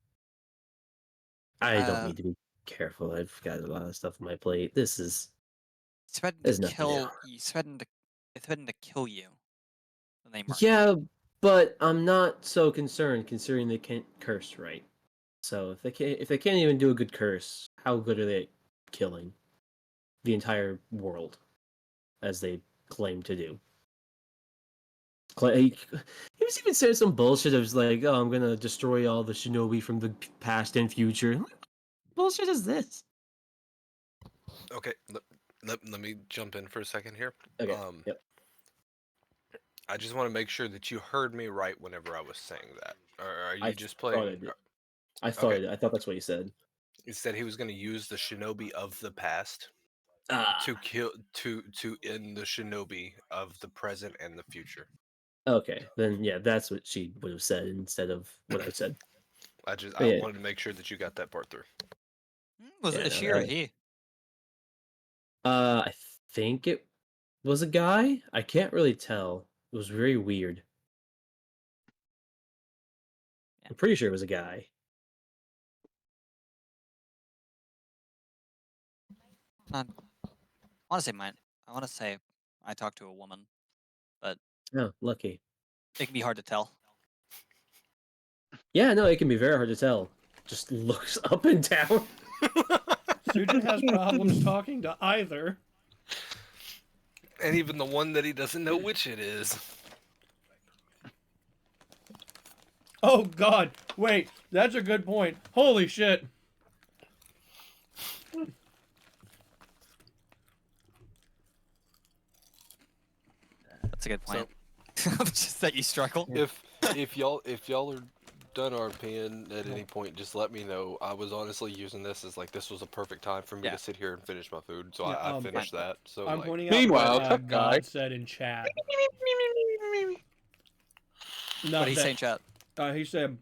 don't Uh, need to be careful. I've got a lot of stuff on my plate. This is it's threatened to there's nothing new. kill. It threatened to kill you. When they marked. Yeah, but I'm not so concerned considering they can't curse right. So if they can't even do a good curse, how good are they at killing the entire world as they claim to do? He was even saying some bullshit. It was like, "Oh, I'm gonna destroy all the shinobi from the past and future." What bullshit is this? Okay, let me jump in for a second here. Okay. Yep. I just want to make sure that you heard me right whenever I was saying that. Or are you I just thought playing? I did. Okay, I thought that's what you said. he said he was going to use the shinobi of the past Ah. to kill to end the shinobi of the present and the future. Okay. Then yeah, that's what she would have said instead of what I said. I But yeah. wanted to make sure that you got that part through. Was it Yeah. a she or a he? I think it was a guy. I can't really tell. It was very weird. Yeah. I'm pretty sure it was a guy. I want to say mine. I want to say I talked to a woman, but Oh, lucky. it can be hard to tell. Yeah, no, it can be very hard to tell. Just looks up and down. Sujin has problems talking to either. And even the one that he doesn't know which it is. Oh god, wait, that's a good point. Holy shit. That's a good point. Just that you struggle. If y'all are done RPing at any point, just let me know. I was honestly using this as like this was a perfect time for me Yeah. to sit here and finish my food, so Yeah, I finished that. So I'm like, pointing out Meanwhile, what tough guy. God said in chat. No, What did he say in chat? He said,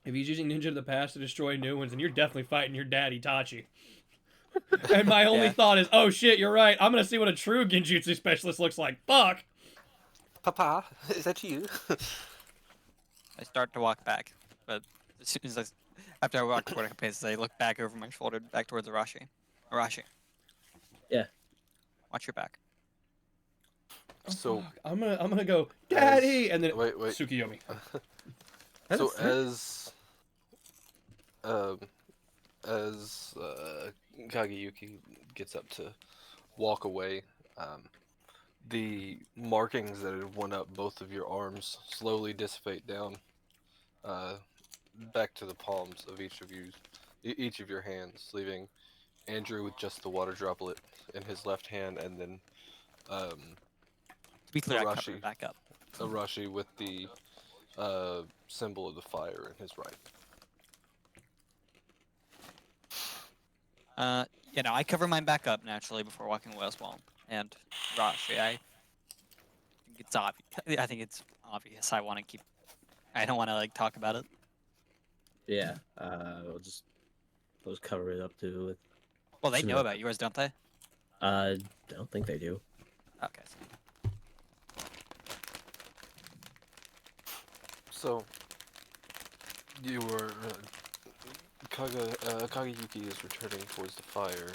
if he's using Ninja of the Past to destroy new ones, then you're definitely fighting your dad, Itachi. And my only Yeah. thought is, oh shit, you're right. I'm gonna see what a true genjutsu specialist looks like. Fuck! Papa, is that you? I start to walk back, but as soon as after I walk toward a pace, I look back over my shoulder, back towards Arashi. Arashi. Yeah. Watch your back. So Fuck, I'm gonna go, Daddy, and then wait. Tsukiyomi. So as Kageyuki gets up to walk away, the markings that had went up both of your arms slowly dissipate down, back to the palms of each of your hands, leaving Andrew with just the water droplet in his left hand, and then To be clear, I cover it Arashi. back up. Arashi with the symbol of the fire in his right. You know, I cover mine back up naturally before walking away as well. And Arashi, I think it's obvious. I think it's obvious. I don't want to like talk about it. Yeah. We'll just cover it up too with. Well, they know Sure. about yours, don't they? I don't think they do. Okay. So you were Kageyuki is returning towards the fire.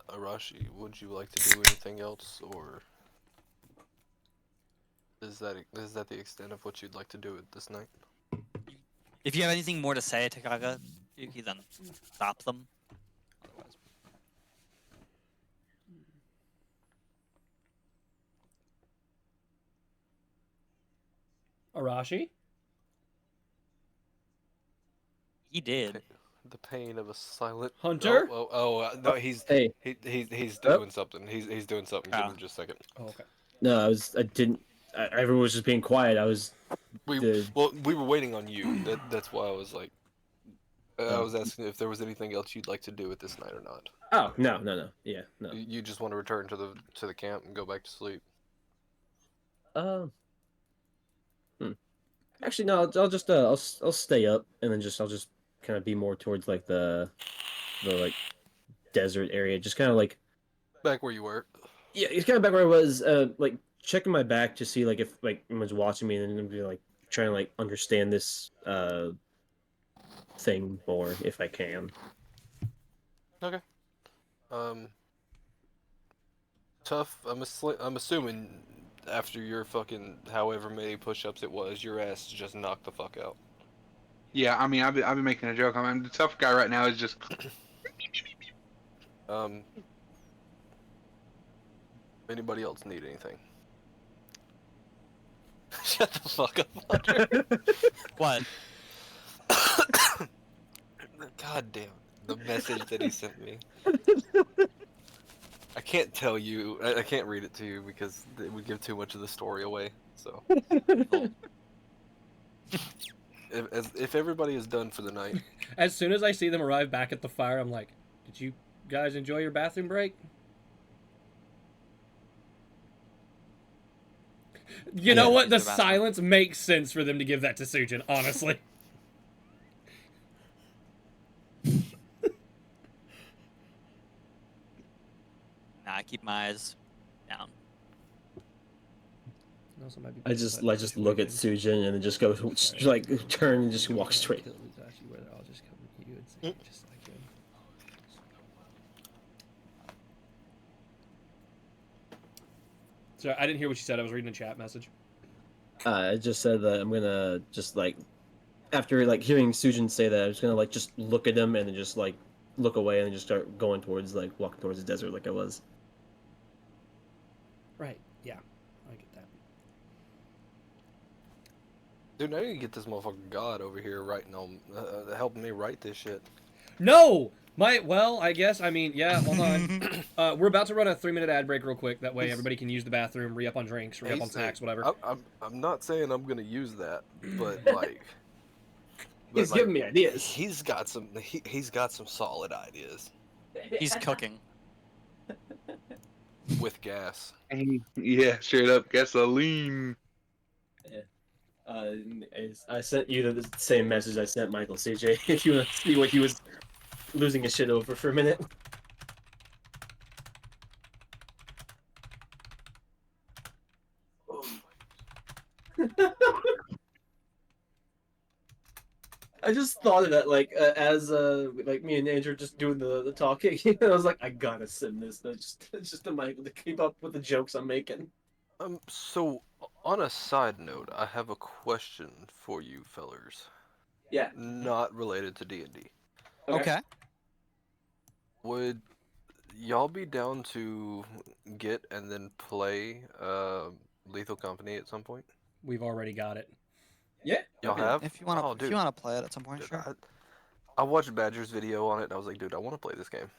Arashi, would you like to do anything else, or is that the extent of what you'd like to do this night? If you have anything more to say to Kageyuki, then stop them. Otherwise, Arashi? He did. The pain of a silent Hunter? No, he's Hey. he's Oh. doing something. He's doing something. Give him just a second. Oh, okay. No, everyone was just being quiet. I was. We were waiting on you. That's why I was like, I was asking if there was anything else you'd like to do with this night or not. Oh no. Yeah, no. You just want to return to the camp and go back to sleep. Actually, no. I'll just I'll stay up and then I'll just kind of be more towards like the like desert area. Just kind of like. Back where you were. Yeah, it's kind of back where I was. Like checking my back to see like if like anyone's watching me, and then be like trying to like understand this thing more if I can. Okay. Tough. I'm assuming after your fucking however many push-ups it was, your ass just knocked the fuck out. Yeah, I mean, I've been making a joke. I mean, the tough guy right now is just. Anybody else need anything? Shut the fuck up, Hunter. What? God damn the message that he sent me. I can't tell you. I can't read it to you because it would give too much of the story away. So, if everybody is done for the night, As soon as I see them arrive back at the fire, I'm like, "Did you guys enjoy your bathroom break?" You know what? The silence makes sense for them to give that to Sujin, honestly. Nah, I keep my eyes down. I just look at Sujin and then just go like turn and just walk straight. So I didn't hear what you said. I was reading a chat message. I just said that I'm gonna just like after like hearing Sujin say that, I'm just gonna like just look at him and then just like look away and just start going towards like walking towards the desert like I was. Right. Yeah. I get that. dude, now you can get this motherfucking god over here writing on, helping me write this shit. No! Well, I guess, I mean, yeah, hold on. We're about to run a 3-minute ad break real quick. That way everybody can use the bathroom, re-up on drinks, re-up on snacks, whatever. I'm not saying I'm gonna use that, but like... He's giving me ideas. He's got some solid ideas. He's cooking. With gas. Yeah, straight up gasoline. I sent you the same message I sent Michael CJ. If you want to see what he was losing his shit over for a minute. I just thought of that, like, as like me and Andrew just doing the talking. I was like, I gotta send this. Just to Michael to keep up with the jokes I'm making. So on a side note, I have a question for you fellers. Yeah. Not related to D&D. Okay. Would y'all be down to get and then play Lethal Company at some point? We've already got it. Yeah. Y'all have? If you want to, Oh, dude. if you want to play it at some point, Dude, sure. I watched Badger's video on it, and I was like, dude, I want to play this game.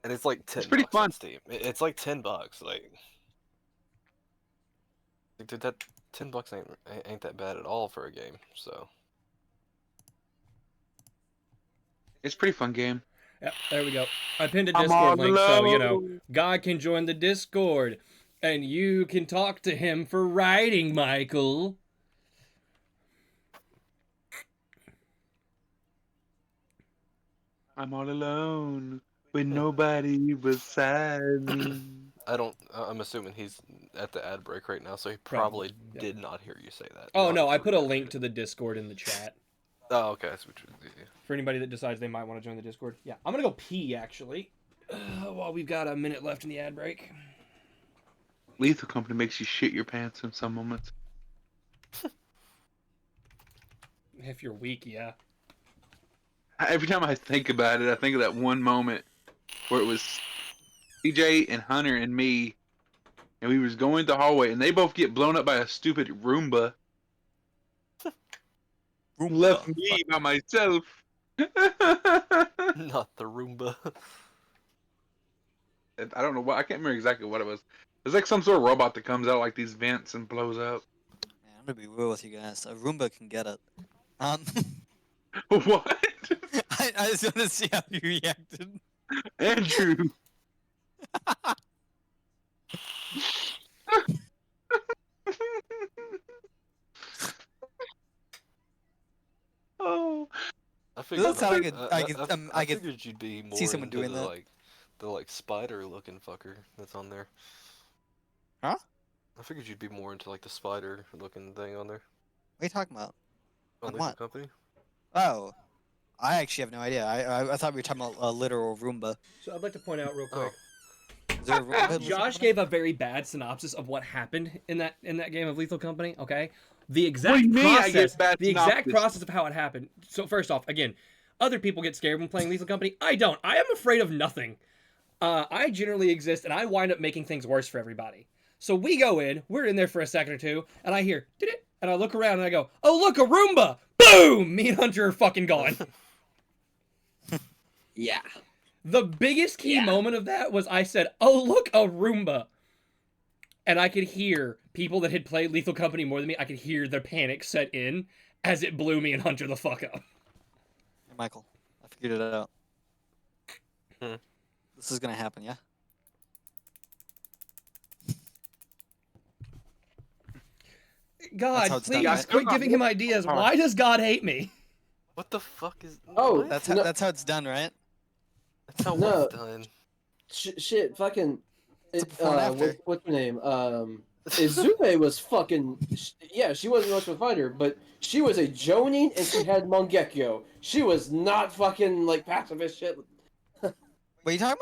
And it's like 10 It's pretty bucks fun. on Steam. It's like $10. Like, dude, that $10 ain't that bad at all for a game. So It's a pretty fun game. Yep, there we go. I pinned a I'm Discord all link, so, you know, alone. God can join the Discord, and you can talk to him for writing, Michael. I'm all alone with nobody beside me. I'm assuming he's at the ad break right now, so he probably did not hear you say that. Oh, Not no, I for put a that link shit. to the Discord in the chat. Oh, okay. That's what For anybody that decides they might want to join the Discord. Yeah, I'm going to go pee, actually, while we've got a minute left in the ad break. Lethal Company makes you shit your pants in some moments. If you're weak, yeah. Every time I think about it, I think of that one moment where it was CJ and Hunter and me, and we was going the hallway, and they both get blown up by a stupid Roomba. Left me by myself. Not the Roomba. I don't know what. I can't remember exactly what it was. It's like some sort of robot that comes out like these vents and blows up. Man, I'm gonna be real with you guys. A Roomba can get it. What? I just want to see how you reacted. Andrew. Oh. I figured, That's how I could- I could figured you'd be more see someone into doing the, that. the spider-looking fucker that's on there. Huh? I figured you'd be more into like the spider-looking thing on there. What are you talking about? On On Lethal what? Company. Oh, I actually have no idea. I thought we were talking about a literal Roomba. So I'd like to point out real quick. Is there a Roomba in Lethal Josh Company? gave a very bad synopsis of what happened in that game of Lethal Company. Okay, the What exact do you mean I process, get bad the exact synopsis? process of how it happened. So first off, again, other people get scared when playing Lethal Company. I don't. I am afraid of nothing. I generally exist, and I wind up making things worse for everybody. So we go in, we're in there for a second or two, and I hear, did it? And I look around and I go, oh look, a Roomba! Boom! Me and Hunter are fucking gone. Yeah. The biggest key moment of that was I said, oh, look, a Roomba. And I could hear people that had played Lethal Company more than me, I could hear their panic set in as it blew me and Hunter the fuck up. Hey, Michael, I figured it out. Hmm. This is gonna happen, yeah? That's God, how it's done, please, right? quit giving him ideas. Why does God hate me? What the fuck is? Oh, what? That's No. that's how it's done, right? That's how No. what's done. Shit, fucking. It's a before and after. What's her name? Izume was fucking. Yeah, she wasn't much of a fighter, but she was a Jonin and she had Mangekyo. She was not fucking like pacifist shit. What are you talking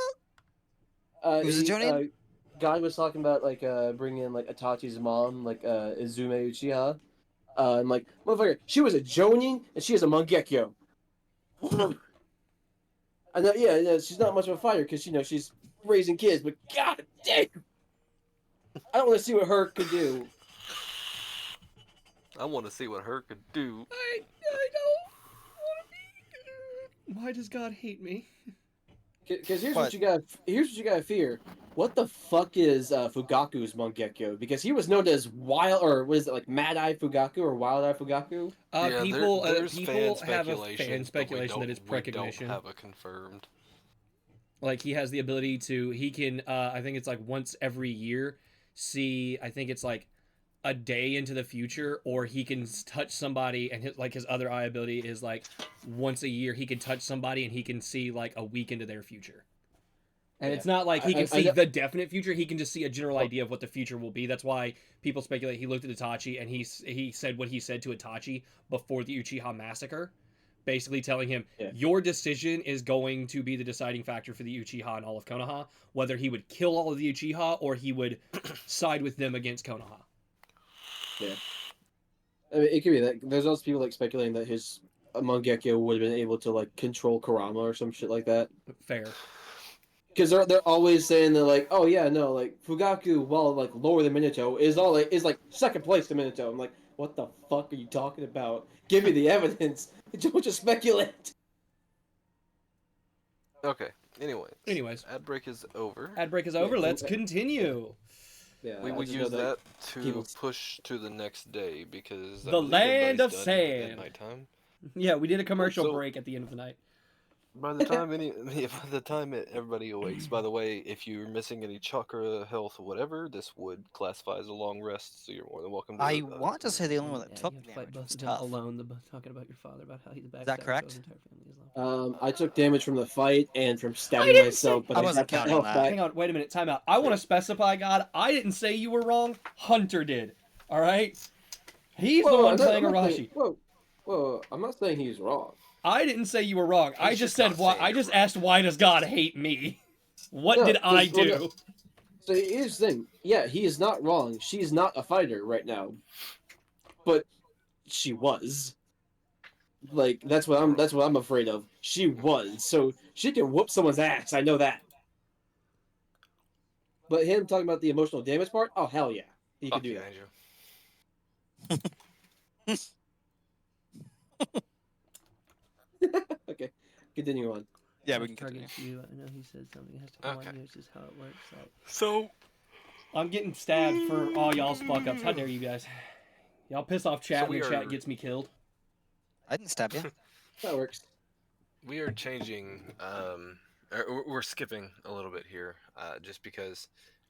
about? Who's a Jonin? Guy was talking about like bringing in like Itachi's mom, like Izume Uchiha. And like motherfucker, she was a Jonin and she is a Mangekyo. And yeah, she's not much of a fighter because she's raising kids, but god damn, I don't want to see what her could do. I want to see what her could do. I don't want to be. Why does God hate me? Because here's What? what you got. Here's what you gotta fear. What the fuck is Fugaku's Mangekyo? Because he was known as Wild, or what is it, like Mad Eye Fugaku or Wild Eye Fugaku? Yeah, there's people fan have a speculation, fan but speculation that it's we precognition. don't have a confirmed. Like he has the ability to, he can, I think it's like once every year, see, I think it's like a day into the future, or he can touch somebody, and his other eye ability is like once a year he can touch somebody and he can see like a week into their future. And Yeah. it's not like he can I see know- the definite future. He can just see a general idea of what the future will be. That's why people speculate he looked at Itachi and he said what he said to Itachi before the Uchiha massacre, basically telling him, Yeah. your decision is going to be the deciding factor for the Uchiha and all of Konoha, whether he would kill all of the Uchiha or he would side with them against Konoha. Yeah. I mean, it could be that. There's also people like speculating that his Mangekyo would have been able to like control Kurama or some shit like that. Fair. Because they're always saying they're like, oh yeah, no, like Fugaku, while like lower than Minato, is like second place to Minato. I'm like, what the fuck are you talking about? Give me the evidence. Don't just speculate. Okay. Anyways, ad break is over. Ad break is over. Yeah, Let's okay. continue. Yeah, We I would just know use that to people- push to the next day because I The believe land of everybody's done at sand. nighttime. Yeah, we did a commercial So- break at the end of the night. By the time everybody awakes, by the way, if you're missing any chakra, health, or whatever, this would classify as a long rest, so you're more than welcome to. I want to say the only one that Yeah, took you have to damage fight both was of them tough. alone. Talking about your father, about how he's back. that correct? I took damage from the fight and from stabbing didn't myself, say- but I I wasn't got that counting health that. back. Hang on, wait a minute. Time out. I want to specify, God. I didn't say you were wrong. Hunter did. All right. He's the Whoa, one I'm not- playing I'm not Arashi. saying- Whoa, I'm not saying he's wrong. I didn't say you were wrong. I He's just just said not why. saying I you're just wrong. asked why does God hate me? What No, did I 'cause- well, do? no. So here's the thing. Yeah, he is not wrong. She's not a fighter right now, but she was. Like that's what I'm afraid of. She was. So she can whoop someone's ass. I know that. But him talking about the emotional damage part, oh hell yeah, he Fuck could do you, that. Andrew. Okay, continue on. Yeah, we can continue. You. I know he said something has to come Okay. on you. It's just how it works. Like, So I'm getting stabbed for all y'all's fuck ups. How dare you guys? Y'all piss off chat So and we the chat are- gets me killed. I didn't stab you. That works. we are changing. We're skipping a little bit here, just because,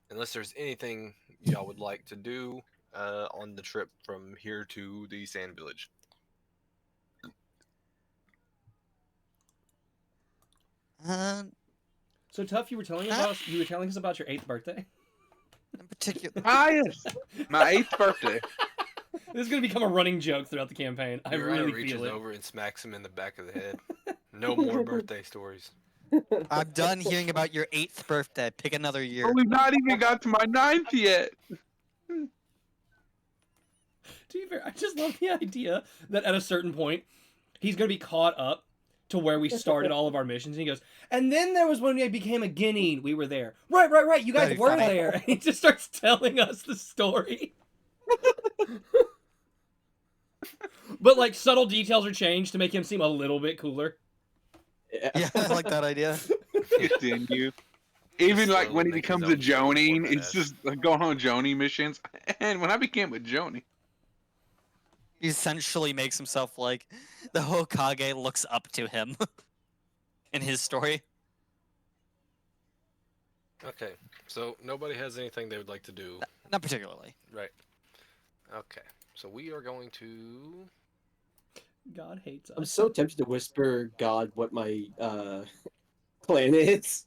unless there's anything y'all would like to do on the trip from here to the Sand Village. So tough. You were telling us about your 8th birthday. In particular, Ah, yes. My 8th birthday. This is gonna become a running joke throughout the campaign. I Uriah really reaches feel it. over and smacks him in the back of the head. No more birthday stories. I'm done hearing about your 8th birthday. Pick another year. But we've not even got to my 9th yet. To be fair, I just love the idea that at a certain point, he's gonna be caught up to where we started all of our missions. And he goes, and then there was when I became a guinea. We were there. Right. You guys That'd be were funny. there. And he just starts telling us the story. But like subtle details are changed to make him seem a little bit cooler. Yeah, I like that idea. Continue. Even like slowly when he make his becomes a own story more Jonin, it's badass. just like going on Jonin missions. And when I became a Jonin, He essentially makes himself like the Hokage looks up to him in his story. Okay, so nobody has anything they would like to do, Not particularly. right? Okay, so we are going to. God hates us. I'm so tempted to whisper God what my plan is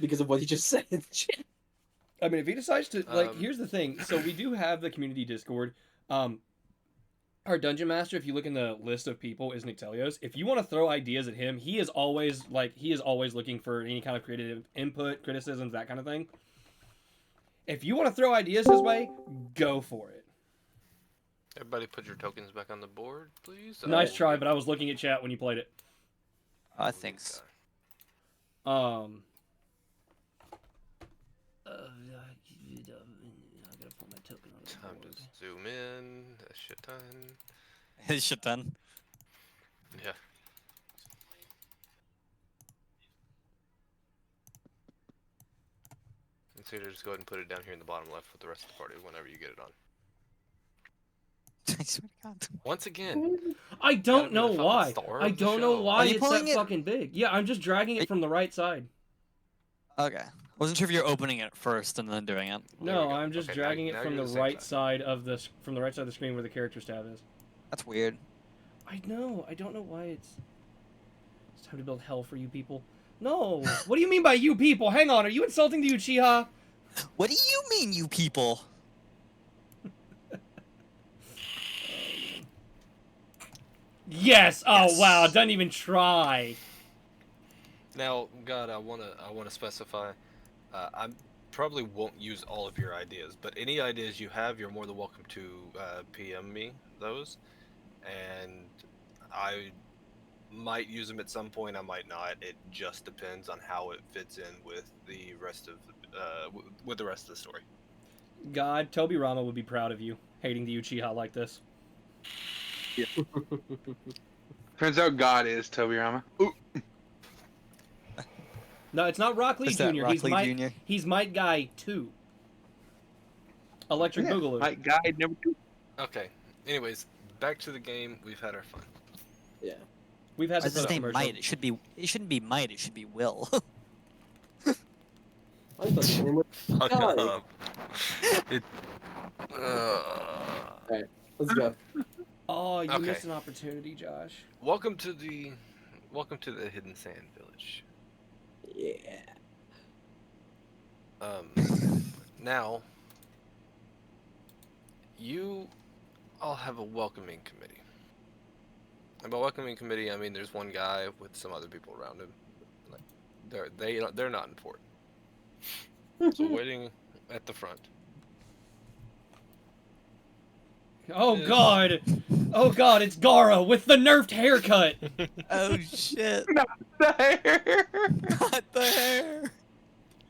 because of what he just said. I mean, if he decides to, like, Um, here's the thing. So we do have the community Discord. Our dungeon master, if you look in the list of people, is Nictelios. If you want to throw ideas at him, he is always looking for any kind of creative input, criticisms, that kind of thing. If you want to throw ideas his way, go for it. Everybody, put your tokens back on the board, please. Nice try, but I was looking at chat when you played it. Thanks. I gotta pull my token on the Time board. to zoom in. A shit ton. His shit done. Yeah. And so just go ahead and put it down here in the bottom left with the rest of the party whenever you get it on. I swear to God. Once again, I don't be know the fucking why. star I of the don't know show. why Are you it's that pulling it- fucking big. Yeah, I'm just dragging it from the right side. Okay. Wasn't sure if you're opening it first and then doing it. There No, we go. I'm just Okay, dragging now it from you're the the same right side of the screen where the character tab is. That's weird. I know. I don't know why it's time to build hell for you people. No. What do you mean by you people? Hang on. Are you insulting the Uchiha? What do you mean, you people? Yes. Oh Yes. wow. Doesn't even try. now, God, I wanna specify. I probably won't use all of your ideas, but any ideas you have, you're more than welcome to PM me those, and I might use them at some point. I might not. It just depends on how it fits in with the rest of with the rest of the story. God, Toby Rama would be proud of you, hating the Uchiha like this. turns out God is Tobirama. Ooh, No, it's not Rock Lee Is that Jr. Rock He's Lee Mike. Jr.? He's Mike Guy 2. Electric yeah, Boogaloo. my guide never do. Okay. Anyways, back to the game. We've had our fun. Yeah. We've had Why to is put his a name commercial. Might? It shouldn't be Might. It should be Will. I thought his name was God. It. Let's go. Oh, you Okay. missed an opportunity, Josh. Welcome to the Hidden Sand Village. Yeah. Now, you all have a welcoming committee. And by welcoming committee, I mean there's one guy with some other people around him. Like, they're not important. So waiting at the front. Oh Yes. God! Oh God! It's Gara with the nerfed haircut. Oh shit! There. Not the hair.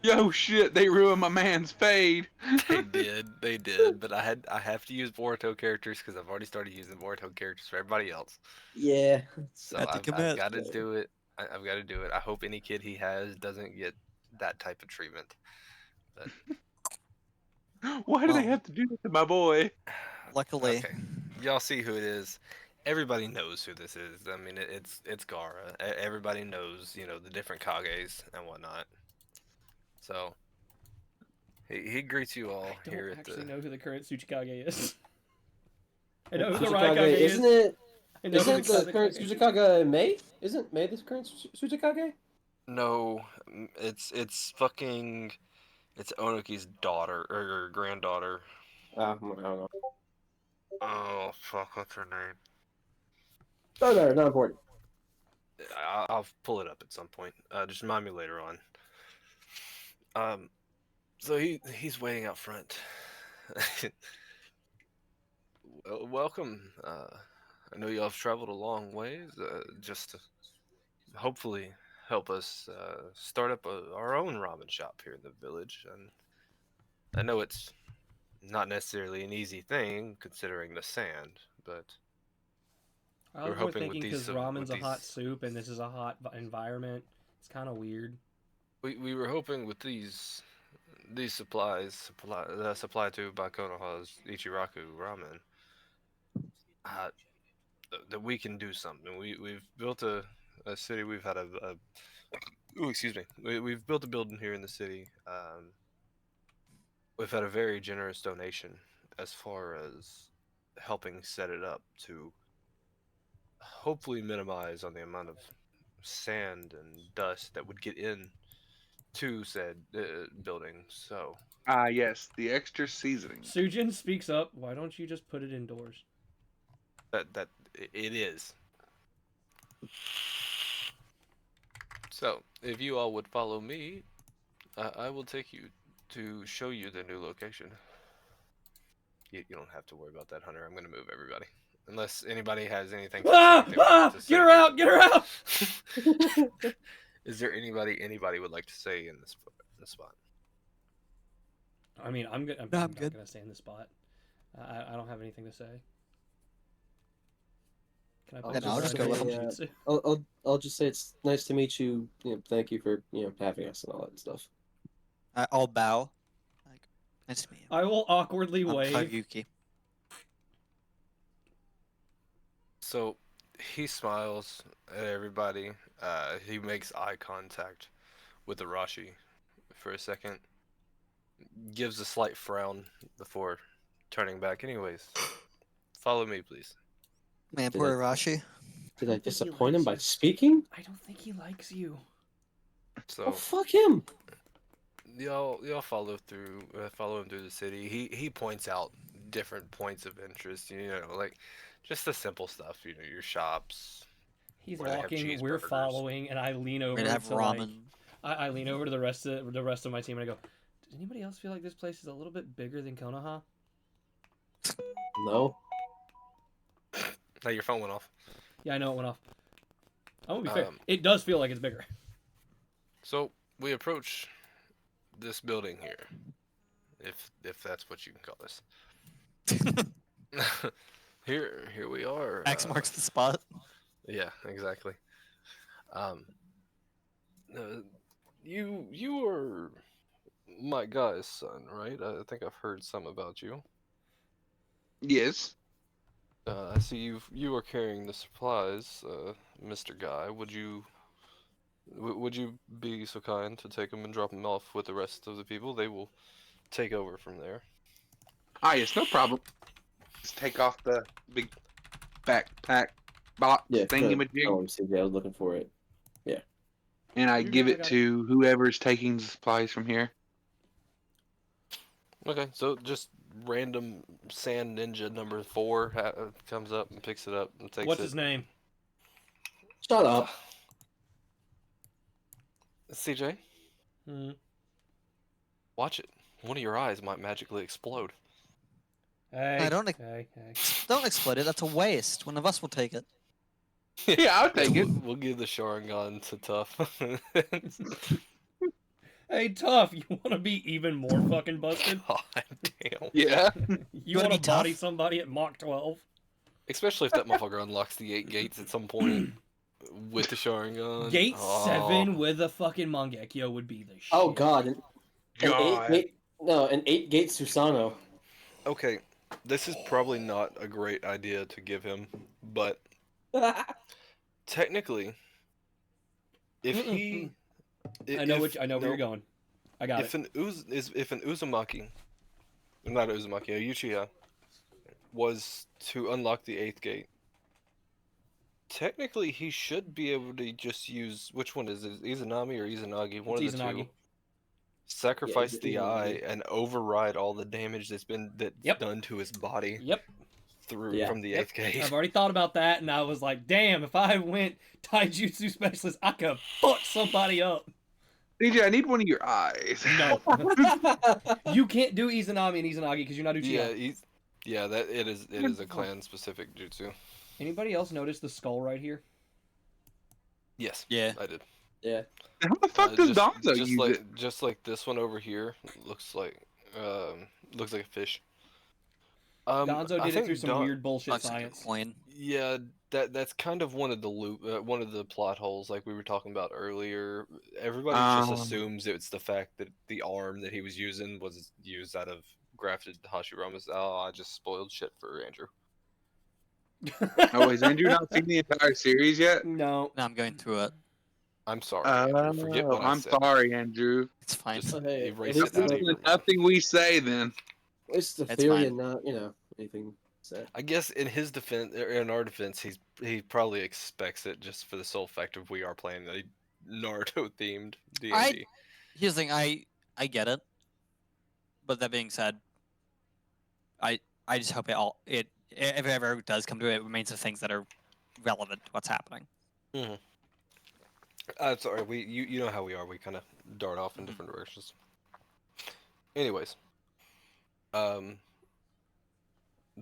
Yo, shit, they ruined my man's fade. They did, but I have to use Boruto characters because I've already started using Boruto characters for everybody else. Yeah. So Had to I've commit. got to do it. I've got to do it. I hope any kid he has doesn't get that type of treatment. But Why do they Well, have to do that to my boy? luckily, okay, y'all see who it is. Everybody knows who this is. I mean, it's Gaara. Everybody knows, the different Kages and whatnot. So he greets you all I don't here at actually the. know who the current Tsuchikage is. I know who the Tsuchikage, Raikage is. isn't it? I know who Isn't the current Kazekage is. Tsuchikage May? Isn't May the current Tsuchikage? No, it's fucking. It's Onuki's daughter or granddaughter. I don't know. Oh fuck, what's her name? Oh no, not important. I'll pull it up at some point. Just remind me later on. So he's waiting out front. Welcome. I know y'all have traveled a long ways, just to hopefully help us start up our own ramen shop here in the village. And I know it's not necessarily an easy thing considering the sand, but I we're was more hoping with thinking these because ramen's with a hot these- soup and this is a hot environment. It's kind of weird. we were hoping with these supplies supplied to by Konoha's Ichiraku ramen, uh, that we can do something. We've built a city. We've had ooh, excuse me. We've built a building here in the city. We've had a very generous donation as far as helping set it up to hopefully minimize on the amount of sand and dust that would get in to said building. So Ah, yes, the extra seasoning. Sujin speaks up. Why don't you just put it indoors? that it is. So if you all would follow me, I will take you to show you the new location. You don't have to worry about that, Hunter. I'm gonna move everybody. Unless anybody has anything specific they want to say Get her here. out! Get her out! Is there anybody would like to say in this spot? I mean, I'm good. I'm No, I'm not good. gonna stay in this spot. I don't have anything to say. Can I I'll put I'll just go with him. genjutsu? I'll just say it's nice to meet you. Thank you for having us and all that stuff. I'll bow. Like, nice to meet you. I will awkwardly I'm wave. Kaguyuki. So he smiles at everybody. He makes eye contact with Arashi for a second, gives a slight frown before turning back. Anyways, follow me, please. Man, Did poor I- Arashi. Did I think he disappoint him likes by you. speaking? I don't think he likes you. Oh, So fuck him. y'all follow him through the city. He points out different points of interest. Like just the simple stuff. Your shops. He's Where they have walking. We're cheeseburgers. following, and I lean over We're gonna have to like. ramen. I lean over to the rest of my team and I go, does anybody else feel like this place is a little bit bigger than Konoha? No. Now your phone went off. Yeah, I know it went off. I'm gonna be fair. Um, It does feel like it's bigger. So we approach this building here, if that's what you can call this. Here we are. X marks the spot. Yeah, exactly. You are my guy's son, right? I think I've heard some about you. Yes. I see you are carrying the supplies, Mr. Guy. Would you be so kind to take them and drop them off with the rest of the people? They will take over from there. Ah, yes, no problem. Just take off the big backpack box thingamajig, I was looking for it. and I You give really it to whoever's taking the supplies from here. Okay, so just random sand ninja number 4 comes up and picks it up and takes What's it. his name? Shut up. CJ, Hmm. watch it. One of your eyes might magically explode. Hey. don't Hey. Hey. Don't explode it. That's a waste. One of us will take it. Yeah, I'll take it. We'll give the Sharingan to Tough. Hey, Tough, you want to be even more fucking busted? God damn. Yeah. You wanna want be to body tough? somebody at Mach 12? Especially if that motherfucker unlocks the 8 gates at some point with the Sharingan. Gate Oh, 7 with a fucking Mangekyo would be the shit. Oh God, an God. an 8-gate Susano. Okay, this is probably not a great idea to give him, but technically, if he, I know if where no, you're going. I got it. if an Uzumaki, not an Uzumaki, a Uchiha, was to unlock the 8th gate, technically he should be able to just use, which one is it, Izanami or Izanagi, one It's of the two. Izanagi. Sacrifice the eye Izanagi. and override all the damage that's Yep. done to his body Yep. through Yeah. from the Yep. 8th gate. I've already thought about that, and I was like, damn, if I went Taijutsu Specialist, I could fuck somebody up. DJ, I need one of your eyes. No. You can't do Izanami and Izanagi because you're not Uchiha. Yeah, that it is a clan specific jutsu. Anybody else notice the skull right here? Yes, Yeah. I did. Yeah. How the fuck does just, Donzo just use like it? just like this one over here looks like a fish. Gonzo I did it think through some weird bullshit Looks like a science. coin. Yeah, that's kind of one of the one of the plot holes, like we were talking about earlier. Everybody just assumes it's the fact that the arm that he was using was used out of grafted Hashirama's. Oh, I just spoiled shit for Andrew. Oh, has Andrew not seen the entire series yet? No. No, I'm going through it. I'm sorry, Andrew. Forget what I I'm said. sorry, Andrew. It's fine. Just Hey, erase at it least out of it's your mind. Nothing we say then. It's the It's theory fine. and not, anything said. I guess in his defense, or in our defense, he probably expects it just for the sole fact of we are playing a Naruto themed D&D. Here's the thing, I get it. But that being said, I just hope if it ever does come to it, it remains the things that are relevant to what's happening. Sorry, you know how we are. We kind of dart off in different directions. Anyways,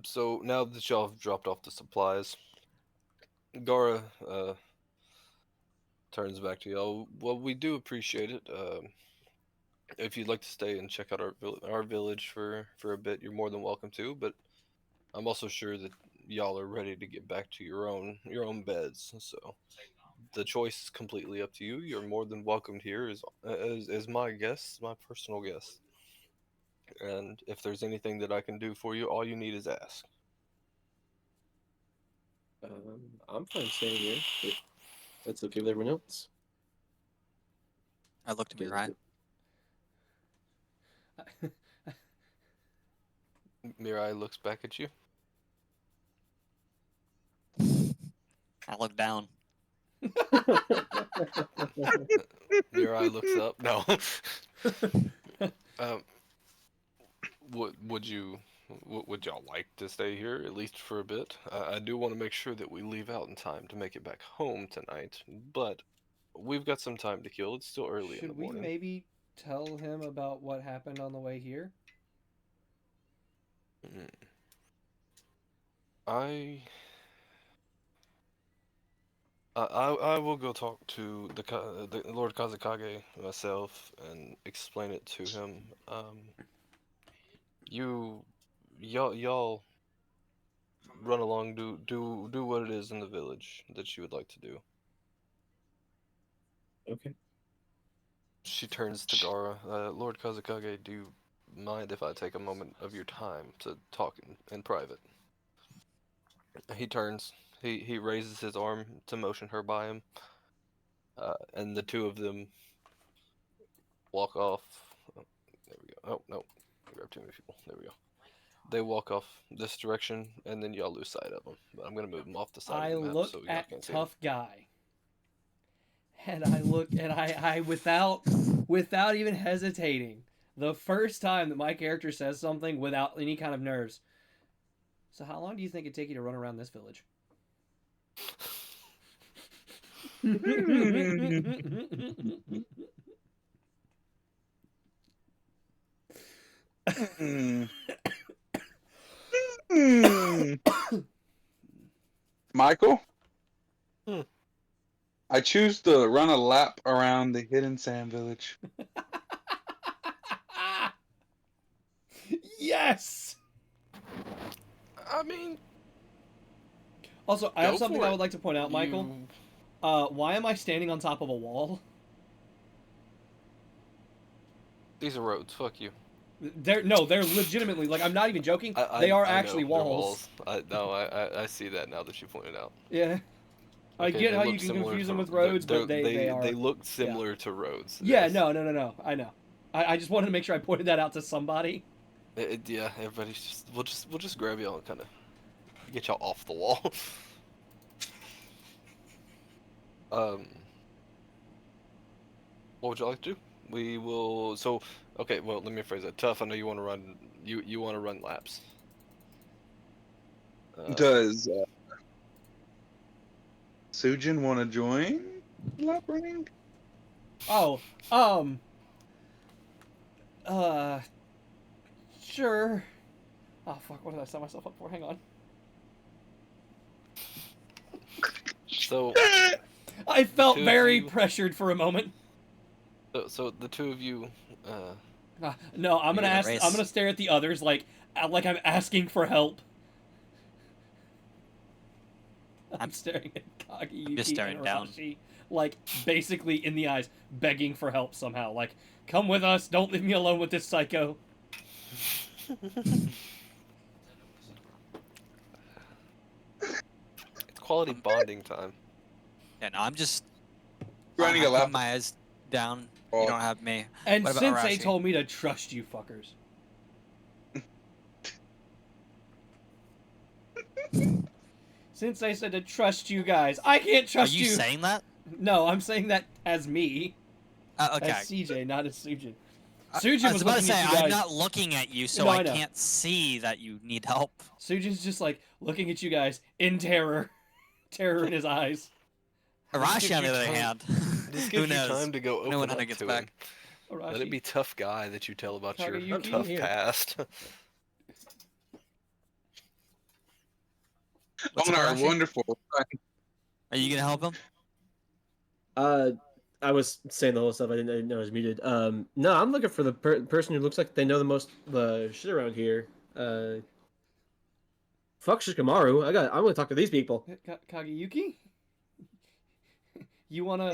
so now that y'all have dropped off the supplies, Gara turns back to y'all. Well, we do appreciate it. If you'd like to stay and check out our village for a bit, you're more than welcome to. But I'm also sure that y'all are ready to get back to your own beds. So the choice is completely up to you. You're more than welcomed here as my guest, my personal guest. And if there's anything that I can do for you, all you need is ask. I'm fine staying here. But that's okay with everyone else. I looked at me right. Mirai looks back at you. I look down. Mirai looks up. No. Would y'all like to stay here at least for a bit? I do want to make sure that we leave out in time to make it back home tonight, but we've got some time to kill. It's still early in the morning. Should we maybe tell him about what happened on the way here? I will go talk to the Lord Kazakage myself and explain it to him. Y'all run along, do what it is in the village that you would like to do. Okay. She turns to Gara. Lord Kazakage, do you mind if I take a moment of your time to talk in private? He turns. He raises his arm to motion her by him, and the two of them walk off. Oh, there we go. Oh no, I grabbed too many people. There we go. They walk off this direction, and then y'all lose sight of them. But I'm gonna move them off the side I of the map look so y'all at can't see them. Tough Guy. And I without even hesitating, the first time that my character says something without any kind of nerves. So how long do you think it'd take you to run around this village? Michael? Hmm. I choose to run a lap around the hidden sand village. Yes! I mean, Also, I have Go something for I it. would like to point out, Michael. Why am I standing on top of a wall? These are roads. Fuck you. They're legitimately, like, I'm not even joking. They I are know, actually they're walls. I see that now that you pointed out. Yeah. I Okay, get they how you look can similar confuse them to- with roads, they're- but they are. They look similar to roads. Yeah, yes. no. I know. I just wanted to make sure I pointed that out to somebody. Yeah, everybody's just we'll just grab y'all and kind of get y'all off the wall. What would you like to do? We will. So, okay. Well, let me phrase that. Tough. I know you want to run. You want to run laps. Does Sujin want to join lap running? Oh, sure. Oh fuck! What did I set myself up for? Hang on. So, I felt two of very you- pressured for a moment. so the two of you. No, I'm gonna You're gonna ask. race. I'm gonna stare at the others like I'm asking for help. I'm staring at Kageyuki Just staring and down. Arashi, like basically in the eyes, begging for help somehow. Like, come with us. Don't leave me alone with this psycho. It's quality bonding time. Yeah, no, I'm just Running a keeping lap. my eyes down. Oh. You don't have me. And What about Sensei Arashi? told me to trust you, fuckers. Sensei said to trust you guys. I can't Are trust you saying that? No, I'm saying that as me, Okay. as CJ, not as Sujin. I Sujin was about to looking say at you I'm guys. not looking at you, so No, I I know. can't see that you need help. Sujin's just like looking at you guys in terror, terror in his eyes. Arashi, gives on the you other time- hand, This who gives you knows? time to go No one open ever up gets to back. him. Let Arashi, it be tough guy that you tell about your Kageyuki? tough Here. past. What's On up, our Arashi? wonderful. Are you gonna help him? I was saying the whole stuff. I didn't know I was muted. No, I'm looking for the person who looks like they know the most shit around here. Fuck Shikamaru. I'm gonna talk to these people. Kageyuki? You wanna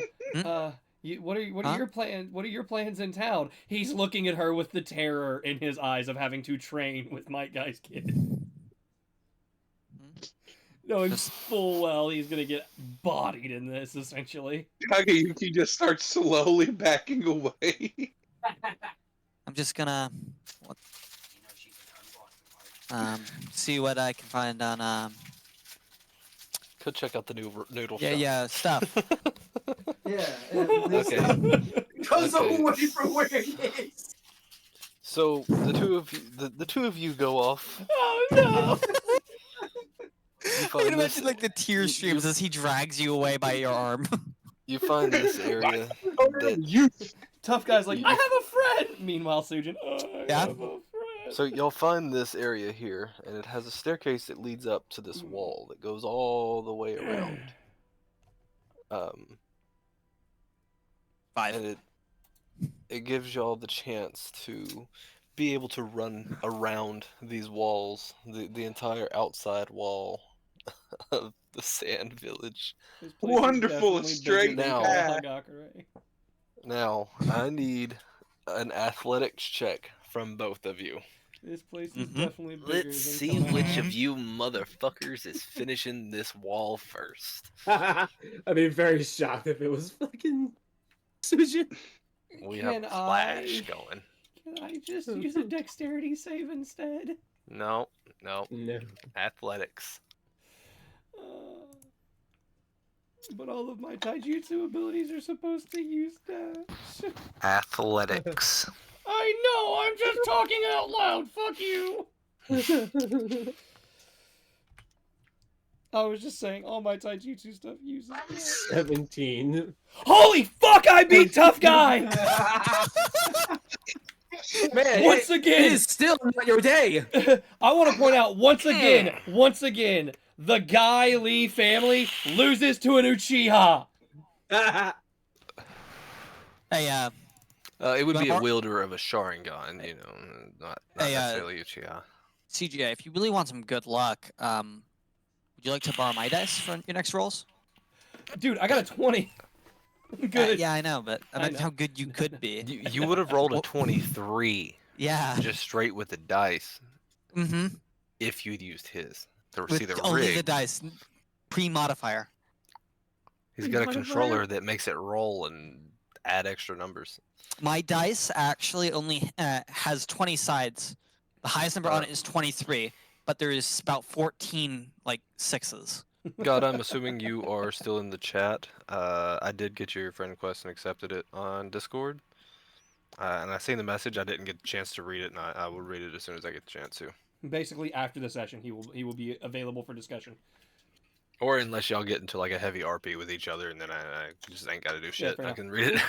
what are Huh? your plans? What are your plans in town? He's looking at her with the terror in his eyes of having to train with Might Guy's kid. Knowing Just- full well he's gonna get bodied in this, essentially. Kageyuki just starts slowly backing away. I'm just gonna see what I can find on Go check out the new noodle yeah shop. stuff. Yeah. Okay. Goes Okay. away from where he is. So the two of you go off. Oh no! You I find can this, imagine like the tear streams as he drags you away by your arm. you find this area that You. Tough guy's like, I have a friend! Meanwhile, Sujin, I Yeah? have a friend. so you'll find this area here, and it has a staircase that leads up to this wall that goes all the way around. And 5. it gives y'all the chance to be able to run around these walls, the entire outside wall of the sand village. This place is Wonderful definitely straight bigger than Now- Kalahagakure. Now, I need an athletics check from both of you. This place is Mhm. definitely bigger Let's than see which of Kalahagakure. you motherfuckers is finishing this wall first. I'd be very shocked if it was fucking Sujin. We have Can a clash I- going. Can I just use a dexterity save instead? No, No. athletics. But all of my taijutsu abilities are supposed to use dash. Athletics. I know, I'm just talking out loud, fuck you! I was just saying all my taijutsu stuff uses dash. 17. Holy fuck, I beat Tough Guy! Man, Once it again! is still not your day. I want to point out once again, the Guy Lee family loses to an Uchiha. Hey, It would be a Well, wielder of a Sharingan, you know, not Hey, necessarily Uchiha. CGA, if you really want some good luck, would you like to borrow my dice for your next rolls? Dude, I got a 20. Good. Yeah, I know, but I imagine know. how good you could be. You would have rolled a Well- 23 Yeah. just straight with the dice Mm-hmm. if you'd used his to see With the only rig. the dice, pre-modifier. He's got a controller that makes it roll and add extra numbers. My dice actually only has 20 sides. The highest number on it is 23, but there is about 14 like sixes. God, I'm assuming you are still in the chat. I did get your friend request and accepted it on Discord. And I seen the message. I didn't get a chance to read it, and I will read it as soon as I get the chance to. Basically, after the session, he will be available for discussion. Or unless y'all get into like a heavy RP with each other, and then I just ain't got to do shit. fair I enough. can read it.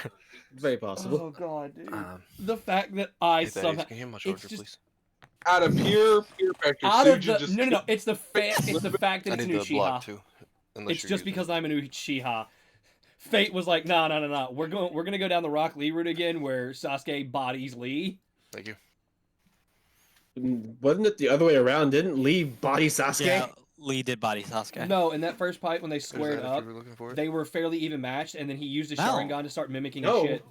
Very possible. Oh god, dude. Um, The fact that I Hey, Thaddeus, somehow can you hand my it's charger, just- please? Out of pure pressure, out of Suju the just no, it's the fact that I it's an need the block Uchiha. too. Unless It's you're just using because I'm an Uchiha. Fate was like, no. We're gonna go down the Rock Lee route again, where Sasuke bodies Lee. Thank you. Wasn't it the other way around? Didn't Lee body Sasuke? Yeah, Lee did body Sasuke. No, in that first fight when they There's squared that if up, you were looking for it. they were fairly even matched, and then he used his No. Sharingan to start mimicking No. his shit.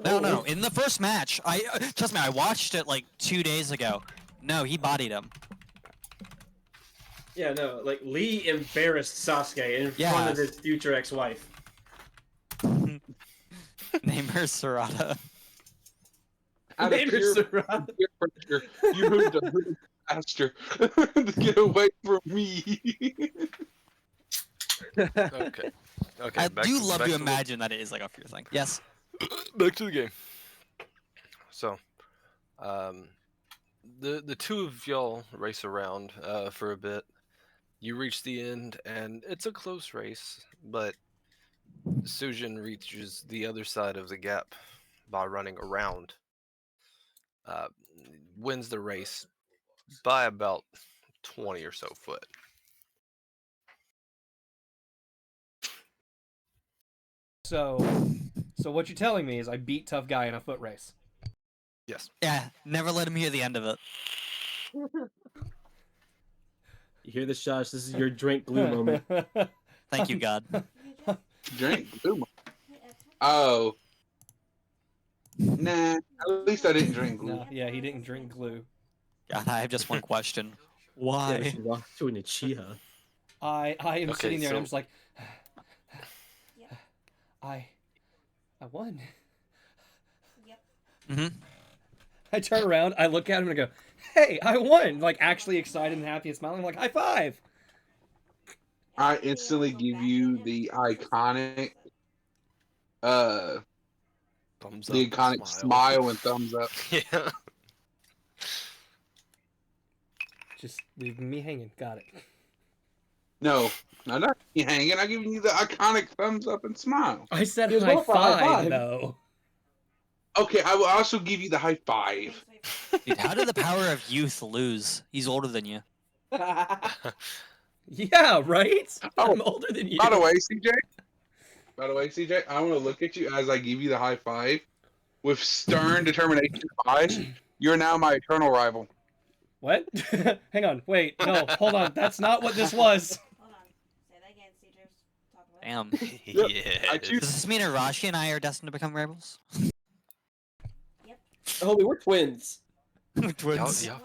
No. In the first match, trust me, I watched it like 2 days ago. No, he bodied him. Yeah, no. Like Lee embarrassed Sasuke in Yeah. front of his future ex-wife. Name her Sarada. out of Name pure, her Sarada. pure pressure. You moved a little faster to get away from me. Okay. Okay. I back do to, love back to to the- imagine that it is like a fear thing. Yes. Back to the game. So, the two of y'all race around for a bit. You reach the end, and it's a close race, but Sujin reaches the other side of the gap by running around. Wins the race by about 20 or so foot. So what you're telling me is I beat tough guy in a foot race. Yes. Yeah. Never let him hear the end of it. You hear this, Josh? This is your drink glue moment. Thank you, God. Drink? Oh. Nah. At least I didn't drink glue. No, yeah, he didn't drink glue. God, I have just one question. Yeah, Why? she walked to an Uchiha. I am Okay, sitting there and I'm so- just like, I won. Mm-hmm. I turn around, I look at him and I go, hey, I won! Like, actually excited and happy and smiling. I'm like, high five! I instantly give you the iconic, Thumbs up. the iconic smile and thumbs up. Yeah. Just leaving me hanging. Got it. No, not you hanging. I'm giving you the iconic thumbs up and smile. I said He was high going for a high five, five. though. Okay, I will also give you the high five. Dude, how did the power of youth lose? He's older than you. Yeah, right? Oh, I'm older than you. By the way, CJ, I want to look at you as I give you the high five with stern determination in my eyes. You're now my eternal rival. What? Hang on, wait, no, hold on. That's not what this was. Hold on. Say that again, CJ was talking Damn. about. Yeah. I choose- Does this mean Arashi and I are destined to become rivals? Homie, we're twins. Twins. Yeah.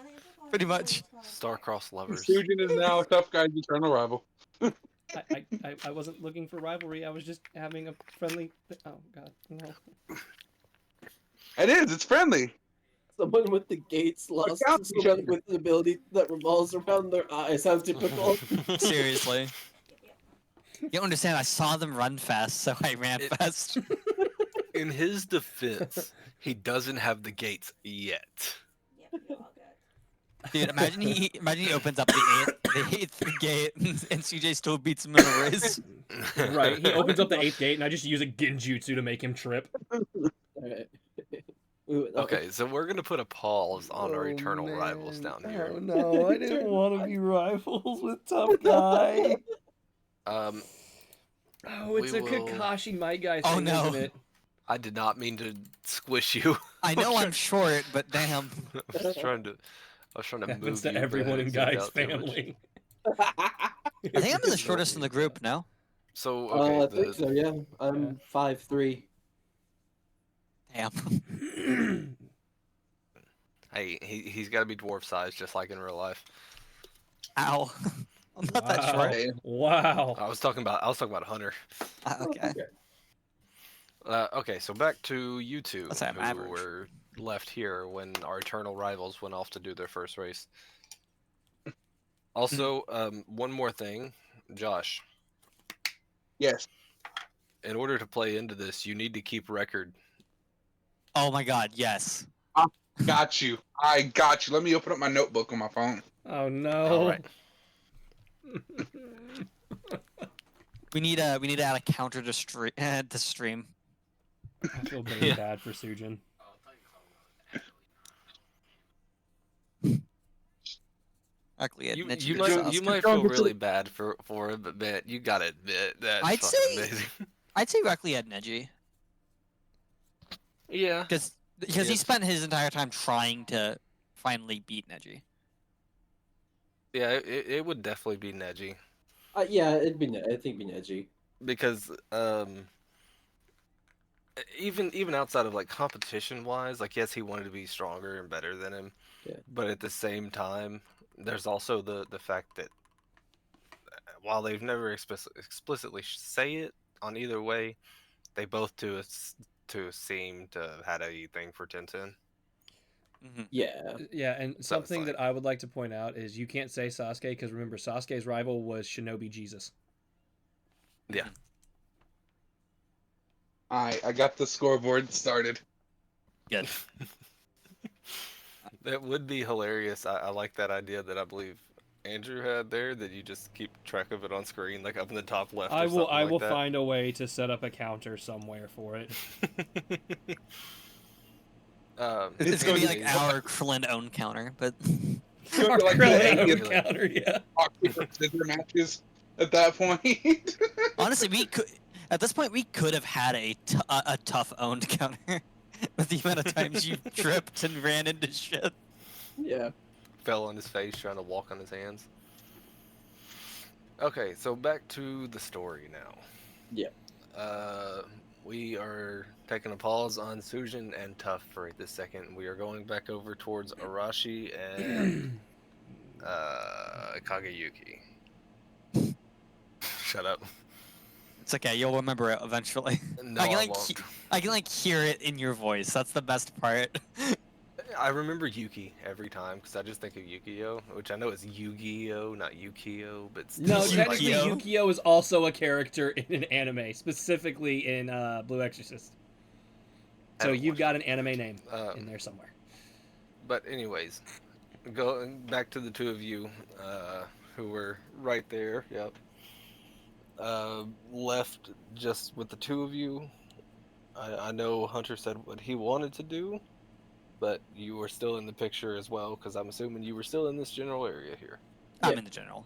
Pretty much. Star-crossed lovers. Sujin is now a tough guy's eternal rival. I wasn't looking for rivalry. I was just having a friendly. Oh God, no. It is. It's friendly. Someone with the gates lost out each someone other. with an ability that revolves around their eyes. How typical. Seriously. You don't understand. I saw them run fast, so I ran fast. In his defense, he doesn't have the gates yet. Yep, you're all good. Dude, imagine he opens up the eighth gate and CJ still beats him in a race. Right, he opens up the 8th gate, and I just use a genjutsu to make him trip. Alright. Ooh, Okay, so we're gonna put a pause on our Oh, eternal man. rivals down here. Oh no, I didn't want to be rivals with tough guy. Um, Oh, it's We a will- Kakashi Might Guy Oh, thing, no. isn't it? I did not mean to squish you. I know I'm short, but damn. I was trying to. I was trying to Happens move to you, but everyone it in zoomed Guy's out too much. family. I think I'm the shortest in the group. No. So okay, I think so. Yeah, I'm 5'3". Damn. hey, he's got to be dwarf size, just like in real life. Ow. I'm not that short. Hey, Wow. I was talking about Hunter. Okay. Okay, so back to you two, Let's say I'm who average. were left here when our eternal rivals went off to do their first race. Also, one more thing, Josh. yes. In order to play into this, you need to keep record. Oh my God. Yes. Got you. I got you. Let me open up my notebook on my phone. Oh no. All right. We need to add a counter to stream. I feel very bad for Sujin. Actually, You admit you to might yourself. you might feel really bad for it, but man, you gotta admit that's I'd fucking say- amazing. I'd say Reckley had Neji Yeah. because he Yes. spent his entire time trying to finally beat Neji. Yeah, it would definitely be Neji Yeah, I think it'd be edgy. because even outside of like competition wise, like yes, he wanted to be stronger and better than him. Yeah. But at the same time, there's also the fact that while they've never explicitly say it on either way, they both to seem to have had a thing for Tenten. Mm-hmm. Yeah. Yeah, and it's something like- that I would like to point out is you can't say Sasuke because remember Sasuke's rival was Shinobi Jesus. Yeah. I got the scoreboard started. Good. That would be hilarious. I like that idea that I believe Andrew had there, that you just keep track of it on screen, like up in the top left. I or will something I like will that. find a way to set up a counter somewhere for it. It's gonna be like anyways, our Krillin own counter, but Our Like Krillin the own Really. counter, yeah. rock, paper, scissors matches at that point. honestly, we could at this point we could have had a tough owned counter with the amount of times you tripped and ran into shit. Yeah. Fell on his face trying to walk on his hands. Okay, so back to the story now. Yeah. We are taking a pause on Sujin and Tough for this second. We are going back over towards Arashi and Kageyuki. Shut up. It's okay, you'll remember it eventually. No, I can I like won't. I can like hear it in your voice. That's the best part. I remember Yuki every time because I just think of Yu-Gi-Oh, which I know is Yu-Gi-Oh, not Yukio, but still, No, it's technically Yukio. Yukio is also a character in an anime, specifically in Blue Exorcist. I So don't you've watch got an anime name Um, in there somewhere. But anyways, going back to the two of you, who were right there. Yep. Left just with the two of you. I know Hunter said what he wanted to do, but you were still in the picture as well, because I'm assuming you were still in this general area here. I'm in the general.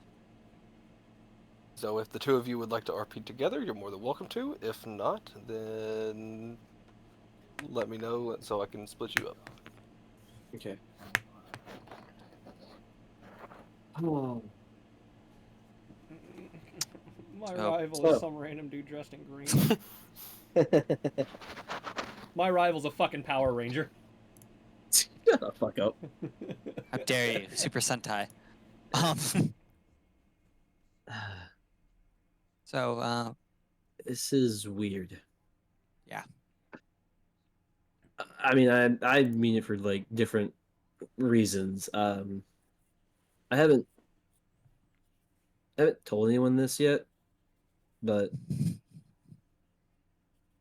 So if the two of you would like to RP together, you're more than welcome to. If not, then let me know so I can split you up. Okay. Oh. My Oh. rival So- is some random dude dressed in green. My rival's a fucking Power Ranger. Shut the fuck up. How dare you, Super Sentai. So This is weird. Yeah. I mean, I mean it for like different reasons. I haven't told anyone this yet, but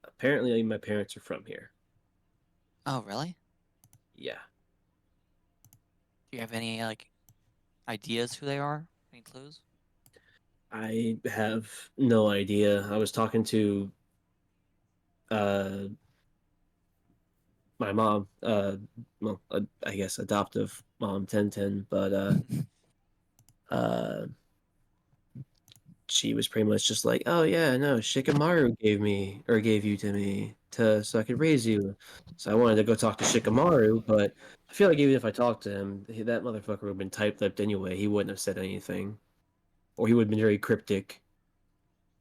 apparently my parents are from here. oh really? Yeah. Do you have any like ideas who they are? Any clues? I have no idea. I was talking to my mom, well, I guess adoptive mom 1010, but she was pretty much just like, "Oh yeah, no, Shikamaru gave you to me so I could raise you." So I wanted to go talk to Shikamaru, but I feel like even if I talked to him, that motherfucker would have been typed anyway. He wouldn't have said anything, or he would have been very cryptic,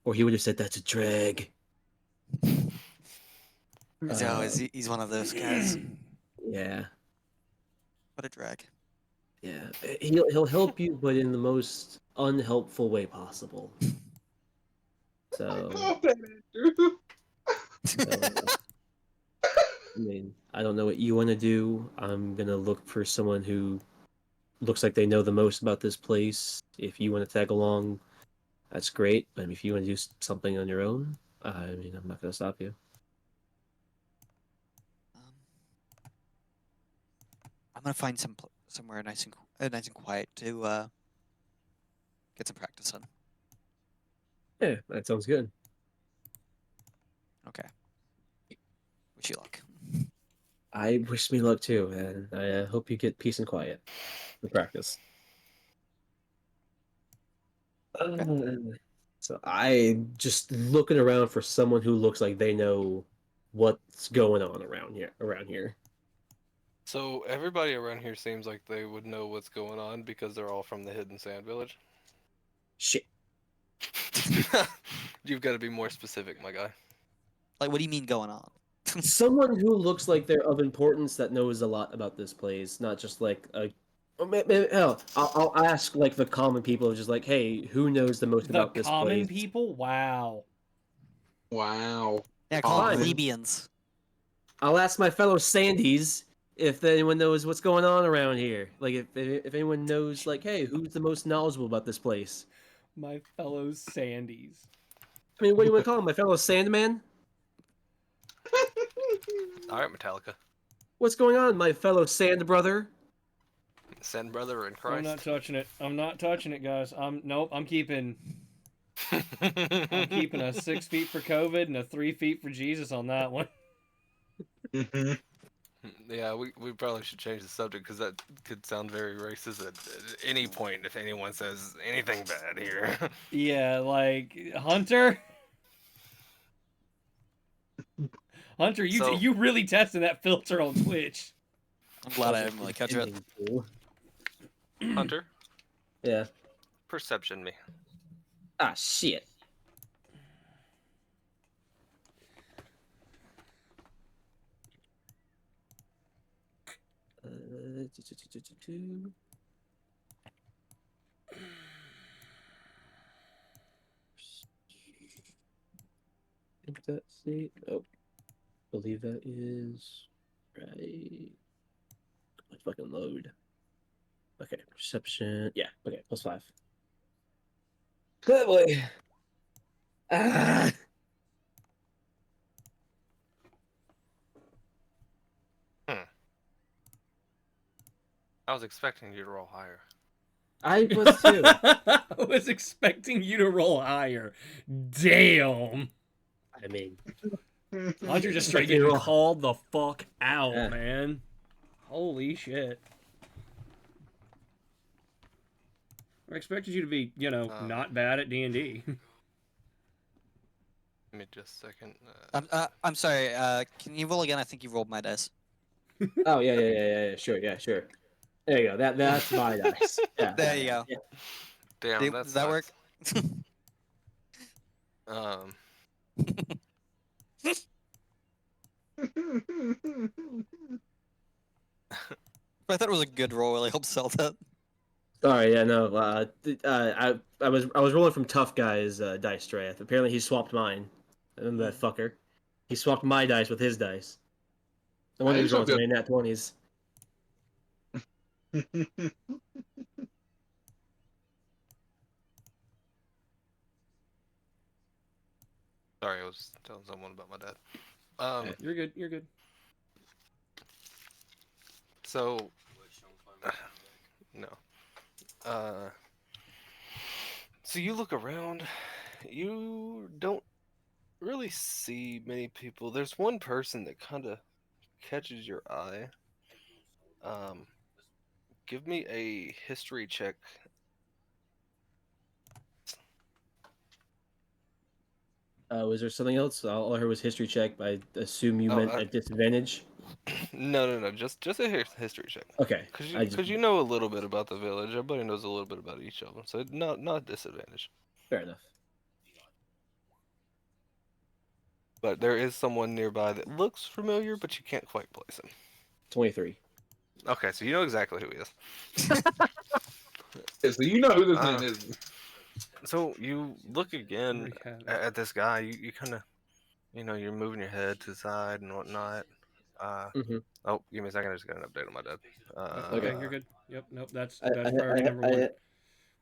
or he would have said that's a drag. He's one of those guys. Yeah, What a drag. yeah. He'll help you, but in the most unhelpful way possible. So, Love that, Andrew. I mean, I don't know what you want to do. I'm gonna look for someone who looks like they know the most about this place. If you want to tag along, that's great. But if you want to do something on your own, I mean, I'm not gonna stop you. Um, I'm gonna find somewhere nice and quiet to get some practice on. Yeah, that sounds good. Okay. Wish you luck. I wish me luck too, and I hope you get peace and quiet for practice. So I just looking around for someone who looks like they know what's going on around here. Around here. So everybody around here seems like they would know what's going on because they're all from the Hidden Sand Village. Shit. You've got to be more specific, my guy. Like, what do you mean going on? Someone who looks like they're of importance that knows a lot about this place, not just like a. Hell, I'll ask like the common people, just like, hey, who knows the most The about this common place? people? Wow. Wow. Yeah, call them Fine. plebeians. I'll ask my fellow Sandies if anyone knows what's going on around here. Like, if anyone knows, like, hey, who's the most knowledgeable about this place? My fellow Sandys. I mean, what do you want to call him? My fellow Sandman? All right, Metallica. What's going on, my fellow Sand brother? Send brother in I'm Christ. not touching it. I'm not touching it, guys. Nope. I'm keeping a 6 feet for COVID and a 3 feet for Jesus on that one. Yeah, we probably should change the subject because that could sound very racist at any point if anyone says anything bad here. Yeah, like Hunter. Hunter, you really testing that filter on Twitch. I'm glad I didn't really catch it. Hunter, Yeah. perception me. Ah, shit. Uh, think that's it. Oh, believe that is right. Let's fucking load. Okay, perception. Yeah, okay, +5. Good boy. Ah. I was expecting you to roll higher. I was too. I was expecting you to roll higher. Damn. I mean, Hunter just straight Expecting you to getting roll- called the fuck out, Yeah. man. Holy shit. I expected you to be, not bad at D&D. Give me just a second. I'm sorry. Can you roll again? I think you rolled my dice. oh yeah, sure, yeah, sure. There you go. That's my dice. Yeah. There you go. Yeah. Damn, Does that work? Um, I thought it was a good roll. Really helped sell that. Sorry, yeah, no. I was rolling from Tough Guy's dice tray. Apparently, he swapped mine. And that fucker, he swapped my dice with his dice. The one Hey, he was so rolling good. made nat 20s. sorry, I was telling someone about my dad. You're good. You're good. So, no. So you look around, you don't really see many people. There's one person that kind of catches your eye. Give me a history check. Was there something else? All I heard was history check. I assume you Oh, meant at disadvantage. no, just a history check. Okay. Cause you know a little bit about the village. Everybody knows a little bit about each of them, so not a disadvantage. Fair enough. But there is someone nearby that looks familiar, but you can't quite place him. 23. Okay, so you know exactly who he is. Yeah, so you know who this Uh, man is. So you look again Wreak havoc. at this guy. You kind of, you're moving your head to the side and whatnot. Mhm. Oh, give me a second. I just got an update on my dad. Okay, you're good. Yep, nope, that's I, I, priority number one.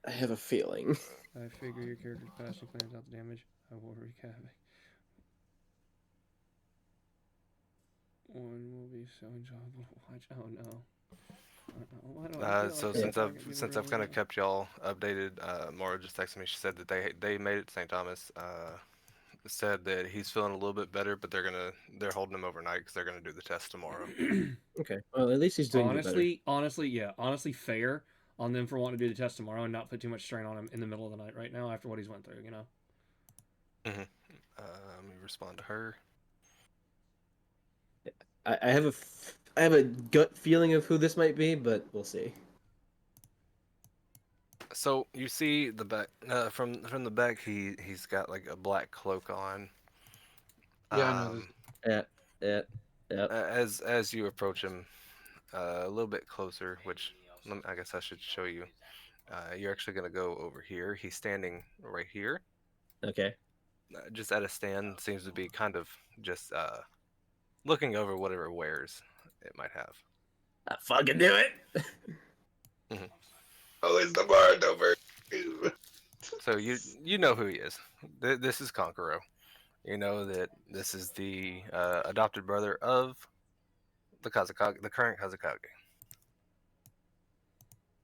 I have a feeling. I figure your character's passing clears out the damage. I will wreak havoc. One will be so enjoyable to watch. Oh no. Why do I feel So like since I'm I've fucking since I've kind of really kept y'all updated, Mara just texted me. She said that they made it to St. Thomas. Said that he's feeling a little bit better, but they're holding him overnight because they're gonna do the test tomorrow. Okay. Well, at least he's doing better. honestly, fair on them for wanting to do the test tomorrow and not put too much strain on him in the middle of the night right now after what he's went through. Let me respond to her. I have a gut feeling of who this might be, but we'll see. So you see the back from the back. He's got like a black cloak on. Yeah, I know this. Yeah. As you approach him a little bit closer, which I guess I should show you. You're actually gonna go over here. He's standing right here, Okay. just at a stand. Seems to be kind of just looking over whatever wares it might have. I fucking do it. Oh, it's the bard over. So you know who he is. This is Konkoro. You know that this is the adopted brother of the Kazakage, the current Kazakage.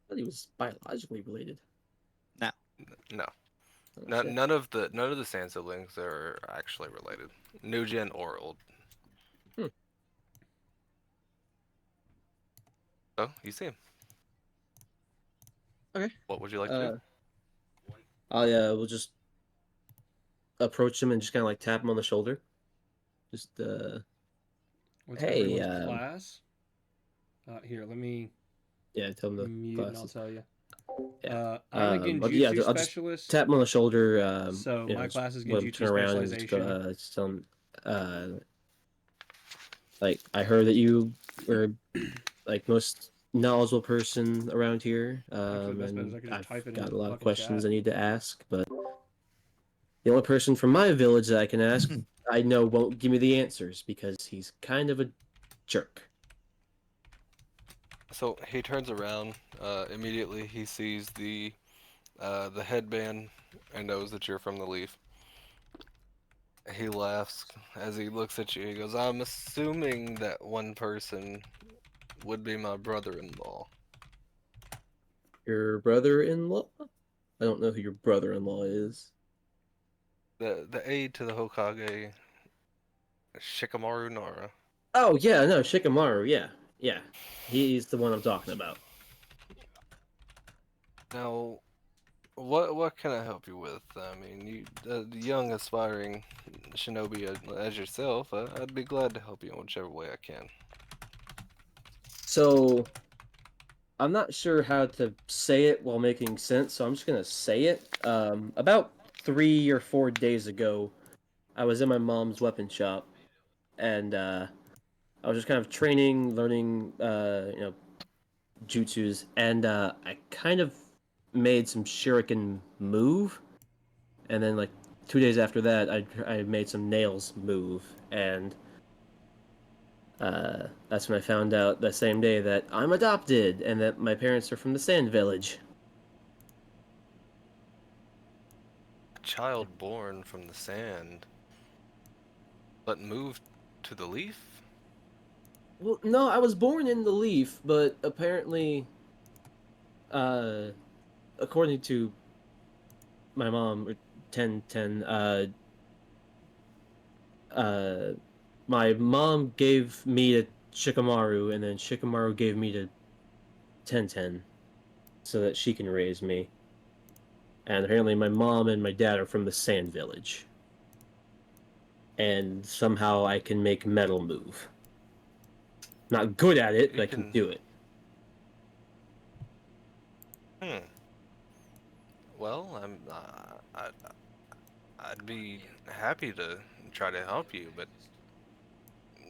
I thought he was biologically related. No, Oh, shit. none of the Sand siblings are actually related, new gen or old. So you see him. Okay. What would you like to do? We'll just approach him and just kind of like tap him on the shoulder. Just What's Hey, everyone's class? Here, let me yeah, tell him the mute and I'll classes. tell you. Yeah. I'm a genjutsu I'll just specialist. tap him on the shoulder. So you know, my just class is let him genjutsu turn around and just, specialization. just tell him, like I heard that you were like most knowledgeable person around here. Actually, the best bet is And I could just I've type it got into a the lot of fucking questions chat. I need to ask, but the only person from my village that I can ask, I know won't give me the answers because he's kind of a jerk. So he turns around. Immediately, he sees the headband and knows that you're from the Leaf. He laughs as he looks at you. He goes, "I'm assuming that one person would be my brother-in-law." Your brother-in-law? I don't know who your brother-in-law is. The aide to the Hokage, Shikamaru Nara. Oh yeah, no, Shikamaru. Yeah, he's the one I'm talking about. Now, what can I help you with? I mean, you, the young aspiring shinobi as yourself, I'd be glad to help you in whichever way I can. So I'm not sure how to say it while making sense, so I'm just gonna say it. About 3 or 4 days ago, I was in my mom's weapon shop, and I was just kind of training, learning, jutsus, and I kind of made some shuriken move, and then like 2 days after that, I made some nails move, and that's when I found out that same day that I'm adopted and that my parents are from the Sand Village. A child born from the sand, but moved to the leaf? Well, no, I was born in the Leaf, but apparently, according to my mom, 1010, my mom gave me to Shikamaru, and then Shikamaru gave me to 1010, so that she can raise me. And apparently, my mom and my dad are from the Sand Village. and somehow I can make metal move. Not good at it, but I can do it. Well, I'd be happy to try to help you, but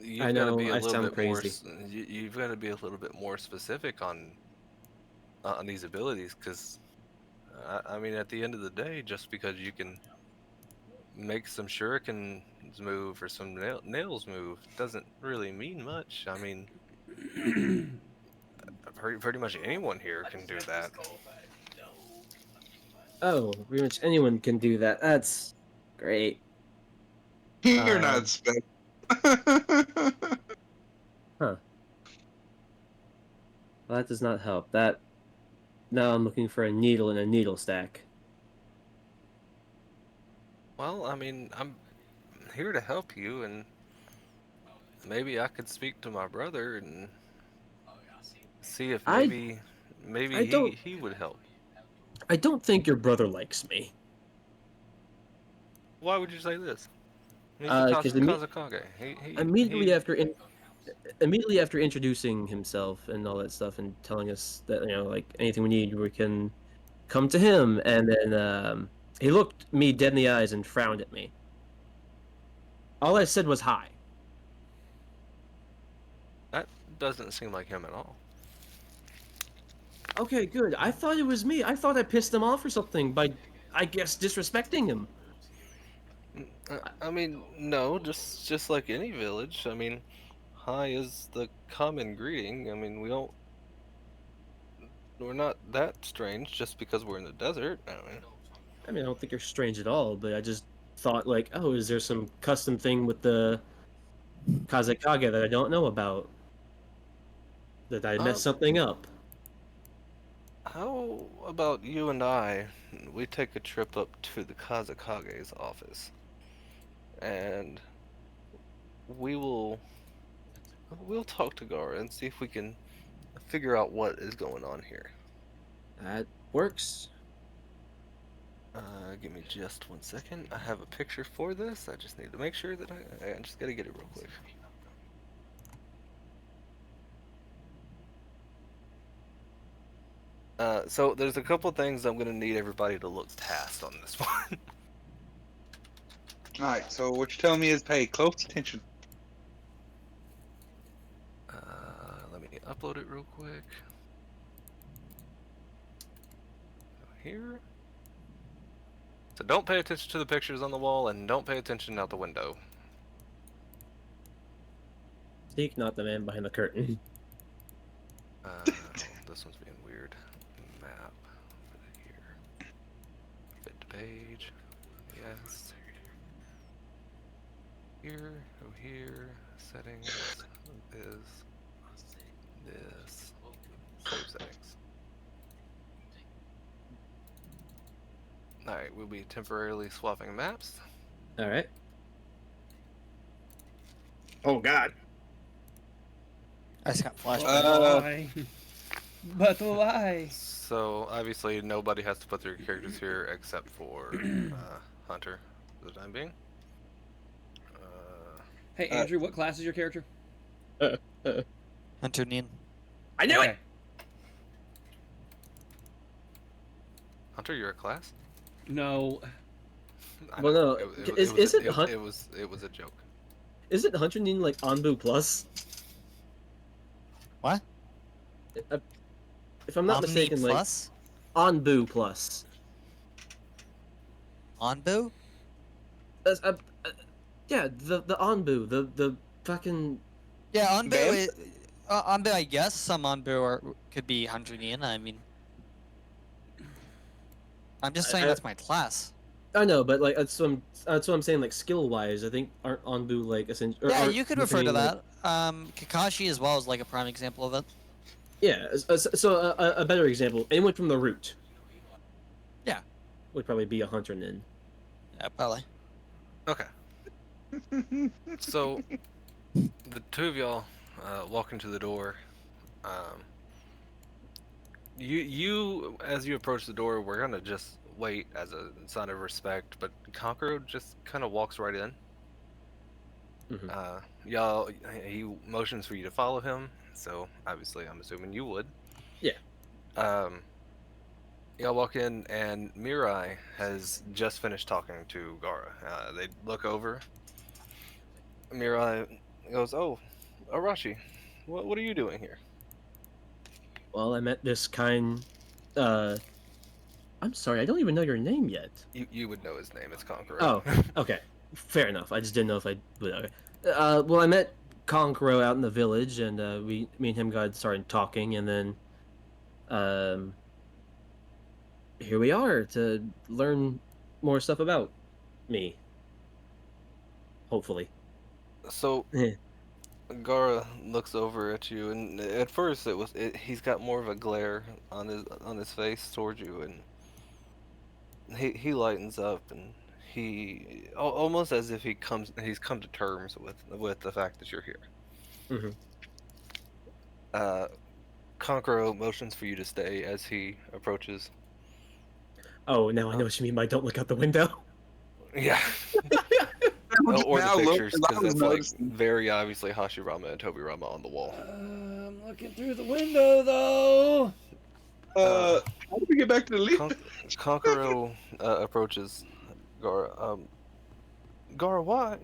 I you've got to know be a I little sound bit more. crazy. You've got to be a little bit more specific on these abilities, because I mean, at the end of the day, just because you can make some shurikens move or some nails move doesn't really mean much. I mean, pretty much anyone here can do that. Oh, pretty much anyone can do that. That's great. You're not special. Huh. Well, that does not help. That now I'm looking for a needle in a needle stack. Well, I mean, I'm here to help you, and maybe I could speak to my brother and see if I maybe I don't he would help. I don't think your brother likes me. Why would you say this? He's the Because Kazakage. immediately immediately after introducing himself and all that stuff and telling us that like anything we need we can come to him, and then he looked me dead in the eyes and frowned at me. All I said was hi. That doesn't seem like him at all. Okay, good. I thought it was me. I thought I pissed him off or something by, I guess, disrespecting him. I mean, no, just like any village. I mean, hi is the common greeting. I mean, we're not that strange just because we're in the desert. I mean, I don't think you're strange at all, but I just thought, like, oh, is there some custom thing with the Kazekage that I don't know about? That I messed something up? How about you and we take a trip up to the Kazakage's office, and we'll talk to Gara and see if we can figure out what is going on here. That works. Give me just 1 second. I have a picture for this. I just need to make sure that I just gotta get it real quick. So there's a couple things I'm gonna need everybody to look past on this one. Alright, so what you're telling me is pay close attention. Let me upload it real quick. Here. So don't pay attention to the pictures on the wall, and don't pay attention out the window. Seek not the man behind the curtain. This one's being weird. Map. Put it here. Fit to page. Yes. Here. Go here. Settings. This. Save settings. Alright, we'll be temporarily swapping maps. Alright. Oh, God. I just got flashback. Why? But why? So, obviously, nobody has to put their characters here except for Hunter for the time being. Hey, Andrew, what class is your character? Hunter Nin. I knew it! Hunter, you're a class? No. Well, no. It was a joke. Isn't Hunter Nin like Anbu Plus? What? If I'm not Omni mistaken, Plus? like Anbu Plus. Anbu? Yeah, the Anbu, the fucking. Yeah, Anbu. Bam? Anbu, I guess some Anbu could be Hunter Nin. I mean, I'm just saying that's my class. I know, but like that's what I'm saying. Like skill wise, I think aren't Anbu like essential. Yeah, you could refer to that. Kakashi as well is like a prime example of it. Yeah, so a better example, anyone from the root. Yeah. Would probably be a Hunter Nin. Yeah, probably. Okay. So, the two of y'all walk into the door. You, as you approach the door, we're gonna just wait as a sign of respect, but Kankuro just kind of walks right in. Mhm. Y'all, he motions for you to follow him, so obviously I'm assuming you would. Yeah. Um, y'all walk in, and Mirai has just finished talking to Gara. They look over. Mirai goes, "Oh, Arashi, what are you doing here?" Well, I met this kind. Uh, I'm sorry, I don't even know your name yet. You would know his name. It's Konkoro. Oh, okay, fair enough. I just didn't know if I would. Okay. Well, I met Konkoro out in the village, and me and him got started talking, and then um, here we are to learn more stuff about me. Hopefully. So Eh. Gara looks over at you, and at first he's got more of a glare on his face towards you, and he lightens up, and almost as if he's come to terms with the fact that you're here. Mhm. Uh, Konkoro motions for you to stay as he approaches. Oh, now I know Uh, what you mean by don't look out the window. yeah, I'm or the now look, pictures, 'cause I because was it's like noticing. very obviously Hashirama and Tobirama on the wall. I'm looking through the window though. How do we get back to the leaf? Konkoro approaches Gara. Gara, why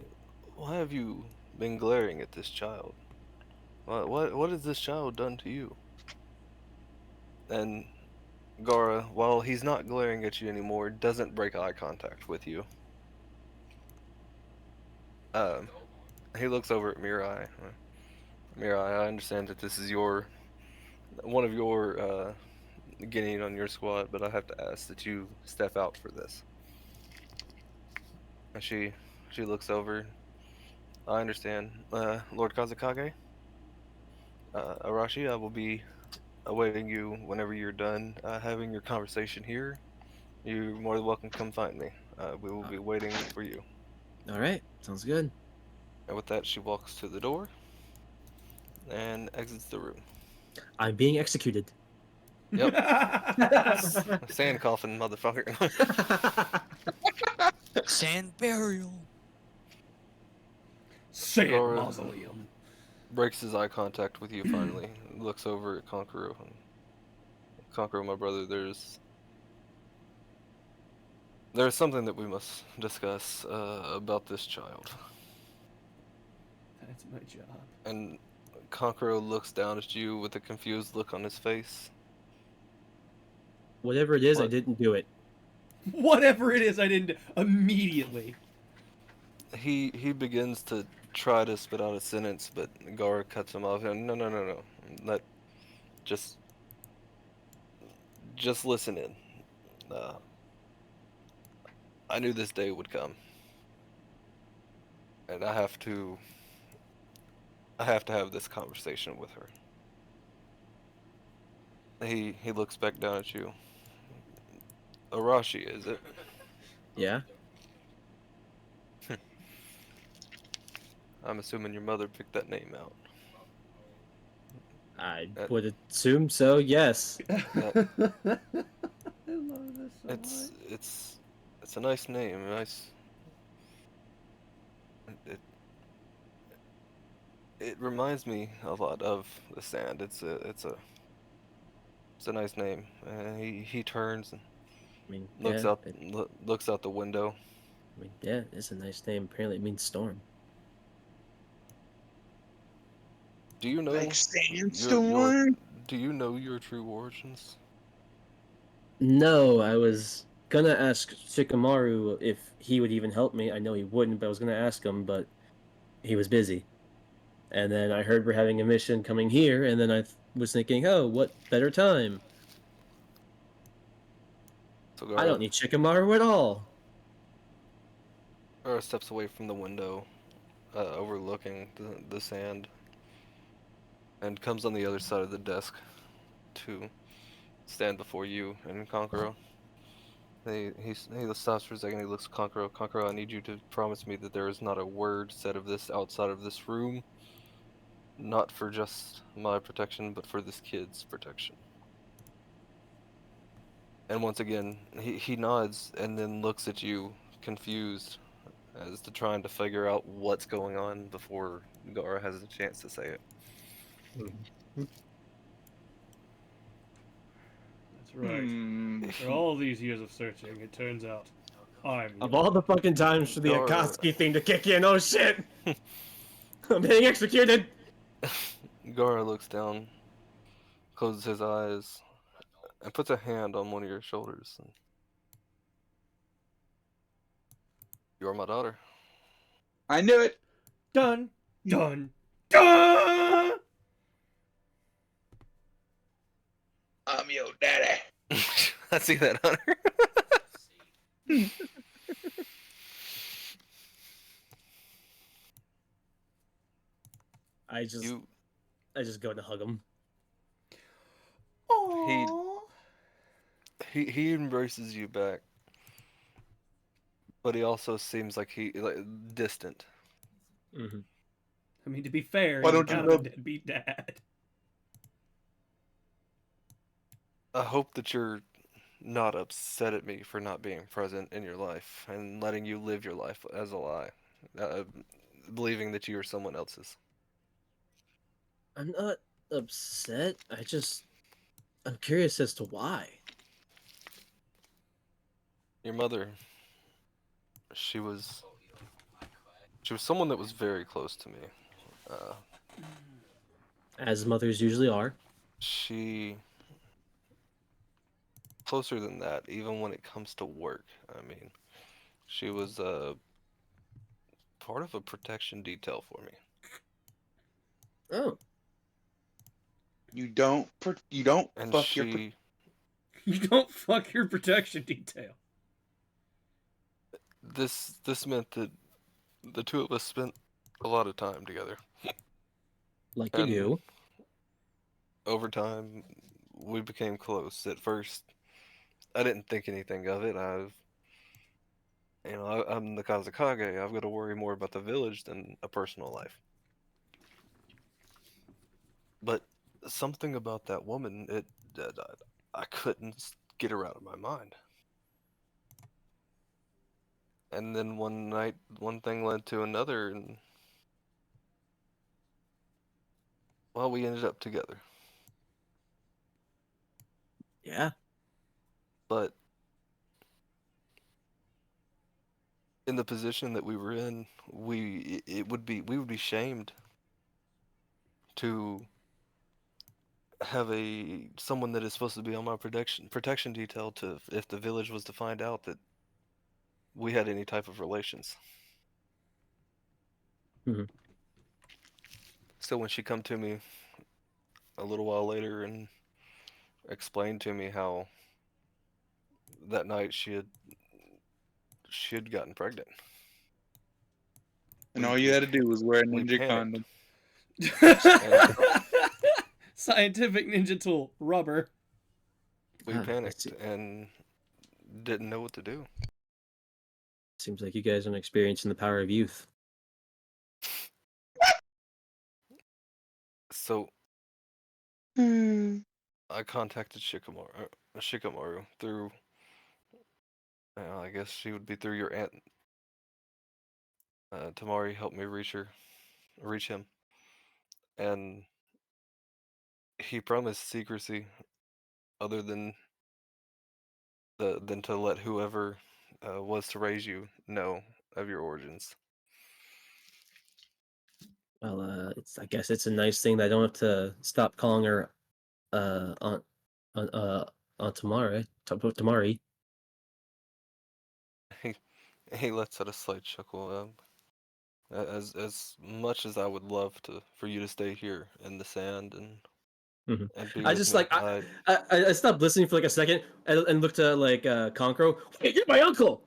have you been glaring at this child? What has this child done to you? And Gara, while he's not glaring at you anymore, doesn't break eye contact with you. Um, he looks over at Mirai. Mirai, I understand that this is one of your getting on your squad, but I have to ask that you step out for this. And she looks over. I understand, Lord Kazakage. Arashi, I will be awaiting you whenever you're done having your conversation here. You're more than welcome to come find me. We will be waiting for you. All right, sounds good. And with that, she walks to the door and exits the room. I'm being executed. Yep. Sand coffin, motherfucker. Sand burial. Sand Gara mausoleum. breaks his eye contact with you finally. Looks over at Konkoro. Konkoro, my brother, there's something that we must discuss about this child. That's my job. And Konkoro looks down at you with a confused look on his face. Whatever it is, I What? didn't do it. Whatever it is, I didn't immediately. He begins to try to spit out a sentence, but Gara cuts him off. And no. Let just listen in. Uh, I knew this day would come, and I have to have this conversation with her. He looks back down at you. Arashi, is it? Yeah. I'm assuming your mother picked that name out. I That- would assume so. Yes. That, I love this so it's much. it's a nice name. Nice. It reminds me a lot of the sand. It's a nice name. He turns and I mean, looks yeah. out looks out the window. I mean, yeah. It's a nice name. Apparently, it means storm. Do you know Like your sandstorm? do you know your true origins? No, I was gonna ask Shikamaru if he would even help me. I know he wouldn't, but I was gonna ask him, but he was busy. And then I heard we're having a mission coming here, and then was thinking, oh, what better time? So I don't need Shikamaru at all. Gara steps away from the window, overlooking the sand, and comes on the other side of the desk to stand before you and Konkoro. He stops for a second. He looks at Konkoro. Konkoro, I need you to promise me that there is not a word said of this outside of this room. Not for just my protection, but for this kid's protection. And once again, he nods and then looks at you, confused, as to trying to figure out what's going on before Gara has a chance to say it. That's right. Hmm. For all these years of searching, it turns out I'm Of all the fucking times for the Gar- Akatsuki thing to kick in, oh shit! I'm being executed! Gara looks down, closes his eyes, and puts a hand on one of your shoulders. And, you're my daughter. I knew it. done, done, done. I'm your daddy. I see that, Hunter. I just You, go to hug him. he, Aww. he embraces you back, but he also seems like distant. Mm-hmm. I mean, to be fair, Why he's don't you kind of a rub- deadbeat dad. I hope that you're not upset at me for not being present in your life and letting you live your life as a lie, uh, believing that you are someone else's. I'm not upset. I'm curious as to why. Your mother, she was someone that was very close to me. Uh, As mothers usually are. she closer than that, even when it comes to work. I mean, she was part of a protection detail for me. Oh. You don't. You don't And fuck your. she, You don't fuck your protection detail. this meant that the two of us spent a lot of time together. Like you And do. over time, we became close. At first, I didn't think anything of it. I'm the Kazakage. I've got to worry more about the village than a personal life. But something about that woman, I couldn't get her out of my mind. And then one night, one thing led to another, and well, we ended up together. Yeah. But in the position that we were in, we would be shamed to have someone that is supposed to be on my protection detail to if the village was to find out that we had any type of relations. Mhm. So when she come to me a little while later and explained to me how that night she had gotten pregnant, And we all you we had to do was wear a we ninja panicked. condom. And Scientific ninja tool, rubber. we Ah, panicked and didn't know what to do. Seems like you guys aren't experiencing the power of youth. So Hmm. I contacted Shikamaru through. I guess she would be through your aunt. Tamari helped me reach him, and he promised secrecy, other than to let whoever was to raise you know of your origins. Well, I guess it's a nice thing that I don't have to stop calling her Aunt Aunt Tamari. He he lets out a slight chuckle. As much as I would love for you to stay here in the sand Mhm. and be I with just me, like I stopped listening for like a second and looked at like Concro. Wait, you're my uncle.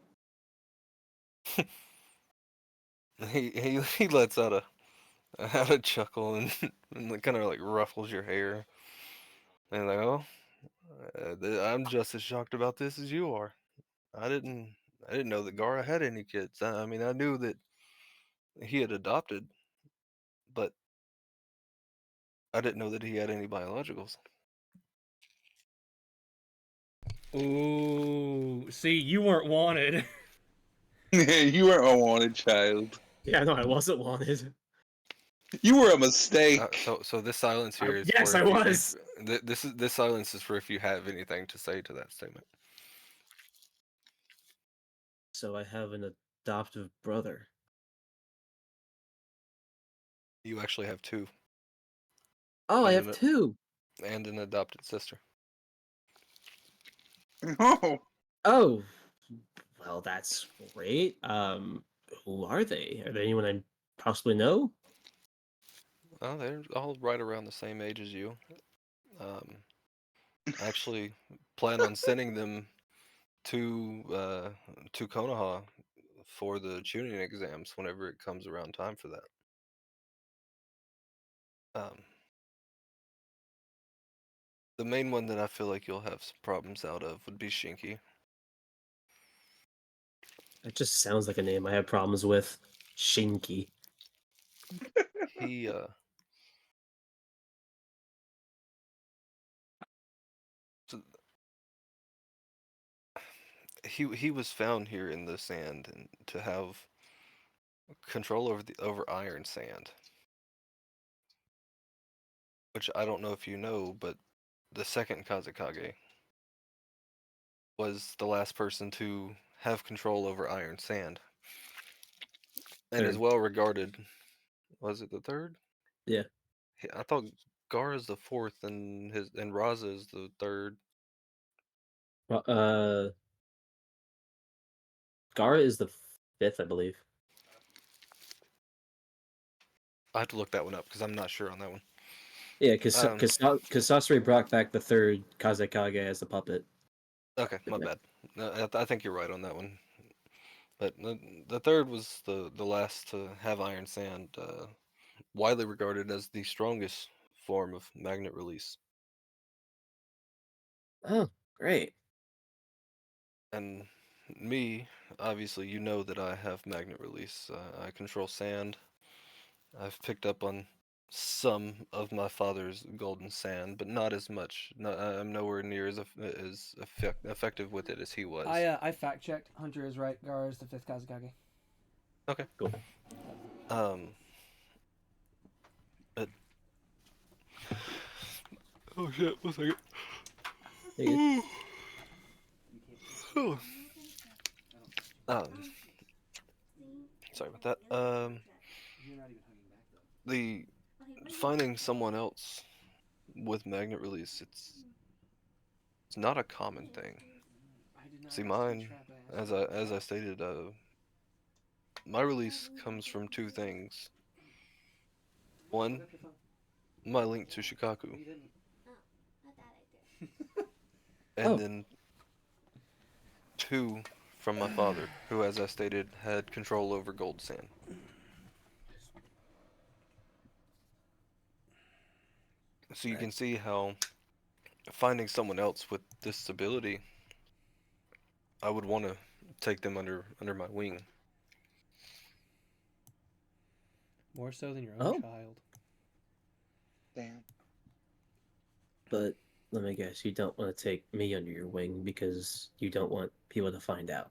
he lets out a chuckle and kind of like ruffles your hair and like, oh, I'm just as shocked about this as you are. I didn't I didn't know that Gara had any kids. I mean, I knew that he had adopted, but I didn't know that he had any biologicals. Ooh, see, you weren't wanted. You were a wanted child. Yeah, no, I wasn't wanted. You were a mistake. So this silence here is Yes, for I if you, was. this silence is for if you have anything to say to that statement. So I have an adoptive brother. You actually have two, Oh, I and have two. an adopted sister. No. Oh, well, that's great. Who are they? Are there anyone I possibly know? Oh, they're all right around the same age as you. Um, I actually plan on sending them to Konoha for the tuning exams whenever it comes around time for that. The main one that I feel like you'll have some problems out of would be Shinky. That just sounds like a name I have problems with. Shinky. He so he was found here in the sand and to have control over iron sand, which I don't know if you know, but the second Kazekage was the last person to have control over iron sand, and is Third. well regarded. Was it the third? Yeah. I thought Gara's the fourth, and Raza is the third. Uh, Gara is the fifth, I believe. I have to look that one up because I'm not sure on that one. Yeah, because Sasori brought back the third Kazekage as the puppet. Okay, my bad. No, I think you're right on that one. But the third was the last to have iron sand, widely regarded as the strongest form of magnet release. Oh, great. And me, obviously, you know that I have magnet release. I control sand. I've picked up on some of my father's golden sand, but not as much. No, I'm nowhere near as effective with it as he was. I fact checked. Hunter is right. Gara is the fifth Kazekage. Okay. Cool. But oh shit! 1 second. Hey, Whew. Sorry about that. The finding someone else with magnet release, it's not a common thing. See, mine, as I stated, my release comes from two things. One, my link to Shikaku, and Oh. then two, from my father, who, as I stated, had control over gold sand. So you can see how finding someone else with this ability, I would want to take them under my wing. More so than your own Oh. child. Damn. But let me guess, you don't want to take me under your wing because you don't want people to find out.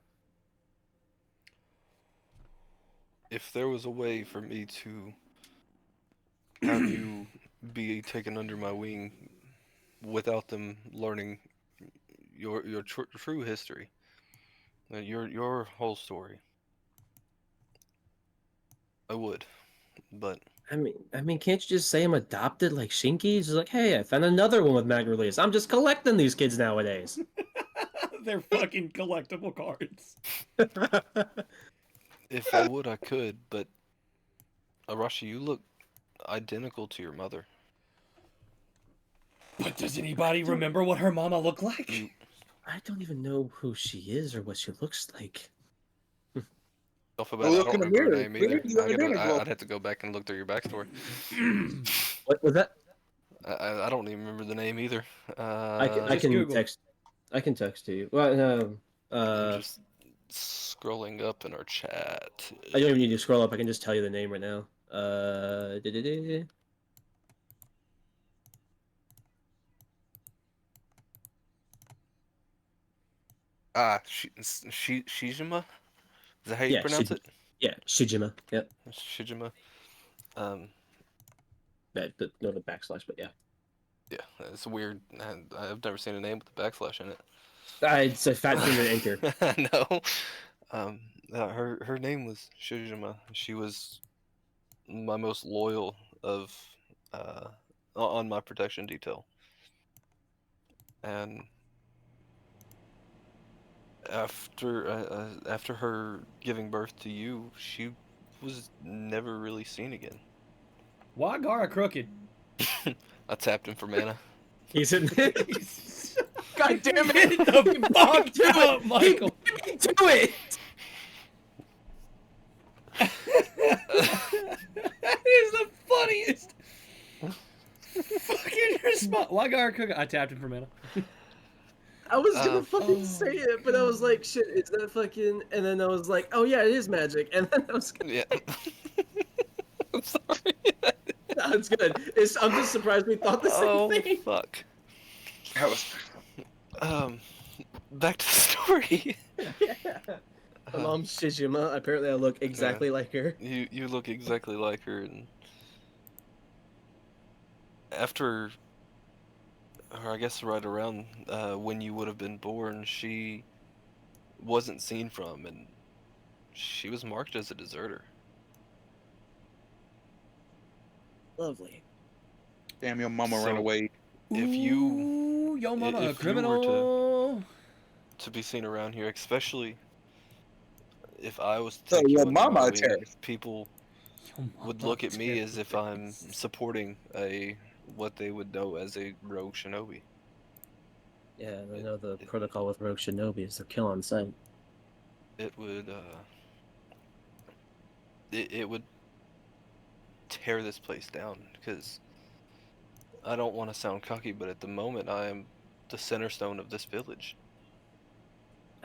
If there was a way for me to have you be taken under my wing without them learning your true history, your whole story, I would. But I mean, can't you just say I'm adopted like Shinky? Just like, hey, I found another one with mag release. I'm just collecting these kids nowadays. They're fucking collectible cards. if I would, I could. But Arashi, you look identical to your mother. But does anybody remember what her mama looked like? I don't even know who she is or what she looks like. Alphabet, I Look don't in the remember her mirror. name either. You're identical. I'd have to go back and look through your backstory. What was that? I don't even remember the name either. I Just can Google. text. I can text to you. Well, I'm just scrolling up in our chat. I don't even need to scroll up. I can just tell you the name right now. Shijima? Is that how you pronounce it? Yeah, Shijima. Yep. Shijima. No, the backslash, but yeah. Yeah, it's weird. I've never seen a name with a backslash in it. It's a fat finger anchor. No. Her name was Shijima. She was my most loyal of on my protection detail. And after her giving birth to you, she was never really seen again. Why Gara crooked? I tapped him for mana. He's in. God damn it! Get the fuck out, Michael! Do it! That is the funniest fucking response. Why Gara crooked? I tapped him for mana. I was gonna fucking say it, but I was like, shit, is that fucking... And then I was like, oh yeah, it is magic. And then I was gonna... Yeah. I'm sorry. No, it's good. I'm just surprised we thought the same thing. Oh, fuck. That was. Back to the story. Yeah. My mom's Shijima. Apparently I look exactly like her. You look exactly like her, and after, or I guess right around when you would have been born, she wasn't seen from, and she was marked as a deserter. Lovely. Damn, your mama So- ran away. If you Ooh, yo mama, a if you were criminal. to be seen around here, especially if I was to So take you your under my mama a wing, terrorist. people Yo would mama, look at me as if I'm terrorist. supporting what they would know as a rogue shinobi. Yeah, I know the protocol with Rogue Shinobi is to kill on sight. It would it would tear this place down, because I don't want to sound cocky, but at the moment I am the center stone of this village.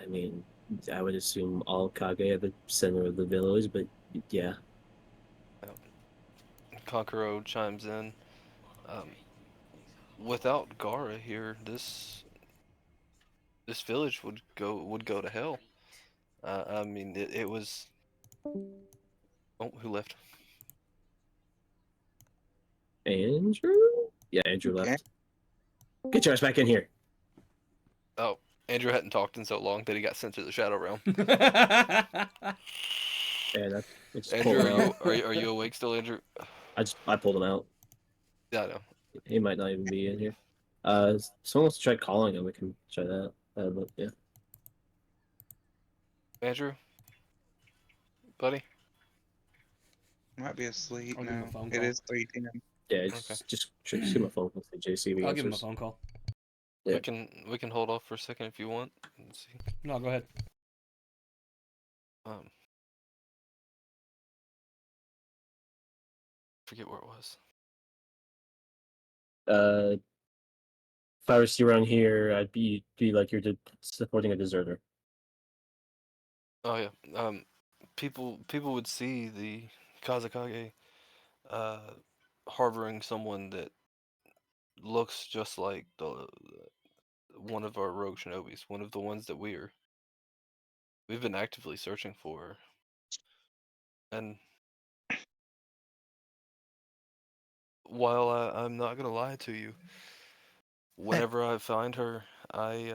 I mean, I would assume all Kage are the center of the village, but yeah. Kankuro chimes in. Without Gara here, this village would go to hell. I mean, it was. Oh, who left? Andrew? Yeah, Andrew Okay. left. Get your ass back in here. Oh, Andrew hadn't talked in so long that he got sent to the Shadow Realm. And I just Andrew, pulled him out. are you awake still, Andrew? I pulled him out. Yeah, I know. He might not even be in here. Someone wants to try calling him. We can try that. But yeah. Andrew, buddy. Might be asleep I'll give him now. a phone It call. is 3:10. Yeah, Okay. just give him a phone call to JC. I'll give him a phone call. Yeah. We can hold off for a second if you want. Let's see. No, go ahead. Forget where it was. If I was you around here, I'd be like you're supporting a deserter. Oh yeah. People would see the Kazakage harboring someone that looks just like one of our rogue shinobis, one of the ones that we've been actively searching for. And while I'm not gonna lie to you, whenever I find her, I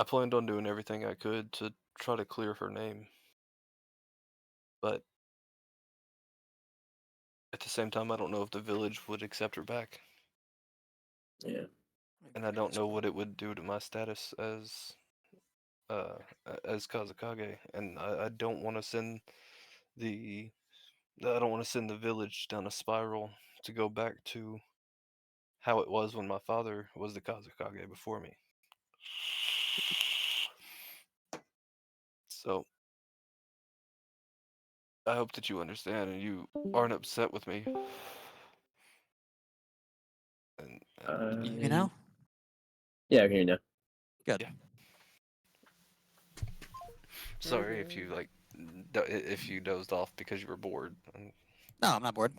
planned on doing everything I could to try to clear her name. But at the same time, I don't know if the village would accept her back. Yeah. And I don't know what it would do to my status as Kazakage, and I don't want to send the village down a spiral to go back to how it was when my father was the Kazakage before me. So I hope that you understand and you aren't upset with me. And You know? Yeah, I can hear you now. Good. Yeah. Sorry if you if you dozed off because you were bored. No, I'm not bored.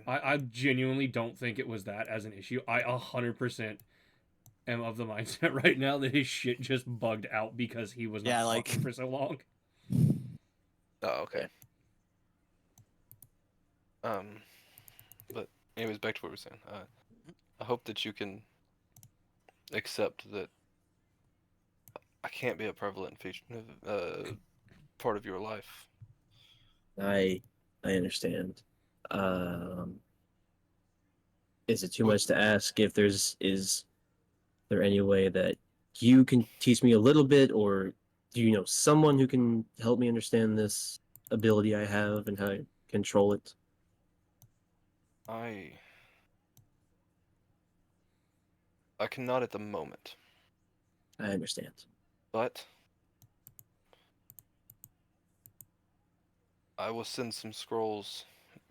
I genuinely don't think it was that as an issue. I 100% am of the mindset right now that his shit just bugged out because he was not Yeah, like- talking for so long. Oh, okay. Yeah. But anyways, back to what we were saying. I hope that you can accept that I can't be a prevalent feature, part of your life. I understand. Um, is it too What? much to ask if is there any way that you can teach me a little bit, or do you know someone who can help me understand this ability I have and how to control it? I cannot at the moment, I understand. but I will send some scrolls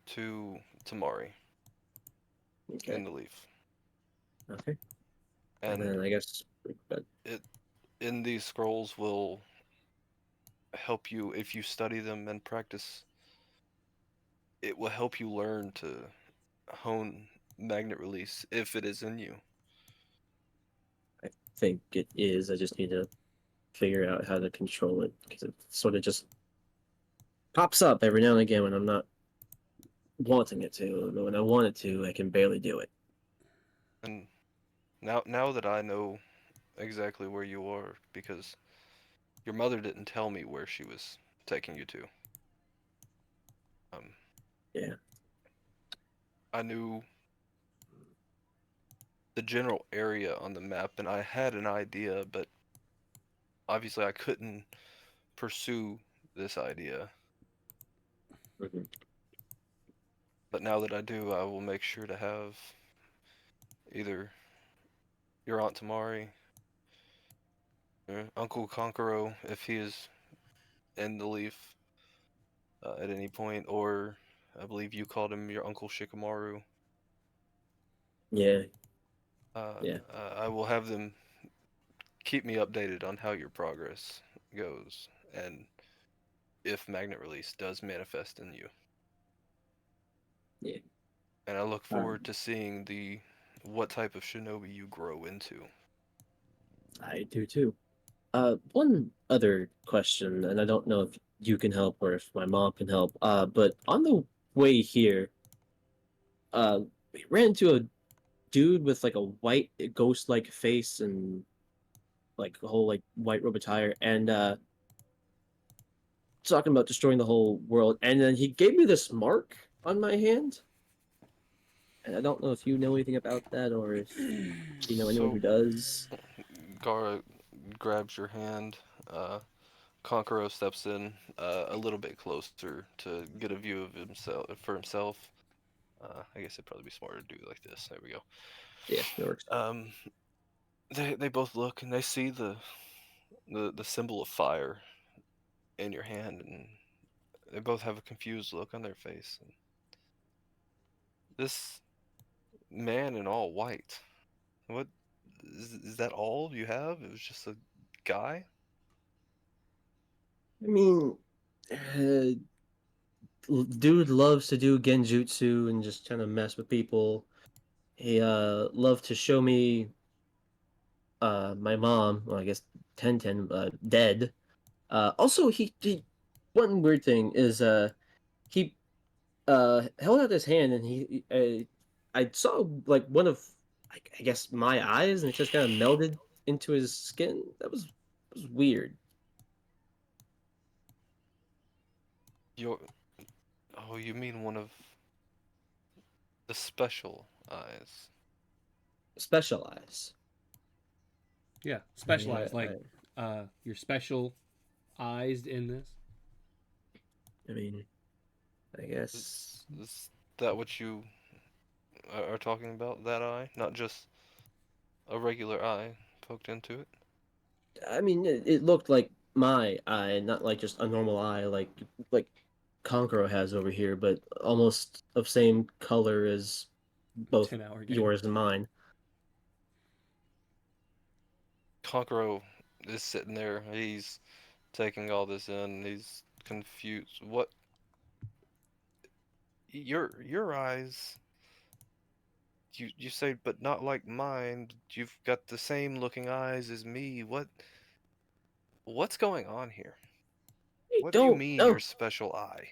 to Tamari Okay. in the leaf, Okay. And and then I guess it in these scrolls will help you if you study them and practice. It will help you learn to hone magnet release if it is in you. I think it is. I just need to figure out how to control it because it sort of just pops up every now and again when I'm not wanting it to. But when I want it to, I can barely do it. And now that I know exactly where you are, because your mother didn't tell me where she was taking you to. Um, Yeah. I knew the general area on the map, and I had an idea, but obviously I couldn't pursue this idea. Mhm. But now that I do, I will make sure to have either your Aunt Tamari, or Uncle Konkoro, if he is in the leaf at any point, or I believe you called him your Uncle Shikamaru. Yeah. Yeah. I will have them keep me updated on how your progress goes and if magnet release does manifest in you. Yeah. And I look Um, forward to seeing what type of shinobi you grow into. I do too. One other question, and I don't know if you can help or if my mom can help. But on the way here, we ran into a dude with like a white ghost-like face and like a whole like white robe attire, and talking about destroying the whole world. And then he gave me this mark on my hand, and I don't know if you know anything about that or if you know anyone who So does. Gara grabs your hand. Konkoro steps in a little bit closer to get a view of himself for himself. I guess it'd probably be smarter to do it like this. There we go. Yeah, that works. They both look and they see the symbol of fire in your hand, and they both have a confused look on their face. And this man in all white, what is that all you have? It was just a guy? I mean, dude loves to do genjutsu and just kind of mess with people. He loved to show me my mom, well, I guess Ten dead. Also he one weird thing is he held out his hand and I saw like one of I guess my eyes and it just kind of melded into his skin. That was weird. Your Oh, you mean one of the special eyes? Special eyes. Yeah, Yeah, specialized. Like, you're specialized in this. I mean, I guess. Is that what you are talking about? That eye, not just a regular eye poked into it? I mean, it looked like my eye, not like just a normal eye, like Konkoro has over here, but almost of same color as both 10-hour game. yours and mine. Konkoro is sitting there. He's taking all this in. He's confused. What? Your eyes You say, but not like mine. You've got the same looking eyes as me. What's going on here? I What do you don't mean know. your special eye?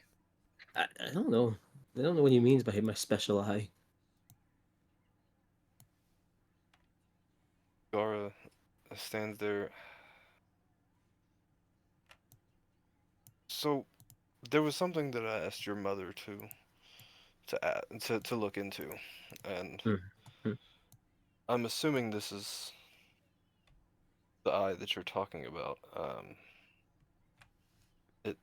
I don't know. I don't know what he means by my special eye. Gara stands there. So, there was something that I asked your mother to look into, and Hmm. I'm assuming this is the eye that you're talking about. It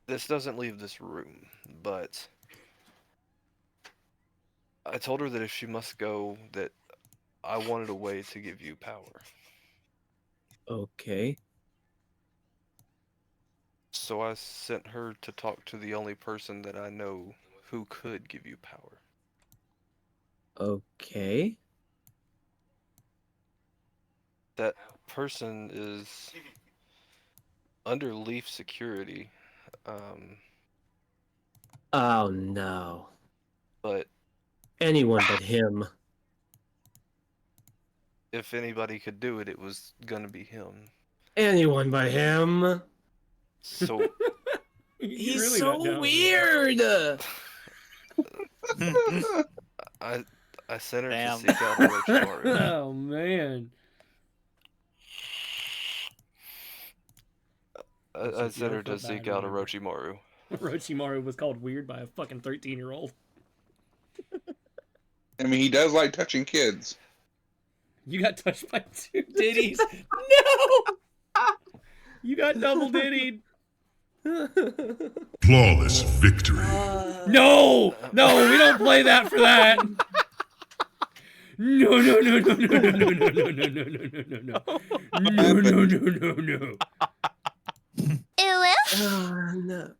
this doesn't leave this room, but I told her that if she must go, that I wanted a way to give you power. Okay. So I sent her to talk to the only person that I know who could give you power. Okay. That person is under Leaf security, Oh no. but Anyone but him. if anybody could do it, it was gonna be him. Anyone but him. So He's really not so down with it. weird. I sent her Damn. to seek out Orochimaru. Oh man. I sent her feel to bad seek out whenever- Orochimaru. Orochimaru was called weird by a fucking 13-year-old. I mean, he does like touching kids. You got touched by 2 ditties. No! You got double diddied. Flawless victory. No! No, we don't play that for that. No, no, no, no, no, no, no, no, no, no, no, no, no, no. No, no, no, no, no. No.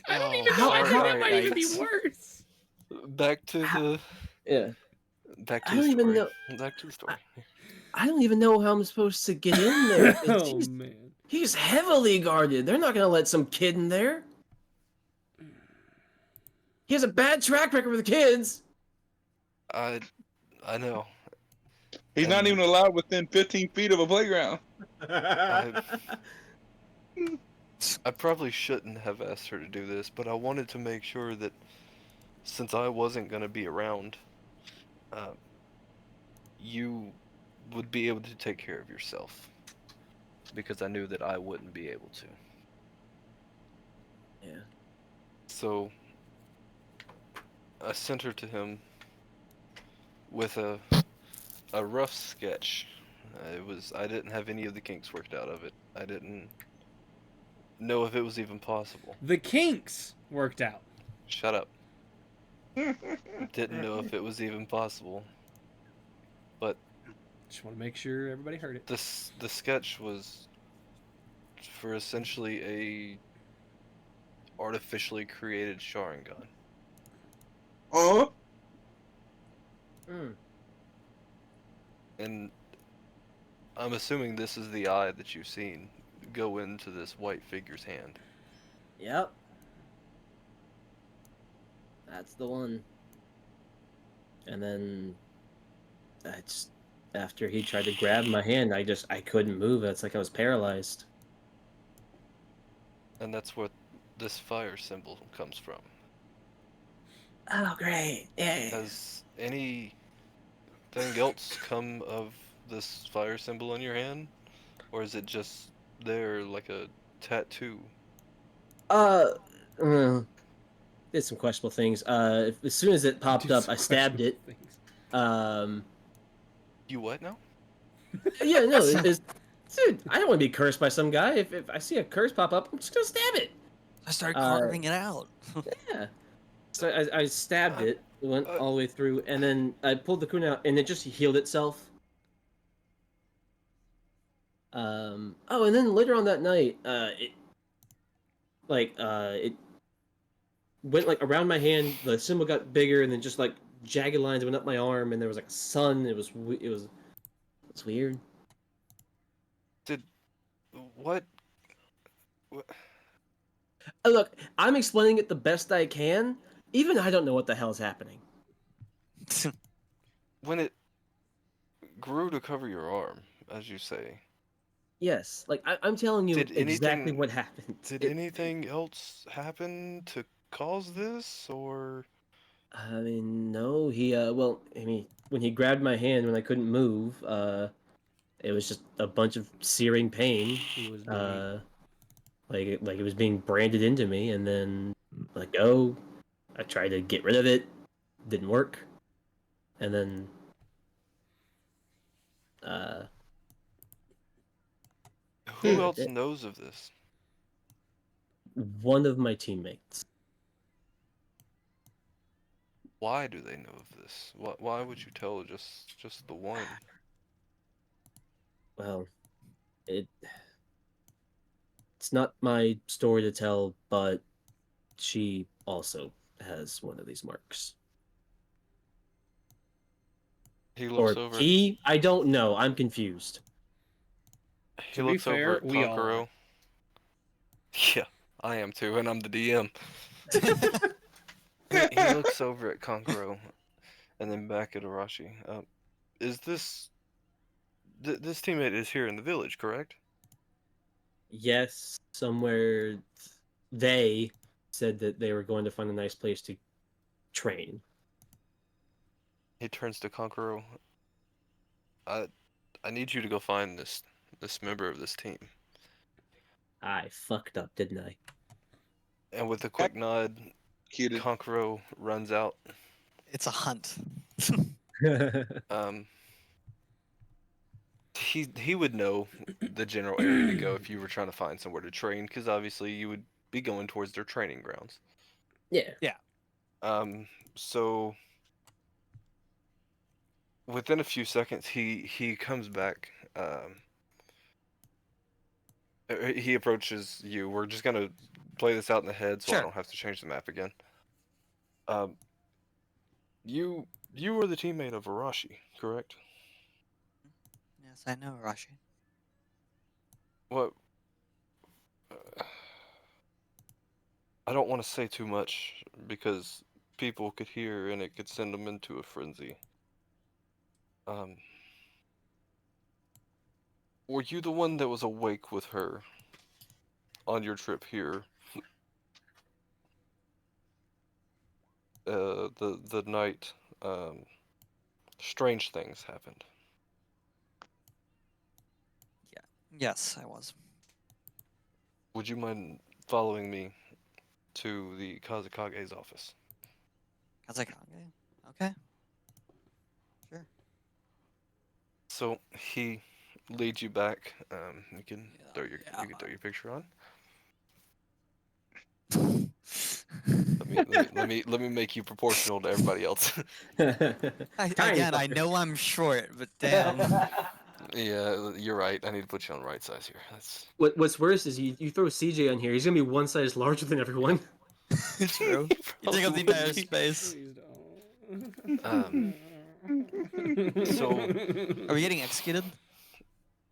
I don't even Oh, know. I think that alright, might even be yikes. worse. Back to the Yeah. back to I the don't even story. know. Back to the story. I don't even know how I'm supposed to get in there. Oh, man. He's heavily guarded. They're not gonna let some kid in there. He has a bad track record with kids. I know. He's not And- even allowed within 15 feet of a playground. I probably shouldn't have asked her to do this, but I wanted to make sure that since I wasn't going to be around, you would be able to take care of yourself. Because I knew that I wouldn't be able to. Yeah. So, I sent her to him with a rough sketch. I didn't have any of the kinks worked out of it. I didn't know if it was even possible. The kinks worked out. Shut up. Didn't know if it was even possible. But Just want to make sure everybody heard it. the sketch was for essentially a artificially created Sharingan. Oh, Mm. And I'm assuming this is the eye that you've seen go into this white figure's hand. Yep. That's the one. And then after he tried to grab my hand, I couldn't move. It's like I was paralyzed. And that's where this fire symbol comes from. Oh, great. Yeah. Has anything else come of this fire symbol in your hand? Or is it just there like a tattoo? Did some questionable things. As soon as it popped Do up, some I stabbed it. questionable things. You what now? Yeah, no, dude, I don't want to be cursed by some guy. If I see a curse pop up, I'm just gonna stab it. I started carving it out. Yeah. So I stabbed it, went all the way through, and then I pulled the kunai out, and it just healed itself. Oh, and then later on that night, it went like around my hand. The symbol got bigger, and then just like jagged lines went up my arm, and there was like a sun. It was weird. What? Look, I'm explaining it the best I can, Even I don't know what the hell's happening. When it grew to cover your arm, as you say, Yes, like I'm telling you Did exactly anything- what happened. did It- anything else happen to cause this, or I mean, no, he well, I mean, when he grabbed my hand when I couldn't move, it was just a bunch of searing pain. He was doing. Like it was being branded into me, and then let go. I tried to get rid of it, didn't work, and then who else it- knows of this? one of my teammates. Why do they know of this? Why would you tell just the one? Well, it's not my story to tell, but she also has one of these marks. He Or looks over. he? I don't know. I'm confused. He To be looks fair, over at we all Konkuro. Yeah, I am too, and I'm the DM. He looks over at Konkuro, and then back at Arashi. Is this this teammate is here in the village, correct? Yes, somewhere they said that they were going to find a nice place to train. He turns to Konkuro. I need you to go find this member of this team. I fucked up, didn't I? And with a quick nod, Cuted. Konkuro runs out. It's a hunt. Um, he would know the general area to go if you were trying to find somewhere to train, because obviously you would be going towards their training grounds. Yeah. So within a few seconds, he comes back. He approaches you. We're just gonna play this out in the head, so I Sure. don't have to change the map again. You were the teammate of Arashi, correct? Yes, I know, Rashi. What? I don't want to say too much because people could hear and it could send them into a frenzy. Were you the one that was awake with her on your trip here? The night strange things happened. Yes, I was. Would you mind following me to the Kazakage's office? Kazakage? Okay. Sure. So he leads you back. You can Yeah, throw your yeah. you can throw your picture on. I, Let me make you proportional to everybody else. Tiny again, I fucker. know I'm short, but damn. Yeah, you're right. I need to put you on the right size here. That's What's worse is you throw CJ on here, he's gonna be one size larger than everyone. True. You take up the entire space. Please don't. So Are we getting executed?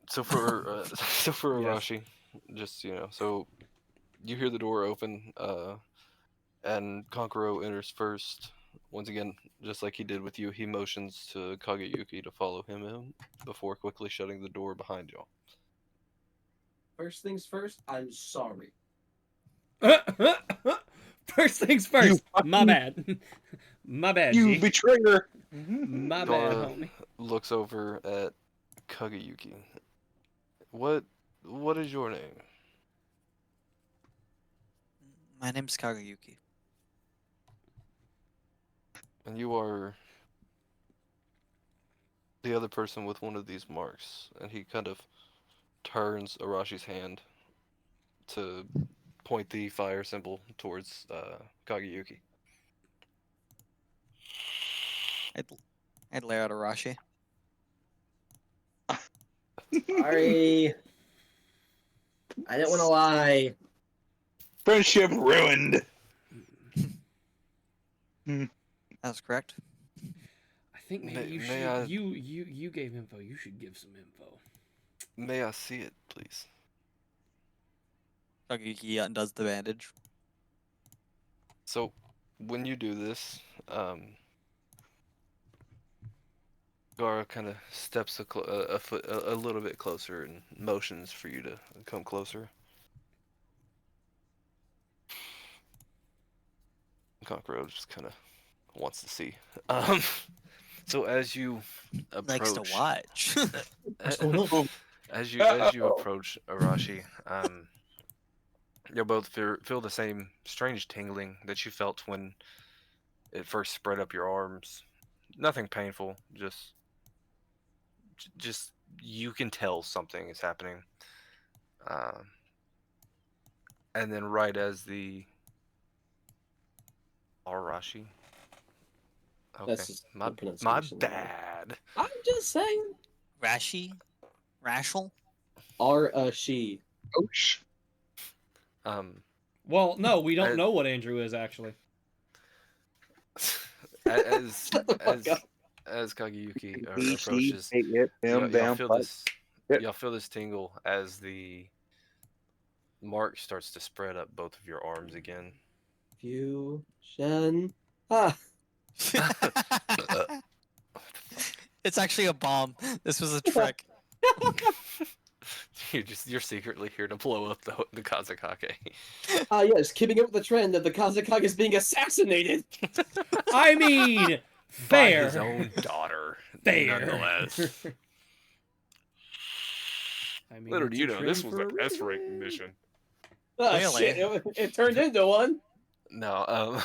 so for Yes. Arashi, just so you hear the door open, and Kankuro enters first. Once again, just like he did with you, he motions to Kageyuki to follow him in before quickly shutting the door behind y'all. First things first, I'm sorry. First things first. My fucking- bad. My bad, You G. betrayer! My bad, Dora homie. looks over at Kageyuki. What is your name? My name's Kagayuki. And you are the other person with one of these marks. And he kind of turns Arashi's hand to point the fire symbol towards Kageyuki. I'd lay out Arashi. Sorry. I didn't want to lie. Friendship ruined! That's correct. I think maybe you May should. I- You gave info. You should give some info. May I see it, please? Kagayuki undoes the bandage. So, when you do this, Gara kind of steps a foot, a little bit closer and motions for you to come closer. Cockroach just kind of wants to see. So as you Likes to approach, watch. What's going on? as you approach Arashi, you'll both feel the same strange tingling that you felt when it first spread up your arms. Nothing painful, just you can tell something is happening. Um, and then right as the Arashi. Okay, That's just my the pronunciation. bad. I'm just saying. Rashi? Rashel? She. Oh, sh. Well, no, we don't I- know what Andrew is actually. as Shut the fuck as up. as Kageyuki He, she, approaches, it, them, y'all damn, feel fuck. this. Yep. Y'all feel this tingle as the mark starts to spread up both of your arms again. Fusion. Ah. It's actually a bomb. This was a trick. You're secretly here to blow up the Kazakake. Ah, yes, keeping up with the trend that the Kazakage is being assassinated. I mean, By fair. his own daughter. Fair. Nonetheless. I mean, Little it's do you a know, this trend was for an a S-rank reason. mission. Oh, Really? shit, it turned into one. No,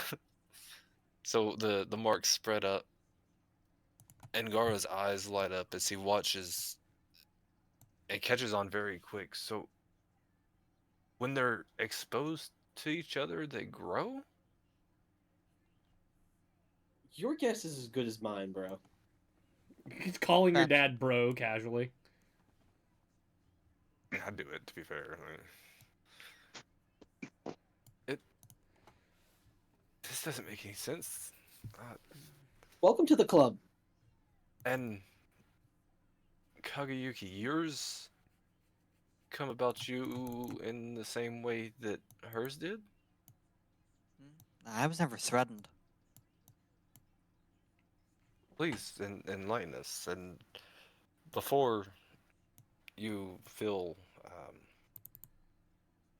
so the marks spread up, and Gara's eyes light up as he watches. It catches on very quick. So when they're exposed to each other, they grow? Your guess is as good as mine, bro. He's calling your dad bro casually. I do it, to be fair. This doesn't make any sense. Welcome to the club. And Kageyuki, yours come about you in the same way that hers did? I was never threatened. Please enlighten us. And before you feel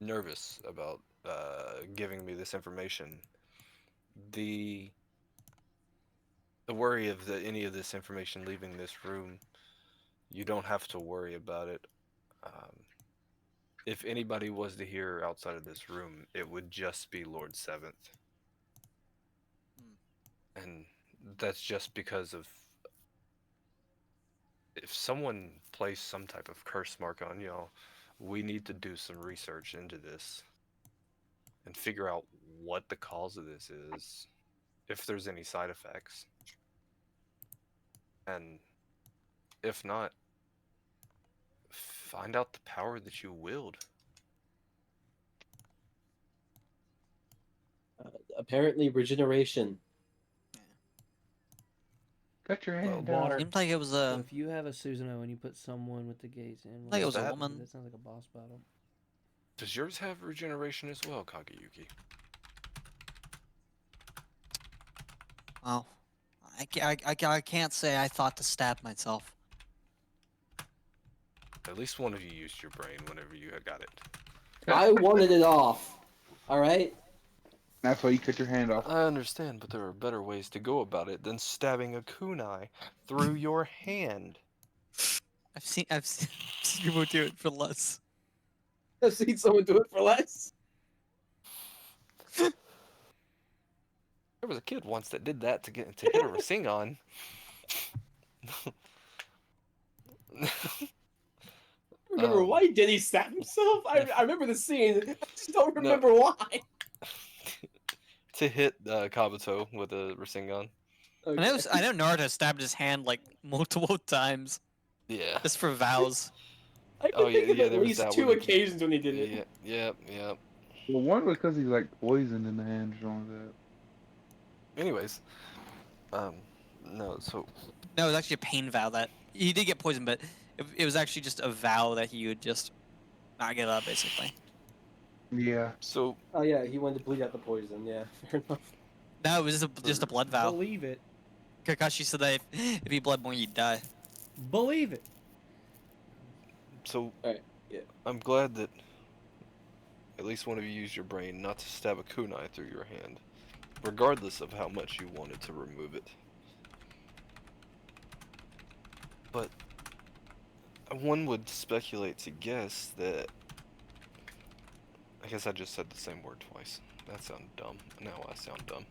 nervous about giving me this information, the worry of any of this information leaving this room, you don't have to worry about it. If anybody was to hear outside of this room, it would just be Lord Seventh. And that's just because of if someone placed some type of curse mark on y'all, we need to do some research into this and figure out what the cause of this is, if there's any side effects. And if not, find out the power that you wield. Apparently, regeneration. Cut your hand water. out. Seemed like it was So a. if you have a Susanoo and you put someone with the gaze in, Like it was a woman. That sounds like a boss battle. Does yours have regeneration as well, Kageyuki? Well, I can't say I thought to stab myself. At least one of you used your brain whenever you had got it. I wanted it off. All right. That's why you cut your hand off. I understand, but there are better ways to go about it than stabbing a kunai through your hand. I've seen people do it for less. I've seen someone do it for less. There was a kid once that did that to hit a Rasengan. I remember why did he stab himself? I remember the scene. I just don't remember why. To hit Kabuto with a Rasengan. Okay. I know Naruto stabbed his hand like multiple times Yeah. just for vows. I can Oh, think yeah, of yeah, at there was least that 2 one. occasions when he did it. Yeah. Well, one was because he's like poisoned in the hand or something like that. Anyways, no, so No, it was actually a pain vow that he did get poisoned, but it was actually just a vow that he would just not get up, basically. Yeah. so Oh yeah, he wanted to bleed out the poison. Yeah, fair enough. No, it was just a blood vow. Believe it. Kakashi said that if you bled more, you'd die. Believe it. So Alright, yeah. I'm glad that at least one of you used your brain not to stab a kunai through your hand, regardless of how much you wanted to remove it. But one would speculate to guess that. I guess I just said the same word twice. That sounded dumb. Now I sound dumb.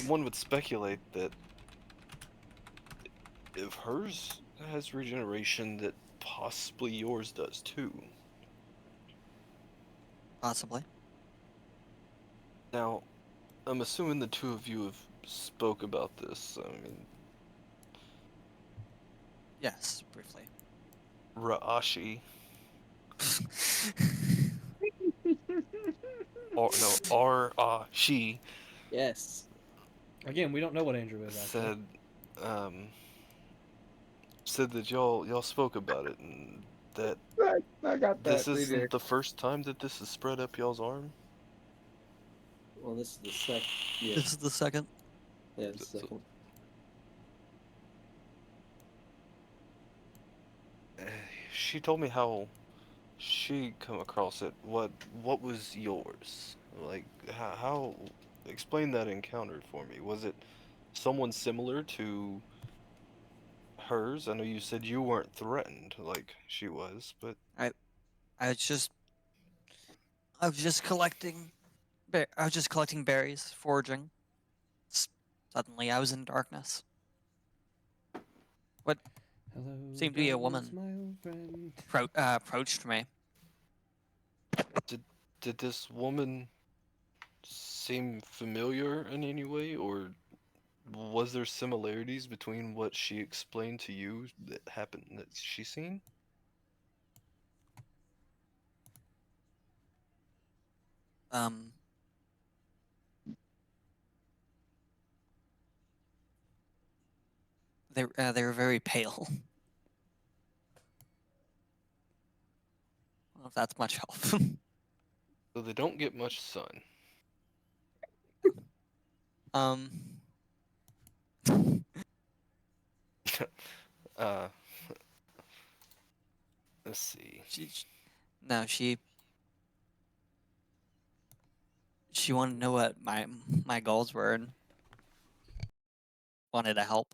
One would speculate that if hers has regeneration, that possibly yours does too. Possibly. Now, I'm assuming the two of you have spoke about this. I mean, Yes, briefly. Raashi, or no, Arashi Yes. Again, we don't know what Andrew is actually. said, um, said that y'all spoke about it, and that I got that. this CJ. isn't the first time that this is spread up y'all's arm. Well, this is the second. Yeah, This is the second. yeah, the So- second. She told me how she come across it. What was yours? Like how explain that encounter for me. Was it someone similar to hers? I know you said you weren't threatened like she was, but I was just collecting. I was just collecting berries, foraging. Suddenly, I was in darkness. Hello, Seemed to be a darkness, woman. my old friend. Approached me. did this woman seem familiar in any way, or was there similarities between what she explained to you that happened that she seen? Um, they were very pale. I don't know if that's much help. So they don't get much sun. um, Uh, let's see. no, she wanted to know what my goals were and wanted to help.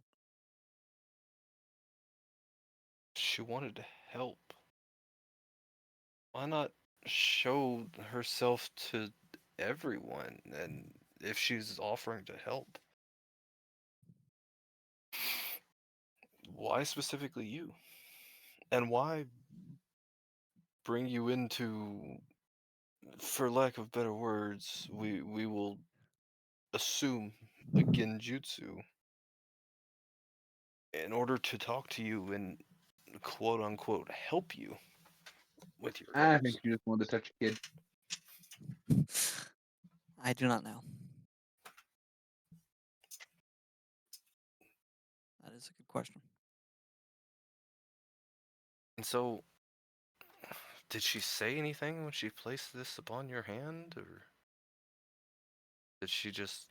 She wanted to help. Why not show herself to everyone? And if she's offering to help, why specifically you? And why bring you into, for lack of better words, we will assume a genjutsu in order to talk to you and quote unquote help you with your I goals? think you just wanted to touch a kid. I do not know. That is a good question. And so, did she say anything when she placed this upon your hand, or did she just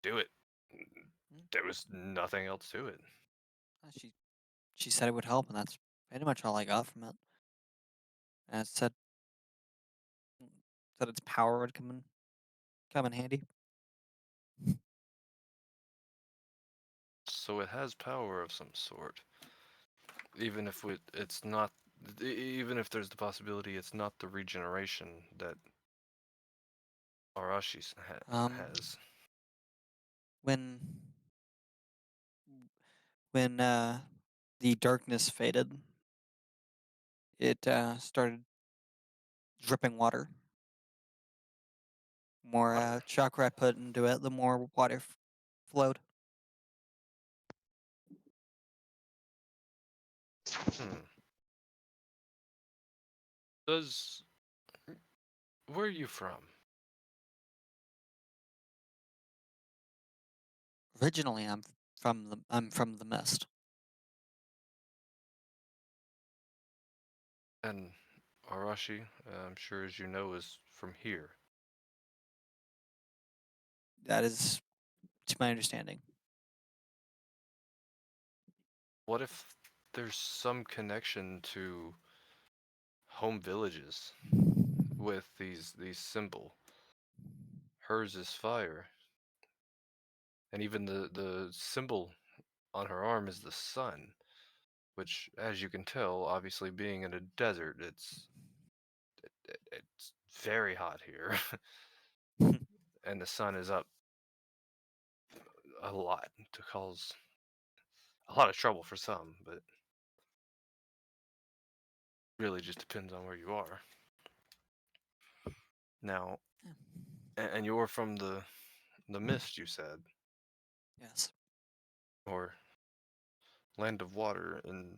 do it? There was nothing else to it. She said it would help, and that's pretty much all I got from it. And it said its power would come in handy. So it has power of some sort, even if it's not. Even if there's the possibility it's not the regeneration that Arashi has. When the darkness faded, it started dripping water. More chakra I put into it, the more water flowed. Hmm. Does where are you from? Originally, I'm from the mist. And Arashi, I'm sure as you know, is from here. That is, to my understanding. What if there's some connection to home villages with these symbol? Hers is fire, and even the symbol on her arm is the sun, which, as you can tell, obviously being in a desert, it's very hot here, and the sun is up a lot to cause a lot of trouble for some, but really just depends on where you are. Now, and you're from the mist, you said, Yes. or land of water, and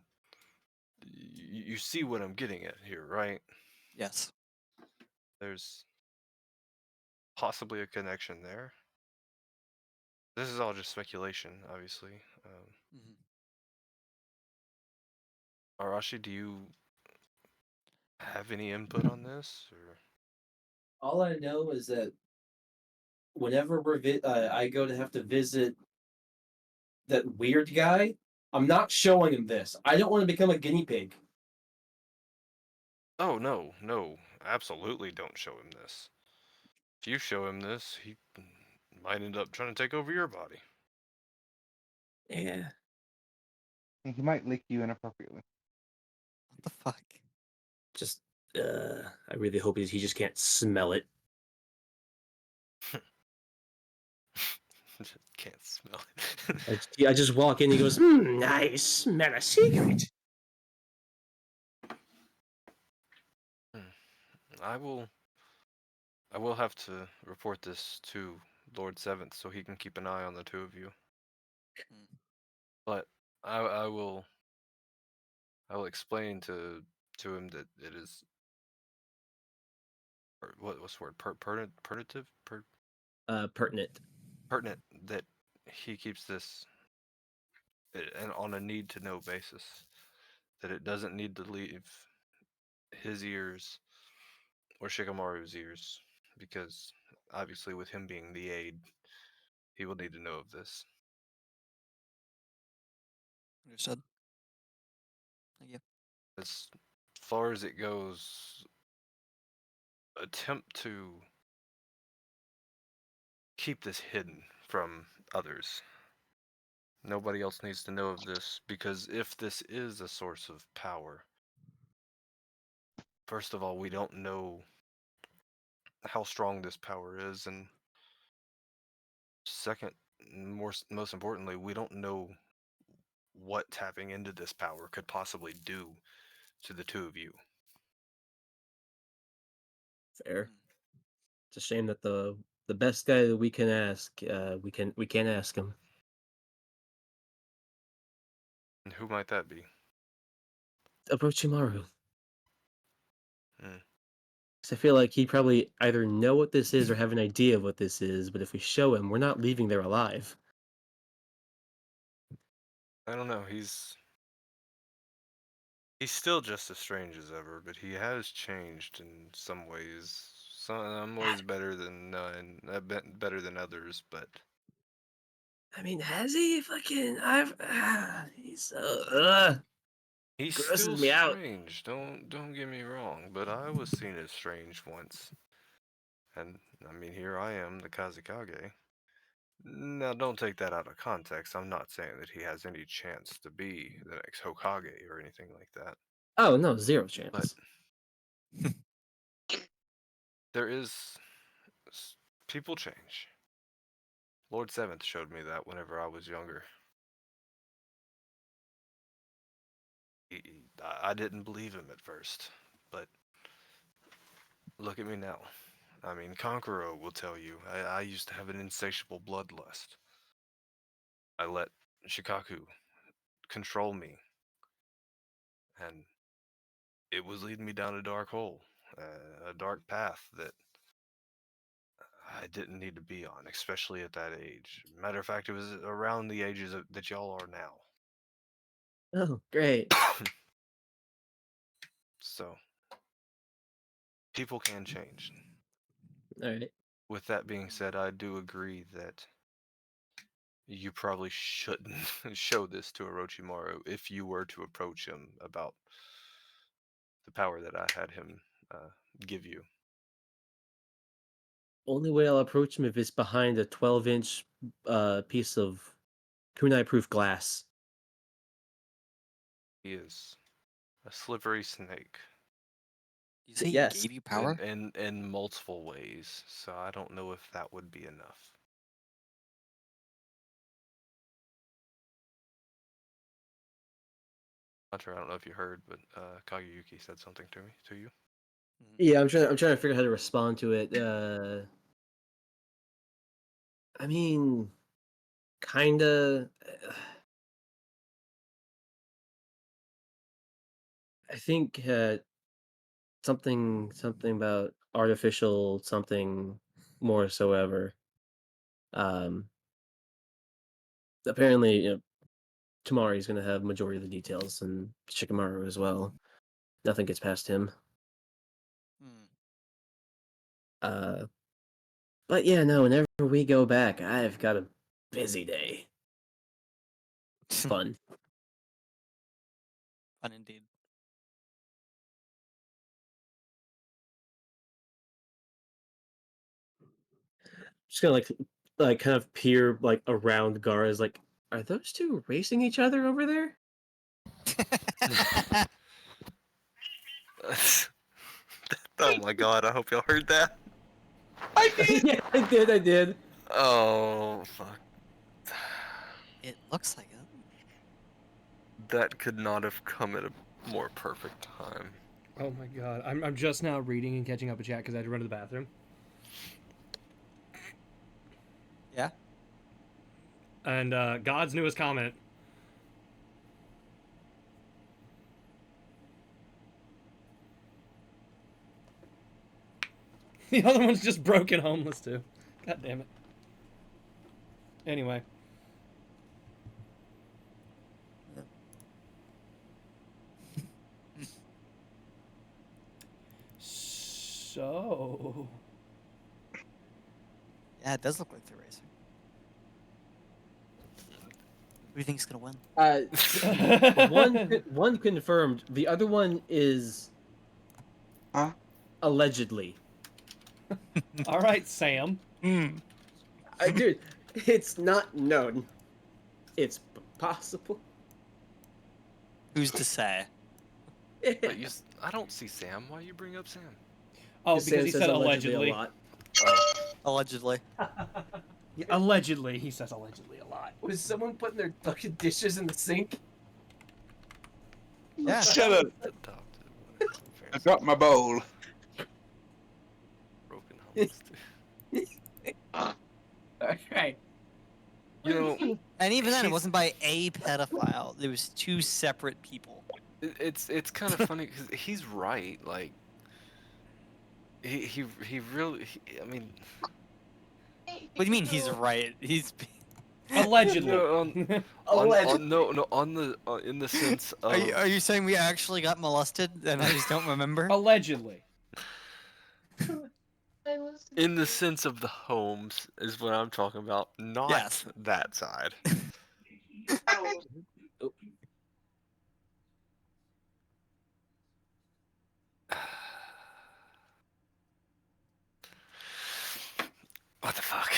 you see what I'm getting at here, right? Yes. There's possibly a connection there. This is all just speculation, obviously. Mhm. Arashi, do you have any input on this, or All I know is that whenever I go to have to visit that weird guy, I'm not showing him this. I don't want to become a guinea pig. oh no, absolutely don't show him this. If you show him this, he might end up trying to take over your body. Yeah. He might lick you inappropriately. What the fuck? Just, I really hope he just can't smell it. Just can't smell I just walk in. He goes, "I smell a cigarette." it. I will have to report this to Lord Seventh so he can keep an eye on the two of you. Mm. But I will explain to him that it is what's the word Pertinent. pertinent that he keeps this and on a need to know basis, that it doesn't need to leave his ears or Shikamaru's ears, because obviously with him being the aide, he will need to know of this. Understood. Thank you. As far as it goes, attempt to keep this hidden from others. Nobody else needs to know of this, because if this is a source of power, first of all, we don't know how strong this power is, and second, most importantly, we don't know what tapping into this power could possibly do to the two of you. Fair. It's a shame that the best guy that we can ask, we can't ask him. And who might that be? Orochimaru. Hmm. 'Cause I feel like he probably either know what this is or have an idea of what this is, but if we show him, we're not leaving there alive. I don't know. He's still just as strange as ever, but he has changed in some ways. Some ways better than none, better than others, but I mean, has he fucking? He's he's still grosses me out. strange. Don't get me wrong, but I was seen as strange once. And I mean, here I am, the Kazekage. Now, don't take that out of context. I'm not saying that he has any chance to be the next Hokage or anything like that. Oh no, zero But chance. there is people change. Lord Seventh showed me that whenever I was younger. I didn't believe him at first, but look at me now. I mean, Kankuro will tell you, I used to have an insatiable bloodlust. I let Shikaku control me, and it was leading me down a dark hole, a dark path that I didn't need to be on, especially at that age. Matter of fact, it was around the ages that y'all are now. Oh, great. So, people can change. All right. With that being said, I do agree that you probably shouldn't show this to Orochimaru if you were to approach him about the power that I had him give you. Only way I'll approach him if it's behind a 12-inch piece of kunai-proof glass. He is a slippery snake You say Yes. he gave you power? in multiple ways, so I don't know if that would be enough. Hunter, I don't know if you heard, but Kageyuki said something to you. Yeah, I'm trying to figure out how to respond to it. I mean, kinda. I think something about artificial something more so ever. Apparently, Tamari's gonna have majority of the details, and Shikamaru as well. Nothing gets past him. But yeah, no. Whenever we go back, I've got a busy day. Fun. Fun indeed. Just gonna like kind of peer like around Gara's. Like, are those two racing each other over there? Oh my god, I hope y'all heard that. Yeah, I did. Oh, fuck. It looks like it. That could not have come at a more perfect time. Oh my god. I'm just now reading and catching up a chat because I had to run to the bathroom. Yeah. And God's newest comment. The other one's just broken homeless too. God damn it. Anyway. So. Yeah, it does look like they're racing. Who do you think's gonna win? One confirmed. The other one is Huh? allegedly. All right, Sam. Dude, it's not known. It's possible. Who's to say? But I don't see Sam. Why you bring up Sam? Oh, because Sam he says said a allegedly. lot. Allegedly. Yeah, allegedly. He says allegedly a lot. Was someone putting their fucking dishes in the sink? Yeah. Shut up. I dropped my bowl. Broken homeless. Okay. You know, And even then, it wasn't by a pedophile. There was two separate people. it's kind of funny because he's right. Like, he really. I mean, What do you mean he's right? He's Allegedly. In the sense of. Are you saying we actually got molested and I just don't remember? Allegedly. In the sense of the homes is what I'm talking about, not Yes. that side. What the fuck?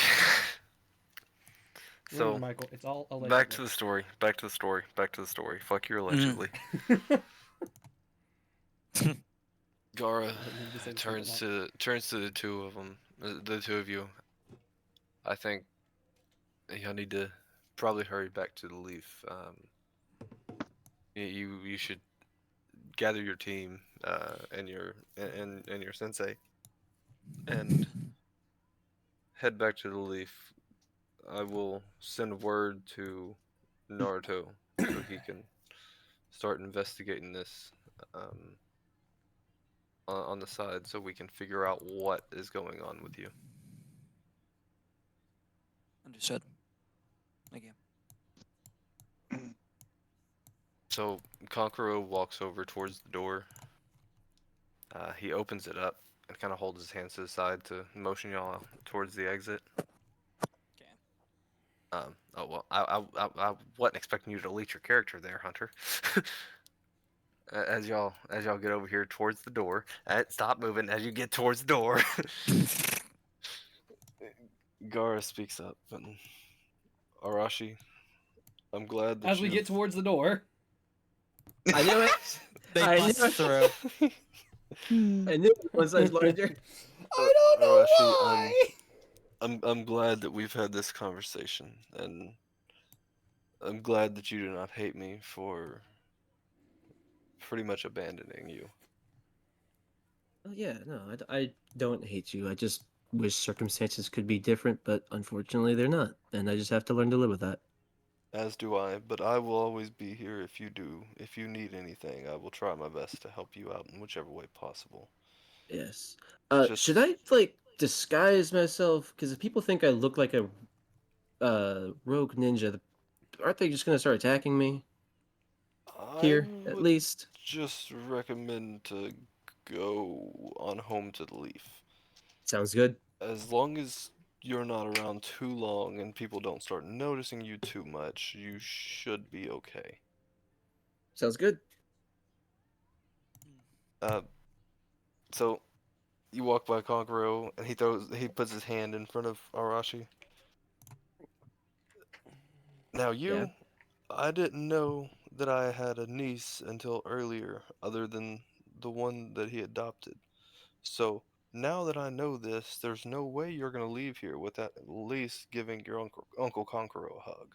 So, Michael, it's all allegedly. back to the story. Fuck your allegedly. Gara turns to the two of them, the two of you. I think you'll need to probably hurry back to the Leaf. You should gather your team and your sensei and head back to the Leaf. I will send word to Naruto so he can start investigating this on the side so we can figure out what is going on with you. Understood. Thank you. So Kankuro walks over towards the door He opens it up and kind of holds his hands to the side to motion y'all towards the exit. Okay. Oh well, I wasn't expecting you to delete your character there, Hunter. As y'all get over here towards the door, stop moving as you get towards the door. Gara speaks up, and Arashi, I'm glad that As we get towards the door. I knew it. They I bust knew it. through. I knew it was size larger. I don't know Arashi, why. I'm glad that we've had this conversation, and I'm glad that you do not hate me for pretty much abandoning you. Oh, yeah, no, I don't hate you. I just wish circumstances could be different, but unfortunately they're not, and I just have to learn to live with that. As do I, but I will always be here if you do. If you need anything, I will try my best to help you out in whichever way possible. Yes. Just- Should I like disguise myself? Because if people think I look like a rogue ninja, aren't they just gonna start attacking me here I at would least? just recommend to go on home to the leaf. Sounds good. As long as you're not around too long and people don't start noticing you too much, you should be okay. Sounds good. So you walk by Konkoro and he puts his hand in front of Arashi. Now Yeah. I didn't know that I had a niece until earlier, other than the one that he adopted. So now that I know this, there's no way you're gonna leave here without at least giving your Uncle Konkoro a hug.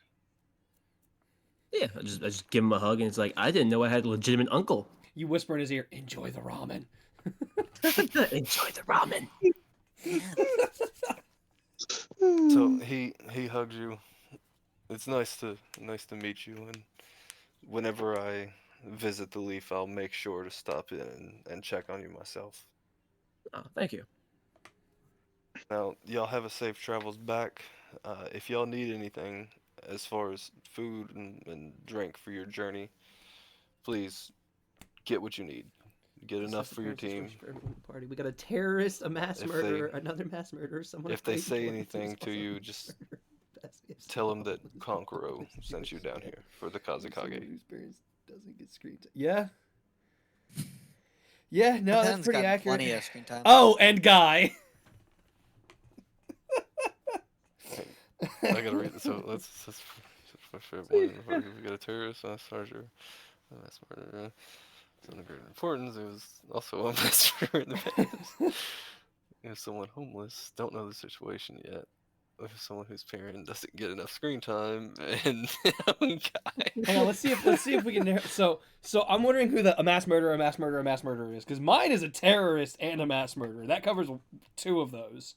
Yeah, I just give him a hug, and it's like I didn't know I had a legitimate uncle. You whisper in his ear, enjoy the ramen. Enjoy the ramen. So he hugs you. It's nice to meet you, and whenever I visit the Leaf, I'll make sure to stop in and check on you myself. Oh, thank you. Now, y'all have a safe travels back. If y'all need anything as far as food and drink for your journey, please get what you need. Get enough for your team. Party. We got a terrorist, a mass If murderer, another mass murderer, someone. If they say anything to you, just tell them that Konkoro sent you down here for the Kazekage. Whose parents doesn't get screen time. Yeah. Yeah, no, that's Ben's pretty got accurate. plenty of screen time. Oh, and Guy. I gotta read this. So let's my favorite one. We got a terrorist, a sergeant, a mass murderer. It's of great importance. It was also a mass murderer in the past. If someone homeless, don't know the situation yet. If someone whose parent doesn't get enough screen time, and Guy. Hang on, let's see if we can. So I'm wondering who a mass murderer is, because mine is a terrorist and a mass murderer. That covers 2 of those.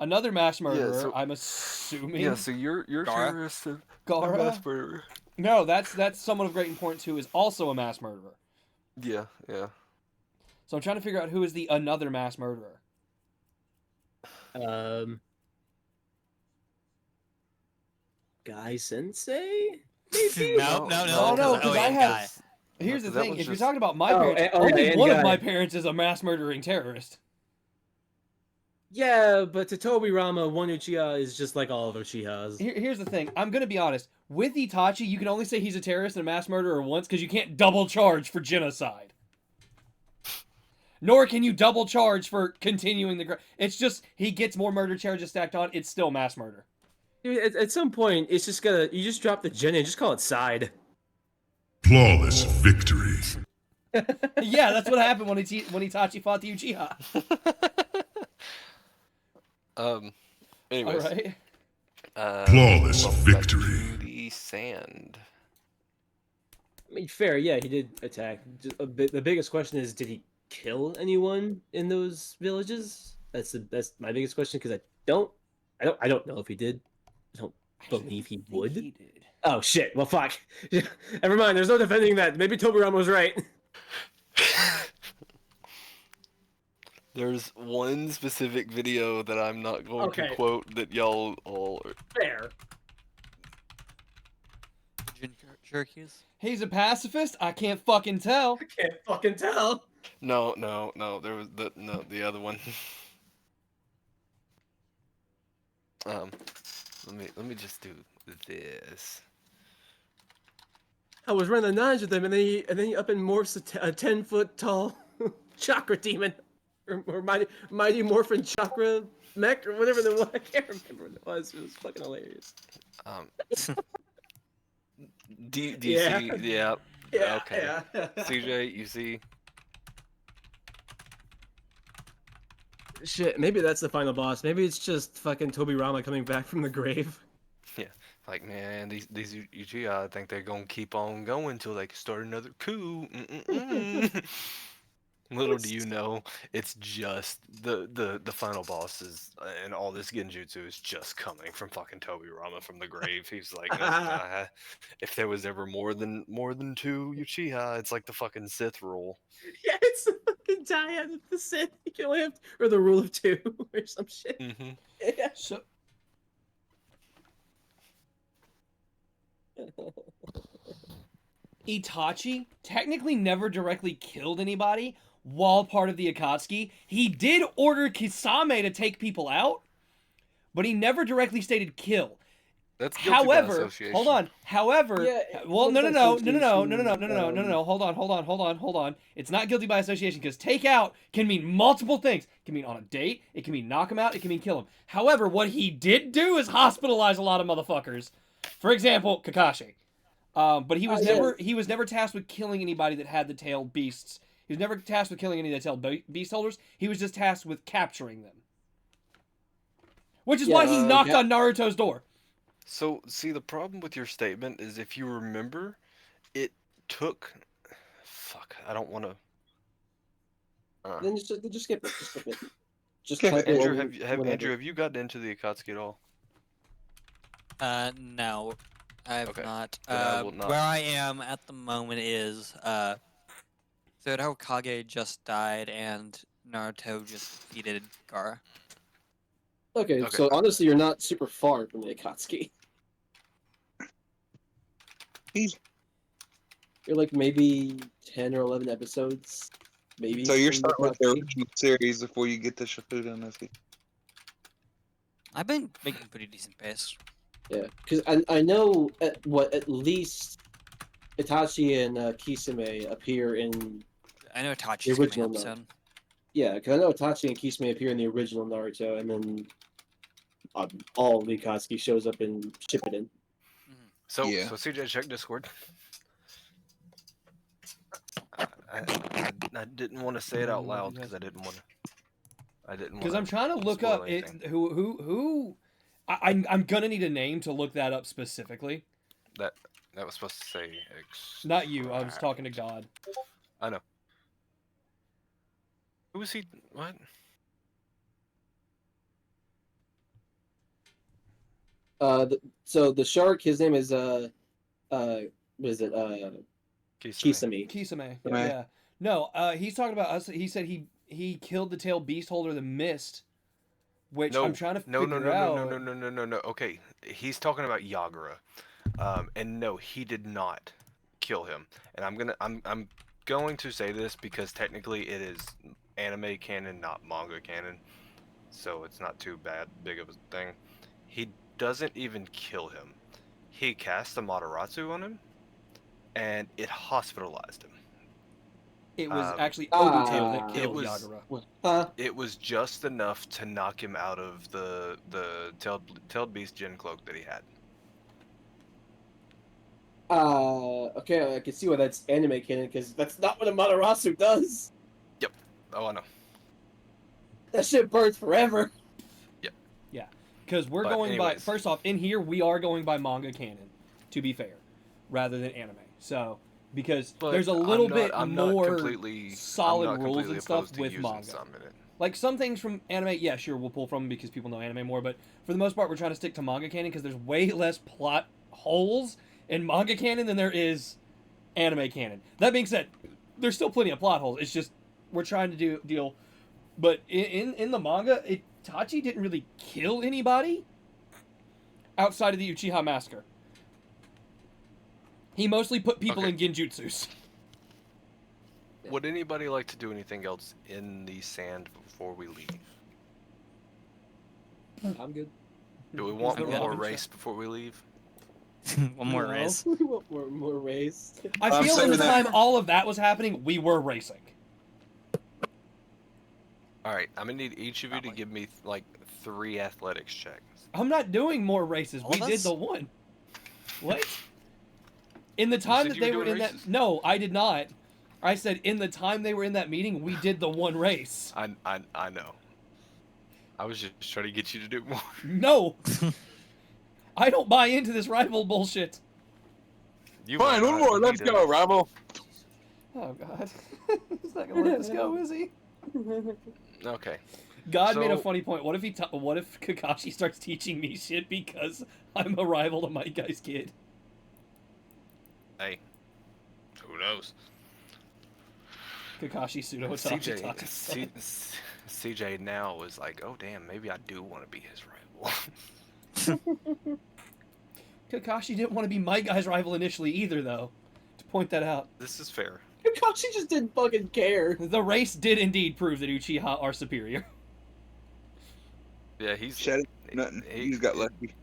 Another mass murderer, so- I'm assuming. Yeah, so you're Gara? terrorist and Gara? a mass murderer. No, that's someone of great importance who is also a mass murderer. Yeah. So I'm trying to figure out who is the another mass murderer. Guy Sensei? No, Oh, no, because I and have. Guy. Here's the That thing: was if you're just- talking about my Oh, parents, and- okay, only and one of Guy. my parents is a mass murdering terrorist. Yeah, but to Tobi Rama, one Uchiha is just like all of Uchihas. Here's the thing: I'm gonna be honest. With Itachi, you can only say he's a terrorist and a mass murderer once because you can't double charge for genocide. Nor can you double charge for continuing the. It's just he gets more murder charges stacked on. It's still mass murder. Dude, at some point, it's just you just drop the gen and just call it side. Flawless victory. Yeah, that's what happened when Itachi fought the Uchiha. Anyways. All right. Flawless Back victory. to the sand. I mean, fair, yeah, he did attack. The biggest question is, did he kill anyone in those villages? That's my biggest question because I don't know if he did. I don't believe he would. He did. Oh shit! Well, fuck. Never mind. There's no defending that. Maybe Tobirama was right. There's one specific video that I'm not going to Okay. quote that y'all all are... Fair. Jerkies. He's a pacifist. I can't fucking tell. I can't fucking tell. No, there was the other one. Um, let me just do this. I was running the nines with him, and then he up and morphs a 10-foot tall chakra demon, or mighty morphin chakra mech, or whatever the one. I can't remember what it was. It was fucking hilarious. Um, do you Yeah. see? Yeah. Yeah. Okay. Yeah. CJ, you see? Shit, maybe that's the final boss. Maybe it's just fucking Toby Rama coming back from the grave. Yeah. Like, man, these Uchiha, I think they're gonna keep on going until they can start another coup. Little do you know, it's just the final boss is, and all this genjutsu is just coming from fucking Toby Rama from the grave. He's like, if there was ever more than two Uchiha, it's like the fucking Sith rule. Yeah, it's the fucking dyad of the Sith. You can only have, or the rule of two, or some shit. Mm-hmm. Yeah. So Itachi technically never directly killed anybody while part of the Akatsuki. He did order Kisame to take people out, but he never directly stated kill. That's guilty by However, association. hold on. However, Yeah, well, guilty by no. association, Hold on. It's not guilty by association because take out can mean multiple things. It can mean on a date. It can mean knock him out. It can mean kill him. However, what he did do is hospitalize a lot of motherfuckers. For example, Kakashi. But he was never tasked with killing anybody that had the tailed beasts. He was never tasked with killing any of the tailed beast holders. He was just tasked with capturing them. Which is why he knocked on Naruto's door. So, see, the problem with your statement is if you remember, it took... Fuck, I don't want to... Then just skip it. Just skip it. Just Skip type it. Andrew, over whatever. Andrew, have you gotten into the Akatsuki at all? No, I have Okay, not. then I will not. Where I am at the moment is Third Hokage just died and Naruto just defeated Gaara. Okay, Okay. so honestly, you're not super far from the Akatsuki. You're like maybe 10 or 11 episodes, maybe. So you're from the starting with the Akatsuki. original series before you get to Shippuden, I see. I've been making pretty decent pace. Yeah, because I know at least Itachi and Kisame appear in. I know Itachi's The coming original up Naruto. soon. Yeah, because I know Itachi and Kisame appear in the original Naruto, and then all of the Akatsuki shows up in Shippuden. So, Yeah. so CJ, check Discord. I didn't want to say it out loud because I didn't want to. Because I'm trying to look up who. I'm gonna need a name to look that up specifically. That was supposed to say. Not you. I was talking to God. I know. Who was he? What? So the shark, his name is what is it? Kisame. Kisame. Kisame. Yeah. No. He's talking about us. He said he killed the tail beast holder, the mist. Which I'm trying to figure out. No. Okay, he's talking about Yagura, and no, he did not kill him. And I'm going to say this because technically it is anime canon, not manga canon, so it's not too big of a thing. He doesn't even kill him. He cast a Mataratsu on him, and it hospitalized him. It was actually Obito that it killed was- Yagura. It was just enough to knock him out of the tailed beast gen cloak that he had. Okay, I can see why that's anime canon, because that's not what a Matarasu does. Yep. Oh, I know. That shit burns forever. Yeah. Because we're But going by. anyways. First off, in here we are going by manga canon, to be fair, rather than anime. So because But there's a little bit I'm not more completely, solid I'm not rules completely and stuff opposed to with using manga. some in it. Like some things from anime, yeah, sure, we'll pull from because people know anime more. But for the most part, we're trying to stick to manga canon because there's way less plot holes in manga canon than there is anime canon. That being said, there's still plenty of plot holes. It's just we're trying to deal. But in the manga, Itachi didn't really kill anybody outside of the Uchiha massacre. He mostly put people in genjutsus. Would anybody like to do anything else in the sand before we leave? I'm good. Do we want I'm one good. more race before we leave? One more No, race. we want more race. I I'm feel in the saying that- time all of that was happening, we were racing. All right, I'm gonna need each of you to Probably. give me like 3 athletics checks. I'm not doing more races. All We of did us? the one. What? In the time said that you were they were doing in races. that. No, I did not. I said in the time they were in that meeting, we did the one race. I know. I was just trying to get you to do more. No. I don't buy into this rival bullshit. You Fine, might one not more. Let's need go, a- rival. Oh god. He's not gonna let this go, is he? Okay. God made a So- funny point. What if Kakashi starts teaching me shit because I'm a rival to my guy's kid? Hey. Who knows? Kakashi pseudo Itachi taught his son. CJ now is like, oh damn, maybe I do want to be his rival. Kakashi didn't want to be my guy's rival initially either, though. To point that out. This is fair. Kakashi just didn't fucking care. The race did indeed prove that Uchiha are superior. Yeah, he's Shut it. Nothing. He's got lucky.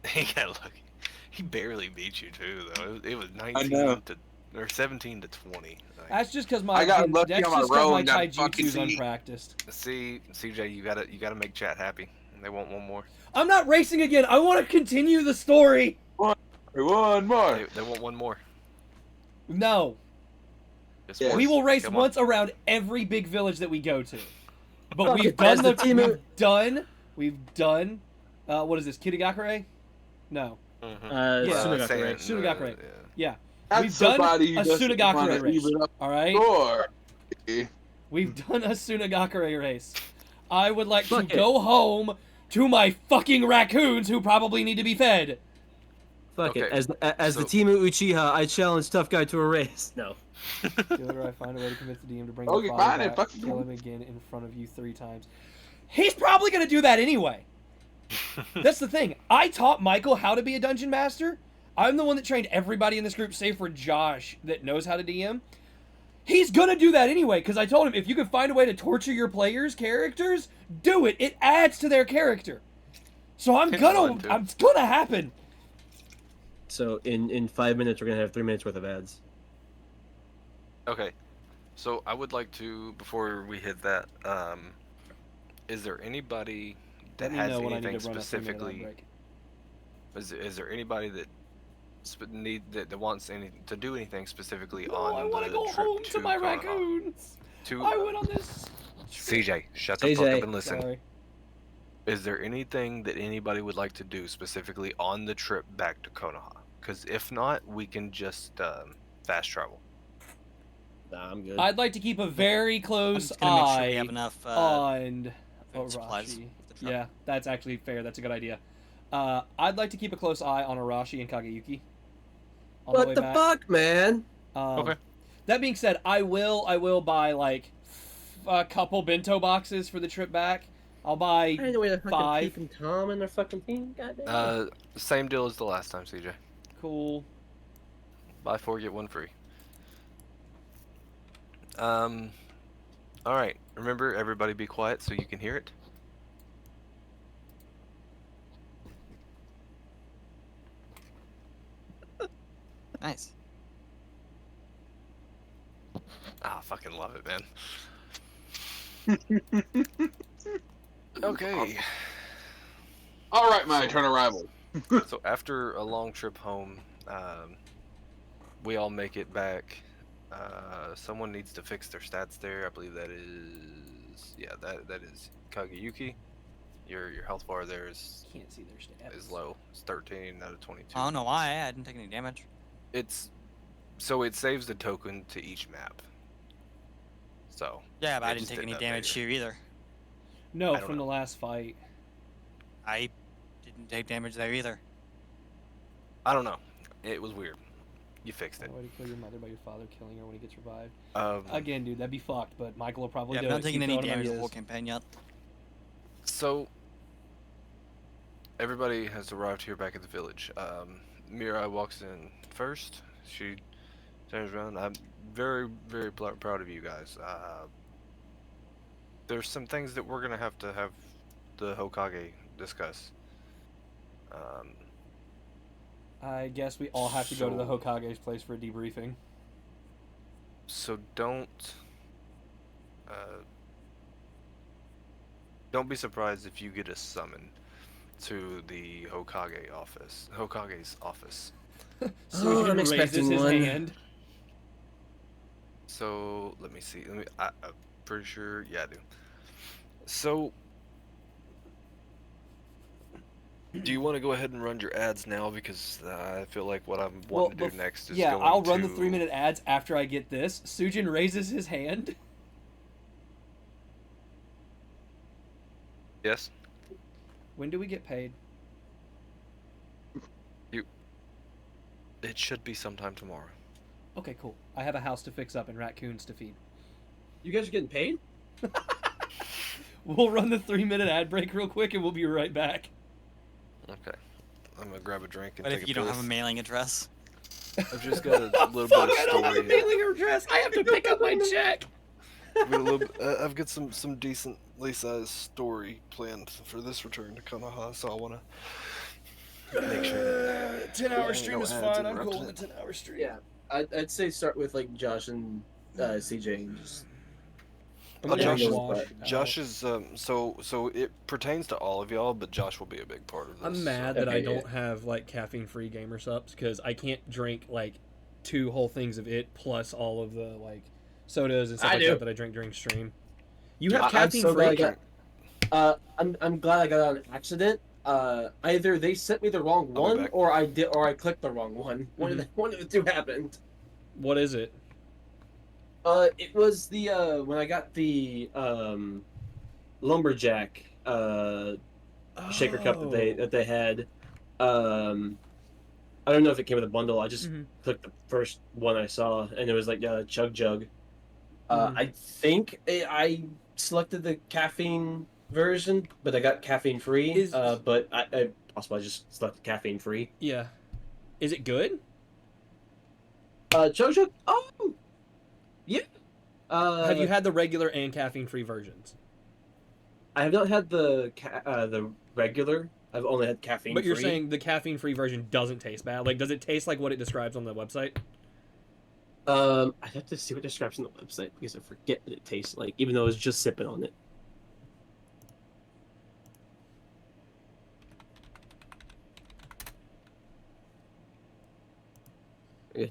He got lucky. He barely beat you too, though. It was know. 19 to or 17 to 20. Like, That's just because my I got lucky that's on my just 'cause roll my and got fucking taijutsu's see. unpracticed. see, CJ, you gotta make chat happy. They want one more. I'm not racing again. I want to continue the story. One more. They want one more. No, Just Yeah. one. we will race Come on. once around every big village that we go to. But Okay, we've but as done the team of- we've done. What is this? Kitagakure? No. Mhm. Yeah. Sunagakure. saying, Sunagakure. yeah. Yeah. That's We've done somebody a who doesn't Sunagakure wanna race. even up All right. score. We've done a Sunagakure race. I would like to Fuck it. go home to my fucking raccoons who probably need to be fed. Fuck it. Okay, As the so- team of Uchiha, I challenge Tough Guy to a race. No. Kill it or I find a way to convince the DM to bring Okay, your father fine, then, back. fuck Kill you. him again in front of you 3 times. He's probably gonna do that anyway. That's the thing. I taught Michael how to be a dungeon master. I'm the one that trained everybody in this group, save for Josh, that knows how to DM. He's gonna do that anyway, because I told him if you can find a way to torture your players' characters, do it. It adds to their character. So It's fun, too. it's gonna happen. So in 5 minutes, we're gonna have 3 minutes worth of ads. Okay, so I would like to, before we hit that, is there anybody that Let me has know when I anything need to run a 3-minute ad specifically? break. Is there anybody that that wants to do anything specifically No, on I want the to go trip home to my Konoha? raccoons. To I went on this. CJ, shut the fuck CJ. up and listen. Sorry. Is there anything that anybody would like to do specifically on the trip back to Konoha? Because if not, we can just fast travel. Nah, I'm good. I'd like to keep a very I'm close just gonna make sure eye we have enough on food supplies Arashi. for the trip. Yeah, that's actually fair. That's a good idea. I'd like to keep a close eye on Arashi and Kageyuki. On What way the back. fuck, man? Okay. That being said, I will buy like a couple bento boxes for the trip back. I'll buy I didn't know we had fucking 5. Peep and Tom and their fucking team. Goddamn. Same deal as the last time, CJ. Cool. Buy 4 get 1 free. All right. Remember, everybody be quiet so you can hear it. Nice. Ah, I fucking love it, man. Okay. All right, my eternal rival. So after a long trip home, we all make it back. Someone needs to fix their stats there. I believe that is, yeah, that is Kageyuki. Your health bar there is Can't see their stats. low. It's 13 out of 22. I don't know why. I didn't take any damage. It's so it saves the token to each map. So Yeah, but I just didn't take any update damage it. here either. No, I don't from know. the last fight. I didn't take damage there either. I don't know. It was weird. You fixed it. Find a way to kill your mother by your father killing her when he gets revived. Um, Again, dude, that'd be fucked, but Michael will probably Yeah, do I've it. not taken Keep any throwing him damage the ideas. whole campaign yet. So everybody has arrived here back at the village. Mirai walks in first. She Turns around. I'm very, very proud of you guys. There's some things that we're gonna have to have the Hokage discuss. Um, I guess we all have to go to the So- Hokage's place for a debriefing. so uh, don't be surprised if you get a summon to the Hokage's office. Sujin I'm raises expecting his one. hand. So let me see. I'm pretty sure. Yeah, I do. So, do you want to go ahead and run your ads now? Because I feel like what I'm wanting to do next is yeah, going I'll run to... the 3-minute ads after I get this. Sujin raises his hand. Yes. When do we get paid? It should be sometime tomorrow. Okay, cool. I have a house to fix up and raccoons to feed. You guys are getting paid? We'll run the 3-minute ad break real quick and we'll be right back. Okay. I'm gonna grab a drink and What take if you a don't have a piss. mailing address? I've just got a little bit Fuck, of I don't have a story. mailing address. I have to pick up my check. I've got some decently sized story planned for this return to Konoha, so I want to make sure that 10-hour ain't stream no is ads fine. I'm cool interrupting with a 10-hour stream. Yeah. I'd say start with like Josh and CJ and just. I'm Oh, gonna Josh wash is, out. Josh is so it pertains to all of y'all, but Josh will be a big part of this. I'm mad so. that I Okay, don't have like caffeine-free gamer subs because I can't drink like 2 whole things of it plus all of the like sodas and stuff I like do. that I drink during stream. You have I'm so caffeine-free? glad I got. I'm glad I got on an accident. Either they sent me the wrong I'll be one, back. or I clicked the wrong one. One of the two happened. What is it? It was the when I got the lumberjack shaker cup that they had. I don't know if it came with a bundle. I just Mhm. clicked the first one I saw, and it was like Chug Jug. Mhm. I think I selected the caffeine version, but I got caffeine free. But I possibly I just selected caffeine free. Yeah. Is it good? Chug Jug. Oh, yeah. Have you had the regular and caffeine-free versions? I have not had the regular. I've only had caffeine. But you're free. saying the caffeine-free version doesn't taste bad? Like, does it taste like what it describes on the website? I have to see what it describes on the website because I forget what it tastes like, even though I was just sipping on it.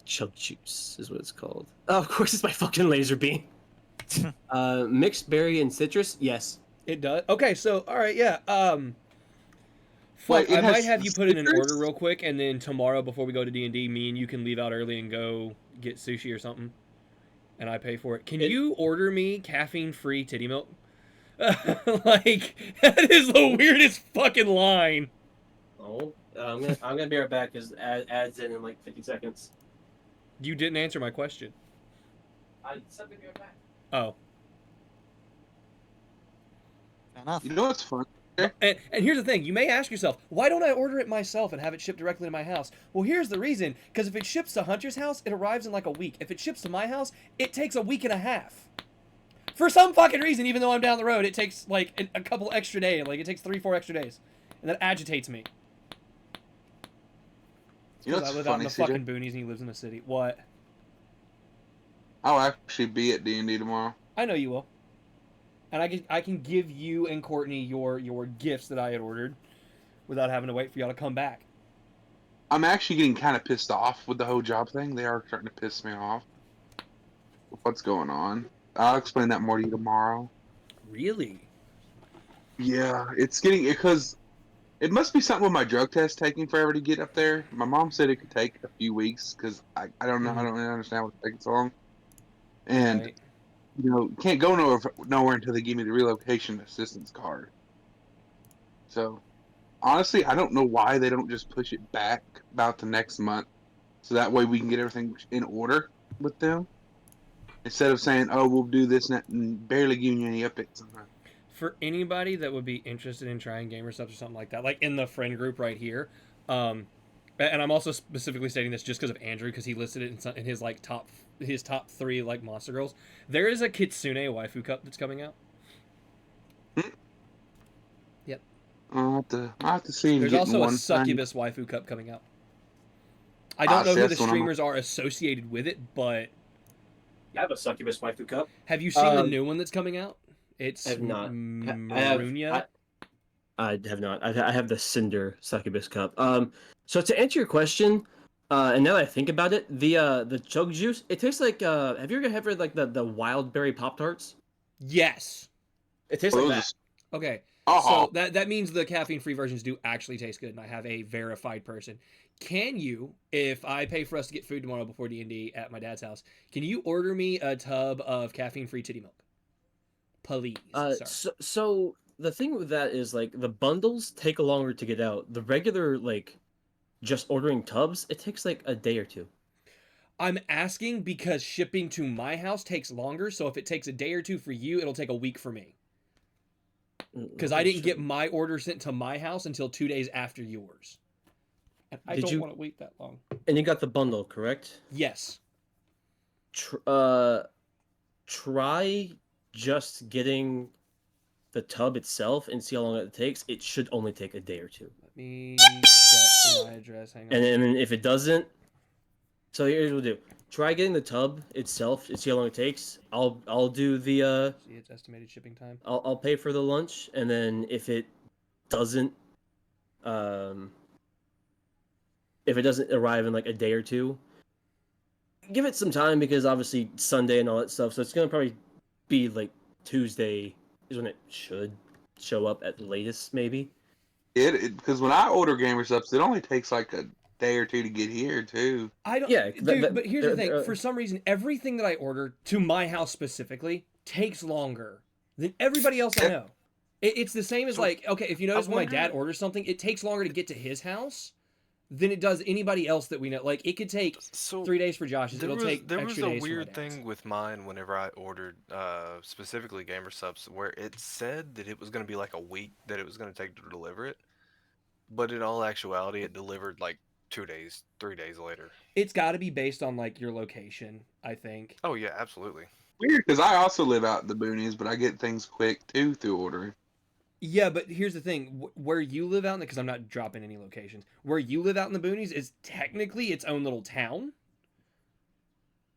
Chug juice is what it's called. Oh, of course, it's my fucking laser beam. Mixed berry and citrus. Yes. It does. Okay, so all right, yeah. Wait, Fuck, it I might has have you put in an order citrus? real quick, and then tomorrow before we go to D&D, me and you can leave out early and go get sushi or something, and I pay for it. Can you order me caffeine-free titty milk? Like, that is the weirdest fucking line. Oh, I'm gonna be right back because ads in like 50 seconds. You didn't answer my question. I said to be right back. Oh. Fair enough. You know what's fun? And here's the thing, you may ask yourself, why don't I order it myself and have it shipped directly to my house? Well, here's the reason, because if it ships to Hunter's house, it arrives in like a week. If it ships to my house, it takes a week and a half. For some fucking reason, even though I'm down the road, it takes like a couple extra days. Like, it takes 3-4 extra days. And that agitates me. You know Because I what's live out in funny, the CJ? fucking boonies and he lives in the city. What? I'll actually be at D&D tomorrow. I know you will. And I can give you and Courtney your gifts that I had ordered without having to wait for y'all to come back. I'm actually getting kind of pissed off with the whole job thing. They are starting to piss me off. What's going on? I'll explain that more to you tomorrow. Really? Yeah, it's getting because it must be something with my drug test taking forever to get up there. My mom said it could take a few weeks because I don't know. I don't really understand what's taking so long. And Right. you know, can't go nowhere until they give me the relocation assistance card. So, honestly, I don't know why they don't just push it back about the next month, so that way we can get everything in order with them, instead of saying, "Oh, we'll do this," and barely giving you any updates on that. For anybody that would be interested in trying gamer subs or something like that, like in the friend group right here, And I'm also specifically stating this just because of Andrew, because he listed it in his like top 3 like monster girls. There is a Kitsune waifu cup that's coming out. Yep. I'll have to see. There's Getting also a one thing. succubus waifu cup coming out. I don't know see, who the that's what I'm- streamers are associated with it, but I have a succubus waifu cup. have you seen the new one that's coming out? It's I have not. Marunia. I have not. I have the Cinder succubus cup. So to answer your question, and now that I think about it, the chug juice, it tastes like have you ever had like the wild berry Pop Tarts? Yes. It tastes Those like are- that. Okay. Oh, So that means the caffeine-free versions do actually taste good, and I have a verified person. Can you, if I pay for us to get food tomorrow before D&D at my dad's house, can you order me a tub of caffeine-free titty milk? Please, sir. So the thing with that is like the bundles take longer to get out. The regular like just ordering tubs, it takes like a day or two. I'm asking because shipping to my house takes longer, so if it takes a day or two for you, it'll take a week for me. Because I didn't get my order sent to my house until 2 days after yours. And I Did don't you- want to wait that long. And you got the bundle, correct? Yes. Try just getting the tub itself and see how long it takes. It should only take a day or two. Let me check for my address. Hang on. And then if it doesn't, so here's what we'll do. Try getting the tub itself and see how long it takes. I'll do the See its estimated shipping time. I'll pay for the lunch, and then if it doesn't arrive in like a day or two, give it some time because obviously Sunday and all that stuff. So it's gonna probably be like Tuesday is when it should show up at the latest, maybe. because when I order gamer subs, it only takes like a day or two to get here too. I don't. Yeah, dude, but here's the thing. they're- For some reason, everything that I order to my house specifically takes longer than everybody else I know. It's the same as So, like, okay, if you notice when my wonder- dad orders something, it takes longer to get to his house than it does anybody else that we know. Like, it could take So 3 days for Josh's. there It'll take was extra a days for my weird dad's. thing with mine whenever I ordered specifically gamer subs where it said that it was going to be like a week that it was going to take to deliver it, but in all actuality it delivered like 2 days, 3 days later. It's got to be based on like your location, I think. Oh yeah, absolutely. Weird, because I also live out in the boonies, but I get things quick too through ordering. Yeah, but here's the thing: where you live out, because I'm not dropping any locations. Where you live out in the boonies is technically its own little town.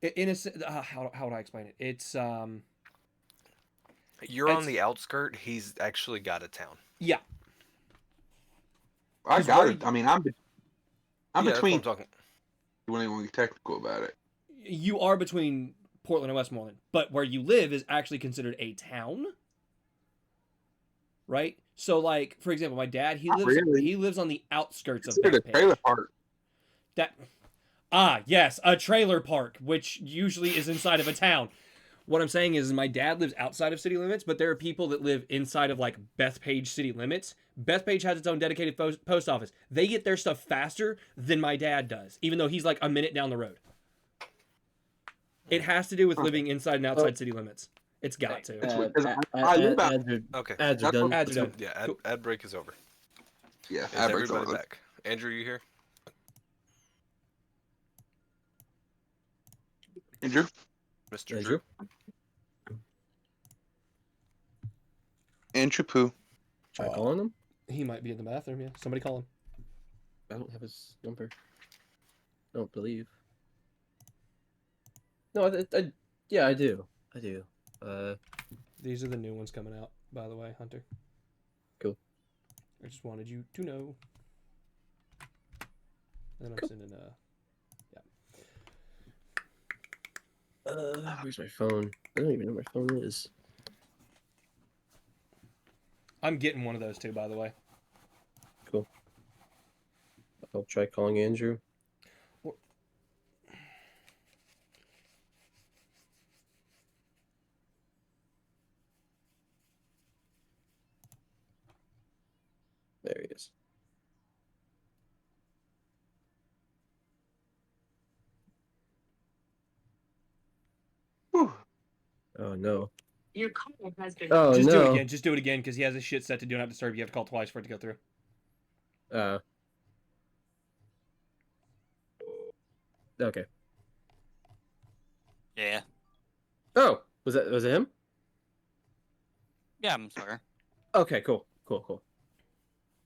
In a how would I explain it? It's You're on It's- the outskirt. He's actually got a town. yeah. I 'Cause got where it. I mean, I'm Yeah, that's what between. I'm talking. When they want to get technical about it. You are between Portland and Westmoreland, but where you live is actually considered a town, right? So, like for example, my dad Not really. he lives on the outskirts of Considered a Bethpage. trailer park. That yes, a trailer park, which usually is inside of a town. What I'm saying is my dad lives outside of city limits, but there are people that live inside of like Bethpage city limits. Bethpage has its own dedicated post office. They get their stuff faster than my dad does, even though he's like a minute down the road. It has to do with living inside and outside city limits. It's got to. Because I live out. Okay. Ads are done. Ads are done. Yeah, Cool. ad break is over. Yeah, Is I break everybody over. back? Andrew, you here? Andrew, Mr. Andrew? Drew? Andrew Pooh. Try calling him. He might be in the bathroom. Yeah, somebody call him. I don't have his number. I don't believe. No, yeah, I do. I do. These are the new ones coming out, by the way, Hunter. Cool. I just wanted you to know. And then I'm sending where's my phone? I don't even know where my phone is. I'm getting one of those too, by the way. Cool. I'll try calling Andrew. There he is. Whew. Oh no. Your call has been. Oh Just do it no. again. Just do it again because he has his shit set to do not disturb. You have to call twice for it to go through. Okay. Yeah. Oh, was it him? Yeah, I'm sorry. Okay, cool. All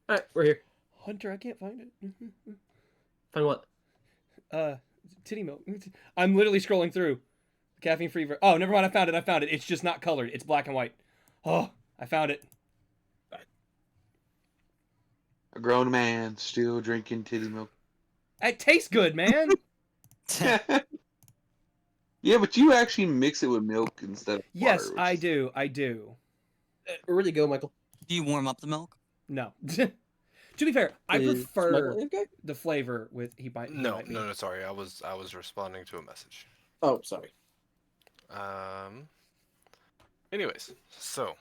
right, we're here. Hunter, I can't find it. Find what? Titty milk. I'm literally scrolling through. Caffeine free. Oh, never mind. I found it. It's just not colored. It's black and white. Oh, I found it. A grown man still drinking titty milk. It tastes good, man. Yeah, but you actually mix it with milk instead of Yes, water. I do. I do. Where'd you go, Michael? Do you warm up the milk? No. To be fair, I Is prefer Michael okay? the flavor with No, sorry. I was responding to a message. Oh, sorry. Anyways, so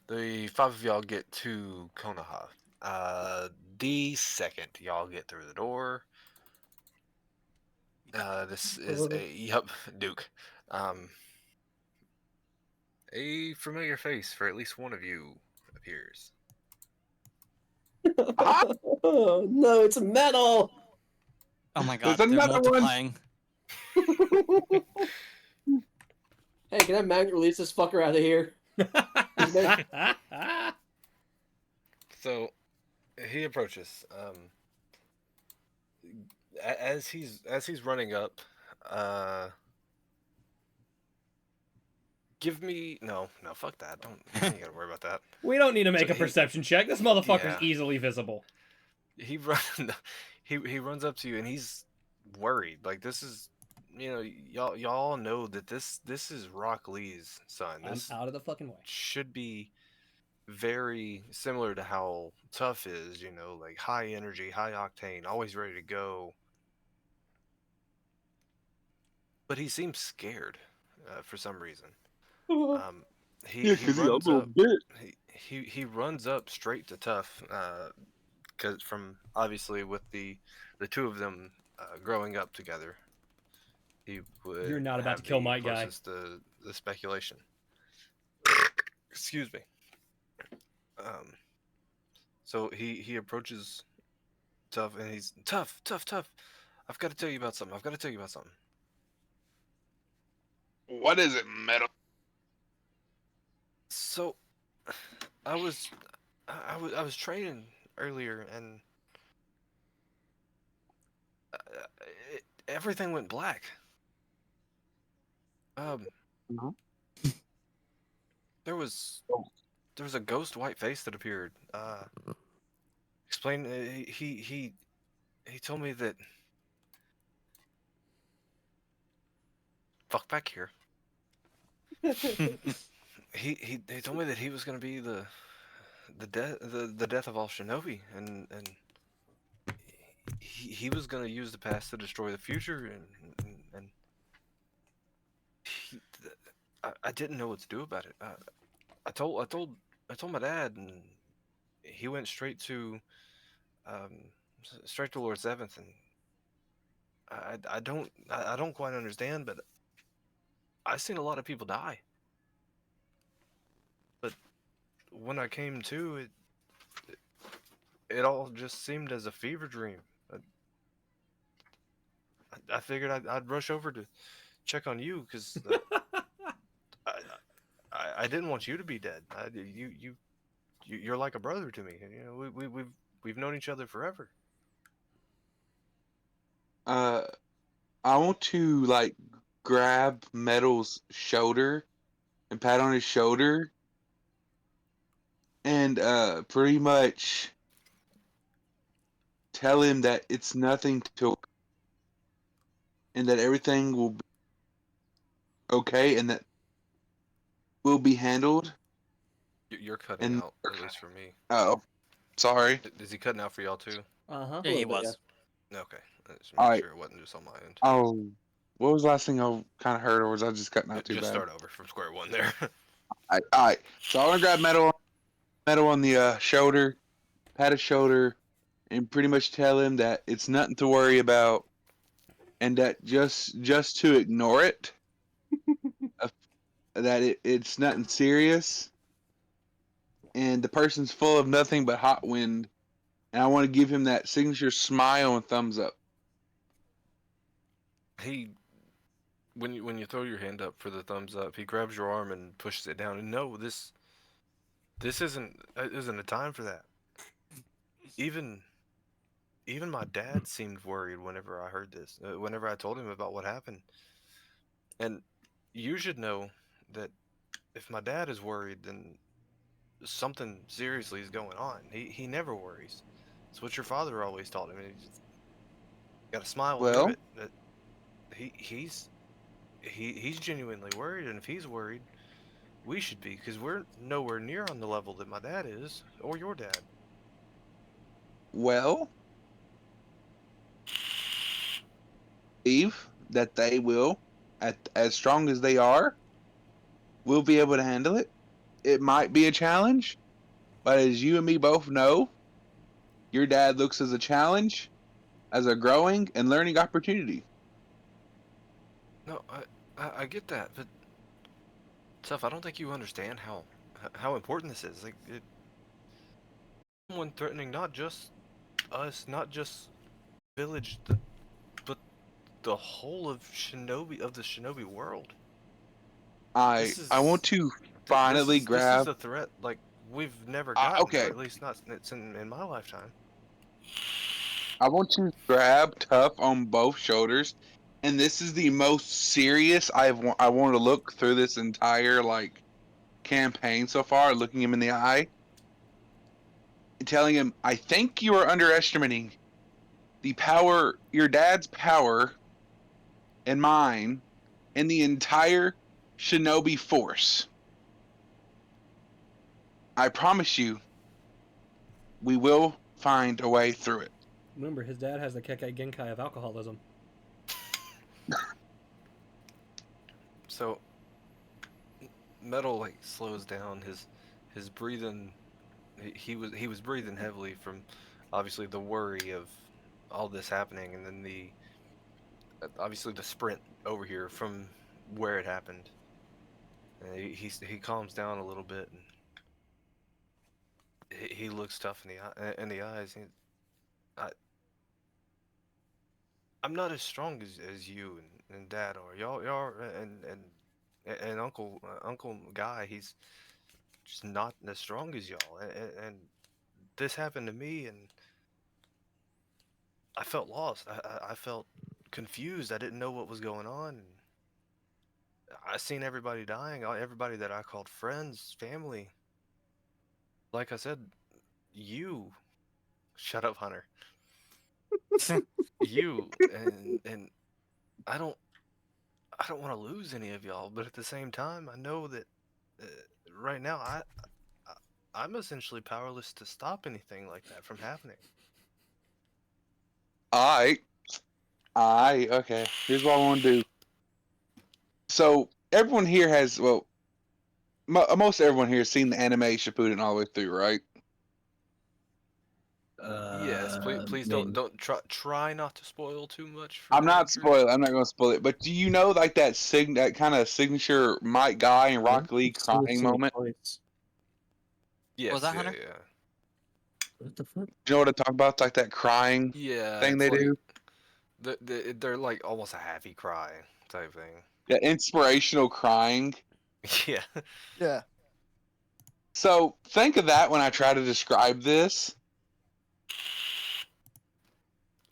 the 5 of y'all get to Konoha. The second y'all get through the door, this is Duke. A familiar face for at least one of you appears. Oh no, it's metal. Oh my god, There's they're another one. multiplying. Hey, can I magnet release this fucker out of here? So he approaches. As he's running up, give me no, fuck that. Don't you gotta worry about that. We don't need to make So a perception check. This motherfucker's Yeah. easily visible. He runs up to you and he's worried. Like, this is, y'all know that this is Rock Lee's son. I'm This out of the fucking way. should be very similar to how Tough is, like high energy, high octane, always ready to go. But he seems scared for some reason. He runs up. He runs up straight to Tough, because from obviously with the two of them growing up together, he would. You're not about have to kill the my guy. closest to the speculation. Excuse me. So he approaches Tough and he's tough. I've got to tell you about something. What is it, metal? So, I was training earlier, and everything went black. There was a ghost white face that appeared. Explain. He told me that. Fuck back here. He told me that he was gonna be the death of all shinobi, and he was gonna use the past to destroy the future, and I didn't know what to do about it. I told my dad, and he went straight to Lord Seventh, and I don't quite understand, but I've seen a lot of people die. But when I came to, it all just seemed as a fever dream. I figured I'd rush over to check on you because I didn't want you to be dead. You're like a brother to me. We've known each other forever. I want to like grab Metal's shoulder and pat on his shoulder and pretty much tell him that it's nothing to and that everything will be okay and that will be handled. You're cutting out, at least for me. Oh, sorry. Is he cutting out for y'all too? Uh-huh. Yeah, he was. Okay. Just All make right. sure it wasn't just on my end. Oh, what was the last thing I kind of heard, or was I just cutting out too Just bad? start over from square one there. All right. So I want to grab Metal on the shoulder, pat his shoulder, and pretty much tell him that it's nothing to worry about, and that just to ignore it, that it's nothing serious, and the person's full of nothing but hot wind, and I want to give him that signature smile and thumbs up. he when you throw your hand up for the thumbs up, he grabs your arm and pushes it down. And no, this isn't a time for that. Even even my dad seemed worried whenever I heard this. Whenever I told him about what happened, and you should know that if my dad is worried, then something seriously is going on. He never worries. It's what your father always taught him. And you just got to smile through Well, it. That he's genuinely worried, and if he's worried, we should be, because we're nowhere near on the level that my dad is or your dad. well, believe that they will, as strong as they are, will be able to handle it. It might be a challenge, but as you and me both know, your dad looks as a challenge, as a growing and learning opportunity. No, I get that, but Tough, I don't think you understand how important this is. Like, someone threatening not just us, not just village, but the whole of the shinobi world. I This I want is to this finally this is grab. a threat like we've never gotten, or Okay, at least not in my lifetime. I want to grab Tough on both shoulders, and this is the most serious I want to look through this entire like campaign so far, looking him in the eye, and telling him, "I think you are underestimating the power, your dad's power, and mine, and the entire shinobi force. I promise you, we will find a way through it." Remember, his dad has the Kekkei Genkai of alcoholism. So Metal like slows down his breathing. He was breathing heavily from obviously the worry of all this happening, and then the obviously the sprint over here from where it happened. He calms down a little bit, and he looks Tough in the eyes. I I'm not as strong as you and Dad are. Y'all and Uncle Guy, he's just not as strong as y'all. And this happened to me, and I felt lost. I felt confused. I didn't know what was going on. I seen everybody dying, everybody that I called friends, family. Like I said, you, shut up, Hunter. You and I don't I don't want to lose any of y'all, but at the same time, I know that uh, right now I'm essentially powerless to stop anything like that from happening. I okay. Here's what I want to do. So everyone here has, well, most everyone here has seen the anime Shippuden all the way through, right? Yes, please Maybe. don't try not to spoil too much for I'm not characters. spoiling. I'm not going to spoil it. But do you know like that kind of signature Mike Guy and Rock Lee I've seen crying it moment? twice. Yes, was that, yeah, Hunter? yeah. What the fuck? Do you know what I'm talking about? Like that crying Yeah, thing it's they like do. they're like almost a happy cry type thing. That inspirational crying. Yeah. Yeah. So think of that when I try to describe this.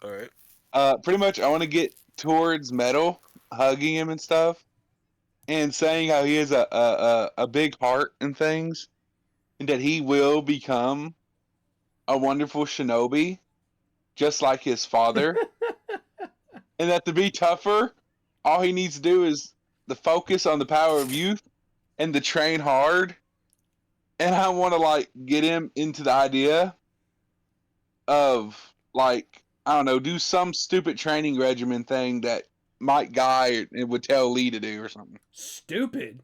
All right. Pretty much, I want to get towards Metal, hugging him and stuff, and saying how he has a big heart and things, and that he will become a wonderful shinobi, just like his father, and that to be tougher, all he needs to do is the focus on the power of youth and to train hard. And I want to like get him into the idea of like, I don't know, do some stupid training regimen thing that Mike Guy would tell Lee to do or something. Stupid.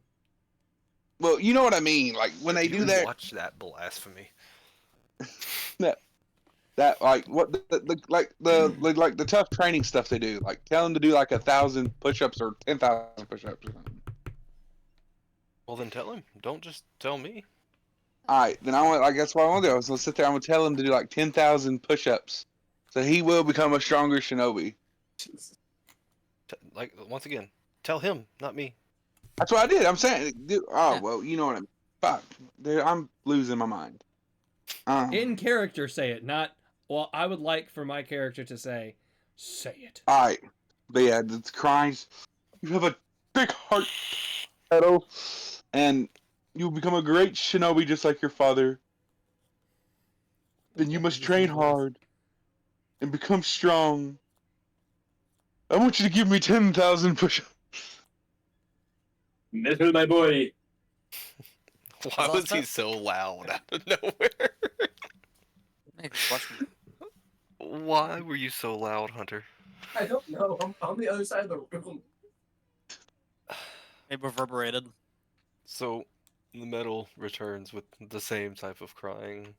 Well, you know what I mean. Like when they You do that, watch that blasphemy. that, like what like the tough training stuff they do. Like tell them to do like 1,000 push-ups or 10,000 push-ups or something. Well, then tell him. Don't just tell me. All right, then I want like that's what I want to do. I was gonna sit there. I'm gonna tell him to do like 10,000 push-ups, so he will become a stronger shinobi. Jesus. Like once again, tell him, not me. That's what I did. I'm saying, dude, oh Yeah. well, you know what I mean. Fuck, dude, I'm losing my mind. In character, say it. Not. Well, I would like for my character to say it. All right, but yeah, it's cries. You have a big heart, Edo, and you will become a great shinobi just like your father. Then you must train hard and become strong. I want you to give me 10,000 push-ups. Metal, my boy. Why That's was he awesome. so loud out of nowhere? Hey, good question. Why were you so loud, Hunter? I don't know. I'm on the other side of the room. It reverberated. So, the metal returns with the same type of crying,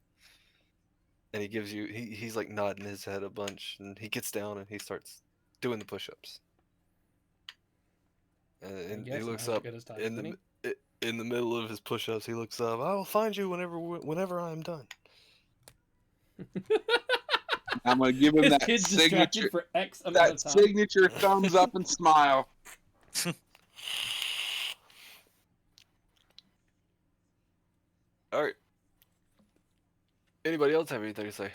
and he gives you. He's like nodding his head a bunch, and he gets down and he starts doing the push-ups. And he looks up in in the middle of his push-ups. He looks up. I will find you whenever I am done. I'm gonna give him His that kid's distracted signature, for X amount that of time. signature thumbs up and smile. All right. Anybody else have anything to say?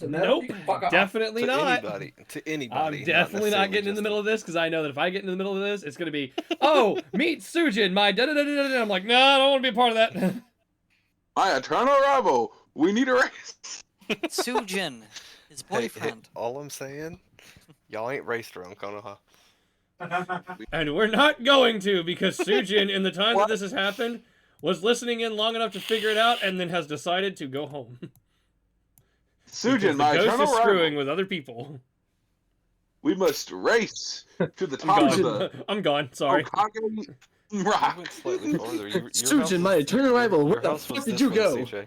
Nope, definitely To not. anybody. To anybody. I'm definitely not getting in the middle of this because I know that if I get in the middle of this, it's gonna be, oh, meet Sujin, my da da da da da. I'm like, no, I don't want to be a part of that. My eternal rival. We need a race. Sujin, his boyfriend. Hey, all I'm saying, y'all ain't race drunk, Konoha. And we're not going to because Sujin, in the time that this has happened, was listening in long enough to figure it out and then has decided to go home. Sujin, Because my the ghost eternal is screwing rival. with other people. We must race to the I'm top of gone. the I'm gone. Sorry. Okage You rock. went slightly farther. Sujin, my eternal rival. Where the house was fuck did this you one, go? CJ.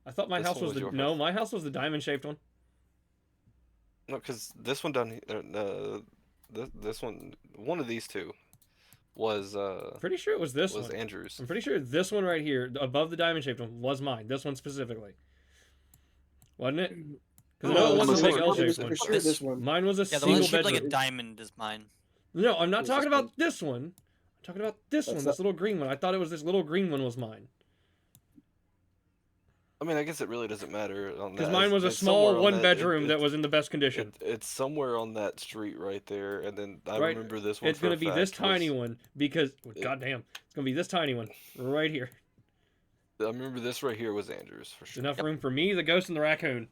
I thought my This house one was was the your no. house. My house was the diamond-shaped one. No, because this one down here, this one of these two was Pretty sure it was this one. Andrew's. I'm pretty sure this one right here, above the diamond-shaped one, was mine. This one specifically, wasn't it? Because I know it wasn't the big L-shaped one. Sure, this one. Mine was a Yeah, the one single shaped like a bedroom. diamond is mine. No, I'm not It was talking this about this one. I'm talking about this one, That's this little green one. I thought it was this little green one was mine. I mean, I guess it really doesn't matter on that. Because mine was a It's somewhere small on one-bedroom that was in the best condition. It's somewhere on that street right there, and then I Right. remember this one. It's going to be this fact tiny was- one because, goddamn, it's going to be this tiny one right here. I remember this right here was Andrew's for There's sure. enough room for me, the ghost, and the raccoon.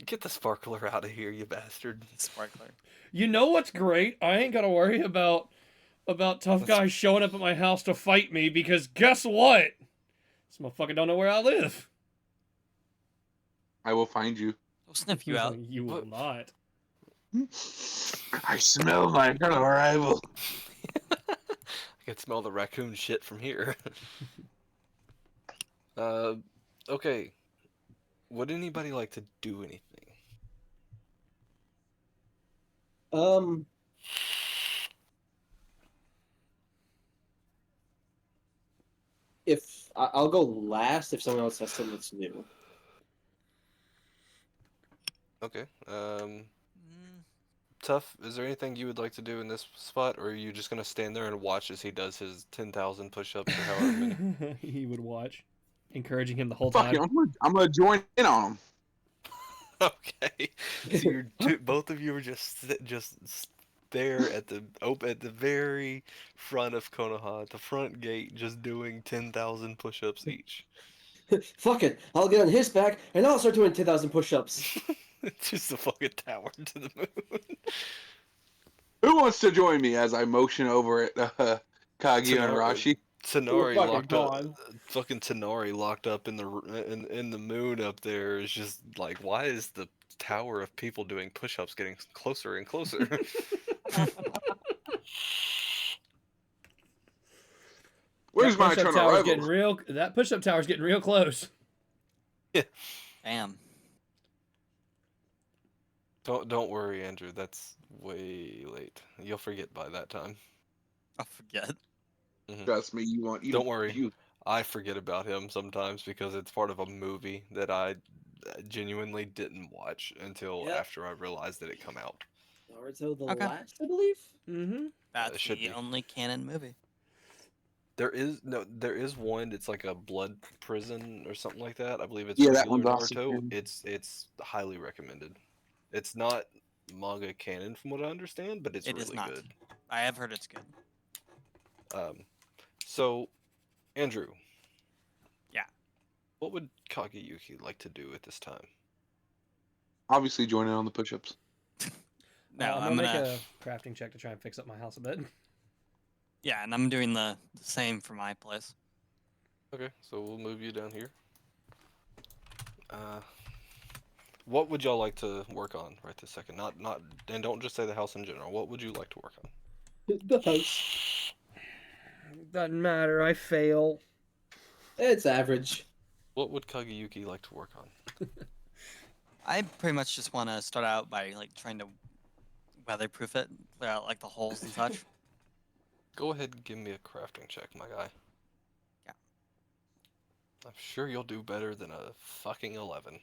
Get the sparkler out of here, you bastard. Sparkler. You know what's great? I ain't got to worry about tough guys showing up at my house to fight me because guess what? This motherfucker don't know where I live. I will find you. I'll sniff you out. You will not. I smell my eternal rival. I can smell the raccoon shit from here. Okay. Would anybody like to do anything? If I'll go last, if someone else has something that's new. Okay. Mm, Tough. Is there anything you would like to do in this spot, or are you just gonna stand there and watch as he does his 10,000 push-ups or however many? He would watch, encouraging him the whole Fuck time. it, I'm gonna join in on him. Okay. So you're both of you are just there at the very front of Konoha, at the front gate, just doing 10,000 push-ups each. Fuck it, I'll get on his back and I'll start doing 10,000 push-ups. It's just a fucking tower to the moon. Who wants to join me as I motion over at Kaguya and Rashi? Tenori fucking locked up. gone. Fucking Tenori locked up in the moon up there is just like, why is the tower of people doing push-ups getting closer and closer? Where's my push-up eternal tower's getting rival? that push-up tower's getting real close. damn. Don't worry, Andrew. That's way late. You'll forget by that time. I'll forget. Trust me, you want. Don't worry. You, I forget about him sometimes because it's part of a movie that I genuinely didn't watch until Yep. after I realized that it come out. Naruto the Okay. Last, I believe. Mm-hmm. That's should the be. only canon movie. There is one. It's like a blood prison or something like that. I believe it's Yeah, that regular one's awesome, Naruto. too. It's highly recommended. It's not manga canon from what I understand, but it's It is really not. good. I have heard it's good. So Andrew. Yeah. What would Kageyuki like to do at this time? Obviously, join in on the push-ups. No, I'm I'm gonna make gonna. a crafting check to try and fix up my house a bit. Yeah, and I'm doing the same for my place. Okay, so we'll move you down here. What would y'all like to work on right this second? Not, and don't just say the house in general. What would you like to work on? The house. Doesn't matter. I fail. It's average. What would Kageyuki like to work on? I pretty much just want to start out by like trying to weatherproof it, clear out like the holes and such. Go ahead and give me a crafting check, my guy. Yeah. I'm sure you'll do better than a fucking 11.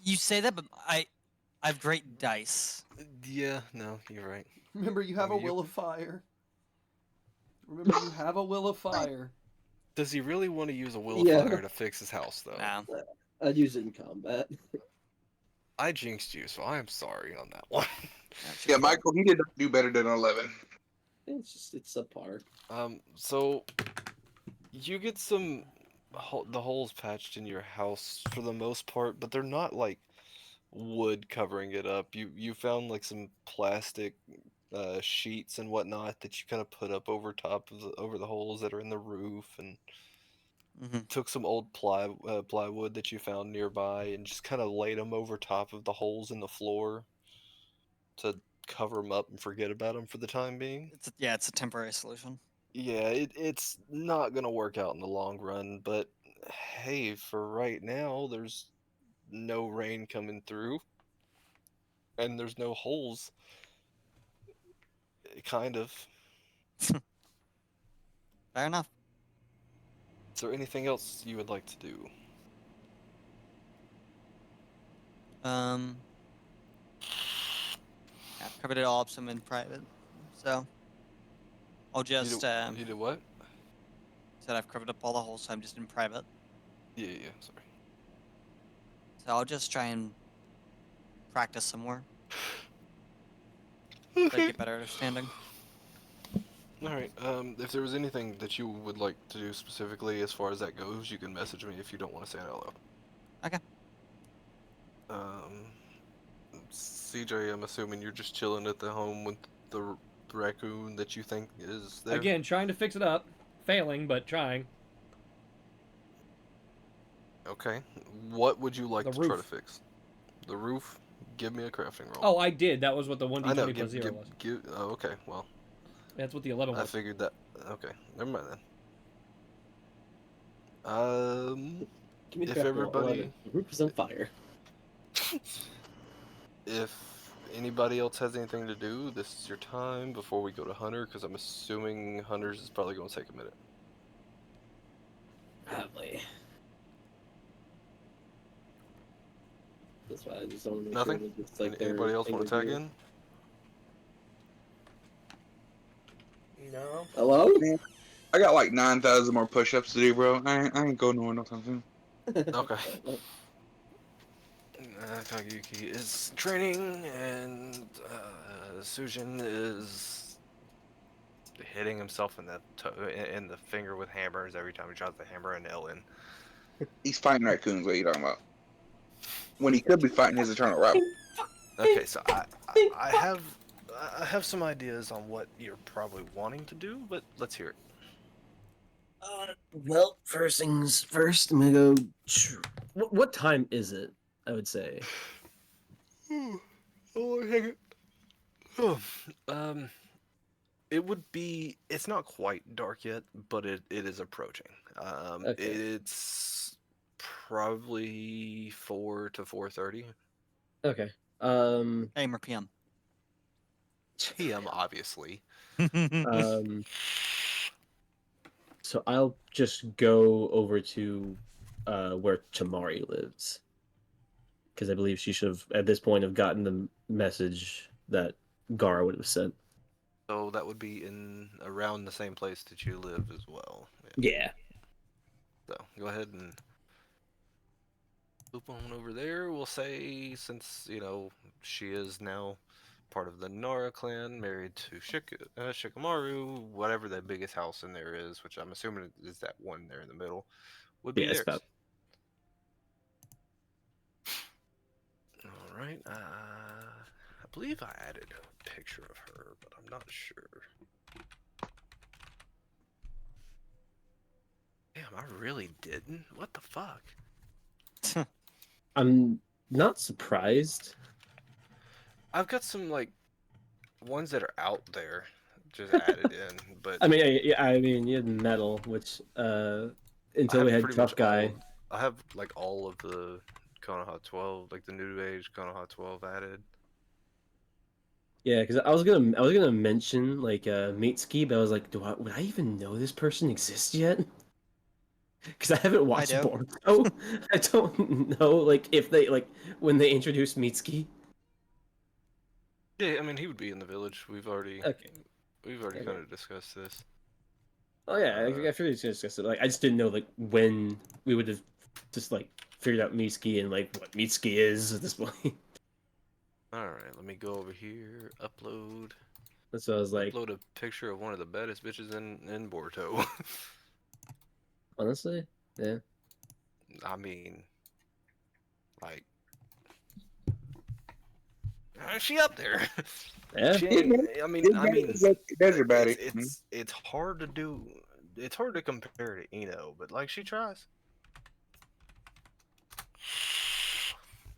You say that, but I have great dice. Yeah, no, you're right. Remember, you have a will of fire. Remember, you have a will of fire. Does he really want to use a will Yeah. of fire to fix his house, though? No. I'd use it in combat. I jinxed you, so I am sorry on that one. Yeah, Michael, he did not do better than 11. It's subpar. So you get the holes patched in your house for the most part, but they're not like wood covering it up. You found like some plastic sheets and whatnot that you kind of put up over top of over the holes that are in the roof, and took some old plywood that you found nearby and just kind of laid them over top of the holes in the floor to cover them up and forget about them for the time being. It's a temporary solution. Yeah, it's not gonna work out in the long run, but hey, for right now, there's no rain coming through, and there's no holes. Kind of. Fair enough. Is there anything else you would like to do? I've covered it all up some in private, so I'll just You did what? said I've covered up all the holes, so I'm just in private. Yeah, sorry. So I'll just try and practice some more. Okay. Get better understanding. Alright, if there was anything that you would like to do specifically as far as that goes, you can message me if you don't want to say it out loud. Okay. CJ, I'm assuming you're just chilling at the home with the raccoon that you think is there? Again, trying to fix it up. Failing, but trying. Okay. What would you like The to try to roof. fix? The roof? Give me a crafting roll. Oh, I did. That was what the I know, 1d20 plus 0 was. oh, okay, well, That's what the 11 I was. figured that. Okay, never mind then. Give me the If crap roll, everybody- 11. The roof is on fire. If anybody else has anything to do, this is your time before we go to Hunter, because I'm assuming Hunter's is probably going to take a minute. Probably. That's why I just don't make Nothing? sure that it's like Anybody else want to tag in? No. Hello? I got like 9,000 more push-ups to do, bro. I ain't going nowhere no time soon. Okay. Kageyuki is training, and Sujin is hitting himself in the finger with hammers every time he tries to hammer a nail in. He's fighting raccoons. What are you talking about? When he could be fighting his eternal rival. Okay, so I have some ideas on what you're probably wanting to do, but let's hear it. Well, first things first, I'm gonna go. What time is it? I would say. It would be. It's not quite dark yet, but it is approaching. Okay. It's probably 4 to 4:30 Okay. AM or PM. p.m. Obviously. So I'll just go over to where Tamari lives. because I believe she should have at this point have gotten the message that Gara would have sent. So that would be in around the same place that you live as well. Yeah. So go ahead and loop on over there. We'll say, since she is now part of the Nora clan, married to Shikamaru, whatever the biggest house in there is, which I'm assuming is that one there in the middle, would be Yeah, it's theirs. about. All right. I believe I added a picture of her, but I'm not sure. Damn, I really didn't. What the fuck? I'm not surprised. I've got some ones that are out there just added in, but I mean, I mean, you had metal, which I until have we had pretty tough much guy. I have all of the Konoha 12, like the new age Konoha 12 added. Yeah, because I was gonna mention Mitsuki, but I was like, would I even know this person exists yet? Because I haven't watched do. Boruto. I don't know if they when they introduced Mitsuki. Yeah, I mean he would be in the village. We've already Okay. kind Okay. of discussed this. Oh yeah, I figured we should discuss it. I just didn't know when we would have just figured out Mitsuki and what Mitsuki is at this point. All right, let me go over here. Upload. So I was like, Upload a picture of one of the baddest bitches in Boruto. honestly, yeah. I mean, like, she up there. Yeah. She ain't, I mean, Desert baddie. it's hard to do. It's hard to compare to Ino, but she tries.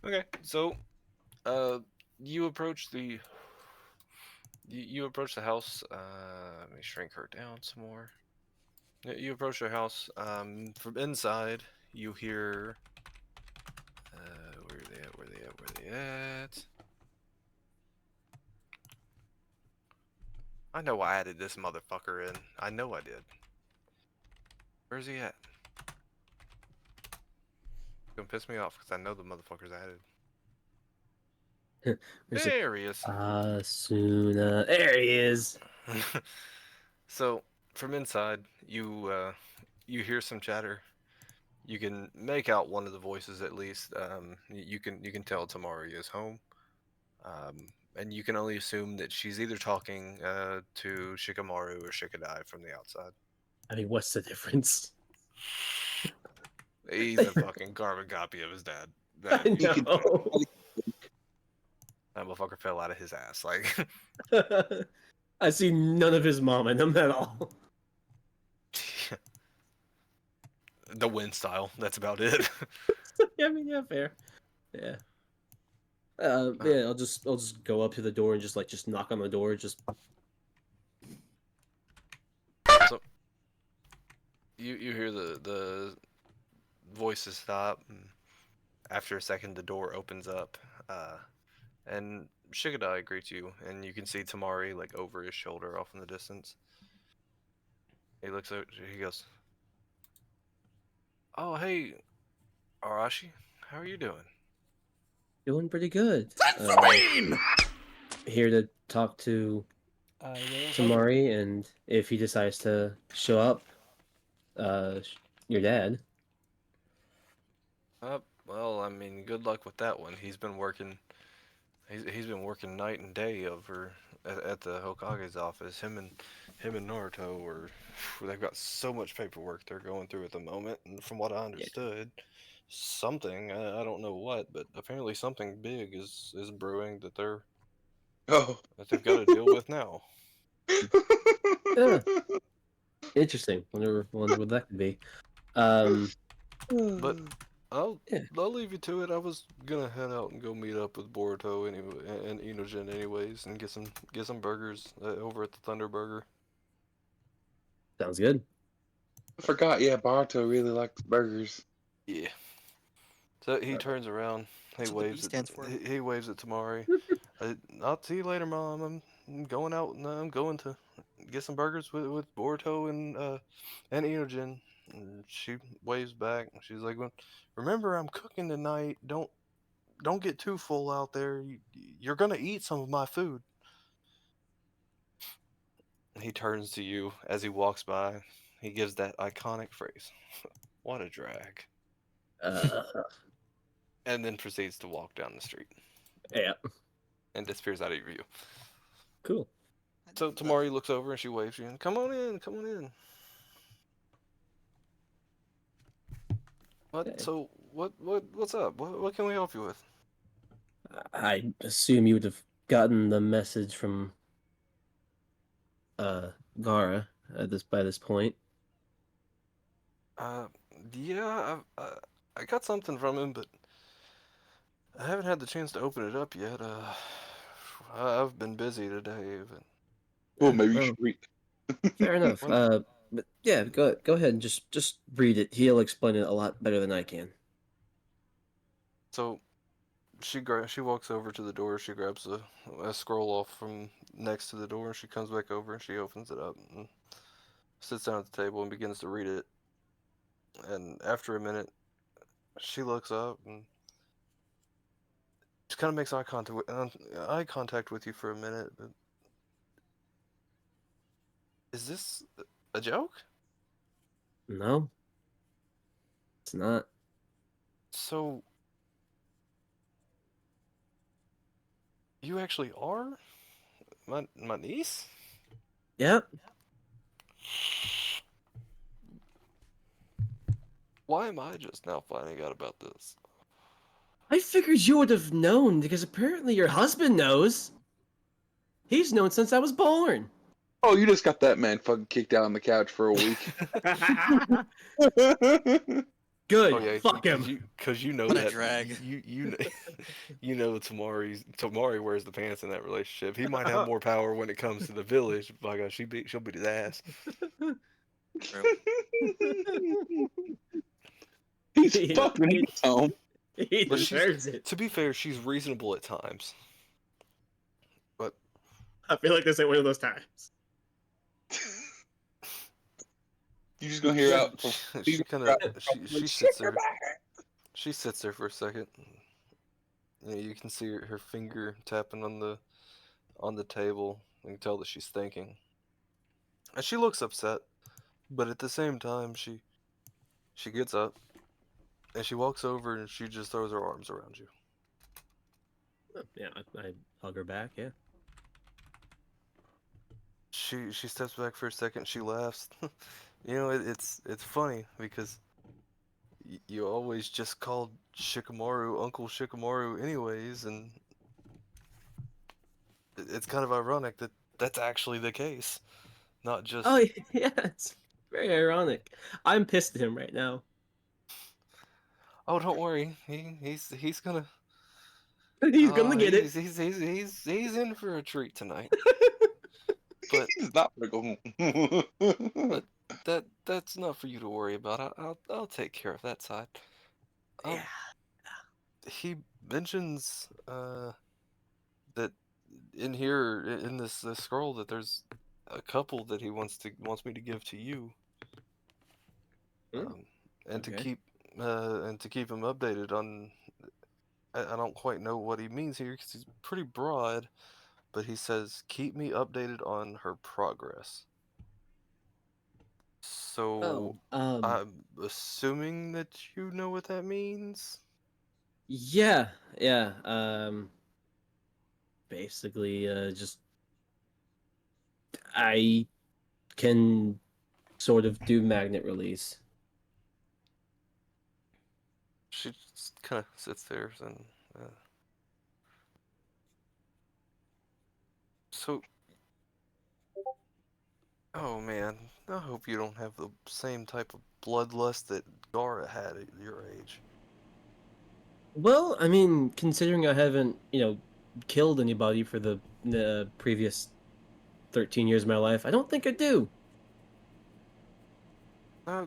Okay, so, you approach the house. Let me shrink her down some more. You approach her house. From inside, you hear. Where are they at? Where are they at? Where are they at? I know I added this motherfucker in. I know I did. Where's he at? Gonna piss me off because I know the motherfucker's added. There he is. Asuna. There he is. So from inside, you hear some chatter. You can make out one of the voices at least. You can tell Tamari is home. And you can only assume that she's either talking to Shikamaru or Shikadai from the outside. I mean, what's the difference? He's a fucking carbon copy of his dad. I know. That motherfucker fell out of his ass. I see none of his mom in him at all. The wind style. That's about it. I mean, yeah, fair. Yeah. Yeah, I'll just go up to the door and just knock on the door. Just So you hear the voices stop, and after a second the door opens up, and Shigadai greets you, and you can see Tamari over his shoulder off in the distance. He looks out. He goes, "Oh hey, Arashi, how are you doing?" doing pretty good. Here to talk to Tamari, and if he decides to show up, your dad. Well, I mean, good luck with that one. He's been working. He's been working night and day over at the Hokage's office. Him and Naruto they've got so much paperwork they're going through at the moment. And from what I understood, something I don't know what, but apparently something big is brewing that they've got to deal with now. Yeah. Interesting. Wonder what that could be. But I'll Yeah. leave you to it. I was gonna head out and go meet up with Boruto anyway and Inogen anyways, and get some burgers over at the Thunder Burger. Sounds good. I forgot. Yeah, Baruto really likes burgers. Yeah. So he turns around. He That's what the B waves at stands for. he waves at Tamari. I'll see you later, Mom. I'm going out and I'm going to get some burgers with Boruto and Inogen. And she waves back. She's like, "Well, remember I'm cooking tonight. Don't don't get too full out there. You're gonna eat some of my food. He turns to you as he walks by. He gives that iconic phrase, "What a drag," Uh, and then proceeds to walk down the street yeah, and disappears out of your view. cool. So Tamari looks over and she waves you in. Come on in, come on in. What? Okay. So what's up? What can we help you with? I assume you would have gotten the message from Gara at this by this point. Uh, yeah, I got something from him, but I haven't had the chance to open it up yet. I've been busy today, but Well, maybe you Well, should read. fair enough. What? But yeah, go ahead and just read it. He'll explain it a lot better than I can. So she walks over to the door. She grabs a scroll off from next to the door, and she comes back over and she opens it up and sits down at the table and begins to read it. And after a minute, she looks up and just kind of makes eye contact with you for a minute. But is this a joke? No, it's not. So you actually are my niece? Yep. Why am I just now finding out about this? I figured you would have known because apparently your husband knows. He's known since I was born. Oh, you just got that man fucking kicked out on the couch for a week. Good. Oh yeah, Fuck him. because you know What a that drag. you know Tamari wears the pants in that relationship. He might have more power when it comes to the village. By God, she'll beat his ass. He's He- fucking he- home. He But deserves it. To be fair, she's reasonable at times. But I feel like this ain't one of those times. You just gonna hear out. she kind of she sits there. She sits there for a second. You know, you can see her finger tapping on the table. You can tell that she's thinking. And she looks upset, but at the same time, she gets up and she walks over and she just throws her arms around you. Yeah, I hug her back. Yeah. She steps back for a second. She laughs. You know, it's funny because you always just called Shikamaru Uncle Shikamaru anyways, and it's kind of ironic that that's actually the case, not just. Oh yeah, it's very ironic. I'm pissed at him right now. Oh, don't worry. He's gonna. He's gonna get it. He's in for a treat tonight. But He's not gonna go home. that's not for you to worry about. I'll take care of that side. Yeah. He mentions that in here in this scroll that there's a couple that he wants me to give to you. And to Okay. keep him updated on. I don't quite know what he means here because he's pretty broad, but he says keep me updated on her progress. So I'm assuming that you know what that means. Yeah, yeah. Basically, just I can sort of do magnet release. She just kind of sits there and. So. Oh man, I hope you don't have the same type of bloodlust that Gara had at your age. Well, I mean, considering I haven't, killed anybody for the previous 13 years of my life, I don't think I do. I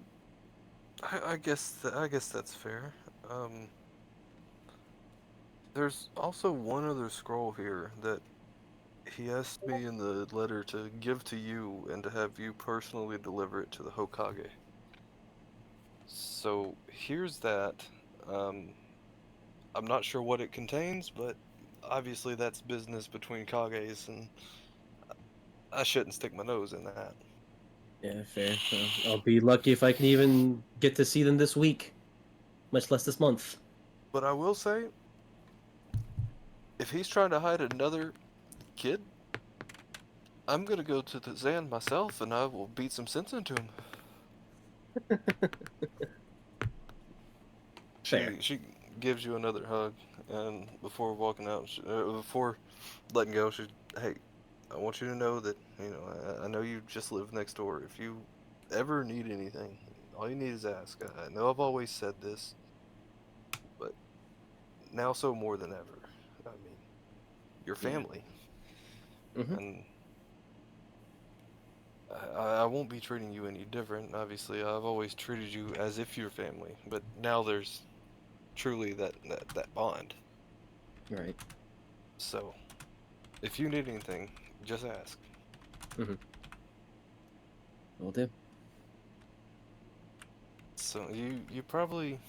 guess that's fair. There's also one other scroll here that he asked me in the letter to give to you and to have you personally deliver it to the Hokage. So here's that. I'm not sure what it contains, but obviously that's business between Kages, and I shouldn't stick my nose in that. Yeah, fair. I'll be lucky if I can even get to see them this week, much less this month. But I will say, if he's trying to hide another kid, I'm gonna go to the Zan myself, and I will beat some sense into him. Fair. She gives you another hug, and before walking out, before letting go, she, hey, I want you to know that, you know, I know you just live next door. If you ever need anything, all you need is ask. I know I've always said this, but now so more than ever. I mean, your Yeah. family, Mhm. and I won't be treating you any different. Obviously, I've always treated you as if you're family, but now there's truly that bond. Right. So, if you need anything, just ask. Will do. So you probably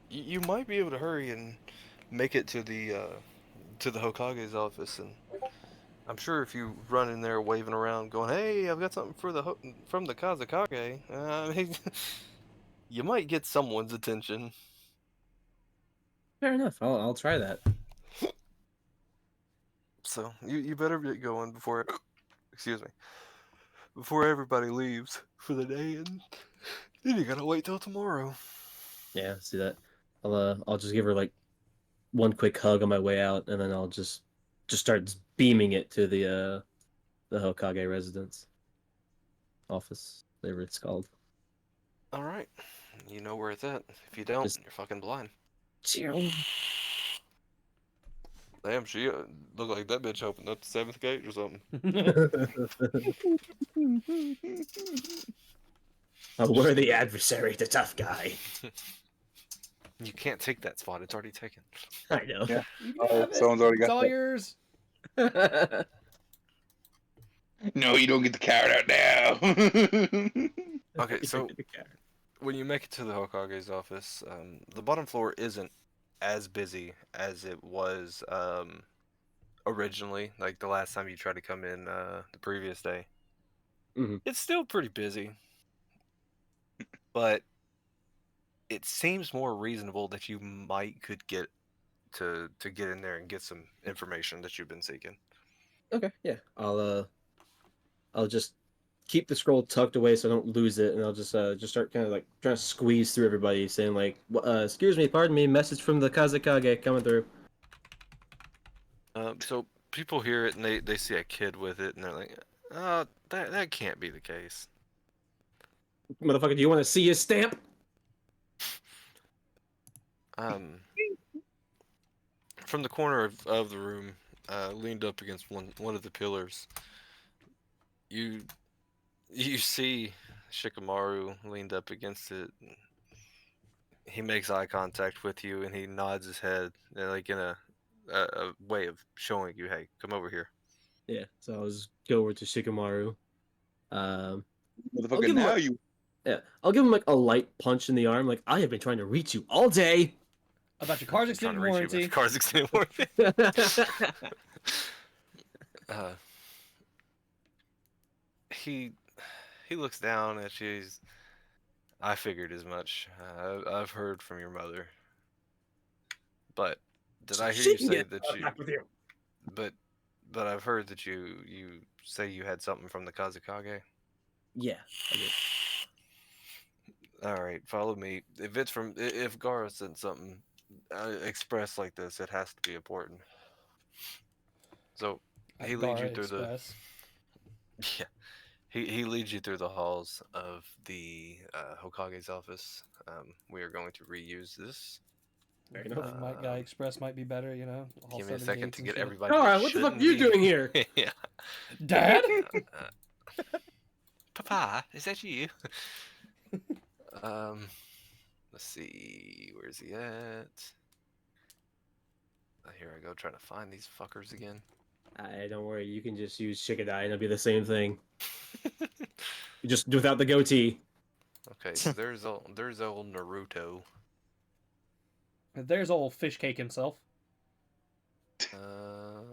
you might be able to hurry and make it to the Hokage's office, and I'm sure if you run in there waving around, going, "Hey, I've got something for from the Kazakage," I mean, you might get someone's attention. Fair enough. I'll try that. So you better get going before excuse me, before everybody leaves for the day, and then you gotta wait till tomorrow. Yeah, see that. I'll just give her like one quick hug on my way out, and then I'll just start beaming it to the Hokage residence office, whatever it's called. All right, you know where it's at. If you don't, Just you're fucking blind. chill. Damn, she looked like that bitch opened up the seventh gate or something. A worthy adversary, the tough guy. You can't take that spot; it's already taken. I know. Yeah. You can Oh, have it. someone's already It's got all that. yours. No, you don't get the carrot out now. Okay, so when you make it to the Hokage's office, the bottom floor isn't as busy as it was originally. Like the last time you tried to come in the previous day, Mhm. it's still pretty busy, but it seems more reasonable that you might could get to get in there and get some information that you've been seeking. Okay, yeah. I'll just keep the scroll tucked away so I don't lose it, and I'll just start kind of like trying to squeeze through everybody, saying like, "Excuse me, pardon me, message from the Kazakage coming through." So people hear it and they see a kid with it and they're like, "Oh, that can't be the case." Motherfucker, do you want to see his stamp? Um, from the corner of the room, leaned up against one of the pillars, you you see Shikamaru leaned up against it. He makes eye contact with you and he nods his head, like in a way of showing you, "Hey, come over here." Yeah. So I'll just go over to Shikamaru. Um, I'll Motherfucker, give him now like, you. yeah, I'll give him like a light punch in the arm. Like, I have been trying to reach you all day. About your car's I'm trying extended to reach you, but warranty. the car's extended warranty. Uh, he he looks down at you. I figured as much. I've heard from your mother. But did I hear She you can say get that you? back with you. But but I've heard that you say you had something from the Kazakage. Yeah, I did. All right, follow me. If Gara sent something expressed like this, it has to be important. So he leads Gara you through the Express. yeah. He leads you through the halls of the Hokage's office. We are going to reuse this. Fair I enough. think Might Guy Express might be better, you know. All Give me a seven second gates to and get shit. everybody. All that right, what the fuck shouldn't are you be- doing here? Yeah. Dad? Papa, is that you? um, let's see, where's he at? Here I go, trying to find these fuckers again. Don't worry, you can just use Shikadai and it'll be the same thing. Just without the goatee. Okay, so there's old Naruto. There's old fish cake himself. There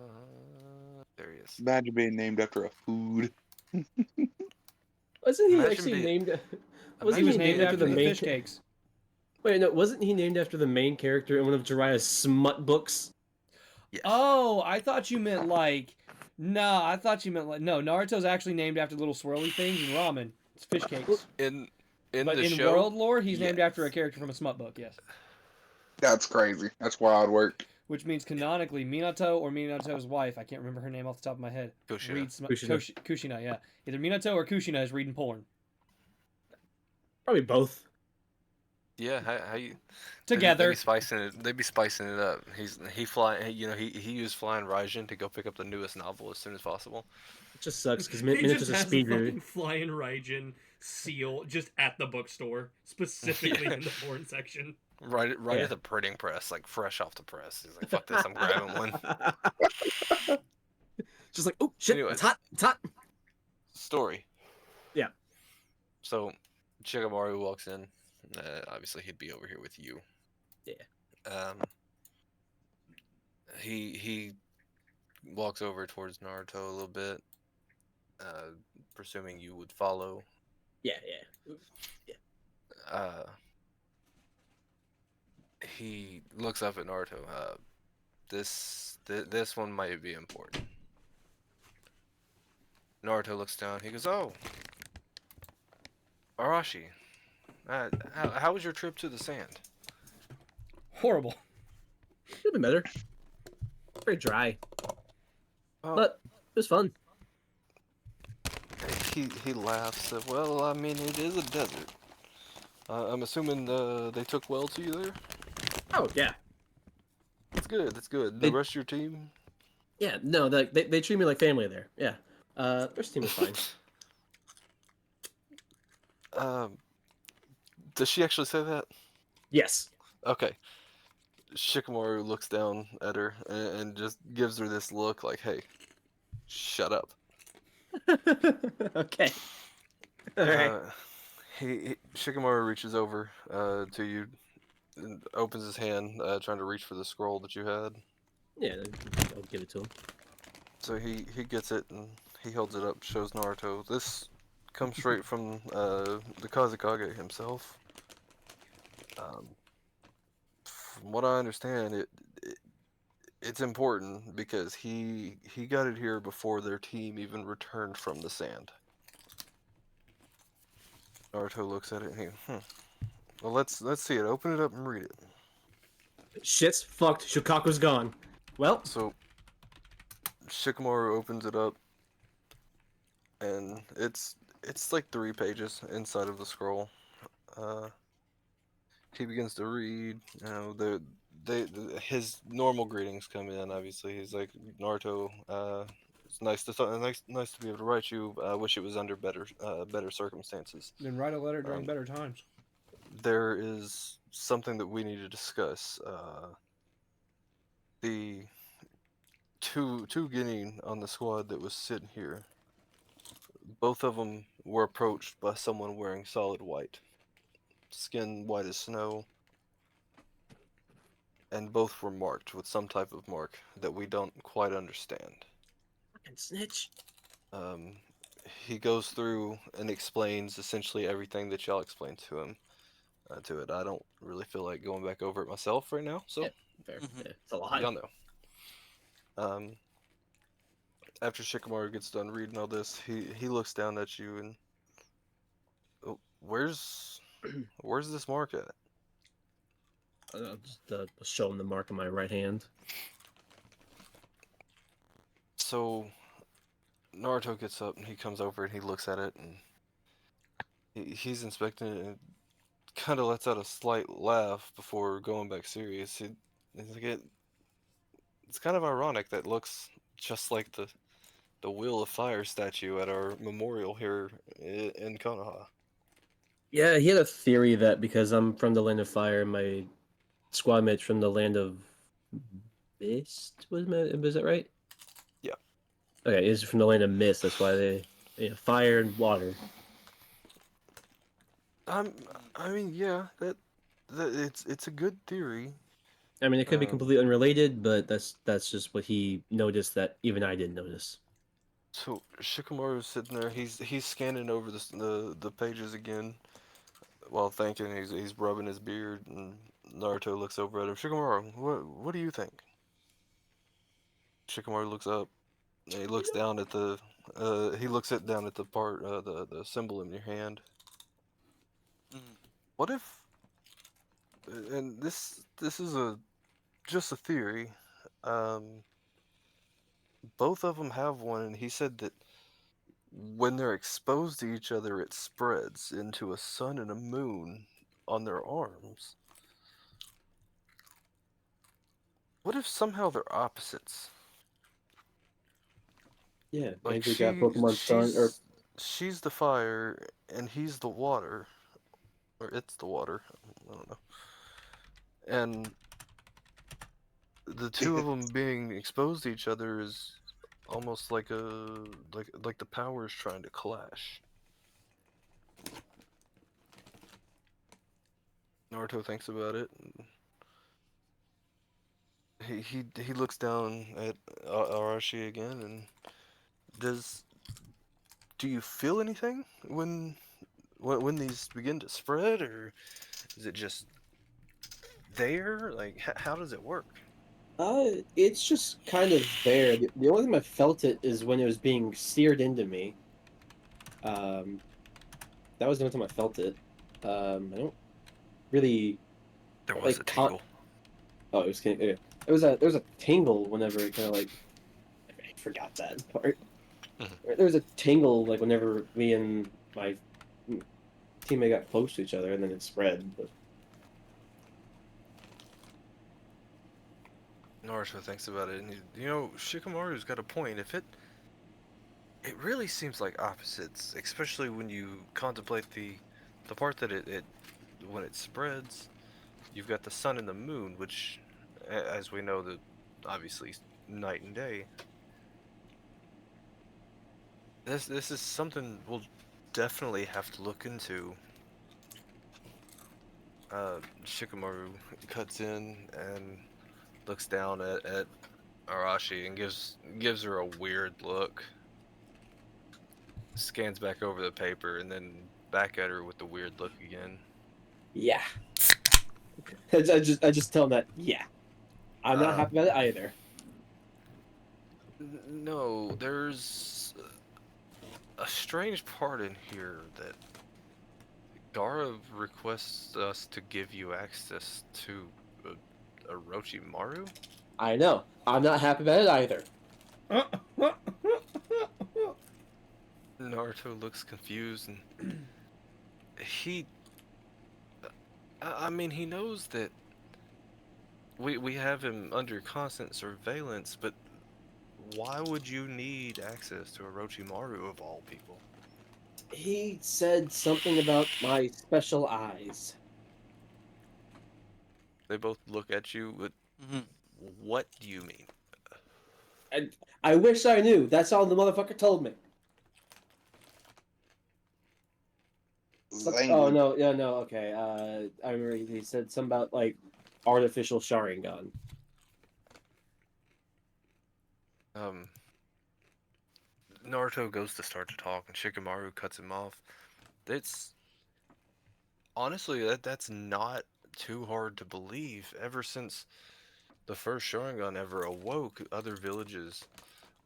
he is. Imagine being named after a food. Wasn't he Imagine actually being- named? He Wasn't was he named after the main? fish cakes. Wait, no, wasn't he named after the main character in one of Jiraiya's smut books? Yes. Oh, I thought you meant like. No, I thought you meant like. No, Naruto's actually named after little swirly things in ramen. It's fish cakes. In But the in show, world lore, he's named after a yes. character from a smut book, yes. That's crazy. That's wild work. Which means canonically, Minato or Minato's wife, I can't remember her name off the top of my head, Kushina. reads Kushina. Kushina, yeah. Either Minato or Kushina is reading porn. Probably both. Yeah, how you Together. They be spicing it up. He used flying Raijin to go pick up the newest novel as soon as possible. It just sucks because Minato's a speed reader. flying Raijin seal just at the bookstore, specifically Yeah. in the porn section. Right Yeah. at the printing press, like fresh off the press. He's like, "Fuck this, I'm grabbing one." Just like, oh shit, Anyways. it's hot, it's hot. Story. Yeah. So, Shikamaru walks in. Obviously, he'd be over here with you. Yeah. He walks over towards Naruto a little bit, presuming you would follow. Yeah. He looks up at Naruto. This one might be important. Naruto looks down. He goes, "Oh, Arashi, how was your trip to the sand?" Horrible. Could have been better. Very dry, Oh, but it was fun. he laughs. Well, I mean, it is a desert. I'm assuming they took well to you there. Oh yeah, That's good. That's good. They- The rest of your team. yeah. No, they treat me like family there. Yeah. The rest of the team was fine. Does she actually say that? Yes. Okay. Shikamaru looks down at her and just gives her this look like, "Hey, shut up." Okay. All right. Shikamaru reaches over to you and opens his hand, trying to reach for the scroll that you had. Yeah, I'll give it to him. So he gets it and he holds it up, shows Naruto. This comes straight from the Kazekage himself. From what I understand, it's important because he got it here before their team even returned from the sand. Naruto looks at it and well, let's see it. Open it up and read it. Shit's fucked. Shukaku's gone. Well, So Shikamaru opens it up, and it's like 3 pages inside of the scroll. He begins to read. His normal greetings come in. Obviously, he's like, "Naruto, it's nice to be able to write you. I wish it was under better circumstances. Then write a letter during Um, better times. There is something that we need to discuss. The two Guinea on the squad that was sitting here. Both of them were approached by someone wearing solid white, skin white as snow, and both were marked with some type of mark that we don't quite understand." fucking snitch. He goes through and explains essentially everything that y'all explained to him. To it, I don't really feel like going back over it myself right now, so Yeah. Fair. Mhm. Yeah, it's a lot. y'all know. After Shikamaru gets done reading all this, he looks down at you and, "Oh, where's this mark at?" I'll just show him the mark on my right hand. So Naruto gets up and he comes over and he looks at it and he's inspecting it and kind of lets out a slight laugh before going back serious. He's like, it's kind of ironic that looks just like the Wheel of Fire statue at our memorial here in Konoha. Yeah, he had a theory that because I'm from the land of fire, my squad mates from the land of mist. Was that right? Yeah. Okay, he's from the land of mist. That's why they, fire and water. I mean, yeah, that it's a good theory. I mean, it could be Um, completely unrelated, but that's just what he noticed that even I didn't notice. So Shikamaru's sitting there. He's scanning over the pages again while thinking. He's rubbing his beard, and Naruto looks over at him. Shikamaru, what do you think? Shikamaru looks up. And he looks down at the down at the part the symbol in your hand. Mhm. What if? And this is just a theory. Um, both of them have one, and he said that when they're exposed to each other, it spreads into a sun and a moon on their arms. What if somehow they're opposites? Yeah, Like maybe we got Pokemon Sun or she's the fire and he's the water, or it's the water. I don't know. And the two of them being exposed to each other is almost like like the powers trying to clash. Naruto thinks about it. And he looks down at Arashi again, and does do you feel anything when these begin to spread, or is it just there? Like, how does it work? it's just kind of there. The only time I felt it is when it was being seared into me. Um, that was the only time I felt it. I don't really There was a like tingle. Oh, it was kind of, yeah. There was a tingle whenever it kind of like I forgot that part. There was a tingle like whenever me and my teammate got close to each other, and then it spread. But Naruto thinks about it, and Shikamaru's got a point. If it really seems like opposites, especially when you contemplate the part that it when it spreads, you've got the sun and the moon, which, as we know, the obviously night and day. This is something we'll definitely have to look into. Shikamaru cuts in and looks down at Arashi and gives her a weird look. Scans back over the paper and then back at her with the weird look again. yeah, I just tell him that yeah, I'm not happy about it either. No, there's a strange part in here that Gara requests us to give you access to Orochimaru? I know. I'm not happy about it either. Naruto looks confused and he I mean he knows that we have him under constant surveillance, but why would you need access to Orochimaru of all people? He said something about my special eyes. They both look at you with Mhm. what do you mean? I wish I knew. That's all the motherfucker told me. Oh Language. no, yeah, no, okay. I remember he said something about like artificial Sharingan. Um Naruto goes to start to talk and Shikamaru cuts him off. It's honestly that's not too hard to believe. Ever since the first Sharingan ever awoke, other villages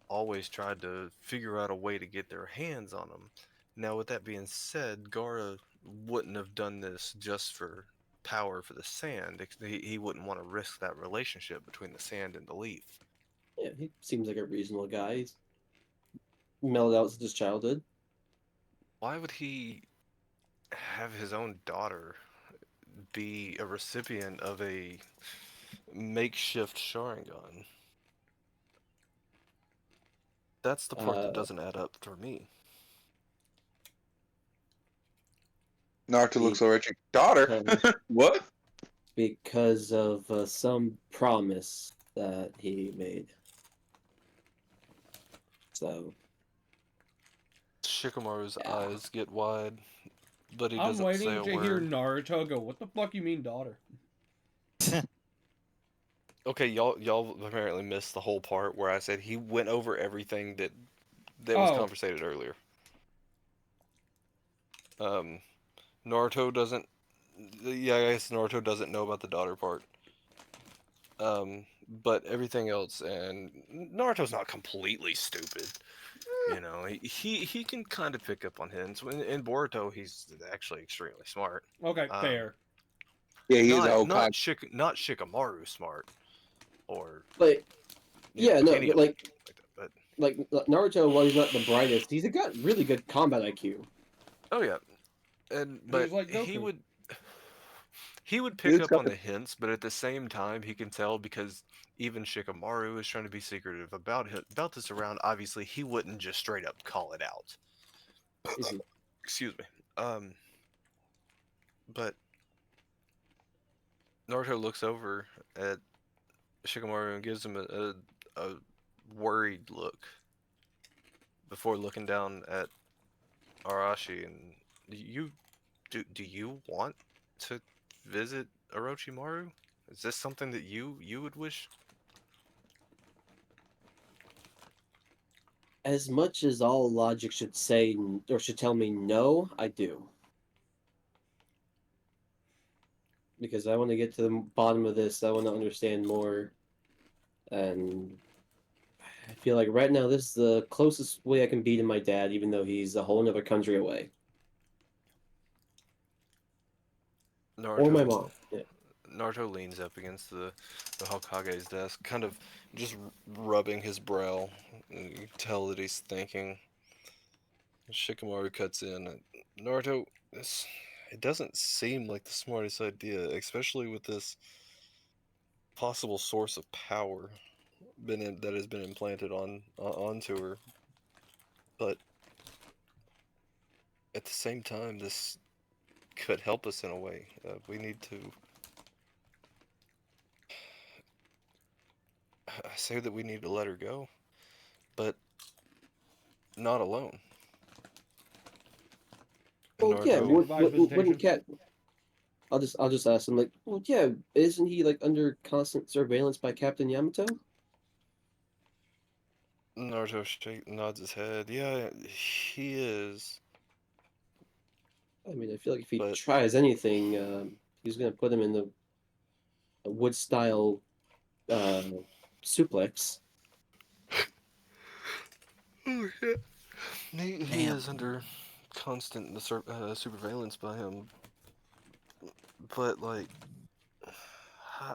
always tried to figure out a way to get their hands on them. Now, with that being said, Gara wouldn't have done this just for power for the sand. He wouldn't want to risk that relationship between the sand and the leaf. Yeah, he seems like a reasonable guy. He's mellowed out since his childhood. Why would he have his own daughter be a recipient of a makeshift Sharingan? That's the part that Uh, doesn't add up for me. Naruto Be- looks over at your daughter. because, What? because of some promise that he made. So Shikamaru's yeah. eyes get wide, but he I'm doesn't say waiting a to hear word. Naruto go, "What the fuck you mean, daughter?" Okay, y'all apparently missed the whole part where I said he went over everything that was Oh, conversated earlier. Um, Naruto doesn't. Yeah, I guess Naruto doesn't know about the daughter part. But everything else, and Naruto's not completely stupid. You know, he can kind of pick up on hints. In Boruto, he's actually extremely smart. okay, Um, fair. Yeah, he is a not Hokage. Not Shikamaru smart or But you know yeah, no, any but of them like that. But like Naruto, while he's not the brightest, he's got really good combat IQ. oh yeah, and He's but like Goku. he would pick He's up got on the hints, but at the same time he can tell because even Shikamaru is trying to be secretive about this around. Obviously, he wouldn't just straight up call it out. Mhm. Excuse me. But Naruto looks over at Shikamaru and gives him a worried look before looking down at Arashi and do you want to visit Orochimaru? Is this something that you would wish? As much as all logic should say or should tell me no, I do. Because I want to get to the bottom of this. I want to understand more. And I feel like right now this is the closest way I can be to my dad, even though he's a whole other country away. Or my Naruto mom. Yeah. Naruto leans up against the Hokage's desk, kind of just rubbing his brow. And you can tell that he's thinking. Shikamaru cuts in. Naruto, this it doesn't seem like the smartest idea, especially with this possible source of power that has been implanted onto her. But at the same time, this could help us in a way. We need to. I say that we need to let her go, but not alone. And Well, yeah. Naruto, Supervised Wouldn't visitation. Cat? I'll just ask him like, well, yeah. Isn't he like under constant surveillance by Captain Yamato? Nods his head. Yeah, he is, I mean, I feel like if he but tries anything, he's gonna put him in the a wood style uh, suplex. oh shit. He Damn. is under constant surveillance by him, but like, I,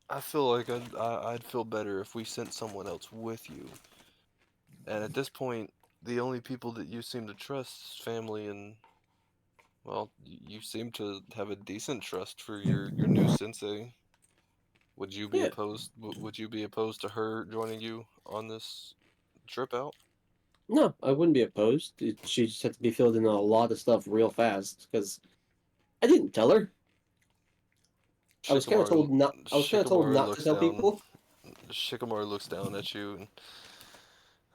I feel like I'd feel better if we sent someone else with you. And at this point, the only people that you seem to trust is family and, well, you seem to have a decent trust for your new sensei. Would you be Yeah. opposed? Would you be opposed to her joining you on this trip out? No, I wouldn't be opposed. She just had to be filled in on a lot of stuff real fast because I didn't tell her. I was kind of Shikamaru told not. I was kind of told Shikamaru not to looks tell down. people. Shikamaru looks down at you and,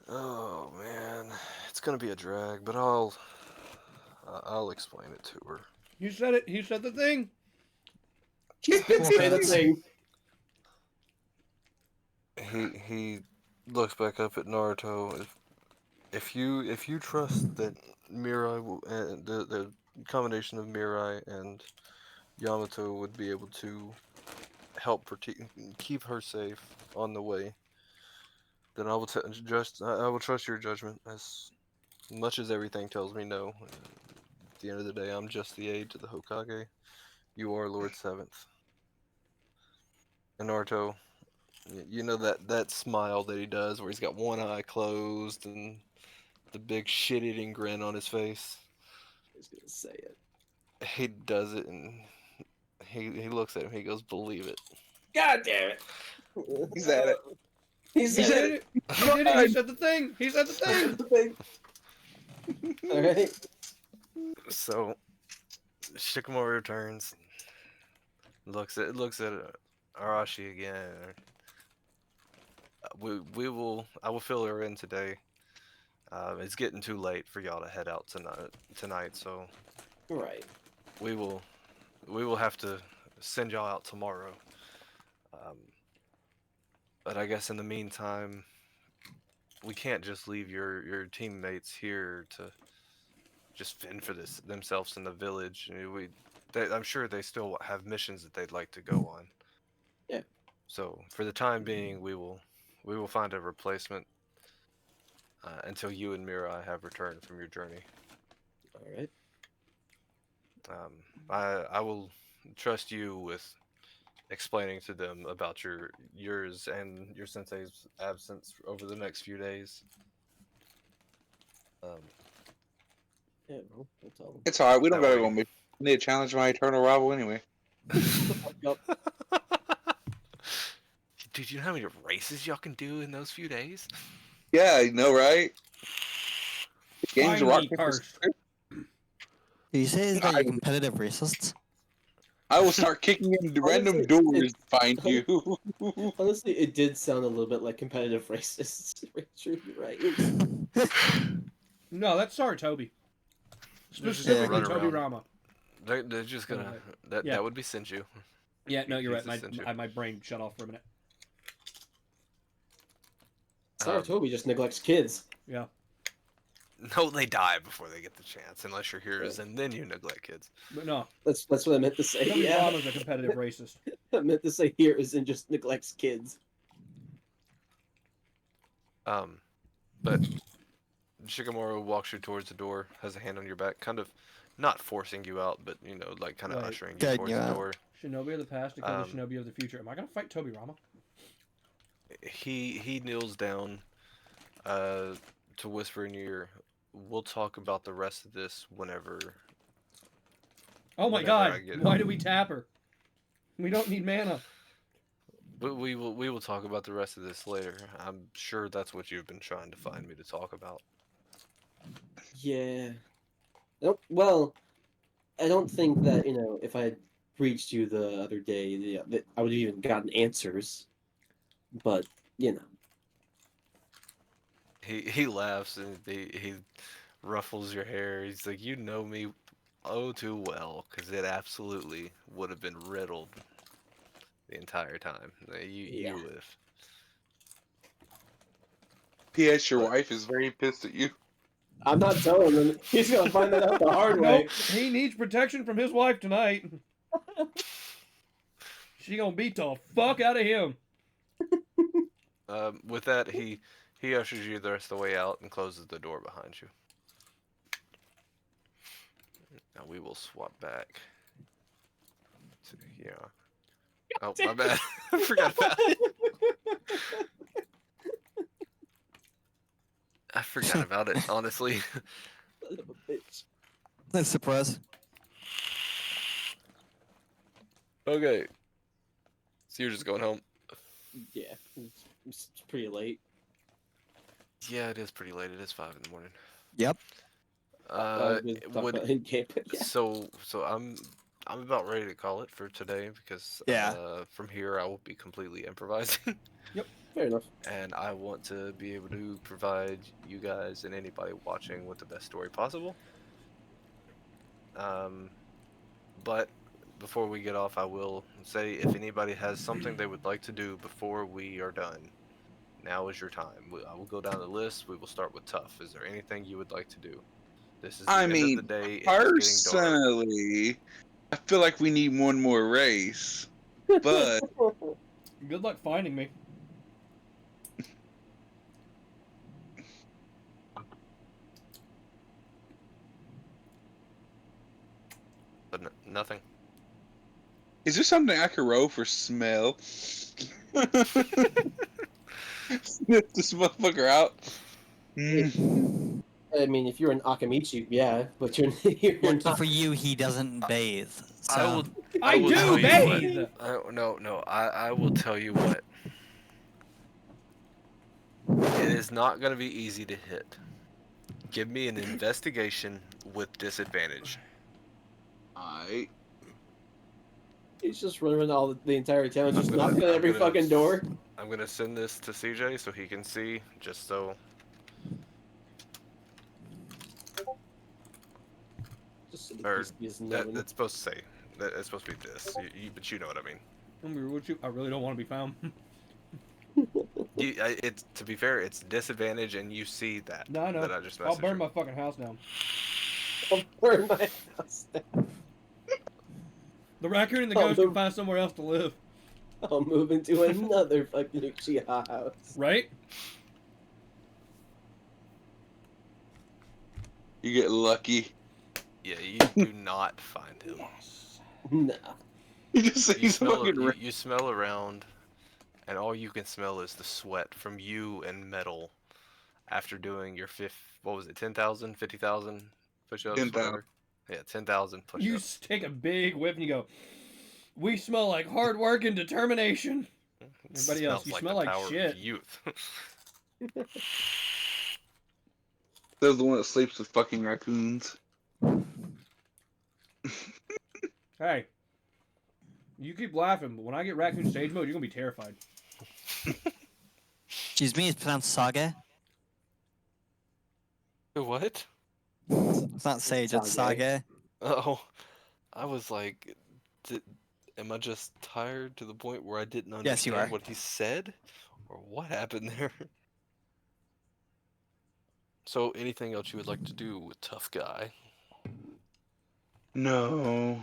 oh man, it's gonna be a drag, but I'll explain it to her. You said it. He said the thing. She did say the thing. He looks back up at Naruto. If you trust that Mirai the combination of Mirai and Yamato would be able to help keep her safe on the way, then I will trust your judgment as much as everything tells me no. At the end of the day, I'm just the aide to the Hokage. You are Lord Seventh. And Naruto, you know that smile that he does where he's got one eye closed and the big shit-eating grin on his face. I was gonna say it. He does it and he looks at him. He goes, "Believe it." God damn it! He said it. He He said did it. it. He did it. He said the thing. He said the He thing. said the thing. All right. So Shikamaru returns, looks at Arashi again. I will fill her in today. It's getting too late for y'all to head out tonight, so Right. we will we will have to send y'all out tomorrow. Um, But I guess in the meantime, we can't just leave your teammates here to just fend for this themselves in the village. I mean, I'm sure they still have missions that they'd like to go on. Yeah. So for the time being, we will find a replacement until you and Mirai have returned from your journey. All right. I will trust you with explaining to them about yours and your sensei's absence over the next few days. Yeah, well, we'll tell them. It's alright. We don't That gotta way- go. We need to challenge my eternal rival anyway. Yup. Dude, you know how many races y'all can do in those few days? Yeah, you know, right? The game's Find rock me paper first. scissors. Do you say that you're competitive racists? I will start kicking into random Honestly, doors to find you. Honestly, it did sound a little bit like competitive racists. You're right. No, that's Saratobi. Specifically, Toby runaround. Rama. They're just gonna Yeah. that would be Senju. Yeah, no, you're He's right. a Senju. My brain shut off for a minute. Saratobi just neglects kids. Yeah. No, they die before they get the chance, unless you're heroes, and then you neglect kids. But no, That's what I meant to say. Toby Yeah, Rama's a competitive racist. I meant to say heroes and just neglects kids. But Shikamaru walks you towards the door, has a hand on your back, kind of not forcing you out, but like kind of Right. ushering you Guiding towards you the out. door. Shinobi of the past becomes the Shinobi of the future. Am I gonna fight Toby Rama? He kneels down to whisper in your ear. We'll talk about the rest of this whenever. Oh my Whenever I god! get Why home. do we tap her? We don't need mana. But we will talk about the rest of this later. I'm sure that's what you've been trying to find me to talk about. Yeah. Nope. Well, I don't think that if I had reached you the other day, that I would have even gotten answers. But He laughs and he ruffles your hair. He's like, you know me oh too well, because it absolutely would have been riddled the entire time. Yeah. You live. P.S. Your But- wife is very pissed at you. I'm not telling him. He's gonna find that out the hard way. Nope. He needs protection from his wife tonight. She gonna beat the fuck out of him. With that, he ushers you the rest of the way out and closes the door behind you. Now we will swap back to here. Oh, my bad. I forgot about it. I forgot about it, honestly. Son of a bitch. Nice surprise. Okay. So you're just going home? Yeah, it's pretty late. Yeah, it is pretty late. It is 5 in the morning. Yep. We'll talk would about in game, but yeah. so I'm about ready to call it for today because Yeah. from here I will be completely improvising. Fair enough. And I want to be able to provide you guys and anybody watching with the best story possible. But before we get off, I will say if anybody has something they would like to do before we are done, now is your time. I will go down the list. We will start with Tough. Is there anything you would like to do? This is the I end mean, of the day. It is getting dark. personally, I feel like we need one more race. But Good luck finding me. But nothing. is there something I could roll for smell? Sniff this motherfucker out. Mm. I mean, if you're an Akamichi, yeah, but you're Lucky not. for you, he doesn't bathe. So. I will. I will do tell you bathe! what. No. I will tell you what. It is not going to be easy to hit. Give me an investigation with disadvantage. Alright. He's just running around the entire town, just I'm gonna- knocking at I'm every gonna- fucking door. I'm going to send this to CJ so he can see, just so. Just so Or he's That, knowing. that's supposed to say. It's supposed to be this. But you know what I mean. I really don't want to be found. It's to be fair, it's disadvantage, and you see that. No, I know. That I just I'll messaged burn you. my fucking house down. I'll burn my house down. The raccoon and the Oh, ghost the- can find somewhere else to live. I'll move into another fucking Uchiha house. Right? You get lucky. Yeah, you do not find him. Yes. Nah. You just say You he's smell, fucking you, you smell around, and all you can smell is the sweat from you and metal after doing your what was it, 10,000, 50,000 push-ups, 10,000. whatever? Yeah, 10,000 You push-ups. take a big whiff and you go, we smell like hard work and determination. Everybody else, you Smells smell the like power shit. of youth. There's the one that sleeps with fucking raccoons. Hey, you keep laughing, but when I get raccoon stage mode, you're gonna be terrified. Excuse me, it's pronounced Sage. What? It's not Sage, it's Sage. Sage. Oh, I was like, am I just tired to the point where I didn't Yes, you understand are. what he said? Or what happened there? So, anything else you would like to do with Tough Guy? No.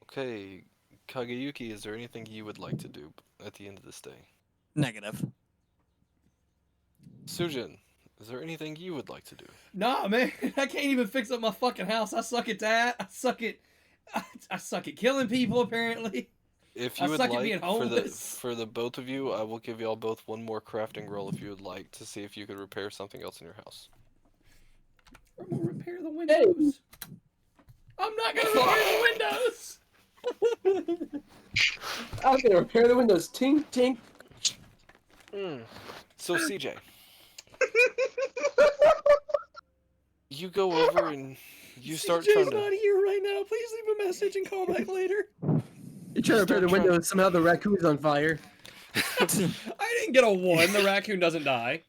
Okay, Kageyuki, is there anything you would like to do at the end of this day? Negative. Sujin, is there anything you would like to do? Nah, man, I can't even fix up my fucking house. I suck at that. I suck at killing people, apparently. If I you would suck at like, being homeless. for the both of you, I will give y'all both one more crafting roll if you would like to see if you could repair something else in your house. I'm gonna repair the windows. I'm not gonna repair the windows. I'm gonna repair the windows. Tink, tink. So, CJ, you go over and you start CJ's trying to. not here right now. Please leave a message and call back later. You're trying to repair the Start trying- windows. Somehow the raccoon's on fire. I didn't get a 1. The raccoon doesn't die.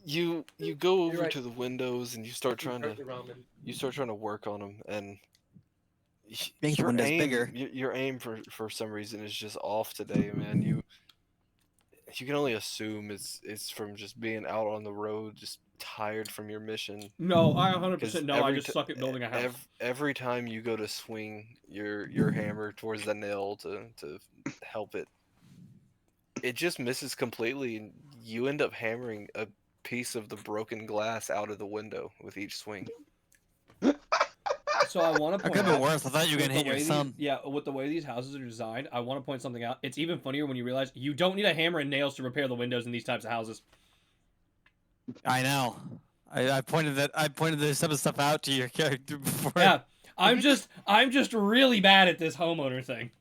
You go over right. to the windows and you start trying to work on them, and Make the your windows aim, bigger. your aim for some reason is just off today, man. You can only assume it's from just being out on the road, just tired from your mission. No, I 'Cause 100% know. I every just t- suck at building a house. Every time you go to swing your hammer towards the nail to help it, it just misses completely, and you end up hammering a piece of the broken glass out of the window with each swing. So I want to That point could have out. been worse. I thought you were with gonna hit the your way thumb. with the way these houses are designed, I want to point something out. It's even funnier when you realize you don't need a hammer and nails to repair the windows in these types of houses. I know. I pointed this type of stuff out to your character before. Yeah, I'm just really bad at this homeowner thing.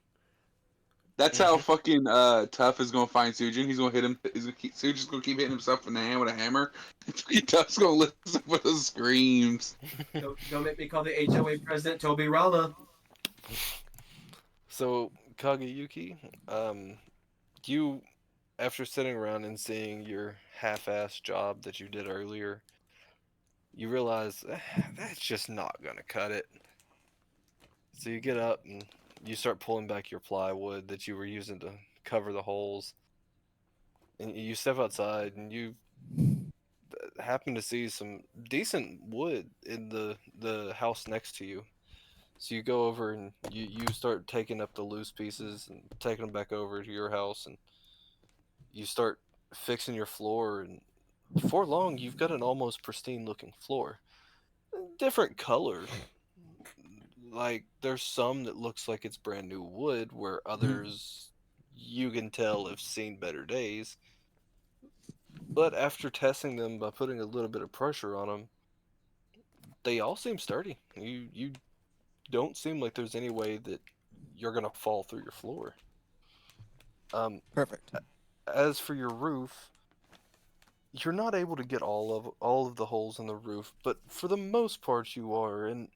That's how fucking Tough is gonna find Sujin. He's gonna hit him. Sujin's gonna keep hitting himself in the hand with a hammer. Fucking Tough's gonna lift us up with those screams. Don't make me call the HOA president Toby Rala. So, Kageyuki, you, after sitting around and seeing your half-assed job that you did earlier, you realize that's just not gonna cut it. So you get up and you start pulling back your plywood that you were using to cover the holes, and you step outside and you happen to see some decent wood in the house next to you. So you go over and you start taking up the loose pieces and taking them back over to your house, and you start fixing your floor, and before long you've got an almost pristine looking floor. Different color. Like there's some that looks like it's brand new wood, where others you can tell have seen better days. But after testing them by putting a little bit of pressure on them, they all seem sturdy. You don't seem like there's any way that you're gonna fall through your floor. Perfect. As for your roof, you're not able to get all of the holes in the roof, but for the most part you are, and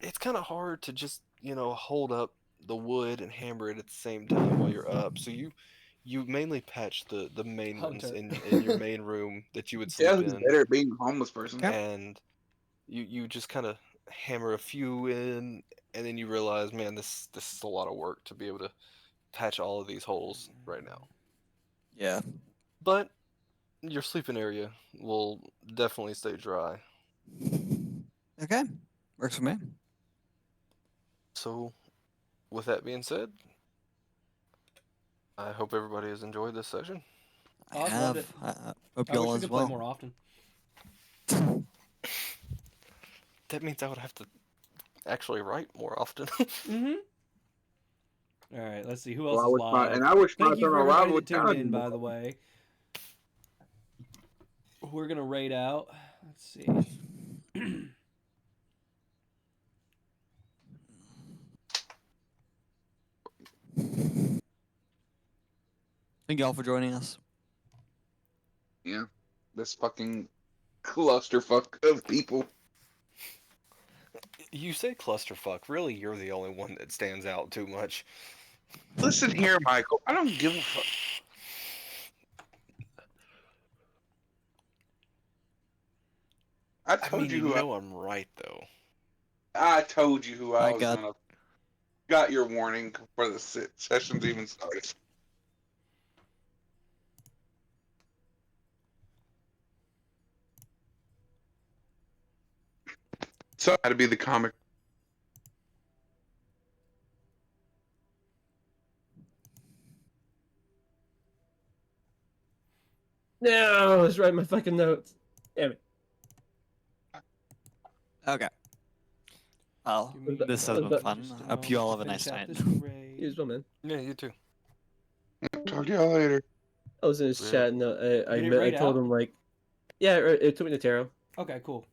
it's kind of hard to just hold up the wood and hammer it at the same time while you're up. So you mainly patch the main ones Hunter. in your main room that you would sleep Yeah, he's in, better at being a homeless person. and you just kind of hammer a few in, and then you realize, man, this is a lot of work to be able to patch all of these holes right now. Yeah. But your sleeping area will definitely stay dry. Okay. Works for me. So, with that being said, I hope everybody has enjoyed this session. I I've have. loved it. I hope I you wish all we as could play well. more often. That means I would have to actually write more often. Mm-hmm. All right, let's see who else Well, is live. I wish my Thank you for eternal everybody rival that tuned would in, challenge by me. the way. We're gonna rate out. Let's see. Thank you all for joining us. Yeah, this fucking clusterfuck of people. You say clusterfuck. Really, you're the only one that stands out too much. Listen here, Michael. I don't give a fuck. I I told mean, you you who know I'm right, though. I told you who I My was God. gonna. Got your warning before the sessions even started. So I had to be the comic. No, I was writing my fucking notes. Damn it. Okay. Well, Give me this has been fun. just a Hope you all have a moment to nice finish out night. this raid. You as well, man. Yeah, you too. Talk to y'all later. I was in his Yeah. chat and Did it raid I told out? him like, yeah, it took me to tarot. Okay, cool.